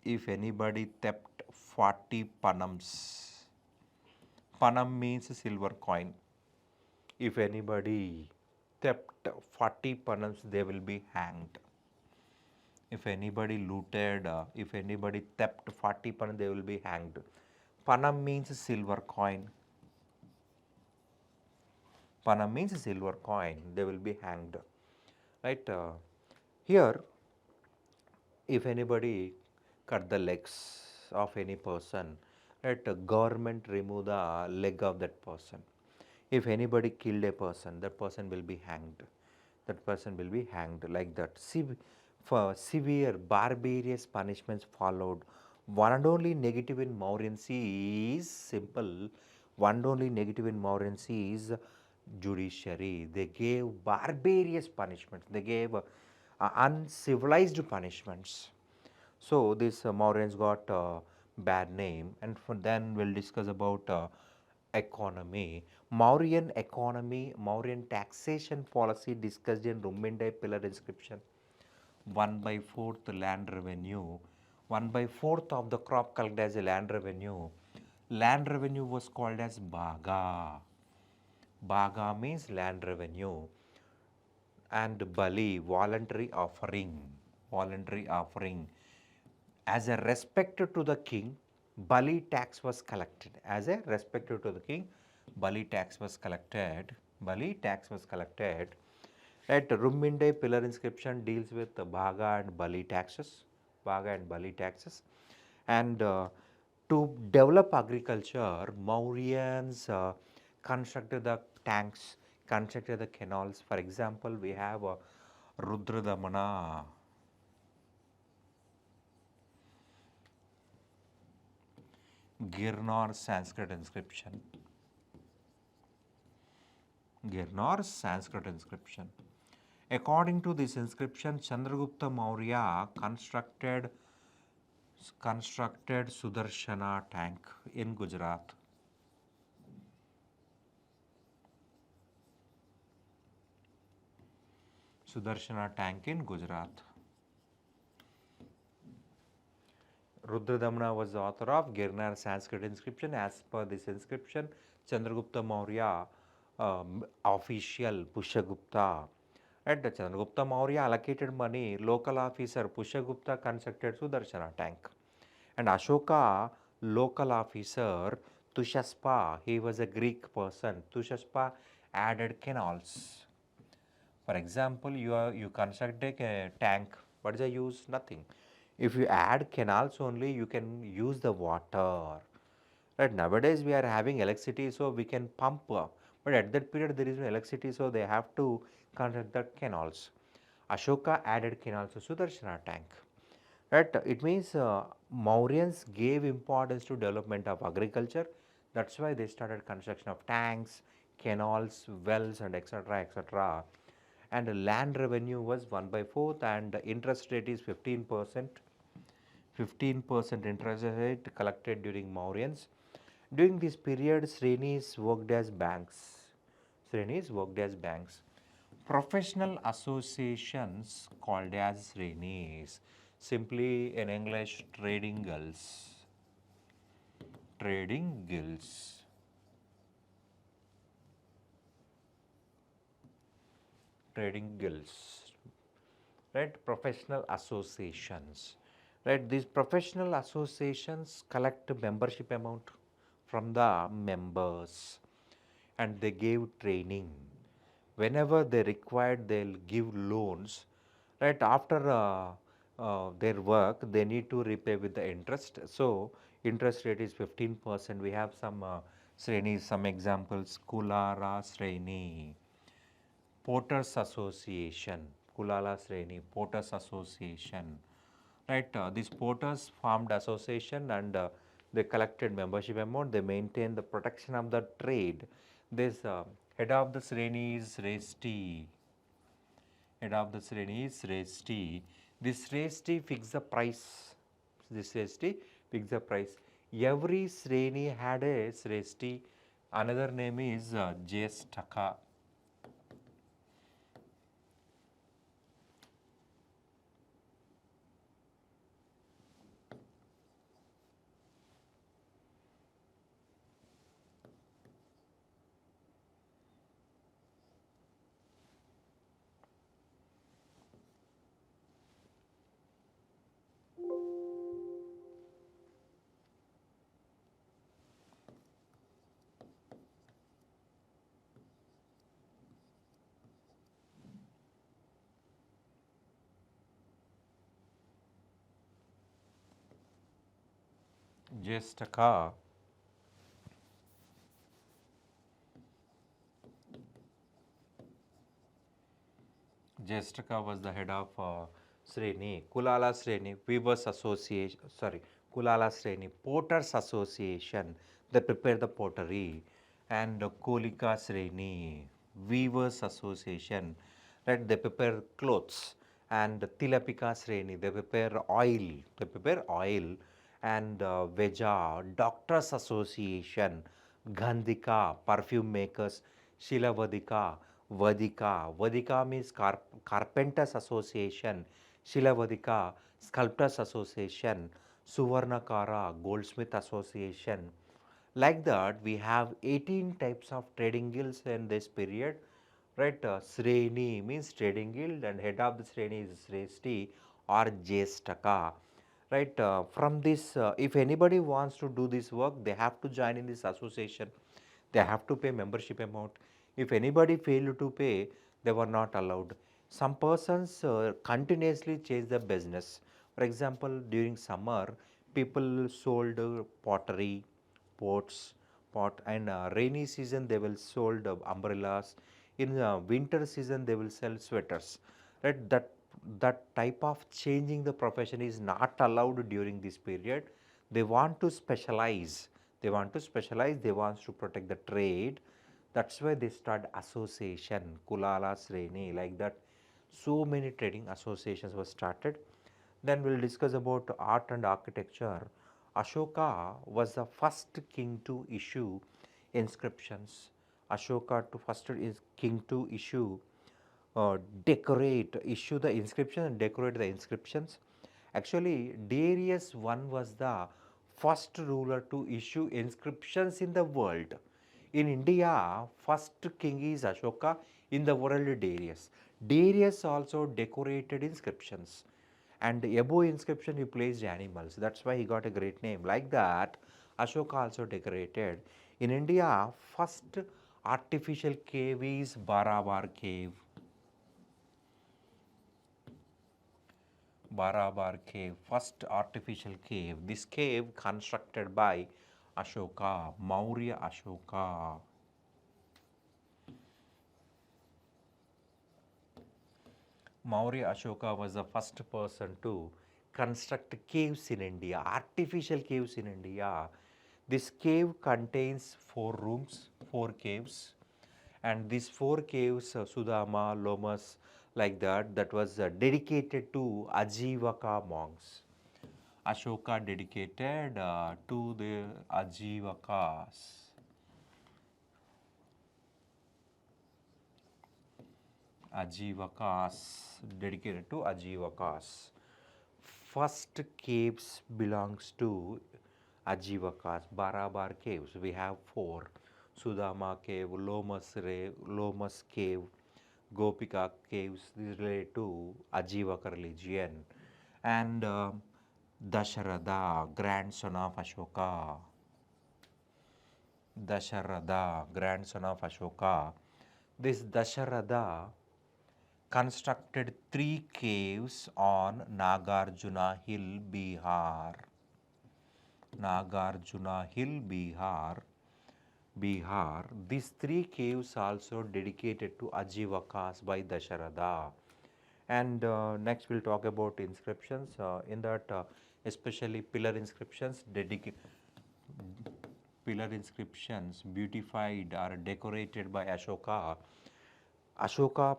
If anybody theft 40 panams, panam means silver coin. If anybody theft 40 panams, they will be hanged. If anybody looted, if anybody theft 40 panam, they will be hanged. Panam means silver coin. Panam means silver coin, they will be hanged. Right? Here, if anybody cut the legs of any person, right, government remove the leg of that person. If anybody killed a person, that person will be hanged. That person will be hanged like that. For severe barbarous punishments followed. One and only negative in Mauryancy is simple. One and only negative in Mauryancy is judiciary. They gave barbarous punishments. They gave uncivilized punishments. So this Mauryans got a bad name, and then we'll discuss about economy. Mauryan economy, Mauryan taxation policy discussed in Rummindai pillar inscription. 1/4 land revenue. 1/4 of the crop collected as a land revenue. Land revenue was called as Bhaga. Bhaga means land revenue. And Bali, voluntary offering. Voluntary offering. As a respect to the king, Bali tax was collected. As a respect to the king, Bali tax was collected. Bali tax was collected. Right, Rummindai pillar inscription deals with the Bhaga and Bali taxes. Bhaga and Bali taxes. And to develop agriculture, Mauryans constructed the tanks, constructed the canals. For example, we have Rudradamana. Girnar Sanskrit inscription. Girnar Sanskrit inscription. According to this inscription, Chandragupta Maurya constructed Sudarshana tank in Gujarat. Sudarshana tank in Gujarat. Rudradamana was the author of Girnar Sanskrit inscription. As per this inscription, Chandragupta Maurya official Pushyagupta. At the Chandragupta Maurya allocated money, local officer Pushyagupta constructed Sudarshana tank. And Ashoka, local officer Tushaspa, he was a Greek person. Tushaspa added canals. For example, you construct a tank. What is the use? Nothing. If you add canals only, you can use the water. Right, nowadays we are having electricity, so we can pump. But at that period there is no electricity, so they have to construct the canals. Ashoka added canals to Sudarshana tank. Right, it means Mauryans gave importance to development of agriculture. That's why they started construction of tanks, canals, wells, and etc. etc. and land revenue was 1/4, and interest rate is 15%. 15% interest rate collected during Mauryans. During this period, Srenis worked as banks. Srenis worked as banks. Professional associations called as Srenis, simply in English, trading guilds. Trading guilds. Trading guilds. Right? Professional associations. Right? These professional associations collect membership amount from the members, and they gave training. Whenever they required, they'll give loans. Right after their work, they need to repay with the interest. So interest rate is 15%. We have some Srenis, some examples. Kulara Sreni, Porters Association, Kulala Sreni, Porters Association. Right, these porters formed association, and they collected membership amount. They maintain the protection of the trade. This head of the Sreni is Resti. Head of the Sreni is Resti. This Resti fix the price. This Resti fix the price. Every Sreni had a Sresti. Another name is Jestaka. Jestaka. Jestaka was the head of Sreni. Kulala Sreni, Weavers Association, sorry, Kulala Sreni, Porters Association, they prepare the pottery. And Kolika Sreni, Weavers Association, right, they prepare clothes. And Tilapika Sreni, they prepare oil. And Veja, Doctors Association, Gandhika, perfume makers, Shilavadika, Vadika means Carpenters Association, Shilavadika, Sculptors Association, Suvarnakara, Goldsmith Association. Like that, we have 18 types of trading guilds in this period. Right, Sreni means trading guild, and head of the Sreni is Sresti or Jestaka. Right, from this, if anybody wants to do this work, they have to join in this association. They have to pay membership amount. If anybody failed to pay, they were not allowed. Some persons continuously change the business. For example, during summer, people sold pottery, pots, and rainy season they will sold umbrellas. In winter season, they will sell sweaters. Right, that type of changing the profession is not allowed during this period. They want to specialize. They want to specialize. They want to protect the trade. That's why they start association, Kulala Sreni, like that. So many trading associations were started. Then we'll discuss about art and architecture. Ashoka was the first king to issue inscriptions. Ashoka to first is king to issue the inscription and decorate the inscriptions. Actually, Darius I was the first ruler to issue inscriptions in the world. In India, first king is Ashoka, in the world Darius. Darius also decorated inscriptions, and above inscription he placed animals. That's why he got a great name. Like that, Ashoka also decorated. In India, first artificial cave is Barabar cave. Barabar cave, first artificial cave. This cave constructed by Ashoka, Maurya Ashoka. Maurya Ashoka was the first person to construct caves in India, artificial caves in India. This cave contains 4 rooms, 4 caves, And these 4 caves, Sudama, Lomas, like that was dedicated to Ajivaka monks. Ashoka dedicated to the Ajivakas. Ajivakas, dedicated to Ajivakas. First caves belongs to Ajivakas, Barabar caves. We have 4. Sudama cave, Lomas cave, Gopika caves. These relate to Ajivaka religion. And Dasharatha, grandson of Ashoka. Dasharatha, grandson of Ashoka. This Dasharatha constructed 3 caves on Nagarjuna Hill, Bihar. Nagarjuna Hill, Bihar. These 3 caves also dedicated to Ajivakas by Dasharatha. And next we'll talk about inscriptions. In that, especially pillar inscriptions, beautified or decorated by Ashoka. Ashoka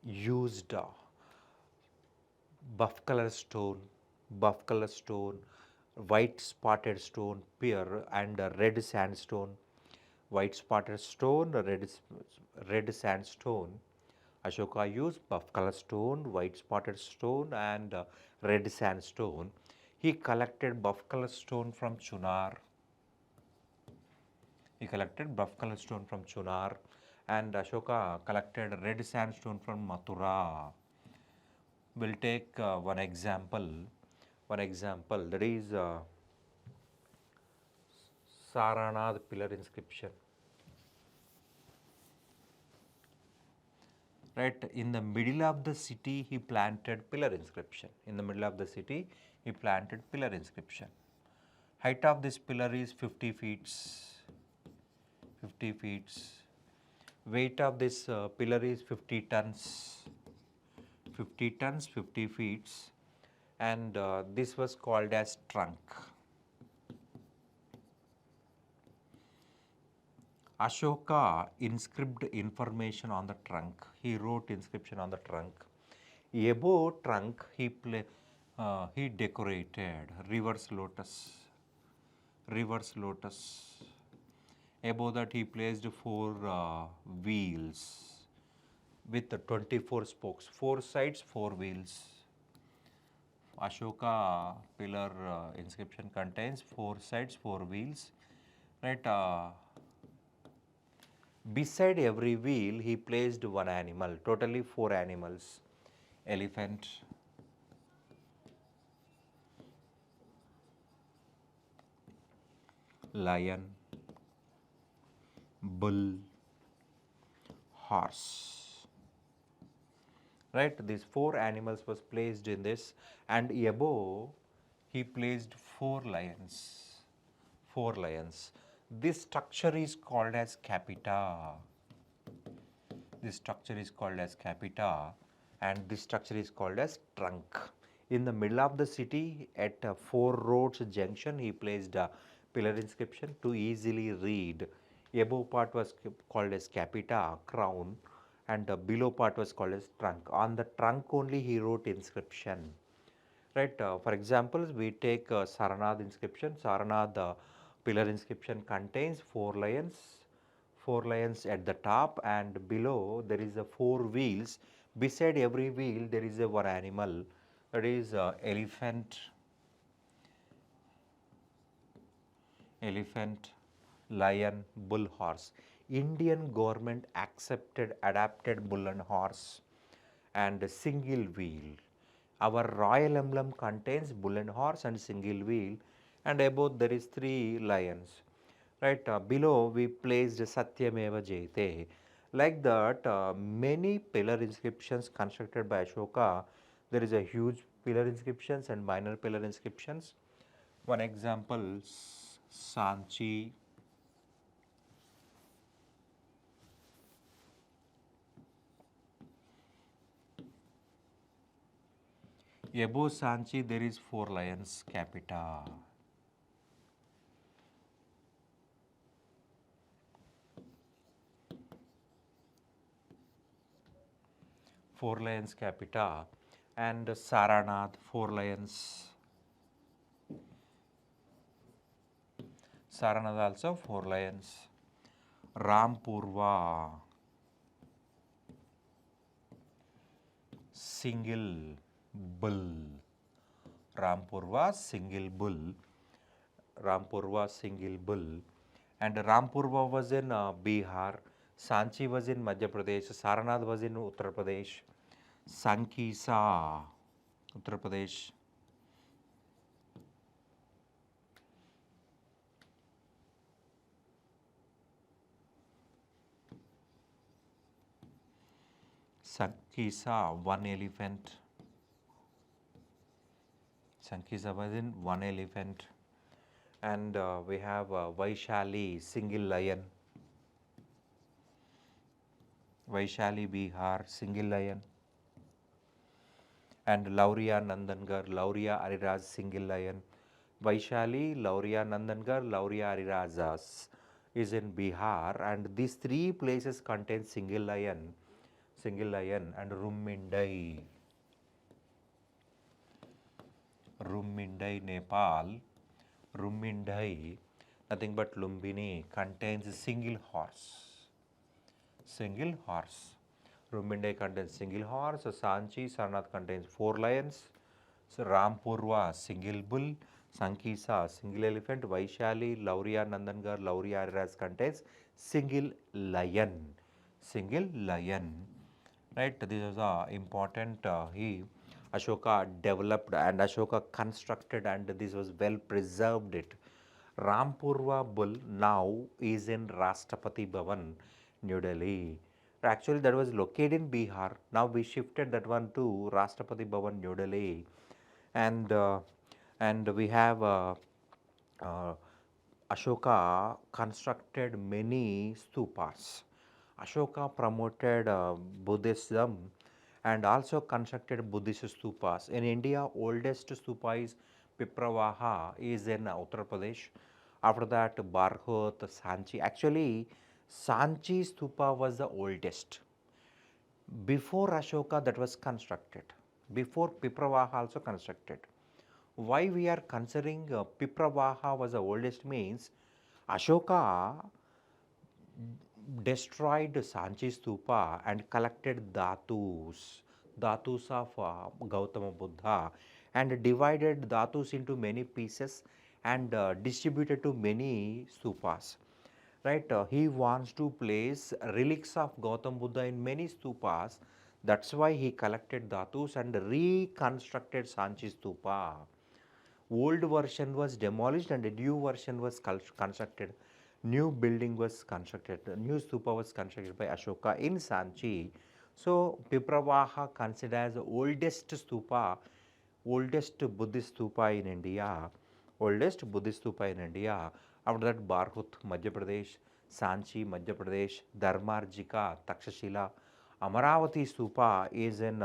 used buff color stone, white spotted stone, pear, and red sandstone. White spotted stone, red sandstone. Ashoka used buff color stone, white spotted stone, and red sandstone. He collected buff color stone from Chunar. And Ashoka collected red sandstone from Mathura. We'll take one example. That is Saranath pillar inscription. Right, in the middle of the city, he planted pillar inscription. Height of this pillar is 50 feet. Weight of this pillar is 50 tons. 50 feet. And this was called as trunk. Ashoka inscribed information on the trunk. He wrote inscription on the trunk. Above trunk, he decorated reverse lotus. Above that, he placed 4 wheels with 24 spokes. 4 sides, 4 wheels. Ashoka pillar inscription contains 4 sides, 4 wheels. Right. Beside every wheel, he placed 1 animal, totally 4 animals. Elephant, lion, bull, horse. Right, these 4 animals was placed in this, and above he placed 4 lions. This structure is called as capita. And this structure is called as trunk. In the middle of the city, at 4 roads junction, he placed a pillar inscription to easily read. Above part was called as capita, crown, and the below part was called as trunk. On the trunk only he wrote inscription. Right. For example, we take Saranath inscription. Saranath pillar inscription contains 4 lions at the top, and below there is a 4 wheels. Beside every wheel there is a 1 animal, that is elephant, lion, bull, horse. Indian government adapted bull and horse and single wheel. Our royal emblem contains bull and horse and single wheel, and above there is 3 lions. Right, below we placed Satyameva Jayate. Like that, many pillar inscriptions constructed by Ashoka. There is a huge pillar inscriptions and minor pillar inscriptions. One example, Sanchi, above Sanchi there is 4 lions, capita. 4 lions capita, and Saranath, 4 lions. Saranath also 4 lions. Rampurva, single bull. Rampurva, single bull. Rampurva, single bull. And Rampurva was in Bihar. Sanchi was in Madhya Pradesh. Saranath was in Uttar Pradesh. Sankisa, Uttar Pradesh. Sankisa, one elephant. Sankisa was in one elephant. And we have Vaishali, single lion. Vaishali, Bihar, single lion. And Lauria Nandangar, Lauria Ariraj, single lion. Vaishali, Lauria Nandangar, Lauria Ariraj is in Bihar, and these three places contain single lion, and Rummindai. Rummindai, Nepal. Rummindai, nothing but Lumbini, contains single horse. Single horse. Rummindai contains single horse. Sanchi, Sarnath contains 4 lions. So Rampurva, single bull. Sankisa, single elephant. Vaishali, Lauria Nandangar, Lauria Ariraj contains single lion. Single lion. Right, this is important. Ashoka developed and Ashoka constructed, and this was well preserved it. Rampurva bull now is in Rashtrapati Bhavan, New Delhi. Actually, that was located in Bihar. Now we shifted that one to Rashtrapati Bhavan, New Delhi, and we have uh, Ashoka constructed many stupas. Ashoka promoted Buddhism and also constructed Buddhist stupas. In India, oldest stupa is Pipravaha, is in Uttar Pradesh. After that, Barhut, Sanchi. Actually, Sanchi stupa was the oldest. Before Ashoka, that was constructed. Before Pipravaha also constructed. Why we are considering Pipravaha was the oldest means Ashoka destroyed Sanchi Stupa and collected dhatus of Gautama Buddha, and divided dhatus into many pieces and distributed to many stupas. Right, he wants to place relics of Gautama Buddha in many stupas. That's why he collected dhatus and reconstructed Sanchi Stupa. Old version was demolished and a new version was constructed. New building was constructed. New stupa was constructed by Ashoka in Sanchi. So Pipravaha considered as the oldest stupa, oldest Buddhist stupa in India. Oldest Buddhist stupa in India. After that, Barhut, Madhya Pradesh, Sanchi, Madhya Pradesh, Dharmarjika, Takshashila, Amaravati stupa is in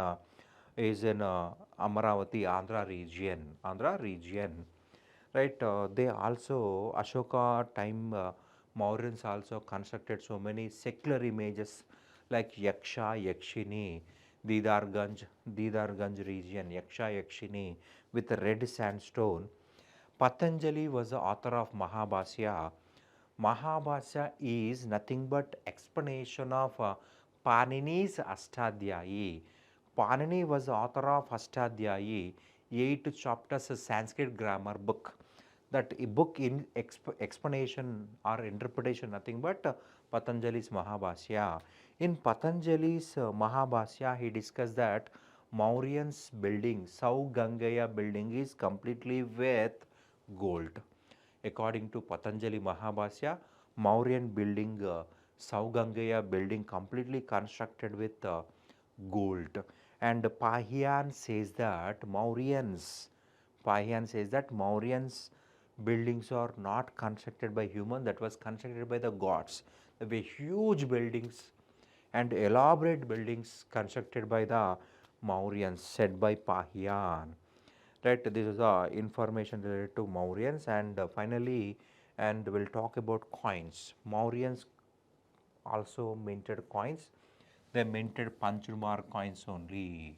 Amaravati, Andhra region. Andhra region, right? They also Ashoka time Mauryans also constructed so many secular images like Yaksha, Yakshini, Didarganj region, Yaksha, Yakshini with red sandstone. Patanjali was the author of Mahabhasya. Mahabhasya is nothing but explanation of Panini's Ashtadhyayi. Panini was the author of Ashtadhyayi, 8 chapters Sanskrit grammar book. That book in explanation or interpretation nothing but Patanjali's Mahabhasya. In Patanjali's Mahabhasya, he discussed that Mauryans building, Saugangaya building is completely with gold. According to Patanjali Mahabhasya, Mauryan building, Saugangaya building completely constructed with gold. And Pahyan says that Mauryans buildings are not constructed by human, that was constructed by the gods. There were huge buildings and elaborate buildings constructed by the Mauryans, said by Pahyan. Right, this is information related to Mauryans, and finally, and we'll talk about coins. Mauryans also minted coins. They minted punched mark coins only.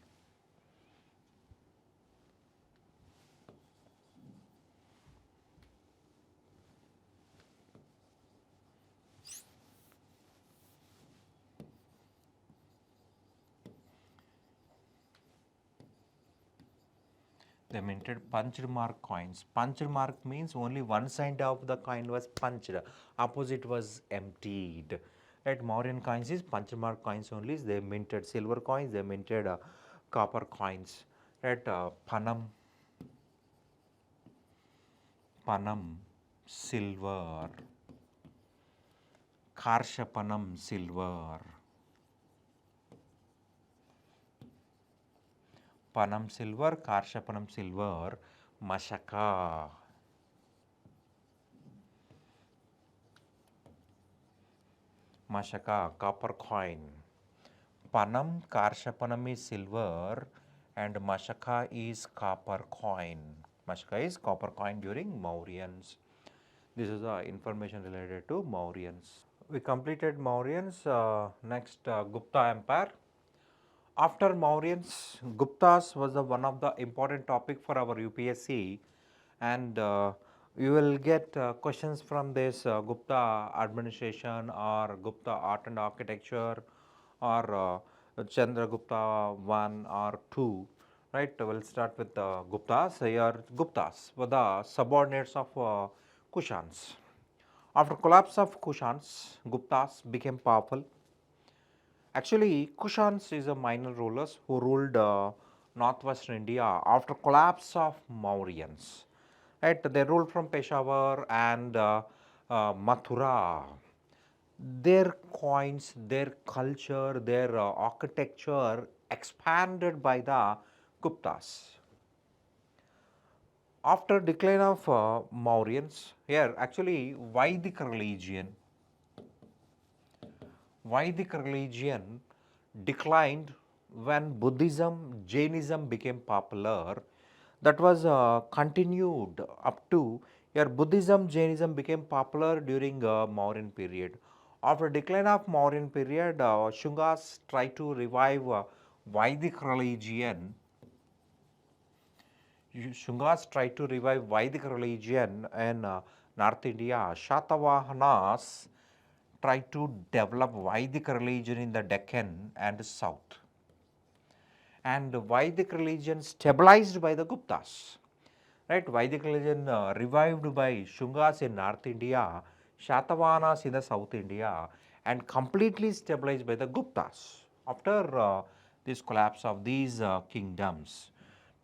They minted punched mark coins. Punched mark means only one side of the coin was punched, opposite was emptied. Right, Mauryan coins is punched mark coins only. They minted silver coins, they minted copper coins. Right, panam silver, karshapanam silver, panam silver, karshapanam silver, mashaka. Mashaka, copper coin. Panam, Karshapanam is silver and Mashaka is copper coin. Mashaka is copper coin during Mauryans. This is the information related to Mauryans. We completed Mauryans. Next, Gupta Empire. After Mauryans, Guptas was one of the important topic for our UPSC, and you will get questions from this Gupta administration or Gupta art and architecture or Chandragupta 1 or 2. Right, we'll start with the Guptas. Here, Guptas were the subordinates of Kushans. After collapse of Kushans, Guptas became powerful. Actually, Kushans is a minor rulers who ruled northwestern India after collapse of Mauryans. Right, they ruled from Peshawar and Mathura. Their coins, their culture, their architecture expanded by the Guptas. After decline of Mauryans, here actually Vedic religion declined when Buddhism, Jainism became popular. That was continued up to here. Buddhism, Jainism became popular during Mauryan period. After decline of Mauryan period, Shungas tried to revive Vedic religion. Shungas tried to revive Vedic religion in North India. Shatavahanas tried to develop Vedic religion in the Deccan and South. And Vedic religion stabilized by the Guptas. Right, Vedic religion revived by Shungas in North India, Shatavahanas in the South India, and completely stabilized by the Guptas. After this collapse of these kingdoms,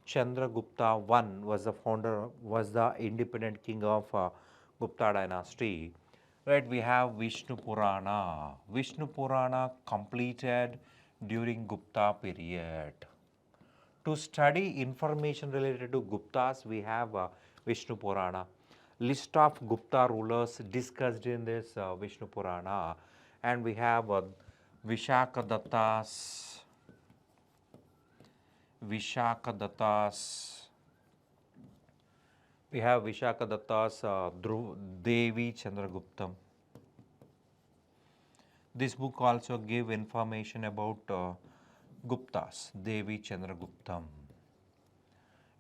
Chandragupta I was the founder, was the independent king of Gupta dynasty. Right, we have Vishnu Purana. Vishnu Purana completed during Gupta period. To study information related to Guptas, we have Vishnu Purana. List of Gupta rulers discussed in this Vishnu Purana. And we have Vishakadatas, we have Vishakadatas, Devi Chandraguptam. This book also gave information about Guptas, Devi Chandraguptam.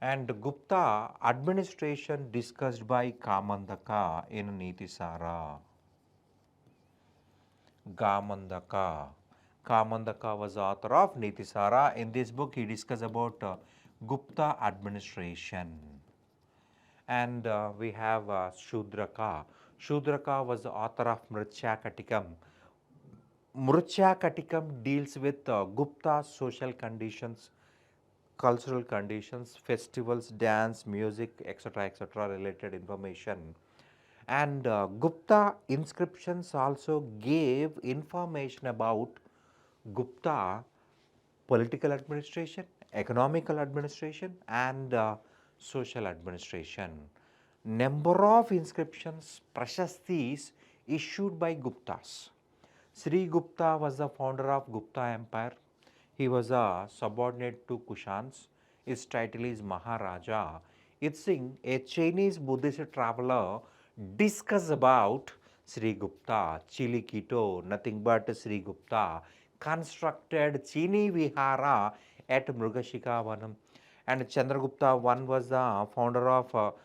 And Gupta administration discussed by Kamandaka in Nitisara. Kamandaka. Kamandaka was author of Nitisara. In this book, he discussed about Gupta administration. And we have Shudraka. Shudraka was the author of Mrithyakatikam. Mrithyakatikam deals with Gupta social conditions, cultural conditions, festivals, dance, music, etc., related information. And Gupta inscriptions also gave information about Gupta political administration, economical administration, and social administration. Number of inscriptions, prashastis issued by Guptas. Sri Gupta was the founder of Gupta Empire. He was a subordinate to Kushans. His title is Maharaja. It's a Chinese Buddhist traveler discuss about Sri Gupta, Chili Quito, nothing but Sri Gupta, constructed Chini Vihara at Mrugashikavanam. And Chandragupta I was the founder of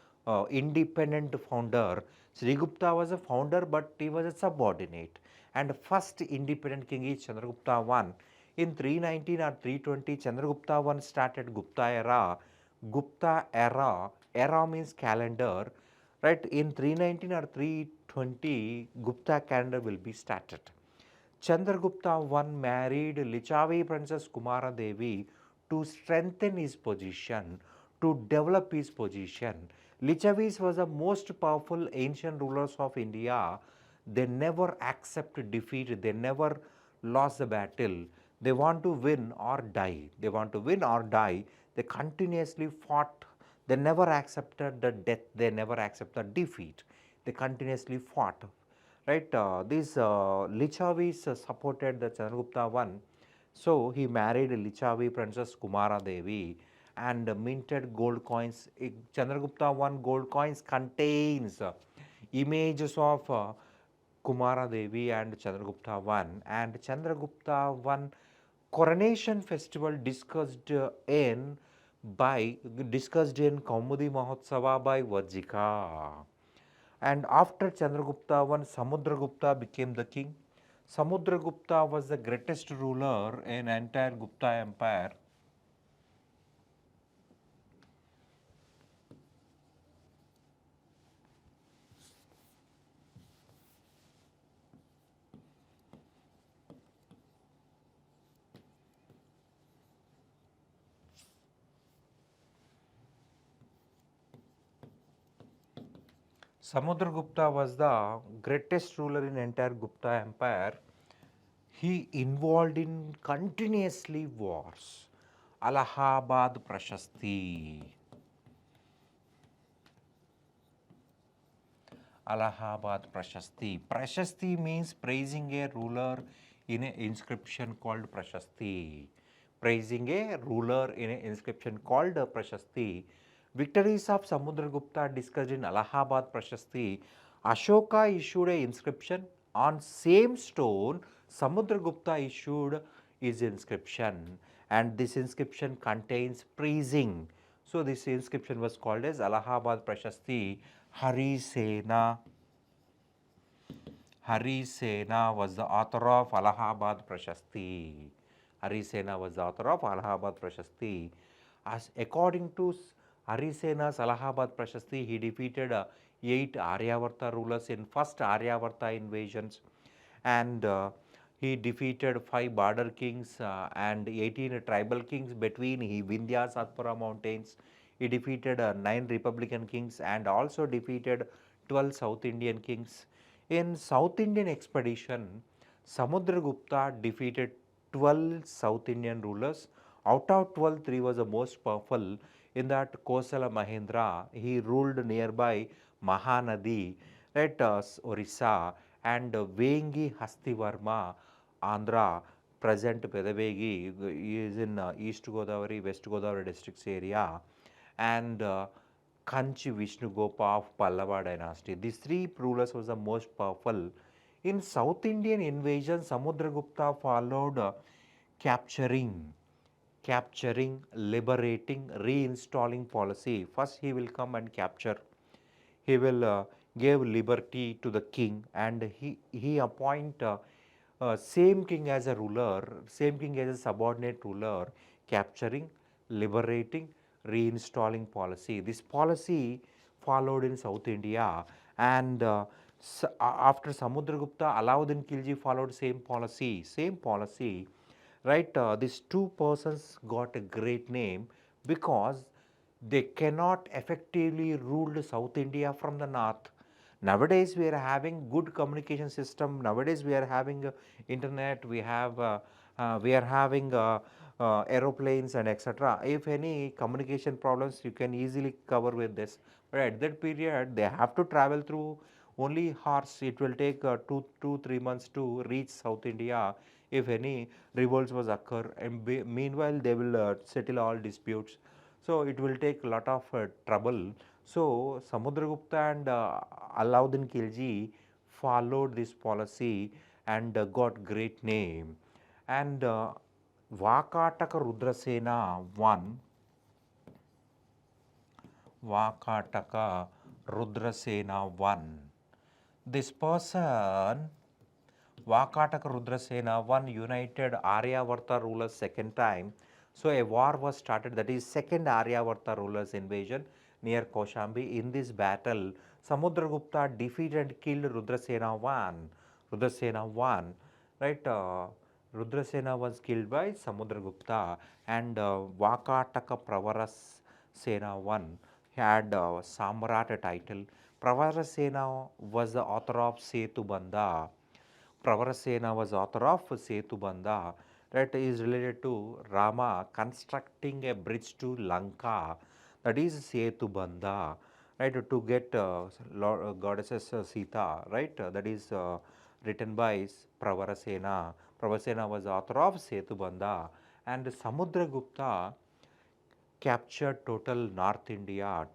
independent founder. Srigupta was a founder, but he was a subordinate. And first independent king is Chandragupta I. In 319 or 320, Chandragupta I started Gupta era. Gupta era means calendar, right? In 319 or 320, Gupta calendar will be started. Chandragupta I married Lichavi Princess Kumara Devi to strengthen his position, to develop his position. Lichavis was the most powerful ancient rulers of India. They never accept defeat, they never lost the battle. They want to win or die. They want to win or die. They continuously fought. They never accepted the death, they never accepted defeat. They continuously fought, right? These Lichavis supported the Chandragupta I. So he married Lichavi Princess Kumara Devi and minted gold coins. Chandragupta I gold coins contains images of Kumara Devi and Chandragupta I. And Chandragupta I coronation festival discussed in Kaumudi Mahotsava by Vajika. And after Chandragupta I, Samudragupta became the king. Samudragupta was the greatest ruler in entire Gupta Empire. Samudragupta was the greatest ruler in entire Gupta Empire. He involved in continuously wars. Allahabad Prashasti. Allahabad Prashasti. Prashasti means praising a ruler in an inscription called Prashasti. Praising a ruler in an inscription called Prashasti. Victories of Samudragupta discussed in Allahabad Prashasti. Ashoka issued an inscription on same stone. Samudragupta issued his inscription, and this inscription contains praising. So this inscription was called as Allahabad Prashasti. Hari Sena was the author of Allahabad Prashasti. Hari Sena was the author of Allahabad Prashasti. As according to Hari Sena's Allahabad Prashasti, he defeated 8 Aryavarta rulers in first Aryavarta invasions, and he defeated 5 border kings and 18 tribal kings between Vindhya Satpura mountains. He defeated 9 republican kings and also defeated 12 South Indian kings. In South Indian expedition, Samudragupta defeated 12 South Indian rulers. Out of 12, 3 was the most powerful. In that, Kosala Mahendra, he ruled nearby Mahanadi, right, Orissa, and Vengi Hastivarma, Andhra, present Pedavegi, is in East Godavari, West Godavari districts area, and Kanchi Vishnugopa of Pallava dynasty. These 3 rulers was the most powerful. In South Indian invasion, Samudragupta followed capturing, liberating, reinstalling policy. First he will come and capture. He will give liberty to the king, and he appoint same king as a ruler, same king as a subordinate ruler, capturing, liberating, reinstalling policy. This policy followed in South India, and after Samudragupta, Alauddin Khilji followed same policy, right? These 2 persons got a great name because they cannot effectively rule South India from the north. Nowadays we are having good communication system. Nowadays we are having internet. We are having aeroplanes and etc. If any communication problems, you can easily cover with this. But at that period, they have to travel through only horse. It will take 3 months to reach South India. If any revolts was occur, and meanwhile they will settle all disputes. So it will take a lot of trouble. So Samudragupta and Alauddin Khilji followed this policy and got great name. and Vakataka Rudrasena won. Vakataka Rudrasena won. This person, Vakataka Rudrasena, won united Aryavarta rulers second time. So a war was started, that is second Aryavarta rulers invasion near Kaushambi. In this battle, Samudragupta defeated and killed Rudrasena I. Rudrasena I, right? Rudrasena was killed by Samudragupta, and Vakataka Pravaras Sena I had Samrat title. Pravarasena was the author of Setubandha. Pravarasena was author of Setubandha. That is related to Rama constructing a bridge to Lanka. That is Setubandha. Right, to get goddesses Sita. Right, that is written by Pravarasena. Pravarasena was author of Setubandha, and Samudragupta captured total North India,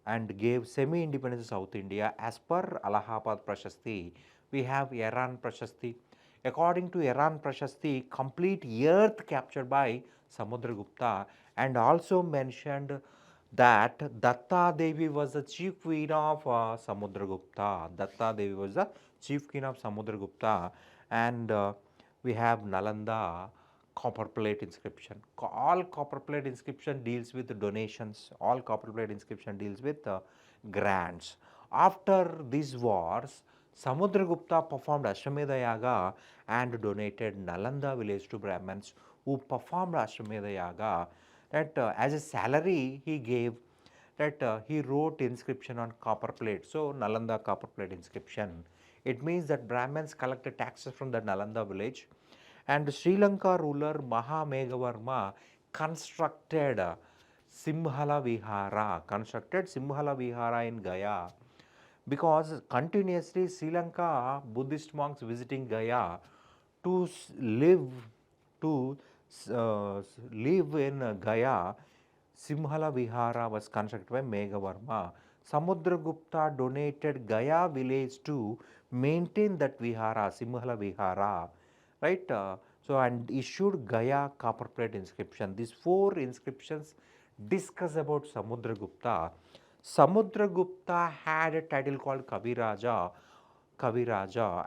and gave semi-independence to South India. As per Allahabad Prashasti, we have Iran Prashasti. According to Iran Prashasti, complete earth captured by Samudragupta, and also mentioned that Datta Devi was the chief queen of Samudragupta. Datta Devi was the chief queen of Samudragupta, and we have Nalanda copper plate inscription. All copper plate inscription deals with donations. All copper plate inscription deals with grants. After these wars, Samudragupta performed Ashwamedha Yaga and donated Nalanda village to Brahmins who performed Ashwamedha Yaga. That as a salary he gave, that he wrote inscription on copper plate. So Nalanda copper plate inscription. It means that Brahmins collected taxes from the Nalanda village, and Sri Lanka ruler Mahameghavarma constructed Simhala Vihara in Gaya, because continuously Sri Lanka Buddhist monks visiting Gaya to live to live in Gaya. Simhala Vihara was constructed by Meghavarma. Samudragupta donated Gaya village to maintain that Vihara, Simhala Vihara, right? And issued Gaya copper plate inscription. These four inscriptions discuss about Samudragupta. Samudragupta had a title called Kaviraja,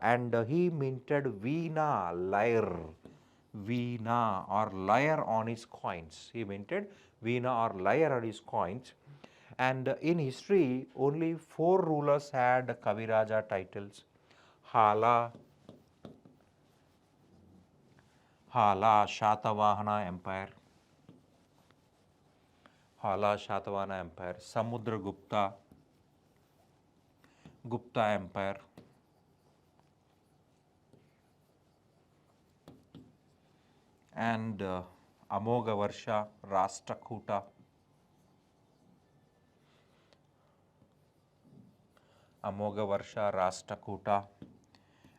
and he minted Veena or lyre on his coins. He minted Veena or lyre on his coins. And in history, only 4 rulers had Kaviraja titles: Hala, Shatavahana Empire, Samudragupta, Gupta Empire, and Amogavarsha, Rashtrakuta,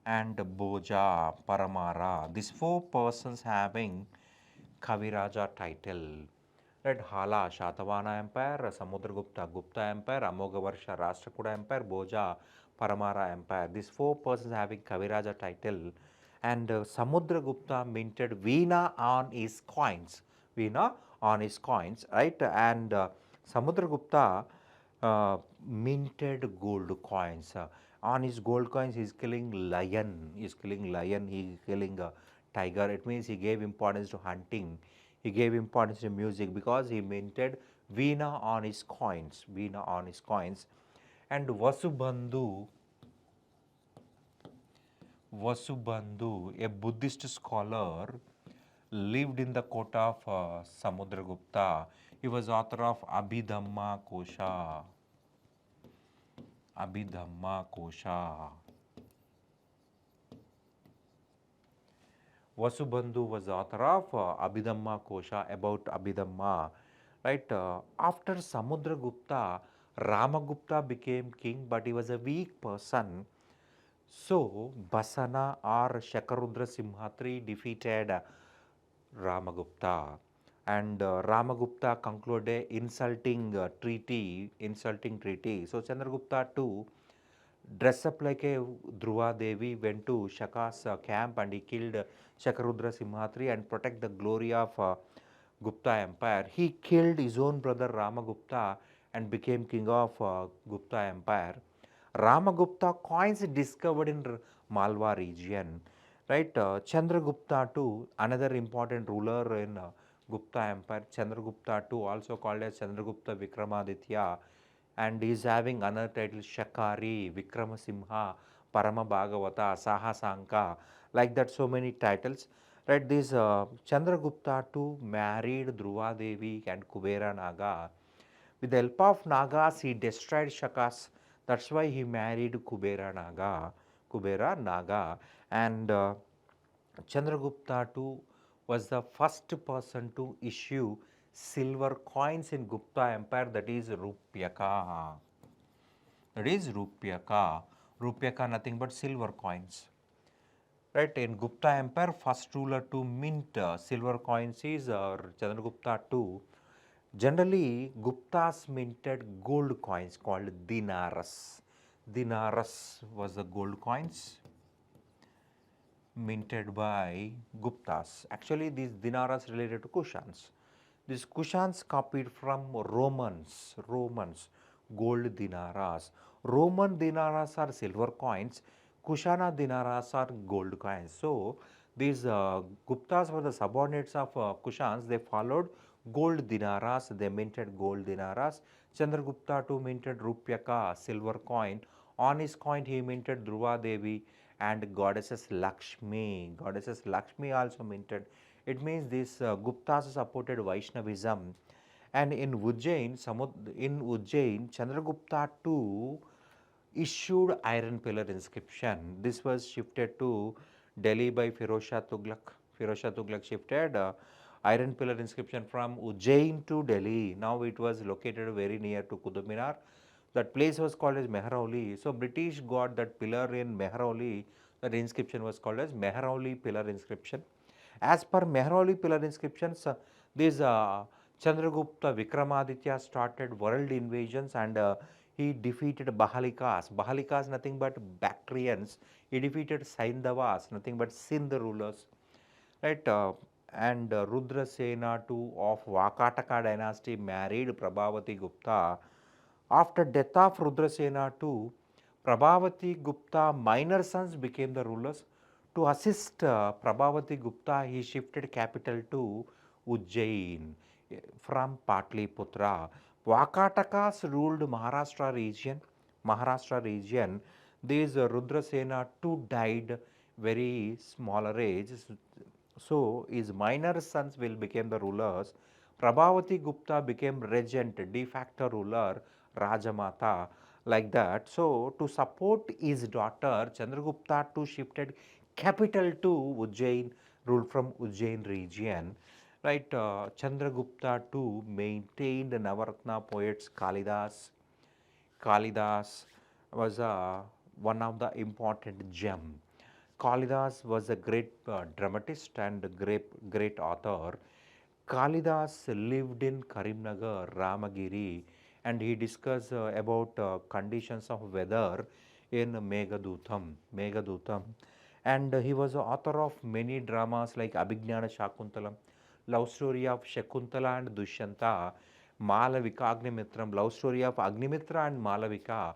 and Boja Paramara. These 4 persons having Kaviraja title. Right, Hala, Shatavana Empire, Samudragupta, Gupta Empire, Amogavarsha, Rashtrakuta Empire, Boja, Paramara Empire. These 4 persons having Kaviraja title, and Samudragupta minted Veena on his coins. Right? And Samudragupta minted gold coins. On his gold coins, he is killing lion. He is killing a tiger. It means he gave importance to hunting. He gave importance to music because he minted Veena on his coins. And Vasubandhu, a Buddhist scholar, lived in the court of Samudragupta. He was author of Abhidhamma Kosha. Vasubandhu was author of Abhidhamma Kosha, about Abhidhamma. Right? After Samudragupta, Ramagupta became king, but he was a weak person. So, Basana or Shakarudra Simhatri defeated Ramagupta, and Ramagupta concluded insulting treaty. So, Chandragupta too dress up like a Dhruva Devi, went to Shaka's camp and he killed Shakarudra Simhatri and protect the glory of Gupta Empire. He killed his own brother Ramagupta and became king of Gupta Empire. Ramagupta coins discovered in Malwa region, right? Chandragupta too, another important ruler in Gupta Empire. Chandragupta too, also called as Chandragupta Vikramaditya, and he is having another title Shakari, Vikramasimha, Parama Bhagavata, Sahasanka, like that so many titles. Right, this Chandragupta too married Dhruva Devi and Kubera Naga. With the help of Nagas, he destroyed Shakas. That's why he married Kubera Naga, and Chandragupta too was the first person to issue silver coins in Gupta Empire, that is Rupyaka. That is Rupyaka. Rupyaka nothing but silver coins. Right, in Gupta Empire, first ruler to mint silver coins is Chandragupta too. Generally, Guptas minted gold coins called dinaras. Dinaras was the gold coins minted by Guptas. Actually, these dinaras related to Kushans. These Kushans copied from Romans, gold dinaras. Roman dinaras are silver coins. Kushana dinaras are gold coins. So, these Guptas were the subordinates of Kushans. They followed gold dinaras. They minted gold dinaras. Chandragupta too minted Rupyaka, silver coin. On his coin, he minted Dhruva Devi and goddesses Lakshmi. Goddesses Lakshmi also minted. It means these Guptas supported Vaishnavism. And in Ujjain, Chandragupta too issued iron pillar inscription. This was shifted to Delhi by Firoz Shah Tughlaq. Firoz Shah Tughlaq shifted iron pillar inscription from Ujjain to Delhi. Now it was located very near to Qutub Minar. That place was called as Mehrauli. So British got that pillar in Mehrauli. That inscription was called as Mehrauli pillar inscription. As per Mehrauli pillar inscriptions, this Chandragupta Vikramaditya started world invasions and he defeated Bahalikas. Bahalikas nothing but Bactrians. He defeated Saindhavas, nothing but Sindh rulers. Right, and Rudrasena too of Vakataka dynasty married Prabhavati Gupta. After death of Rudrasena too, Prabhavati Gupta minor sons became the rulers. To assist Prabhavati Gupta, he shifted capital to Ujjain from Patliputra. Vakatakas ruled Maharashtra region. Maharashtra region. These Rudrasena too died very smaller age. So his minor sons will become the rulers. Prabhavati Gupta became regent, de facto ruler, Rajamata, like that. So to support his daughter, Chandragupta too shifted capital to Ujjain, ruled from Ujjain region. Right, Chandragupta too maintained Navaratna poets Kalidas. Kalidas was one of the important gem. Kalidas was a great dramatist and great author. Kalidas lived in Karimnagar, Ramagiri, and he discussed about conditions of weather in Meghadutam. And he was the author of many dramas like Abhignana Shakuntalam, love story of Shakuntala and Dushyanta, Malavika Agnimitram, love story of Agnimitra and Malavika,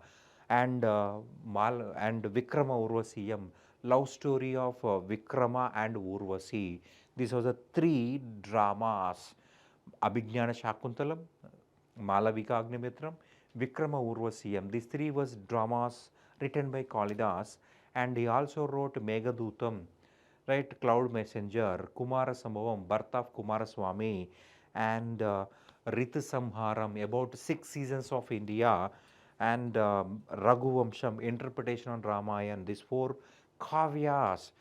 and Vikrama Urvasiyam, love story of Vikrama and Urvasi. These were the three dramas: Abhignana Shakuntalam, Malavika Agnimitram, Vikrama Urvasiyam. These three was dramas written by Kalidas, and he also wrote Meghadutam, right? Cloud Messenger, Kumara Sambhavam, birth of Kumaraswamy, and Rit Samharam, about 6 seasons of India, and Raghuvamsham, interpretation on Ramayana. These four kavyas.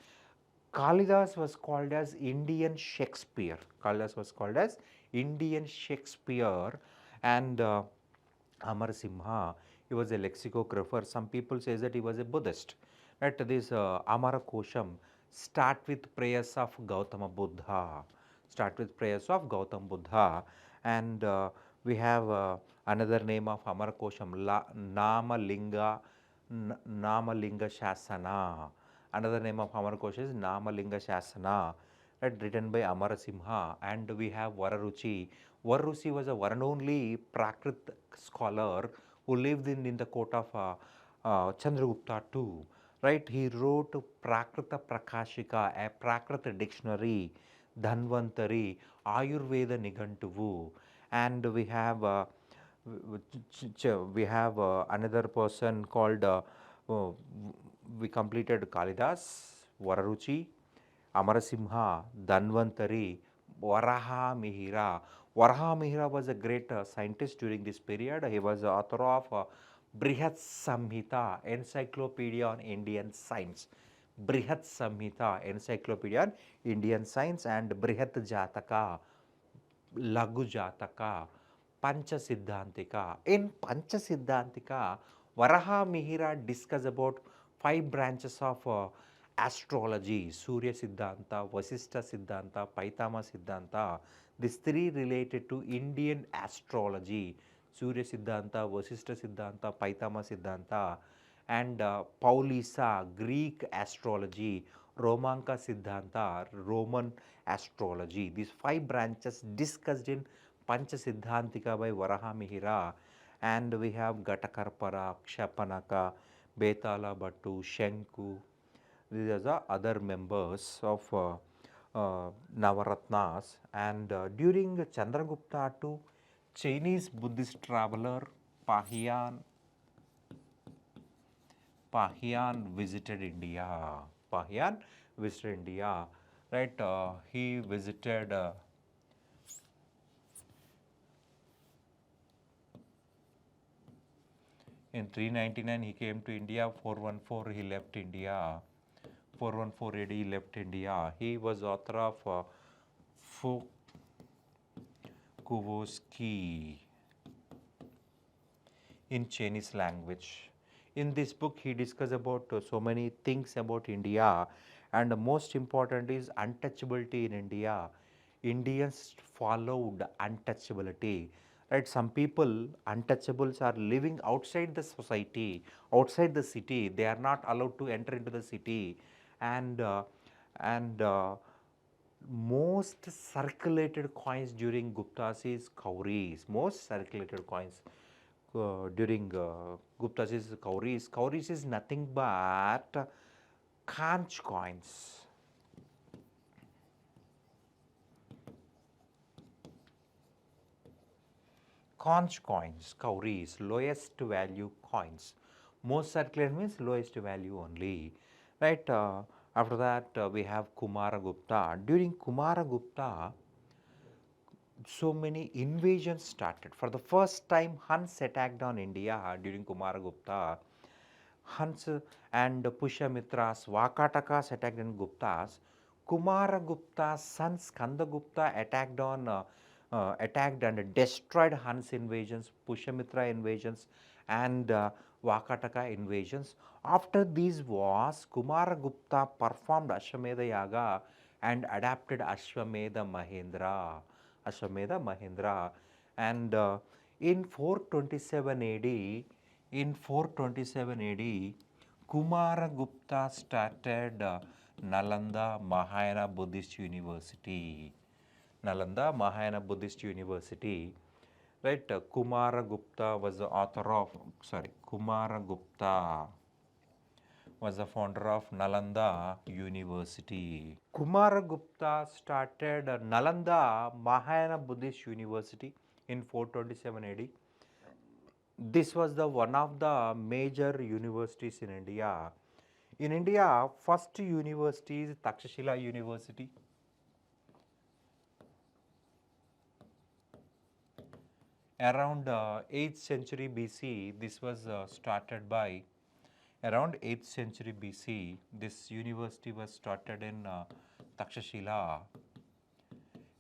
Kalidas was called as Indian Shakespeare. Kalidas was called as Indian Shakespeare, and Amar Simha, he was a lexicographer. Some people say that he was a Buddhist. Right? This Amara Kosham start with prayers of Gautama Buddha. Start with prayers of Gautama Buddha, and we have another name of Amara Kosham, Nama Linga Namalinga Shasana. Another name of Amarkosh is Namalinga Shasana, right, written by Amarasimha. And we have Vararuchi. Vararuchi was a one and only Prakrit scholar who lived in the court of Chandragupta too. Right, he wrote Prakrita Prakashika, a Prakrita dictionary, Dhanvantari, Ayurveda Nigantuvu, and we have another person called uh, we completed Kalidas, Vararuchi, Amarasimha, Dhanvantari, Varaha Mihira. Varaha Mihira was a great scientist during this period. He was the author of Brihat Samhita, Encyclopedia on Indian Science. Brihat Samhita, Encyclopedia on Indian Science, and Brihat Jataka, Lagu Jataka, Pancha Siddhantika. In Pancha Siddhantika, Varaha Mihira discuss about 5 branches of astrology: Surya Siddhanta, Vasishtha Siddhanta, Paitama Siddhanta. These 3 related to Indian astrology: Surya Siddhanta, Vasishtha Siddhanta, Paitama Siddhanta, and Paulisa, Greek astrology, Romanka Siddhanta, Roman astrology. These 5 branches discussed in Pancha Siddhantika by Varaha Mihira. And we have Gatakarpara, Kshapanaka, Betala Bhattu, Shenku. These are the other members of Navaratnas. And during Chandragupta too, Chinese Buddhist traveler Pahian visited India. Pahian visited India, right? He visited in 399. He came to India. 414 he left India. 414 AD he left India. He was author of Fukuwoski in Chinese language. In this book, he discusses about so many things about India, and the most important is untouchability in India. Indians followed untouchability. Right, some people, untouchables, are living outside the society, outside the city. They are not allowed to enter into the city, and and most circulated coins during Gupta's is Kauris. Most circulated coins during Gupta's is Kauris. Kauris is nothing but conch coins. Conch coins, Kauris, lowest value coins. Most circulated means lowest value only. Right. After that, we have Kumaragupta. During Kumaragupta, so many invasions started. For the first time, Huns attacked on India during Kumaragupta. Huns and Pushyamitras, Vakatakas attacked on Guptas. Kumaragupta's son Skandagupta attacked and destroyed Huns invasions, Pushyamitra invasions, and Vakataka invasions. After these wars, Kumaragupta performed Ashwamedha Yaga and adapted Ashwamedha Mahendra. Ashwamedha Mahendra. And in 427 AD, in 427 AD, Kumaragupta started Nalanda Mahayana Buddhist University. Nalanda Mahayana Buddhist University. Right, Kumaragupta was the author of, Kumaragupta was the founder of Nalanda University. Kumaragupta started Nalanda Mahayana Buddhist University in 427 AD. This was the one of the major universities in India. In India, first university is Takshashila University. Around 8th century BC, this was started by, around 8th century BC, this university was started in Takshashila,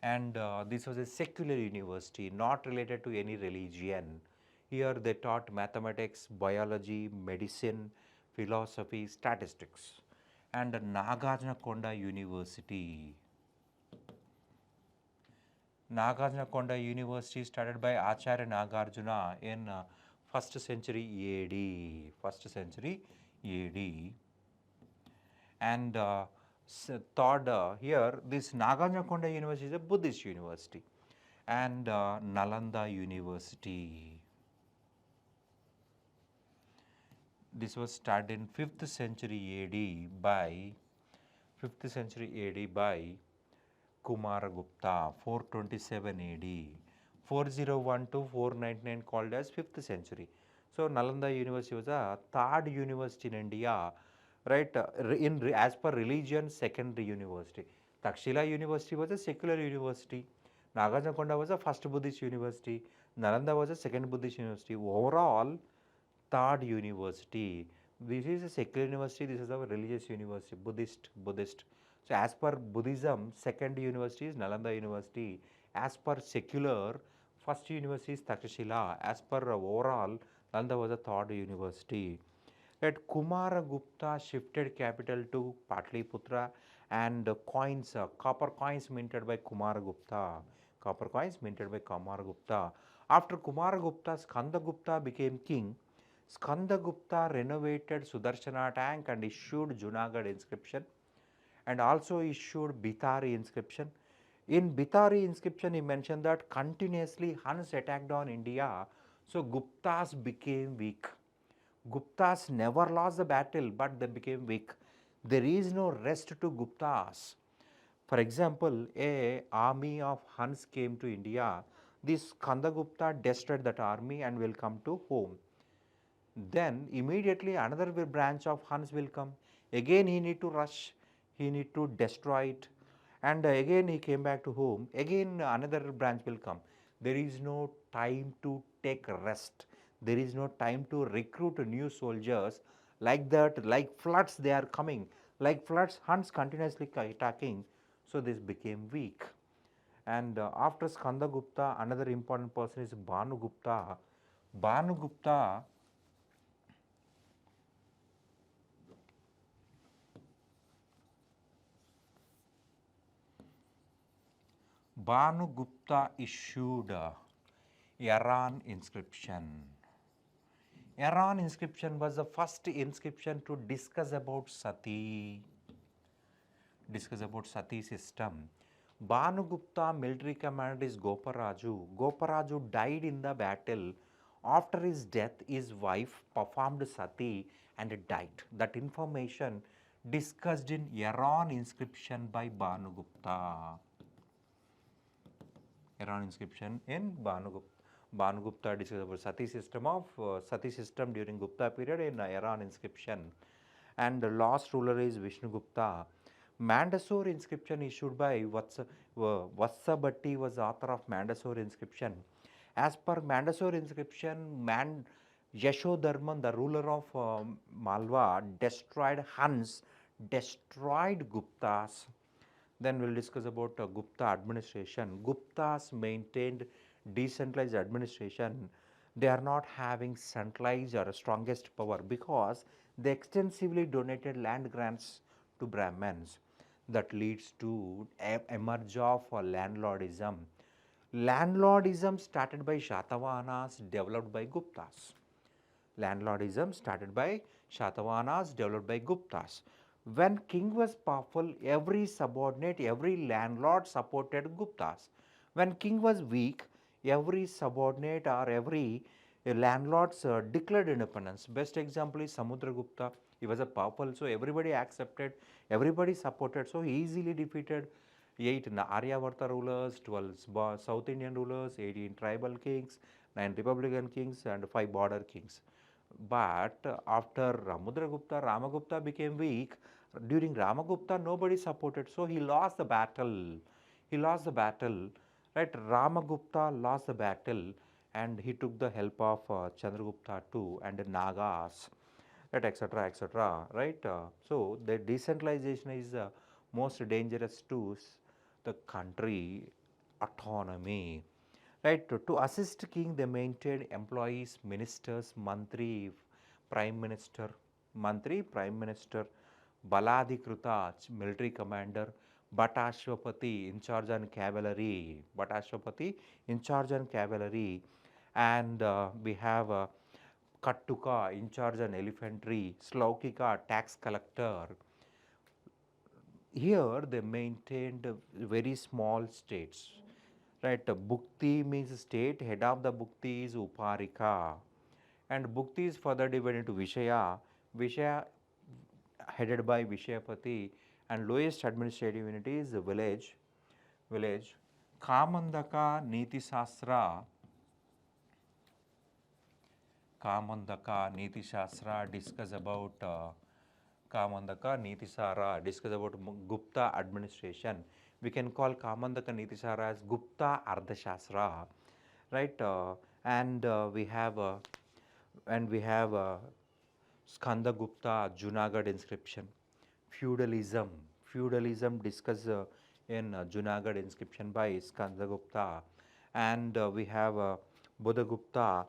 and this was a secular university, not related to any religion. Here they taught mathematics, biology, medicine, philosophy, statistics. And Nagarjunakonda University. Nagarjunakonda University started by Acharya Nagarjuna in 1st century AD, 1st century AD. And third, here this Nagarjunakonda University is a Buddhist university, and Nalanda University. This was started in 5th century AD by 5th century AD by Kumaragupta, 427 AD. 401 to 499 called as 5th century. So Nalanda University was a third university in India, right? As per religion, secondary university. Takshila University was a secular university. Nagarjunakonda was a first Buddhist university. Nalanda was a second Buddhist university. Overall, third university. This is a secular university. This is a religious university. Buddhist. So as per Buddhism, second university is Nalanda University. As per secular, first university is Takshashila. As per overall, Nalanda was a third university. That Kumaragupta shifted capital to Patliputra, and coins, copper coins minted by Kumaragupta. Copper coins minted by Kumaragupta. After Kumaragupta, Skandagupta became king. Skandagupta renovated Sudarshana tank and issued Junagadh inscription, and also issued Bithari inscription. In Bithari inscription, he mentioned that continuously Huns attacked on India, so Guptas became weak. Guptas never lost the battle, but they became weak. There is no rest to Guptas. For example, a army of Huns came to India. This Skandagupta destroyed that army and will come to home. Then immediately another branch of Huns will come. Again he need to rush, he need to destroy it, and again he came back to home. Again another branch will come. There is no time to take rest. There is no time to recruit new soldiers. Like that, like floods they are coming. Like floods, Huns continuously attacking. So this became weak. And after Skandagupta, another important person is Bhanugupta. Bhanugupta Bhanugupta issued Iran inscription. Iran inscription was the first inscription to discuss about Sati system. Bhanugupta military commander is Goparaju. Goparaju died in the battle. After his death, his wife performed Sati and died. That information discussed in Iran inscription by Bhanugupta. Iran inscription in Bhanugupta. Bhanugupta discussed about Sati system during Gupta period in Iran inscription. And the last ruler is Vishnugupta. Mandsaur inscription issued by Vatsabhatti was author of Mandsaur inscription. As per Mandsaur inscription, Yashodharman, the ruler of Malwa, destroyed Huns, destroyed Guptas. Then we will discuss about Gupta administration. Guptas maintained decentralized administration. They are not having centralized or strongest power because they extensively donated land grants to Brahmins. That leads to emerge of landlordism. Landlordism started by Shatavahanas, developed by Guptas. Landlordism started by Shatavahanas, developed by Guptas. When king was powerful, every subordinate, every landlord supported Guptas. When king was weak, every subordinate or every landlords declared independence. Best example is Samudragupta. He was a powerful, so everybody accepted, everybody supported, so he easily defeated 8 Aryavarta rulers, 12 South Indian rulers, 18 tribal kings, 9 republican kings, and 5 border kings. But after Ramudragupta, Ramagupta became weak. During Ramagupta, nobody supported, so he lost the battle. He lost the battle, right? Ramagupta lost the battle, and he took the help of Chandragupta too, and the Nagas, right, etc., right? So the decentralization is most dangerous to the country autonomy. Right, to assist king, they maintained employees, ministers, mantri, prime minister, Baladikruta, military commander, Bhattashvapati in charge on cavalry, and we have Kattuka, in charge an elephantry, Slaukika, tax collector. Here they maintained very small states, right? Bhukti means state, head of the Bhukti is Uparika, and Bhukti is further divided into Vishaya headed by Vishayapati, and lowest administrative unit is village. Kamandaka Niti Shastra, discuss about Kamandaka Niti Sara, discuss about Gupta administration. We can call Kamandaka Niti Sara as Gupta Ardhashastra, right? And we have Skanda Gupta Junagadh inscription. Feudalism discussed in Junagadh inscription by Skanda Gupta, and we have Buddha Gupta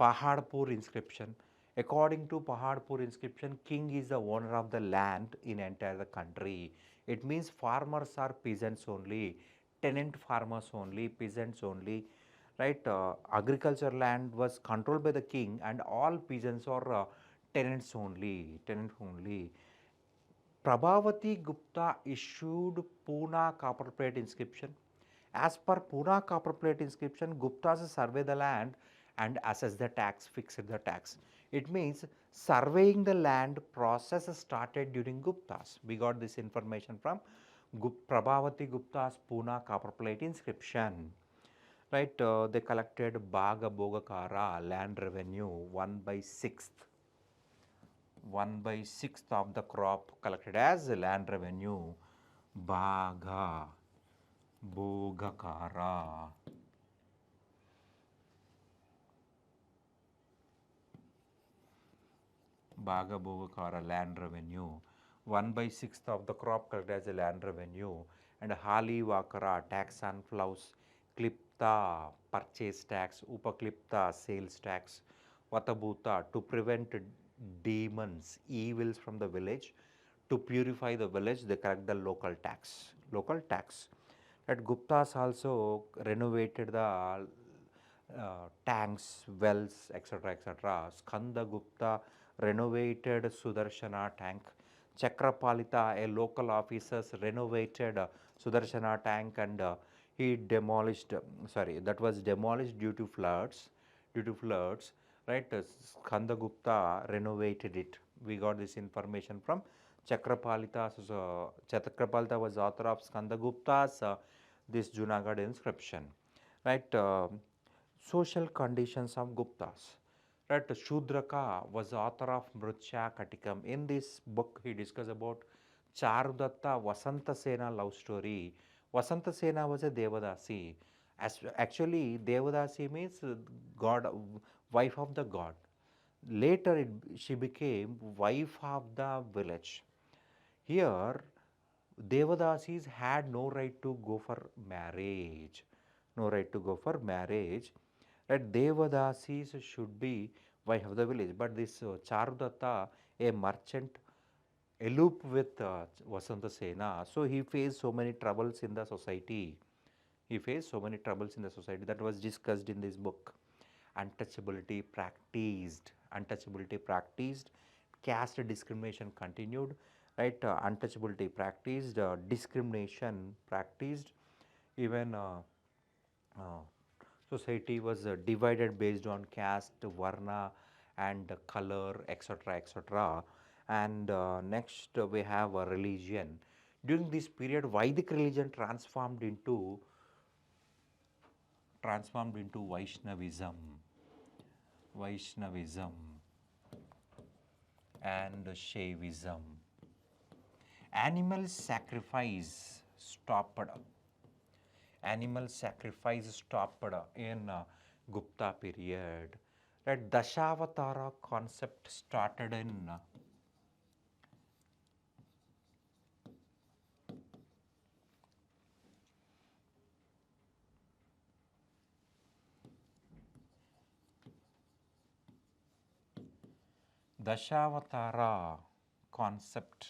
Pahadpur inscription. According to Pahadpur inscription, king is the owner of the land in entire the country. It means farmers are peasants only, tenant farmers only, peasants only, right? Agriculture land was controlled by the king, and all peasants are tenant only. Prabhavati Gupta issued Pune copper plate inscription. As per Pune copper plate inscription, Guptas survey the land and assess the tax, fix the tax. It means surveying the land process started during Guptas. We got this information from Prabhavati Gupta's Pune copper plate inscription. Right, they collected Bhaga Bogakara land revenue 1/6. 1/6 of the crop collected as land revenue. Bhaga Bogakara. Bhaga Bogakara land revenue. 1/6 of the crop collected as a land revenue. And Hali Vakara tax on flows. Klipta purchase tax. Upaklipta sales tax. Vatabhuta to prevent demons, evils from the village. To purify the village, they collect the local tax. At Guptas also renovated the tanks, wells, etc. Skanda Gupta renovated Sudarshana tank. Chakrapalita, a local officer, renovated Sudarshana tank, and he demolished. That was demolished due to floods. Right? Skanda Gupta renovated it. We got this information from Chakrapalita. Chakrapalita was author of Skanda Gupta's this Junagadh inscription. Right? Social conditions of Guptas. Right? Shudraka was author of Mrutya Katikam. In this book, he discussed about Charudatta Vasanta Sena love story. Vasanta Sena was a Devadasi. Actually, Devadasi means god, wife of the god. Later, she became wife of the village. Here, Devadasis had no right to go for marriage. Right? Devadasis should be wife of the village. But this Charudatta, a merchant, eloped with Vasanta Sena. So he faced so many troubles in the society. That was discussed in this book. Untouchability practiced, caste discrimination continued, right? Untouchability practiced, discrimination practiced, even society was divided based on caste, varna, and color, etc. And next we have religion. During this period, Vedic religion transformed into Vaishnavism and Shaivism. Animal sacrifice stopped. In Gupta period. Right, Dashavatara concept started in Dashavatara concept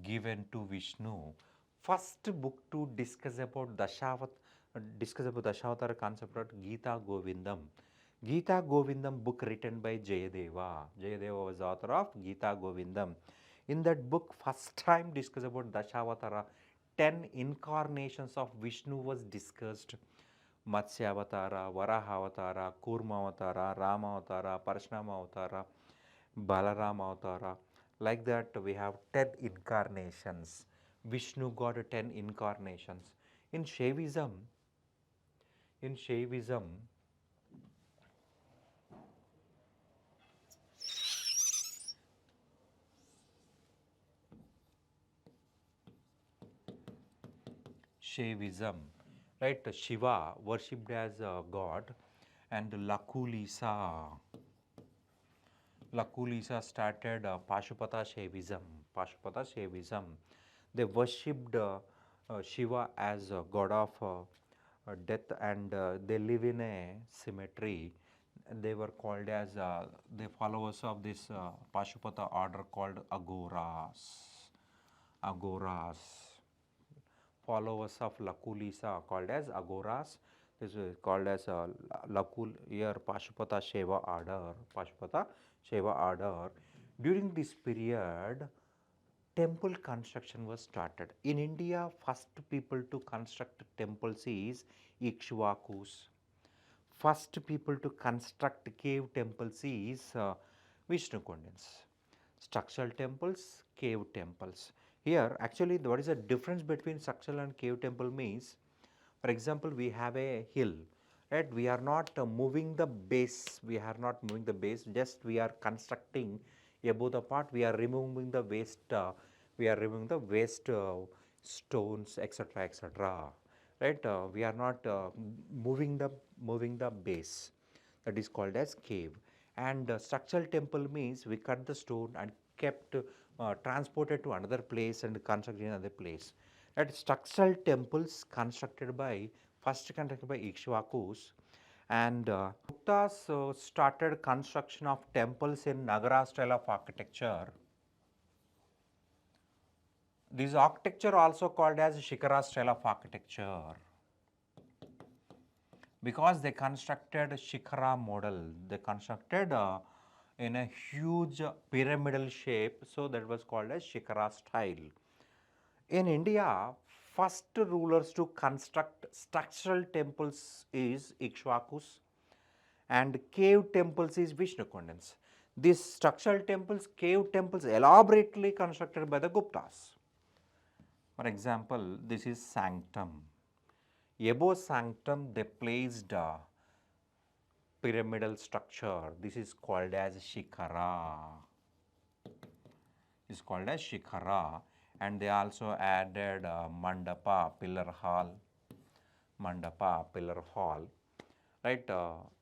given to Vishnu. First book to discuss about Dashavatara concept was Gita Govindam. Gita Govindam book written by Jayadeva. Jayadeva was author of Gita Govindam. In that book, first time discussed about Dashavatara, 10 incarnations of Vishnu was discussed. Matsyavatara, Varahavatara, Kurmavatara, Ramavatara, Parashuramavatara, Balaramavatara. Like that, we have 10 incarnations. Vishnu got 10 incarnations. In Shaivism, in Shaivism, Shaivism, right? Shiva worshipped as a god, and Lakulisa started Pashupata Shaivism. Pashupata Shaivism. They worshipped Shiva as a god of death, and they live in a cemetery. They were called as the followers of this Pashupata order called Agoras. Agoras. Followers of Lakulisa called as Agoras. This is called as Lakul here Pashupata Shaiva order. Pashupata Shaiva order. During this period, temple construction was started. In India, first people to construct temples is Ikshvakus. First people to construct cave temples is Vishnukondins. Structural temples, cave temples. Here, actually, what is the difference between structural and cave temple means, for example, we have a hill, right? We are not moving the base, just we are constructing above the part, we are removing the waste, stones, etc., etc., right? We are not moving the base. That is called as cave. And structural temple means we cut the stone and kept transported to another place and constructed in another place. At structural temples constructed by Ikshvakus, and Guptas started construction of temples in Nagara style of architecture. This architecture also called as Shikara style of architecture, because they constructed Shikara model. They constructed in a huge pyramidal shape, so that was called as Shikara style. In India, first rulers to construct structural temples is Ikshvakus, and cave temples is Vishnukondins. These structural temples, cave temples, elaborately constructed by the Guptas. For example, this is sanctum. Above sanctum, they placed a pyramidal structure. This is called as Shikara. Is called as Shikara, and they also added Mandapa, pillar hall. Mandapa, pillar hall. Right?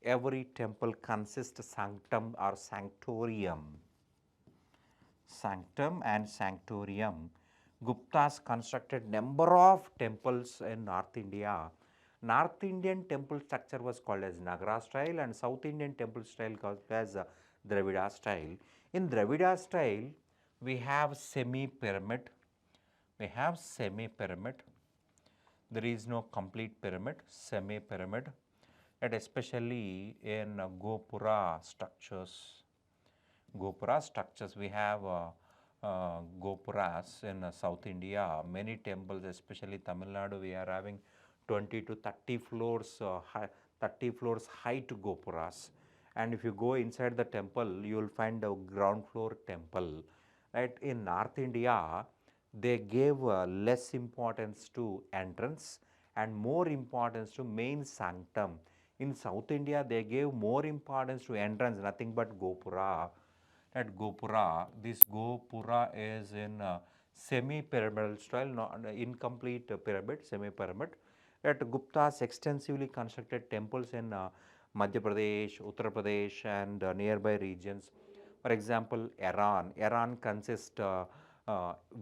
Every temple consists sanctum or sanctorium. Sanctum and sanctorium. Guptas constructed number of temples in North India. North Indian temple structure was called as Nagara style, and South Indian temple style called as Dravida style. In Dravida style, we have semi-pyramid. We have semi-pyramid. There is no complete pyramid, semi-pyramid. And especially in Gopura structures. Gopura structures, we have Gopuras in South India. Many temples, especially Tamil Nadu, we are having 20 to 30 floors, 30 floors height Gopuras. And if you go inside the temple, you will find a ground floor temple. Right? In North India, they gave less importance to entrance and more importance to main sanctum. In South India, they gave more importance to entrance, nothing but Gopura. At Gopura, this Gopura is in semi-pyramidal style, not incomplete pyramid, semi-pyramid. At Guptas extensively constructed temples in Madhya Pradesh, Uttar Pradesh, and nearby regions. For example, Iran. Iran consists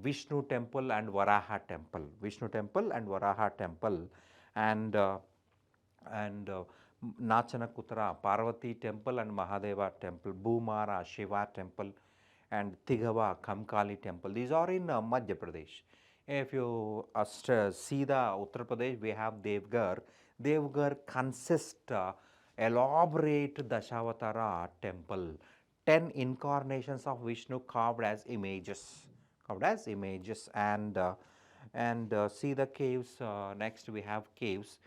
Vishnu temple and Varaha temple. Vishnu temple and Varaha temple, and Nachanakutra, Parvati temple and Mahadeva temple, Bhumara, Shiva temple, and Tigava, Kamkali temple. These are in Madhya Pradesh. If you see the Uttar Pradesh, we have Devgar. Devgar consists elaborate Dashavatara temple, 10 incarnations of Vishnu carved as images, and see the caves. Next we have caves.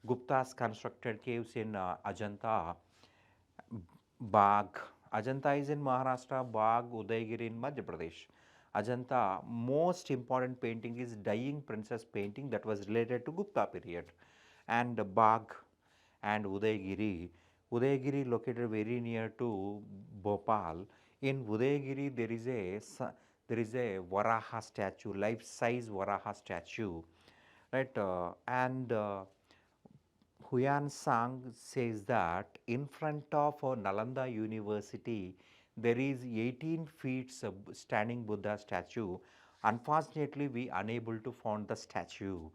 Gupta's constructed caves in Ajanta, Bagh. Ajanta is in Maharashtra, Bagh, Udaygiri in Madhya Pradesh. Ajanta, most important painting is Dying Princess painting that was related to Gupta period. And Bagh and Udaygiri. Udaygiri located very near to Bhopal. In Udaygiri there is a Varaha statue, life size Varaha statue, right? And Huyan Sang says that in front of Nalanda University there is 18 feet standing Buddha statue. Unfortunately, we unable to find the statue.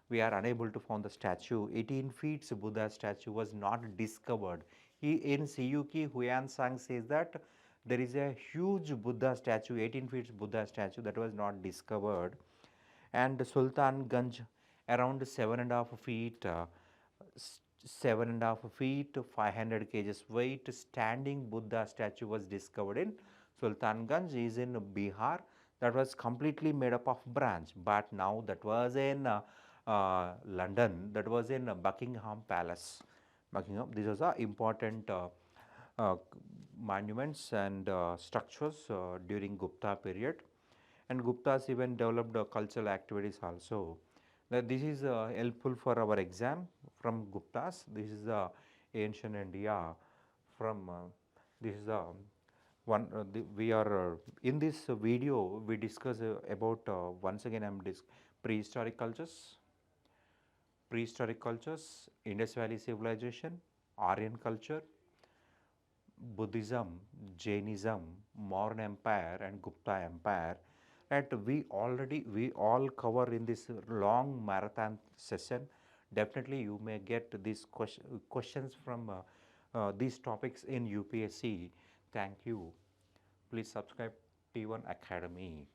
We are unable to find the statue. 18 feet Buddha statue was not discovered. He in CUK Huyan Sang says that there is a huge Buddha statue, 18 feet Buddha statue that was not discovered. And Sultanganj around 7.5 feet. 7.5 feet, 500 kgs weight standing Buddha statue was discovered in Sultanganj, is in Bihar. That was completely made up of bronze, but now that was in London, that was in Buckingham Palace. Buckingham, these are the important uh, monuments and structures during Gupta period. And Guptas even developed cultural activities also. That this is helpful for our exam from Guptas. This is the ancient India from this is the one we are in this video we discuss about once again prehistoric cultures, Indus Valley civilization, Aryan culture, Buddhism, Jainism, Mauryan Empire and Gupta Empire. That we all cover in this long marathon session. Definitely you may get these questions from these topics in UPSC. Thank you. Please subscribe T1 Academy.